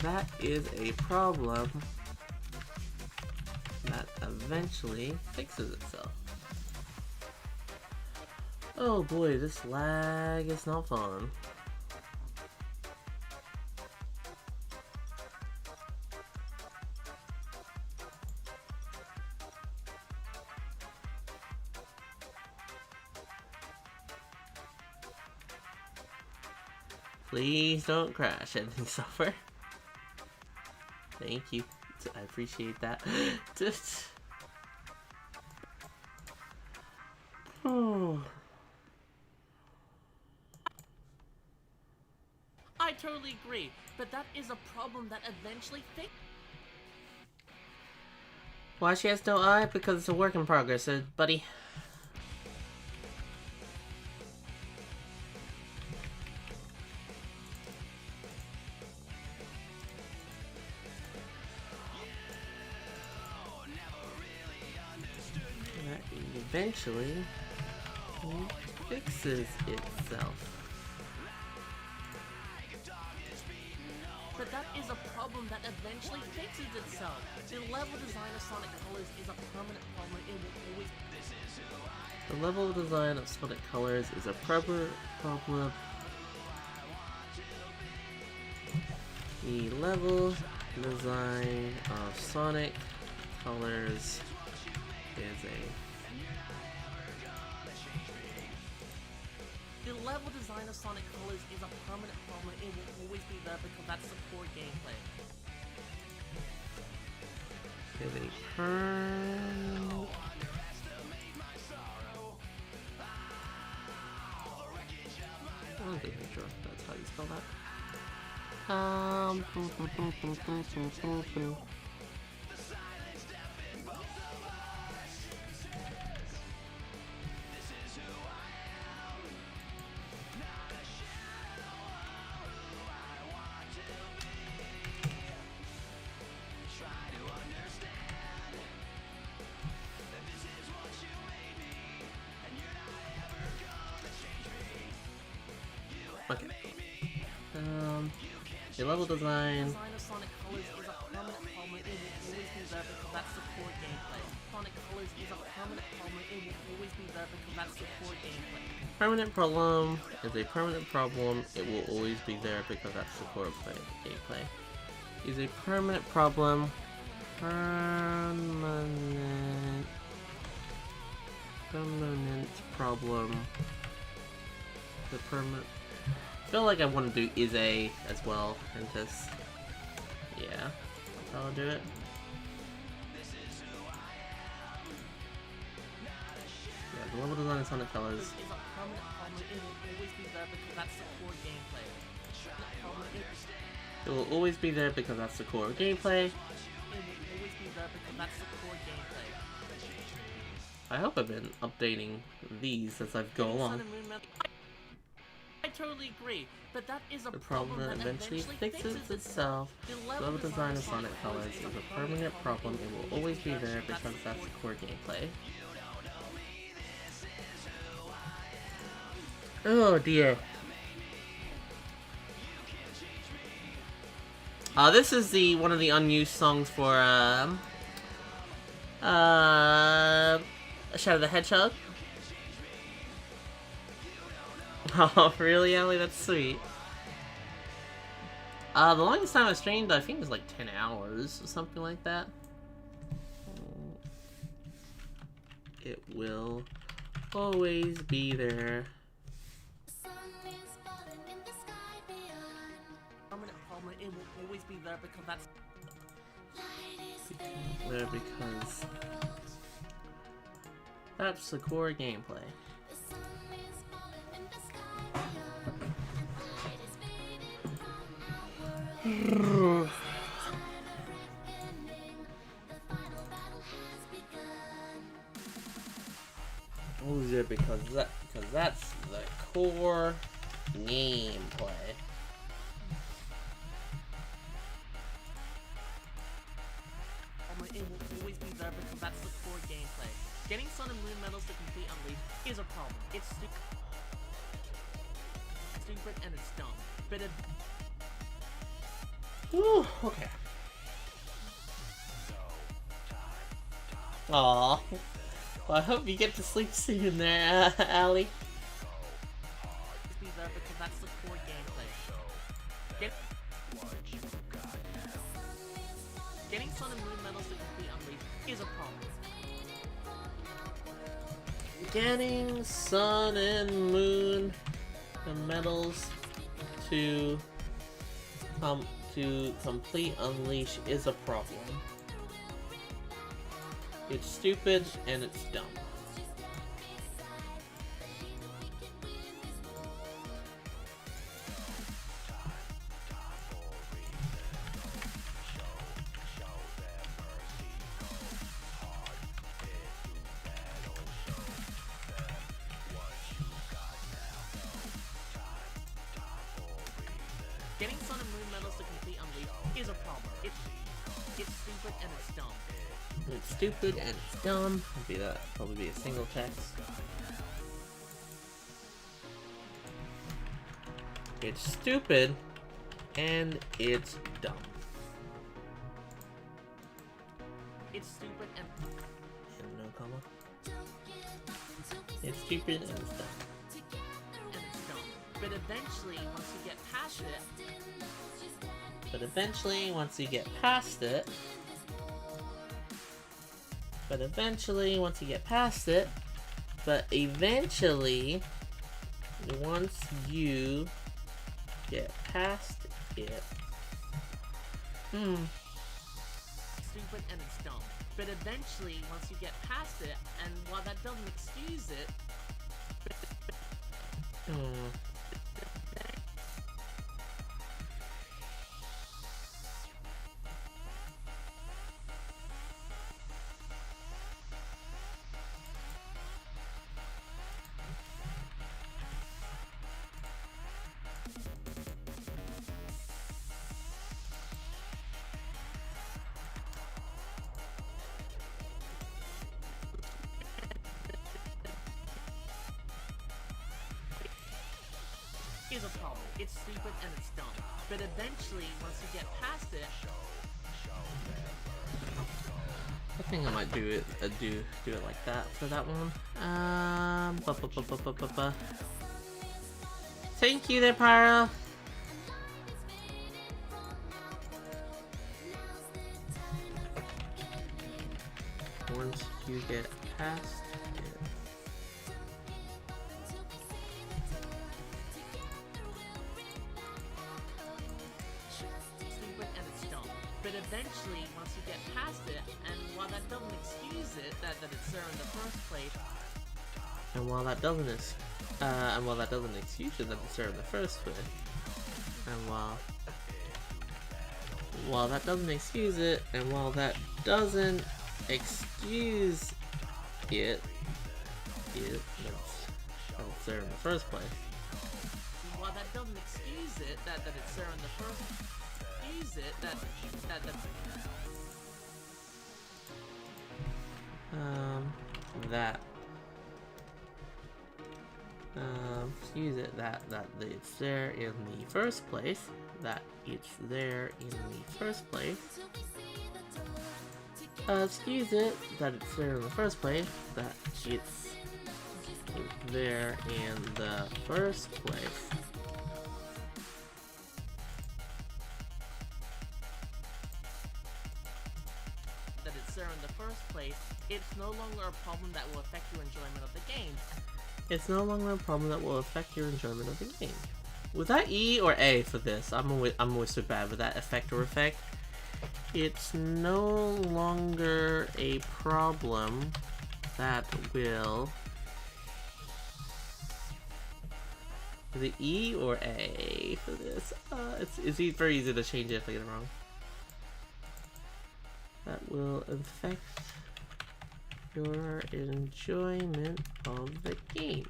That is a problem that eventually fixes itself. Oh boy, this lag is not fun. Please don't crash anything software. Thank you. I appreciate that. Just... Oh. I totally agree, but that is a problem that eventually fixes. Why she has no eye? Because it's a work in progress, buddy. That eventually fixes itself. But that is a problem that eventually fixes itself. The level design of Sonic Colors is a permanent problem. It will always. The level design of Sonic Colors is a problem. The level design of Sonic Colors is a. The level design of Sonic Colors is a permanent problem. It will always be there because that's the core gameplay. Is a permanent. I don't think I'm sure that's how you spell that. Okay. The level design. Design of Sonic Colors is a permanent problem. It will always be there because that's the core gameplay. Sonic Colors is a permanent problem. It will always be there because that's the core gameplay. Permanent problem is a permanent problem. It will always be there because that's the core gameplay. Is a permanent problem. Permanent problem. The permanent. I feel like I want to do is a as well, and just yeah, that's how I'll do it. Yeah, the level design of Sonic Colors. Is a permanent problem. It will always be there because that's the core gameplay. It will always be there because that's the core gameplay. It will always be there because that's the core gameplay. I hope I've been updating these as I go along. I totally agree, but that is a The problem that eventually fixes itself. The Level design of Sonic Colors is a permanent problem. It will always be there because that's the core gameplay. Oh dear. This is one of the unused songs for Shadow the Hedgehog. Oh, really, Allie? That's sweet. The longest time I streamed, I think, was like 10 hours or something like that. It will always be there. Permanent problem. It will always be there because that's There because that's the core gameplay. Oh, yeah, because that's the core gameplay. it will always be there because that's the core gameplay. Getting Sun and Moon medals to complete Unleashed is a problem. It's stupid and it's dumb. But it Ooh, okay. Aww. Well, I hope you get to sleep soon there, Allie. be there because that's the core gameplay. Getting Sun and Moon medals to complete Unleashed is a problem. Getting Sun and Moon medals to complete Unleash is a problem. It's stupid and it's dumb. Getting Sun and Moon medals to complete Unleashed is a problem. It's stupid and it's dumb. It's stupid and it's dumb. Probably be a single text. It's stupid and it's dumb. It's stupid and No comma. It's stupid and it's dumb. it's dumb. But eventually, once you get past it, But eventually, once you get past it, but eventually, once you get past it, but eventually, once you get past it, stupid and it's dumb. But eventually, once you get past it, and while that doesn't excuse it, is a problem. It's stupid and it's dumb. But eventually, once you get past it, I think I might do it like that for that one. Thank you there, Pyra. Once you get past it. stupid and it's dumb. But eventually, once you get past it, and while that doesn't excuse it, that it's there in the first place, And while that doesn't excuse it that it's there in the first place, and while that doesn't excuse it, and while that doesn't excuse it, that's there in the first place. while that doesn't excuse it, that it's there in the first, excuse it, that excuse it that it's there in the first place, that it's there in the first place. Excuse it that it's there in the first place, that it's there in the first place. that it's there in the first place, it's no longer a problem that will affect your enjoyment of the game. It's no longer a problem that will affect your enjoyment of the game. Was that E or A for this? I'm always so bad with that effect or effect. It's no longer a problem that will. Is it E or A for this? It's very easy to change it if I get it wrong. That will affect your enjoyment of the game.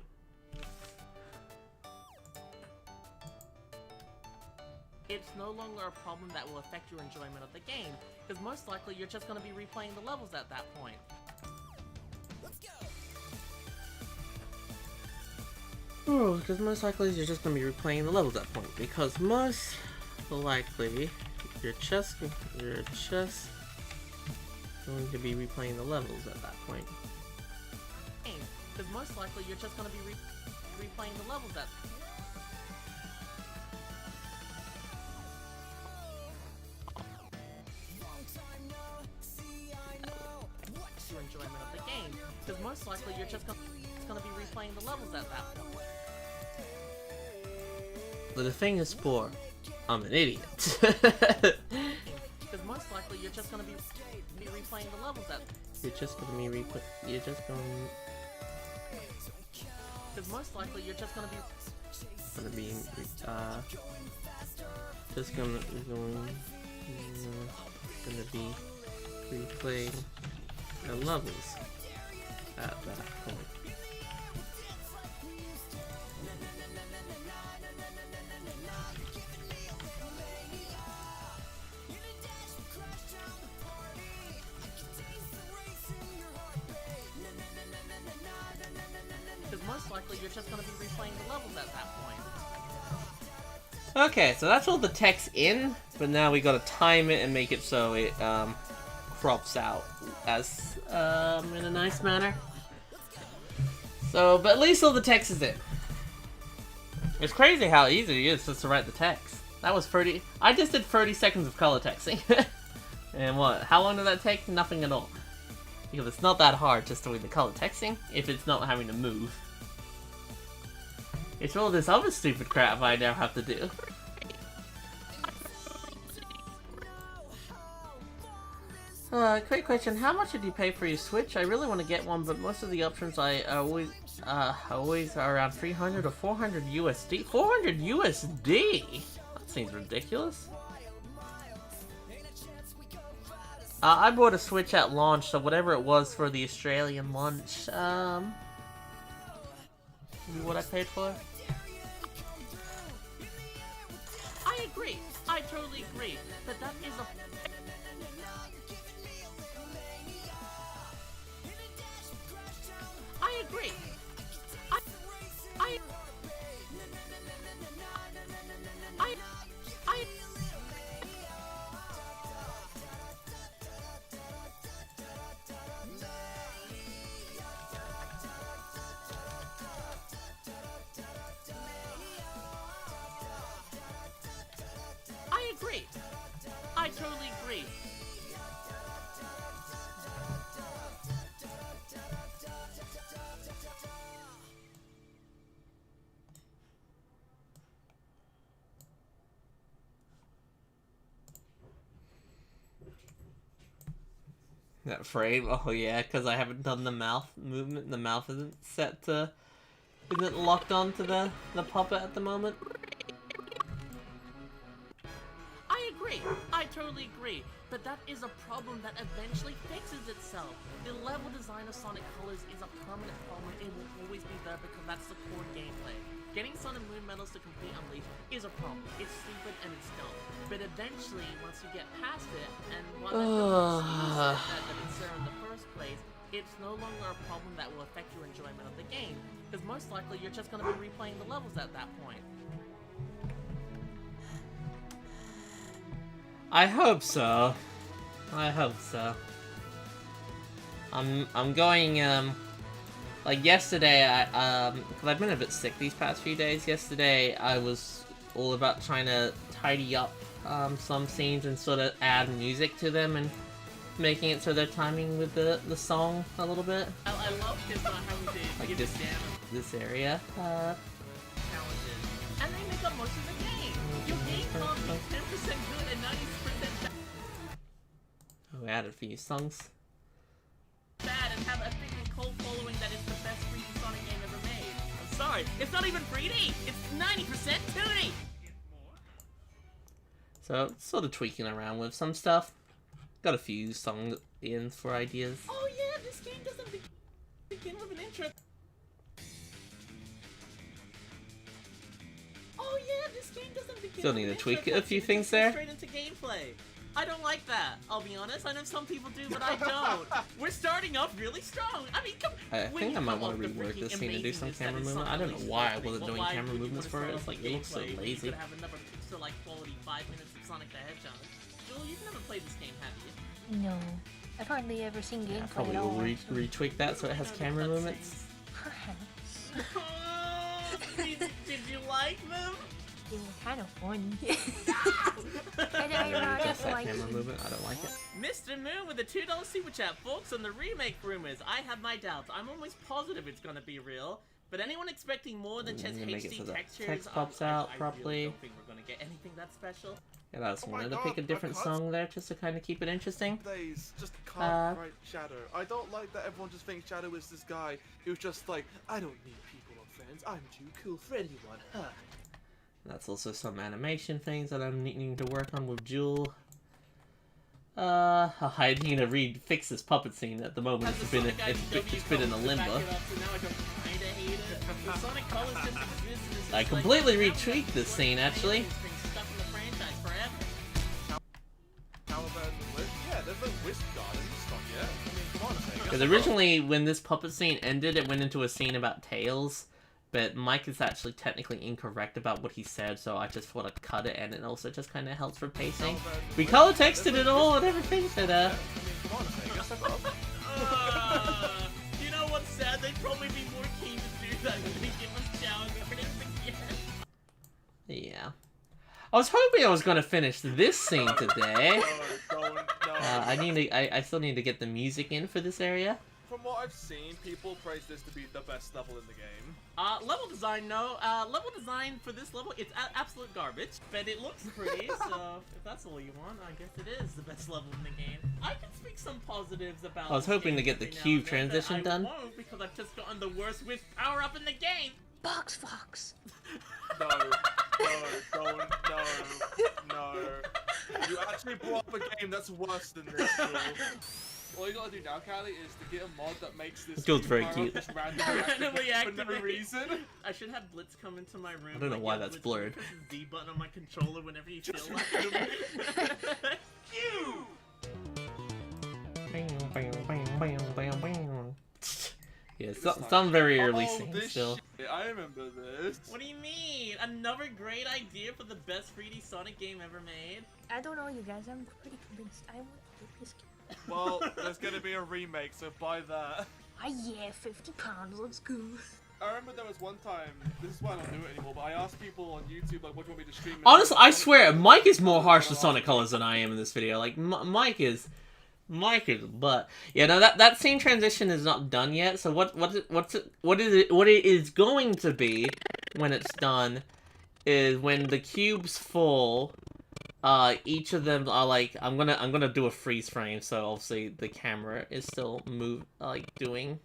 It's no longer a problem that will affect your enjoyment of the game, because most likely you're just going to be replaying the levels at that point. Oh, because most likely you're just going to be replaying the levels at that point. Because most likely you're just going to be replaying the levels at that point. Because most likely you're just going to be replaying the levels at your enjoyment of the game. Because most likely you're just going to be replaying the levels at that point. But the thing is, poor. I'm an idiot. Because most likely you're just going to be replaying the levels at. You're just going to be Because most likely you're just going to be. Replaying the levels at that point. just gonna be replaying the levels at that point. Okay, so that's all the text in, but now we gotta time it and make it so it crops out as in a nice manner. So, but at least all the text is in. It's crazy how easy it is just to write the text. That was 30. I just did 30 seconds of color texting. And what? How long did that take? Nothing at all. Because it's not that hard just doing the color texting if it's not having to move. It's all this other stupid crap I now have to do. Quick question, how much did you pay for your Switch? I really want to get one, but most of the options I always are around 300 or 400 USD. 400 USD? That seems ridiculous. I bought a Switch at launch, so whatever it was for the Australian launch, what I paid for? I agree. I totally agree. But that is a... I agree. I agree. I totally agree. That frame? Oh yeah, because I haven't done the mouth movement. The mouth isn't set to... Isn't locked onto the puppet at the moment. I agree. I totally agree. But that is a problem that eventually fixes itself. The level design of Sonic Colors is a permanent problem. It will always be there because that's the core gameplay. Getting Sun and Moon medals to complete Unleashed is a problem. It's stupid and it's dumb. But eventually, once you get past it, and one that it's there in the first place, it's no longer a problem that will affect your enjoyment of the game. Because most likely, you're just going to be replaying the levels at that point. I hope so. I hope so. I'm going, like yesterday, cause I've been a bit sick these past few days. Yesterday, I was all about trying to tidy up, some scenes and sort of add music to them and making it so they're timing with the song a little bit. I love this how we did Like give this area, challenges. And they make up most of the game. Your game can't be 10% good and 90% bad. Oh, we added a few songs. And have a thick and cult following that is the best 3D Sonic game ever made. I'm sorry, it's not even 3D! It's 90% 2D! So, sort of tweaking around with some stuff. Got a few songs in for ideas. Oh yeah, this game doesn't begin with an intro. Oh yeah, this game doesn't begin Still with need an to tweak intro a few cutscene. It things just there. goes straight into gameplay. I don't like that, I'll be honest. I know some people do, but I don't. We're starting off really strong. I mean, come I when think you I might come want off to the rework this freaking scene and do some amazingness that camera is movement. Sonic I don't know Unleashed why I 3, wasn't well, doing why camera would you movements for wanna it. start It's like, off it looks so gameplay when lazy. You could have another pixel-like quality 5 minutes of Sonic the Hedgehog. Joel, you've never played this game, have you? No. I've hardly ever seen I gameplay probably at will all. retweak that so it has camera movements. Perhaps. Did you like them? They were kind of funny. And I Just just that like camera movement, I don't like it. Mr. Moon with a $2 super chat, folks, on the remake rumors. I have my doubts. I'm almost positive it's gonna be real. But anyone expecting more than just Make it so HD the textures, text pops out I properly. really don't think we're gonna get anything that special. And I just Oh my wanted to God, pick a I different can't- song there just to kind of keep it interesting. Days just can't write Shadow. I don't like that everyone just thinks Shadow is this guy who's just like, I don't need people or friends. I'm too cool for anyone. Huh. That's also some animation things that I'm needing to work on with Jewel. I need to fix this puppet scene at the moment. Has It's the been Sonic it's been in a IDW come to back limbo. it up, so now I don't kinda hate it. The Sonic Colors just exists and it's I just completely like, retweaked this scene actually. It's been stuck in the franchise forever. Caliban and Wisp? Yeah, there's no Wisp Garden stuff yet. I mean, come on a second. Because originally when this puppet scene ended, it went into a scene about Tails. but Mike is actually technically incorrect about what he said, so I just want to cut it, and it also just kind of helps for pacing. We color texted it all and everything, but Come on, Sega, step up. You know what's sad? They'd probably be more keen to do that than they give us challenge warnings again. yeah. I was hoping I was gonna finish this scene today. No. I still need to get the music in for this area. From what I've seen, people praise this to be the best level in the game. Level design, no. Level design for this level, it's absolute garbage. But it looks pretty, so if that's all you want, I guess it is the best level in the game. I can speak some positives about I was this hoping to game get the every now cube and then, transition but done. I won't because I've just gotten the worst whiff power up in the game. Box Fox. No. You actually brought up a game that's worse than this, Joel. All you gotta do now, Callie, is to get a mod that makes this Joel's cube very power cute. just randomly Randomly activate for no activate. reason. I should have Blitz come into my room. I don't know like, why yeah, that's Blitz, blurred. Press the D button on my controller whenever you feel like it. Yeah, some very early Oh, scenes this still. shit, I remember this. What do you mean? Another great idea for the best 3D Sonic game ever made? I don't know, you guys. I'm pretty convinced. I want to get this game. Well, there's gonna be a remake, so buy that. Ah, yeah, £50. Let's go. I remember there was one time, this is why I don't do it anymore, but I asked people on YouTube, like, what do you want me to stream? Honestly, I swear, Mike is more harsh to Sonic Colors than I am in this video. Like, Mike is, but yeah, no, that scene transition is not done yet. So what it is going to be when it's done is when the cube's full. Each of them are like, I'm gonna do a freeze frame, so obviously the camera is still doing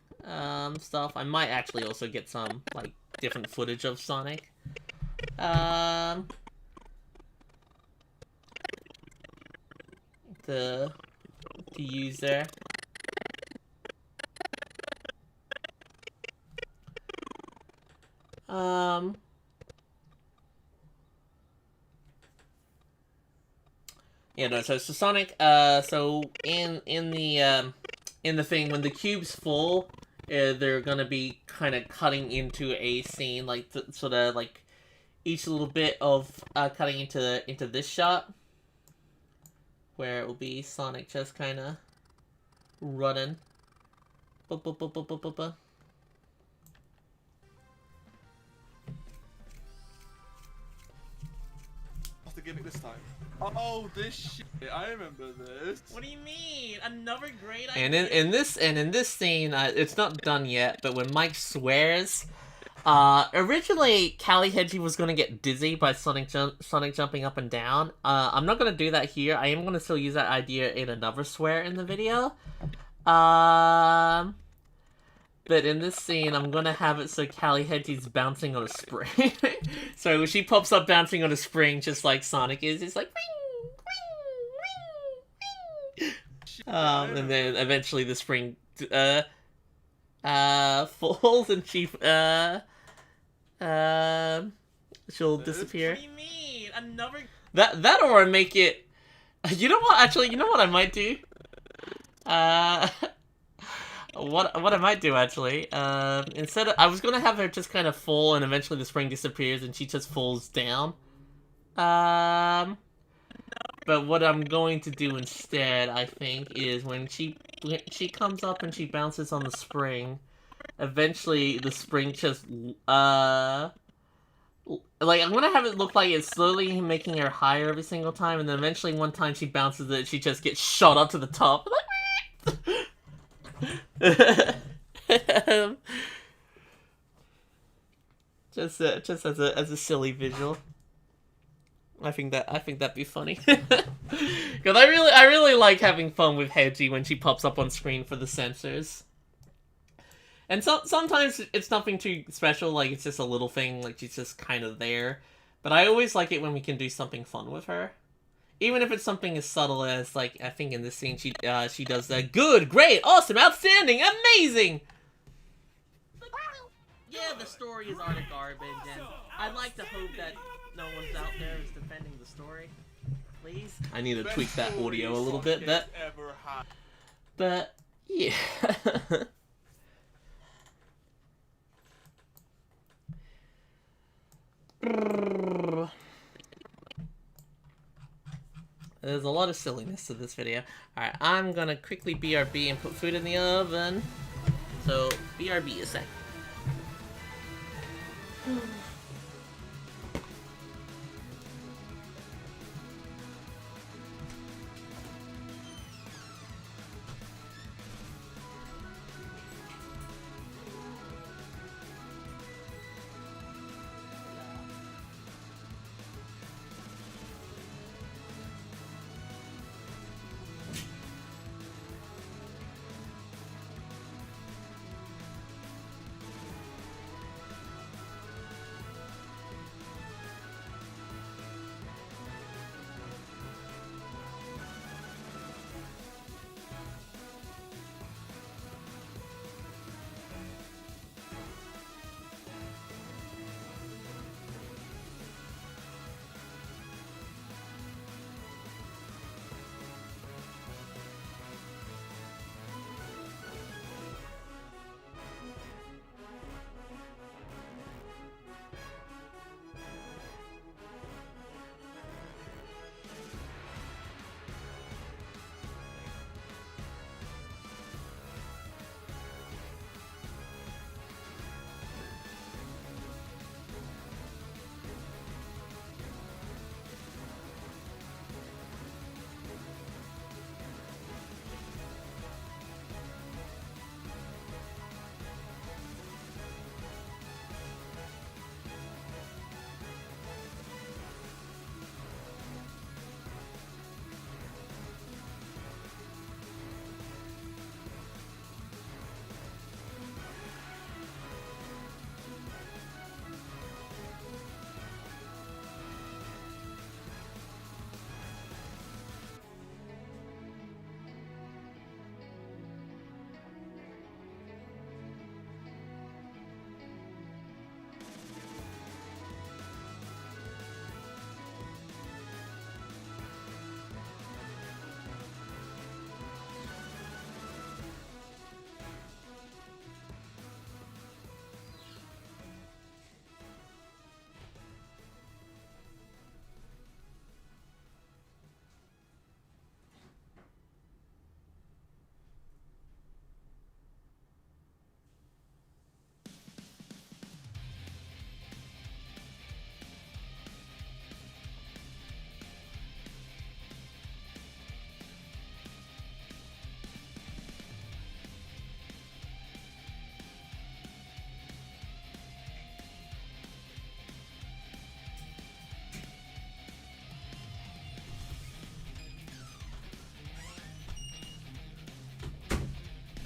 stuff. I might actually also get some like different footage of Sonic. To use there. Yeah, no, so Sonic, so in the thing, when the cube's full, they're gonna be kind of cutting into a scene, like, sort of, like, each little bit of, cutting into this shot, where it will be Sonic just kind of running. What's the gimmick this time? Oh, this shit, I remember this. What do you mean? Another great idea? And in this scene, it's not done yet, but when Mike swears, originally Callie Hedgie was gonna get dizzy by Sonic jumping up and down. I'm not gonna do that here. I am gonna still use that idea in another swear in the video. But in this scene, I'm gonna have it so Callie Hedgie's bouncing on a spring. So when she pops up bouncing on a spring, just like Sonic is, it's like ring, ring, ring, ring. And then eventually the spring falls and she'll disappear. What do you mean? Another... That or I make it... You know what? Actually, you know what I might do? What I might do, actually, instead of... I was gonna have her just kind of fall and eventually the spring disappears and she just falls down. But what I'm going to do instead, I think, is when she comes up and she bounces on the spring, eventually the spring just, like, I'm gonna have it look like it's slowly making her higher every single time, and then eventually one time she bounces it, she just gets shot up to the top. Just as a silly visual. I think that'd be funny. Because I really like having fun with Hedgie when she pops up on screen for the sensors. And sometimes it's nothing too special, like it's just a little thing, like she's just kind of there. But I always like it when we can do something fun with her. Even if it's something as subtle as, like, I think in this scene she does that good, great, awesome, outstanding, amazing! Yeah, the story is utter garbage, and I'd like to hope that no one's out there is defending the story. Please? I need to tweak that audio a little bit, but yeah. There's a lot of silliness to this video. Alright, I'm gonna quickly BRB and put food in the oven. So, BRB a sec.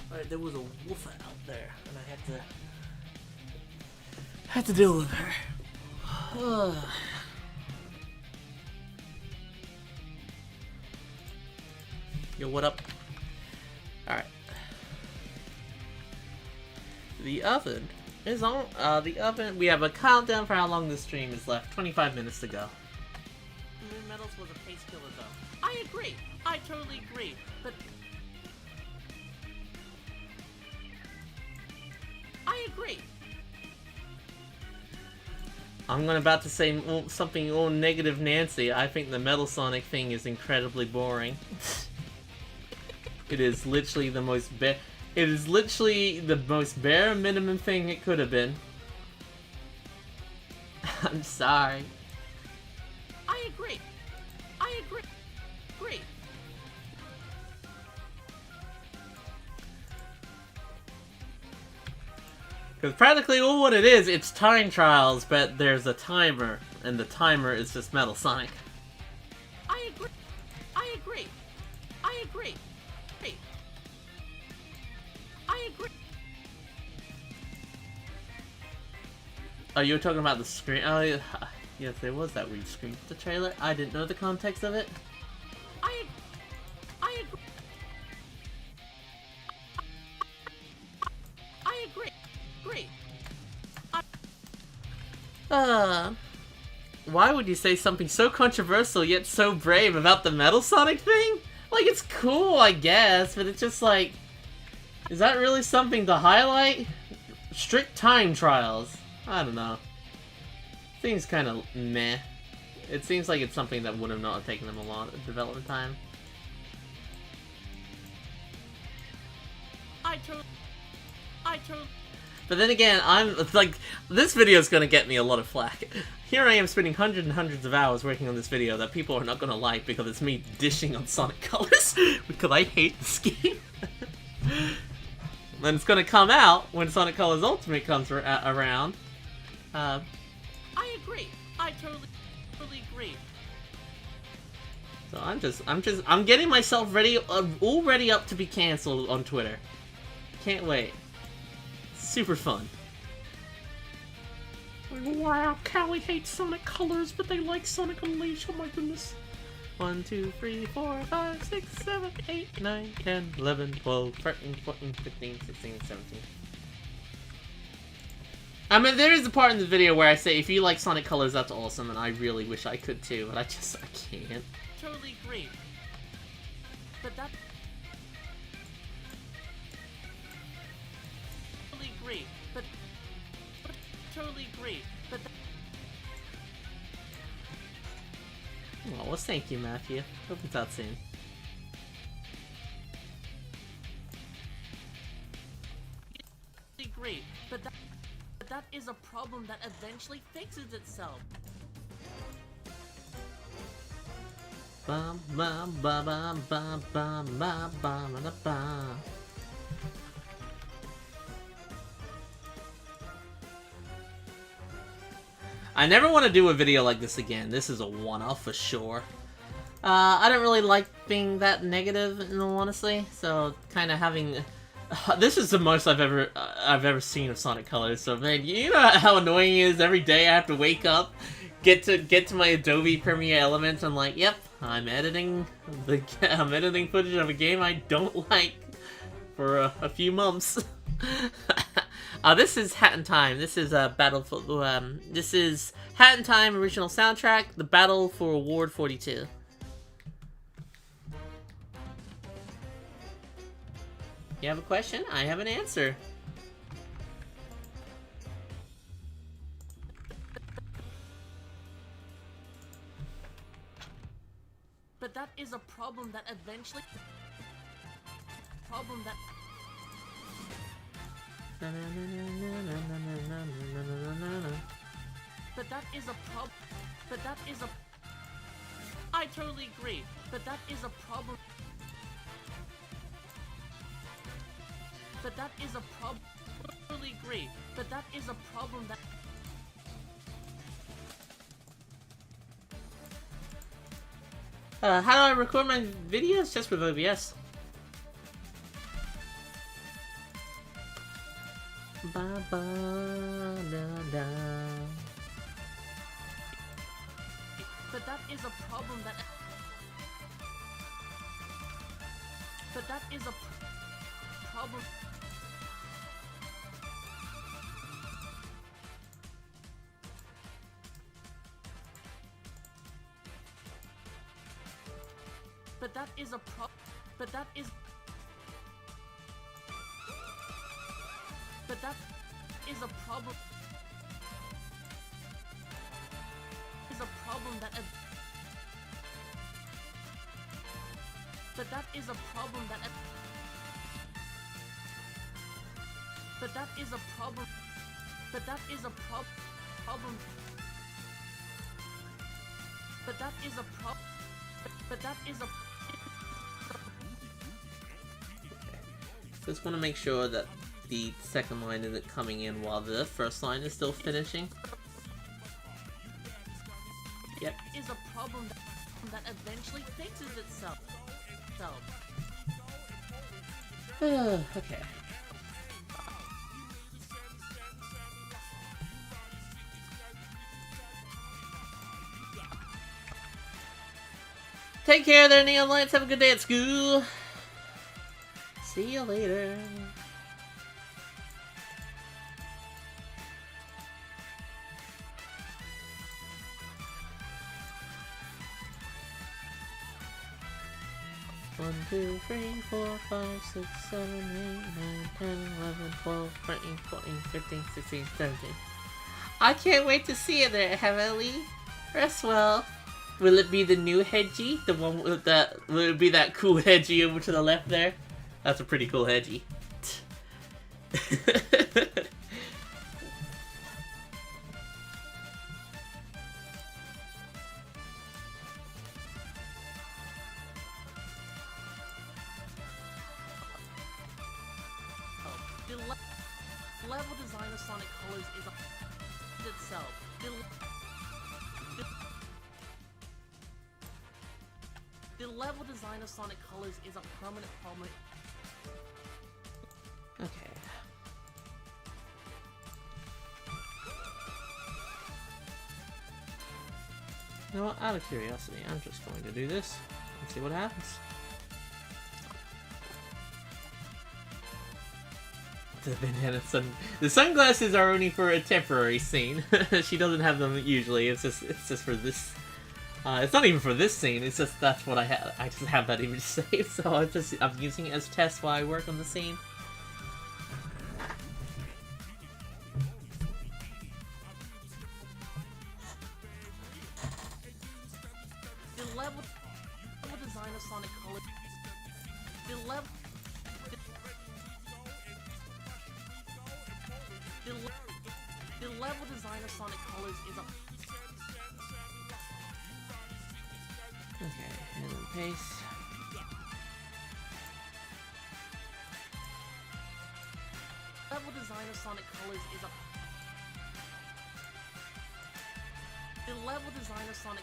Alright, there was a wolf out there, and I had to deal with her. Yo, what up? Alright. The oven is on. The oven. We have a countdown for how long this stream is left. 25 minutes to go. Moon Metals was a pace killer, though. I agree. I totally agree. But I agree. I'm about to say something all negative, Nancy. I think the Metal Sonic thing is incredibly boring. It is literally the most It is literally the most bare minimum thing it could have been. I'm sorry. I agree. I agree. Great. Because practically all what it is, it's time trials, but there's a timer, and the timer is just Metal Sonic. I agree. I agree. I agree. Hey. I agree. Oh, you were talking about the screen? Oh, yeah. Yes, there was that weird screen. The trailer? I didn't know the context of it. I agree. I agree. Great. Why would you say something so controversial yet so brave about the Metal Sonic thing? Like, it's cool, I guess, but it's just like... Is that really something to highlight? Strict time trials. I don't know. Seems kind of meh. It seems like it's something that would have not taken them a lot of development time. I totally. But then again, it's like, this video is gonna get me a lot of flack. Here I am spending hundreds and hundreds of hours working on this video that people are not gonna like because it's me dishing on Sonic Colors because I hate this game. And it's gonna come out when Sonic Colors Ultimate comes around. I agree. I totally agree. So I'm getting myself ready, all ready up to be cancelled on Twitter. Can't wait. Super fun. Wow, Callie hates Sonic Colors, but they like Sonic Unleashed. Oh my goodness. 1, 2, 3, 4, 5, 6, 7, 8, 9, 10, 11, 12, 13, 14, 15, 16, 17. I mean, there is a part in the video where I say, if you like Sonic Colors, that's awesome, and I really wish I could too, but I can't. Totally agree. But that. Totally agree. But totally agree. But. Oh, well, thank you, Matthew. Hope it's out soon. Agree. But that is a problem that eventually fixes itself. Bum bum bum bum bum bum bum bum bum. I never want to do a video like this again. This is a one-off for sure. I don't really like being that negative, in all honesty. So, kind of having this is the most I've ever seen of Sonic Colors. So, man, you know how annoying it is. Every day I have to wake up, get to my Adobe Premiere Elements. I'm like, yep, I'm editing footage of a game I don't like for a few months. This is Hat in Time. This is Battle for this is Hat in Time original soundtrack. The Battle for Award 42. You have a question? I have an answer. But that is a problem that eventually. Problem that. But that is a problem. But that is a. I totally agree. But that is a problem. But that is a problem. Totally agree. But that is a problem that. How do I record my videos? Just with OBS. Ba ba da da. But that is a problem that. But that is a problem. But that is a But that is. But that is a problem. Is a problem that. But that is a problem that. But that is a problem. But that is a problem. But that is a problem. But that is a. Just want to make sure that the second line isn't coming in while the first line is still finishing. Yep. Is a problem that eventually fixes itself. Okay. Take care there, Neon Lights. Have a good day at school. See you later. One, 2, 3, 4, 5, 6, 7, 8, 9, 10, 11, 12, 13, 14, 15, 16, 17. I can't wait to see it there, Heavily. Rest well. Will it be the new Hedgie? The one with that... Will it be that cool Hedgie over to the left there? That's a pretty cool Hedgie. The level design of Sonic Colors is a itself. The level design of Sonic Colors is a permanent problem. Okay. You know what? Out of curiosity, I'm just going to do this and see what happens. The sunglasses are only for a temporary scene. She doesn't have them usually. It's just for this. It's not even for this scene. It's just that's what I have. I just have that image saved, so I'm using it as test while I work on the scene. The level design of Sonic Colors. The level design of Sonic Colors is a Okay, and then paste. level design of Sonic Colors is a the level design of Sonic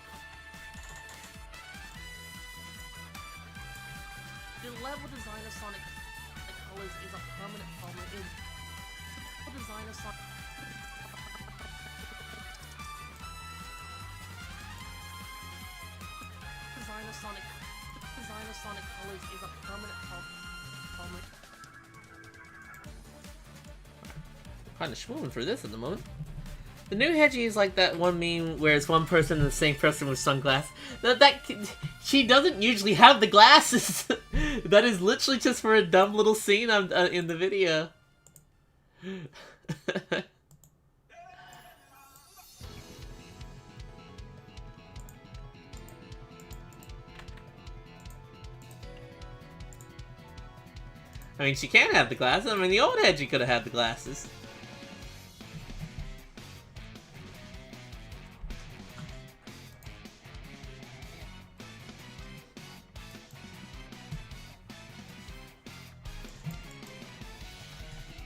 Colors is a permanent problem. The design of Sonic Colors is a permanent problem. Kind of schmoovin' for this at the moment. The new Hedgie is like that one meme where it's one person and the same person with sunglasses. She doesn't usually have the glasses. That is literally just for a dumb little scene in the video. I mean, she can have the glasses. I mean, the old Hedgie could have had the glasses.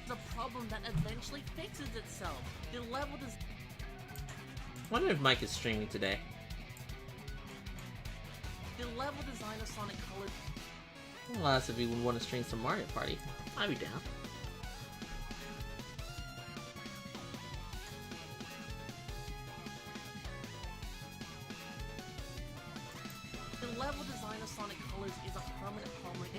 The problem that eventually fixes itself. The level does. I wonder if Mike is streaming today. The level design of Sonic Colors. Well, that's if you would want to stream some Mario Party. I'd be down. The level design of Sonic Colors is a permanent problem.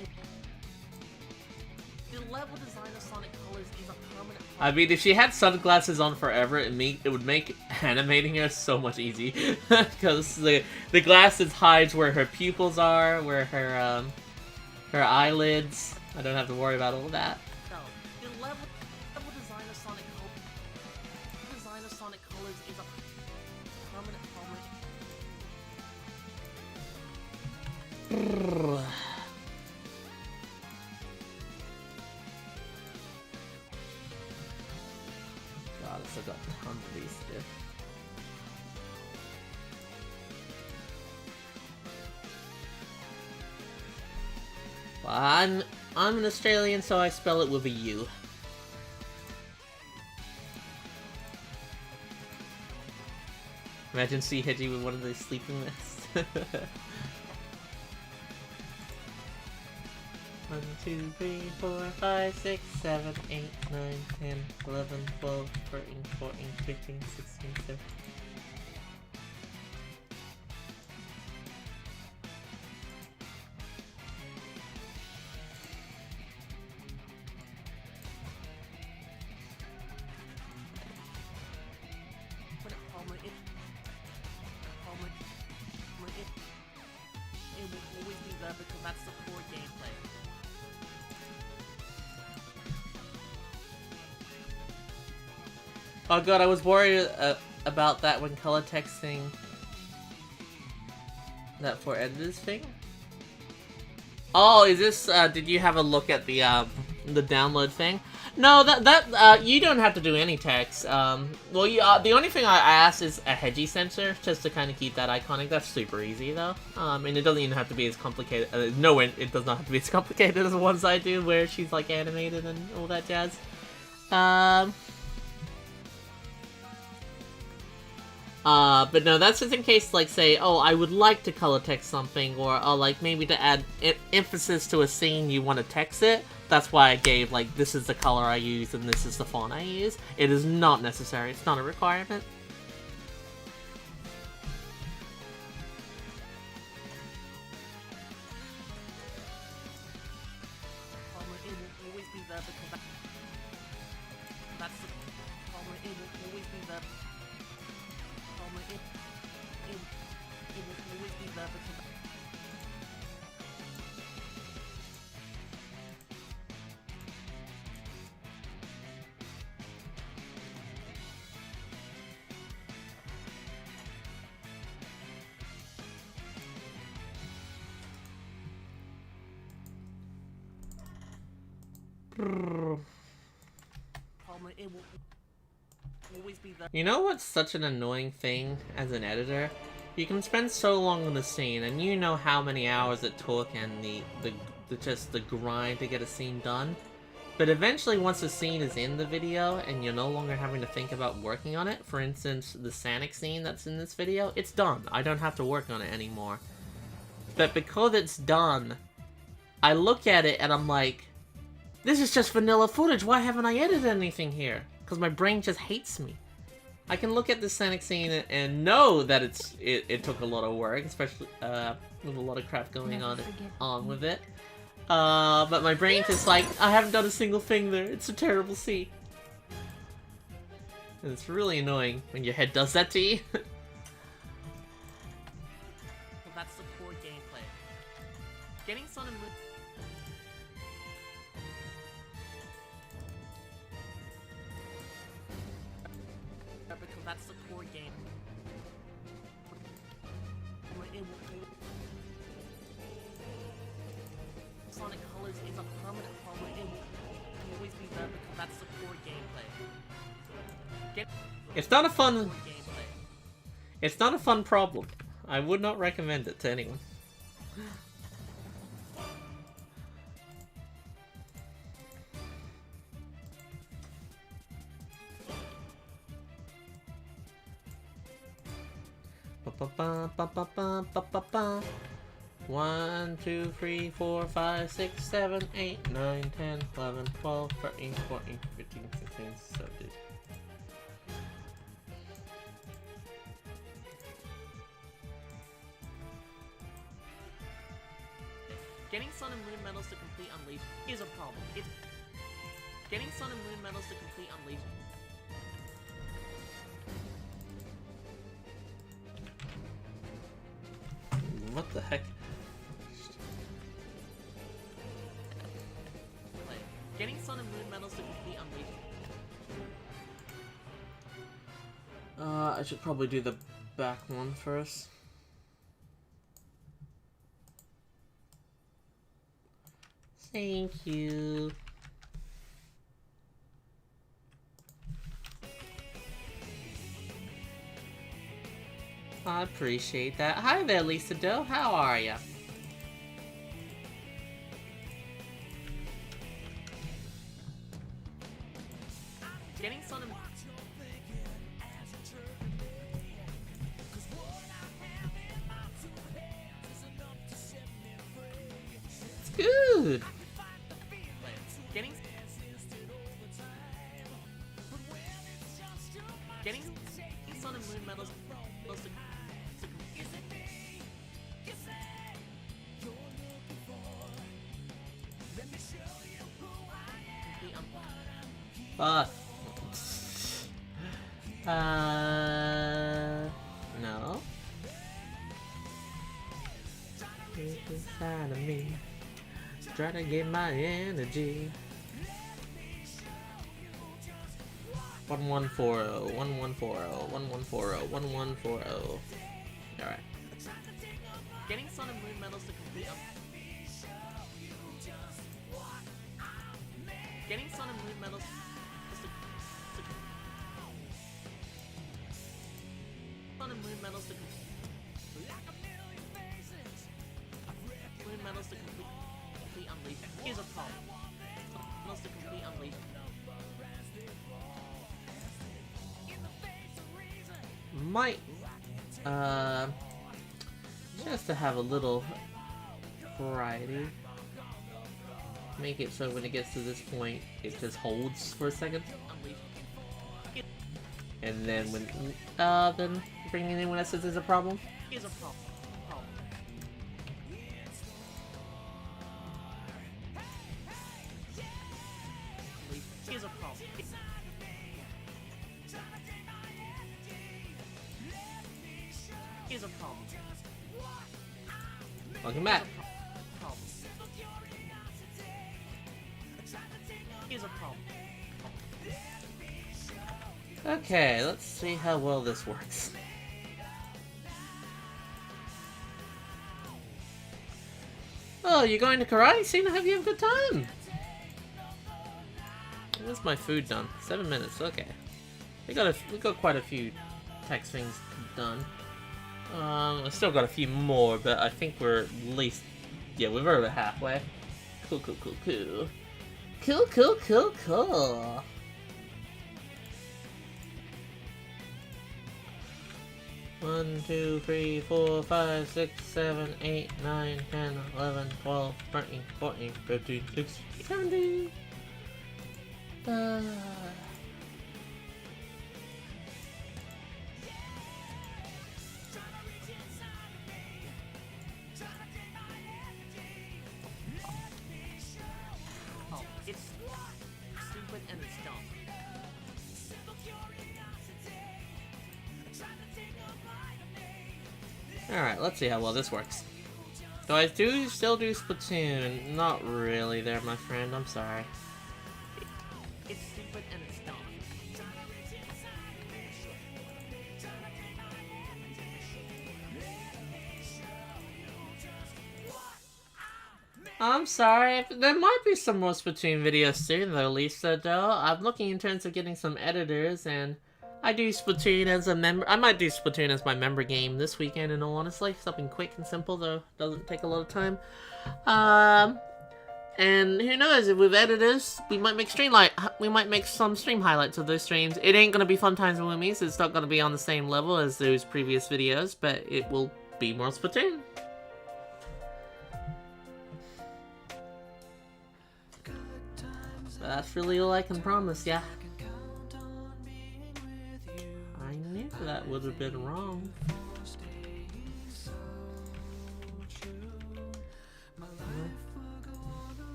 The level design of Sonic Colors is a permanent problem. I mean, if she had sunglasses on forever, it would make animating her so much easy. Because the glasses hides where her pupils are, where her eyelids. I don't have to worry about all of that. No, the level design of Sonic Colors is a permanent problem. God, I still got tons of these to do. Well, I'm an Australian, so I spell it with a U. Imagine see Hedgie with one of those sleeping vests. 1, 2, 3, 4, 5, 6, 7, 8, 9, 10, 11, 12, 13, 14, 15, 16, 17. It will always be there because that's the core gameplay. Oh god, I was worried about that when color texting that for editors thing. Oh, is this, did you have a look at the download thing? No, you don't have to do any text. Well, the only thing I asked is a Hedgie sensor, just to kind of keep that iconic. That's super easy, though. And it doesn't even have to be as complicated. No, it does not have to be as complicated as the ones I do, where she's, like, animated and all that jazz. But no, that's just in case, like, say, oh, I would like to color text something, or, oh, like, maybe to add emphasis to a scene, you want to text it. That's why I gave, like, this is the color I use, and this is the font I use. It is not necessary. It's not a requirement. It will always be there because that's the it will always be there. It will always be there because it will always be there. You know what's such an annoying thing as an editor? You can spend so long on the scene, and you know how many hours it took and the grind to get a scene done. But eventually, once the scene is in the video, and you're no longer having to think about working on it, for instance, the Sanic scene that's in this video, it's done. I don't have to work on it anymore. But because it's done, I look at it and I'm like, this is just vanilla footage, why haven't I edited anything here? Because my brain just hates me. I can look at the Sanic scene and know that it took a lot of work, especially with a lot of crap going on with it. But my brain just like, I haven't done a single thing there, it's a terrible scene. And it's really annoying when your head does that to you. Well, that's the core gameplay. Getting Sun and Moon. Because that's the core game. Sonic Colors is a permanent problem. It will always be there because that's the core gameplay. It's not a fun. Core gameplay. It's not a fun problem. I would not recommend it to anyone. Ba ba ba ba ba ba ba. 1, 2, 3, 4, 5, 6, 7, 8, 9, 10, 11, 12, 13, 14, 15, 16, 17. Getting Sun and Moon medals to complete Unleashed is a problem. Getting Sun and Moon medals to complete Unleashed. What the heck? Getting Sun and Moon medals to complete Unleashed. I should probably do the back one first. Thank you. I appreciate that. Hi there, Lisa Doe. How are ya? Getting Sun and It's good. Getting Sun and Moon medals to complete But no. Deep inside of me, trying to get my energy. 1140, 1140, 1140, 1140. Alright. Getting Sun and Moon medals to complete Getting Sun and Moon medals Sun and Moon medals to complete Moon medals to complete Unleashed is a problem. Medals to complete Unleashed. Might, just to have a little variety, make it so when it gets to this point, it just holds for a second. And then when, then bringing in when it says there's a problem. Is a problem. Is a problem. Is a problem. Welcome back. Problem. Is a problem. Okay, let's see how well this works. Oh, you're going to karate scene? I hope you have a good time. What's my food done? 7 minutes. Okay, we got quite a few text things done. I still got a few more, but I think we're at least, yeah, we're over halfway. Cool, cool, cool, cool. Cool, cool, cool, cool. One, 2, 3, 4, 5, 6, 7, 8, 9, 10, 11, 12, 13, 14, 15, 16, 17. Oh, it's stupid and it's dumb. Alright, let's see how well this works. Do I still do Splatoon? Not really there, my friend. I'm sorry. It's stupid and it's dumb. I'm sorry. There might be some more Splatoon videos soon, though, Lisa, though. I'm looking in terms of getting some editors, and I do Splatoon as a member. I might do Splatoon as my member game this weekend, in all honesty. Something quick and simple, though. Doesn't take a lot of time. And who knows, with editors, we might make some stream highlights of those streams. It ain't gonna be Fun Times with me, so it's not gonna be on the same level as those previous videos, but it will be more Splatoon. That's really all I can promise, yeah. I knew that would have been wrong.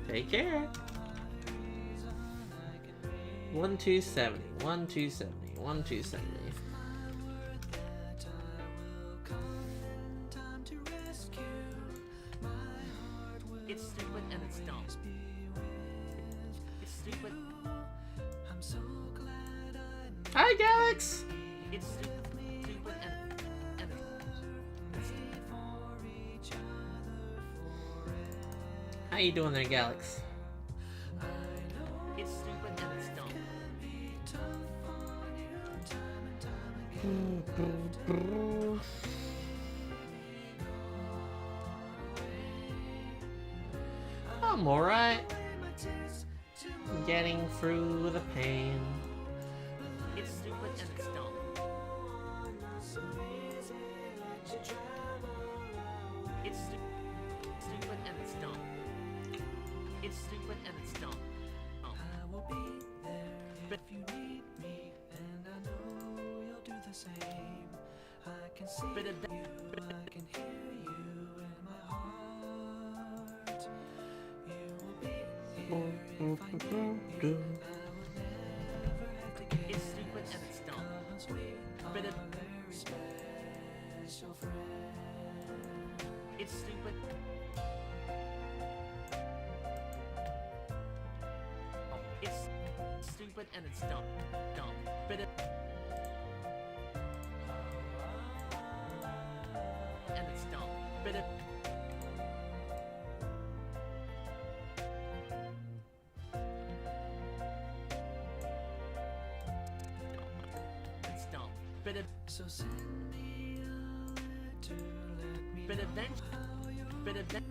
Take care. 1270, 1270, 1270. It's stupid and it's dumb. It's stupid. Hi, Galax! It's stupid and How you doing there, Galax? it's stupid and it's dumb. I'm alright. Getting through the pain. It's stupid and it's dumb. It's stupid and it's dumb. It's stupid and it's dumb. I will be there if you need me, and I know you'll do the same. I can see you, I can hear you in my heart. You will be here if I need you. I will never have to get. It's stupid and it's dumb. But a very special friend. It's stupid. It's stupid and it's dumb. But and it's dumb. But it's dumb. But So send me a letter, let me but know eventually, how you're but doing.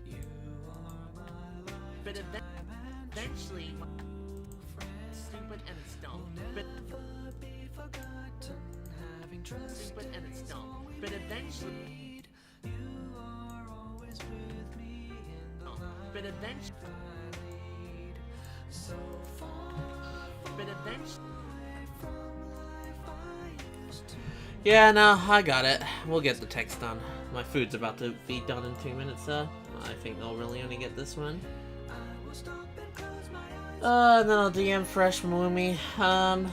You are my life, but eventually, stupid and it's dumb. But never be forgotten. Having trust stupid and it's dumb. But eventually, you are always with me in the but eventually, life I lead. So far but eventually. from life I used to. Yeah, no, I got it. We'll get the text done. My food's about to be done in 2 minutes, I think I'll really only get this one. I will stop and close my eyes. And then I'll DM Fresh Moomy,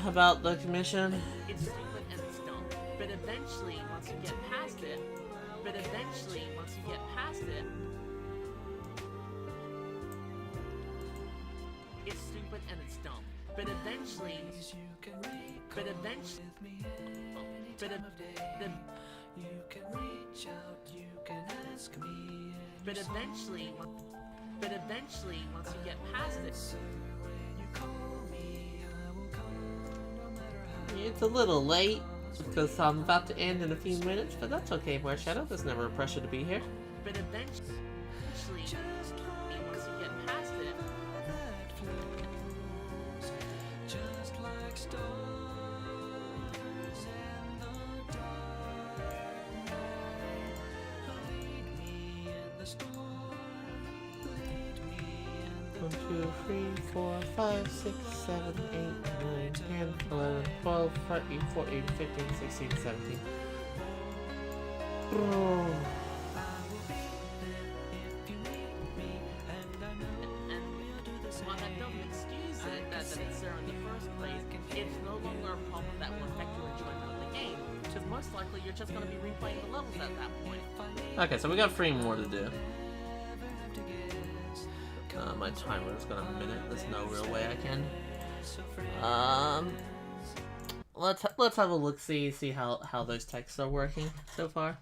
about the commission. It's stupid and it's dumb. But eventually, once you get past it, it's stupid and it's dumb. But eventually, You can recall but eventually, with me but any time of day. You can reach out, you can ask me. but eventually, once you get past it, So when you call me, I will come no matter how. It's a little late, because I'm about to end in a few minutes, but that's okay, More Shadow. There's never a pressure to be here. but eventually, once you get past it, That flows just like stars in the dark night. Lead me in the storm, lead me in the 1, 2, 3, 4, 5, 6, 7, 8, 9, 10, 11, 12, 13, 14, 15, 16, 17. Oh. and while that doesn't excuse it, that it's there in the first place, it's no longer a problem that will affect your enjoyment of the game, because most likely you're just going to be replaying the levels at that point. Okay, so we got 3 more to do. My timer is gonna minute. There's no real way I can. Let's have a look, see how those texts are working so far.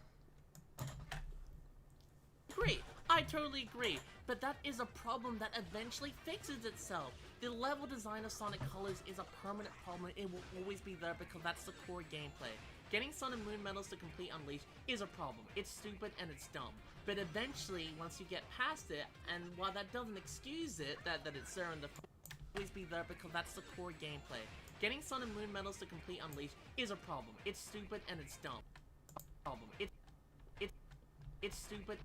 Great, I totally agree, but that is a problem that eventually fixes itself. The level design of Sonic Colors is a permanent problem. It will always be there because that's the core gameplay. Getting Sun and Moon medals to complete Unleashed is a problem. It's stupid and it's dumb. But eventually, once you get past it, and while that doesn't excuse it, that it's there in the always be there because that's the core gameplay. Getting Sun and Moon medals to complete Unleashed is a problem. It's stupid and it's dumb. It's stupid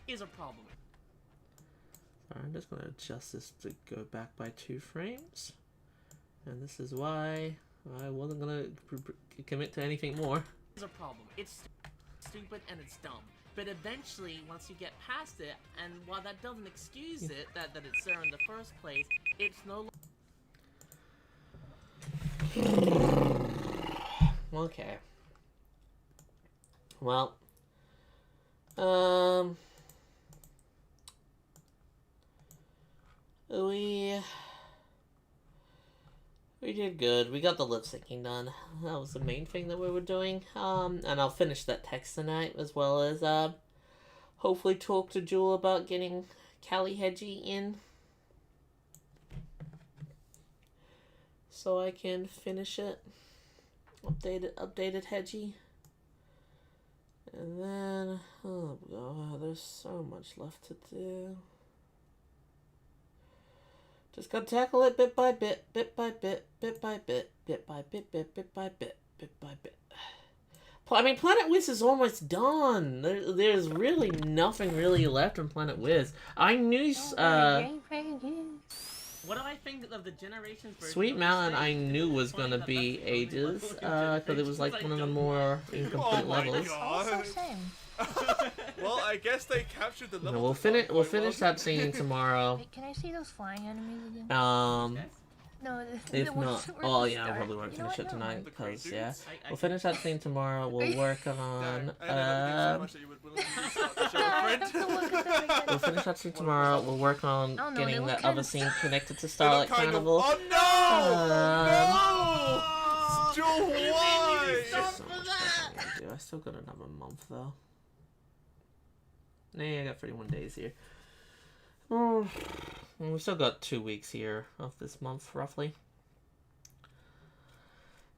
is a problem. Alright, I'm just gonna adjust this to go back by 2 frames, and this is why I wasn't gonna commit to anything more. Is a problem. It's stupid and it's dumb. But eventually, once you get past it, and while that doesn't excuse it, that it's there in the first place, it's no longer. Okay. Well, we did good. We got the lip syncing done. That was the main thing that we were doing. And I'll finish that text tonight, as well as hopefully talk to Jewel about getting Hedgie in, so I can finish it. Updated Hedgie. And then, oh god, there's so much left to do. Just gotta tackle it bit by bit, bit by bit, bit by bit, bit by bit, bit by bit, bit by bit. I mean, Planet Wiz is almost done. There's really nothing really left in Planet Wiz. I knew, What do I think of the Generations version? Sweet Mountain I knew was gonna be ages, because it was like one of the more incomplete Oh my levels. god. Also same. Well, I guess they captured the No, level. we'll design finish quite well. that scene tomorrow. Wait, can I see those flying enemies again? No, If the ones not, that were oh at the yeah, I start. probably won't You know finish what? it No. tonight, The because cartoons? yeah, we'll finish that scene tomorrow. We'll work on I never think so much that you would willingly start the show Starlet. have to look at them again. We'll finish that scene tomorrow. We'll work on Oh, no, getting they look that kind other of- scene connected to They look Starlight kind of- Carnival. Oh no! No! Joe, why? So much stuff I gotta do. I still got another month though. Nah, I got 31 days here. Oh, we still got 2 weeks here of this month, roughly.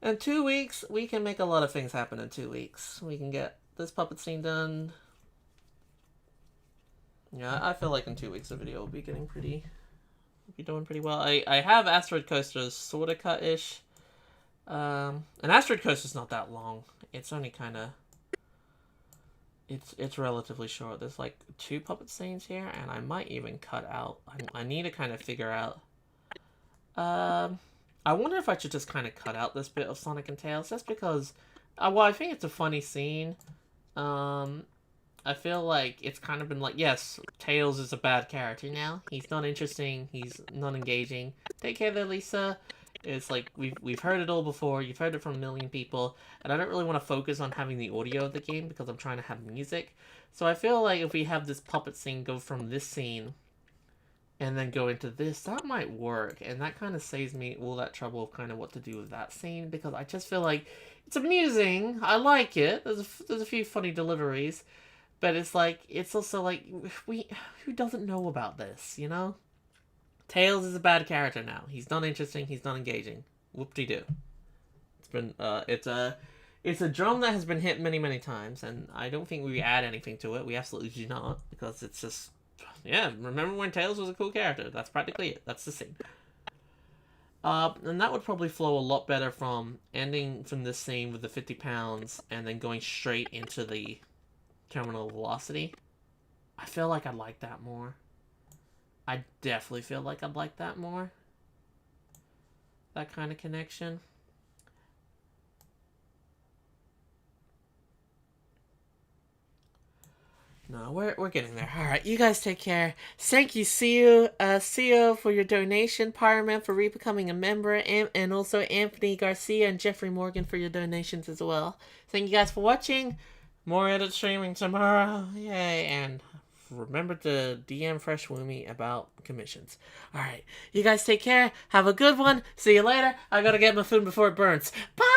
In 2 weeks, we can make a lot of things happen in 2 weeks. We can get this puppet scene done. Yeah, I feel like in 2 weeks the video will be getting pretty... be doing pretty well. I have Asteroid Coasters sort of cut-ish. And Asteroid Coaster's not that long. It's only kind of... It's relatively short. There's like 2 puppet scenes here, and I might even cut out. I need to kind of figure out. I wonder if I should just kind of cut out this bit of Sonic and Tails, just because. Well, I think it's a funny scene. I feel like it's kind of been like, yes, Tails is a bad character now. He's not interesting. He's not engaging. Take care there, Lisa. It's like, we've heard it all before. You've heard it from a million people. And I don't really want to focus on having the audio of the game because I'm trying to have music. So I feel like if we have this puppet scene go from this scene and then go into this, that might work. And that kind of saves me all that trouble of kind of what to do with that scene. Because I just feel like it's amusing. I like it. There's a few funny deliveries. But it's like, it's also like, who doesn't know about this, you know? Tails is a bad character now. He's not interesting. He's not engaging. Whoop-de-doo. It's been, it's a drum that has been hit many, many times, and I don't think we add anything to it. We absolutely do not, because it's just, yeah, remember when Tails was a cool character? That's practically it. That's the scene. And that would probably flow a lot better from ending from this scene with the 50 pounds, and then going straight into the terminal velocity. I feel like I'd like that more. I definitely feel like I'd like that more. That kind of connection. No, we're getting there. Alright, you guys take care. Thank you, CEO, for your donation, Pyroman for becoming a member, and also Anthony Garcia and Jeffrey Morgan for your donations as well. Thank you guys for watching. More edit streaming tomorrow. Yay, and remember to DM Fresh Woomy about commissions. Alright, you guys take care. Have a good one. See you later. I gotta get my food before it burns. Bye!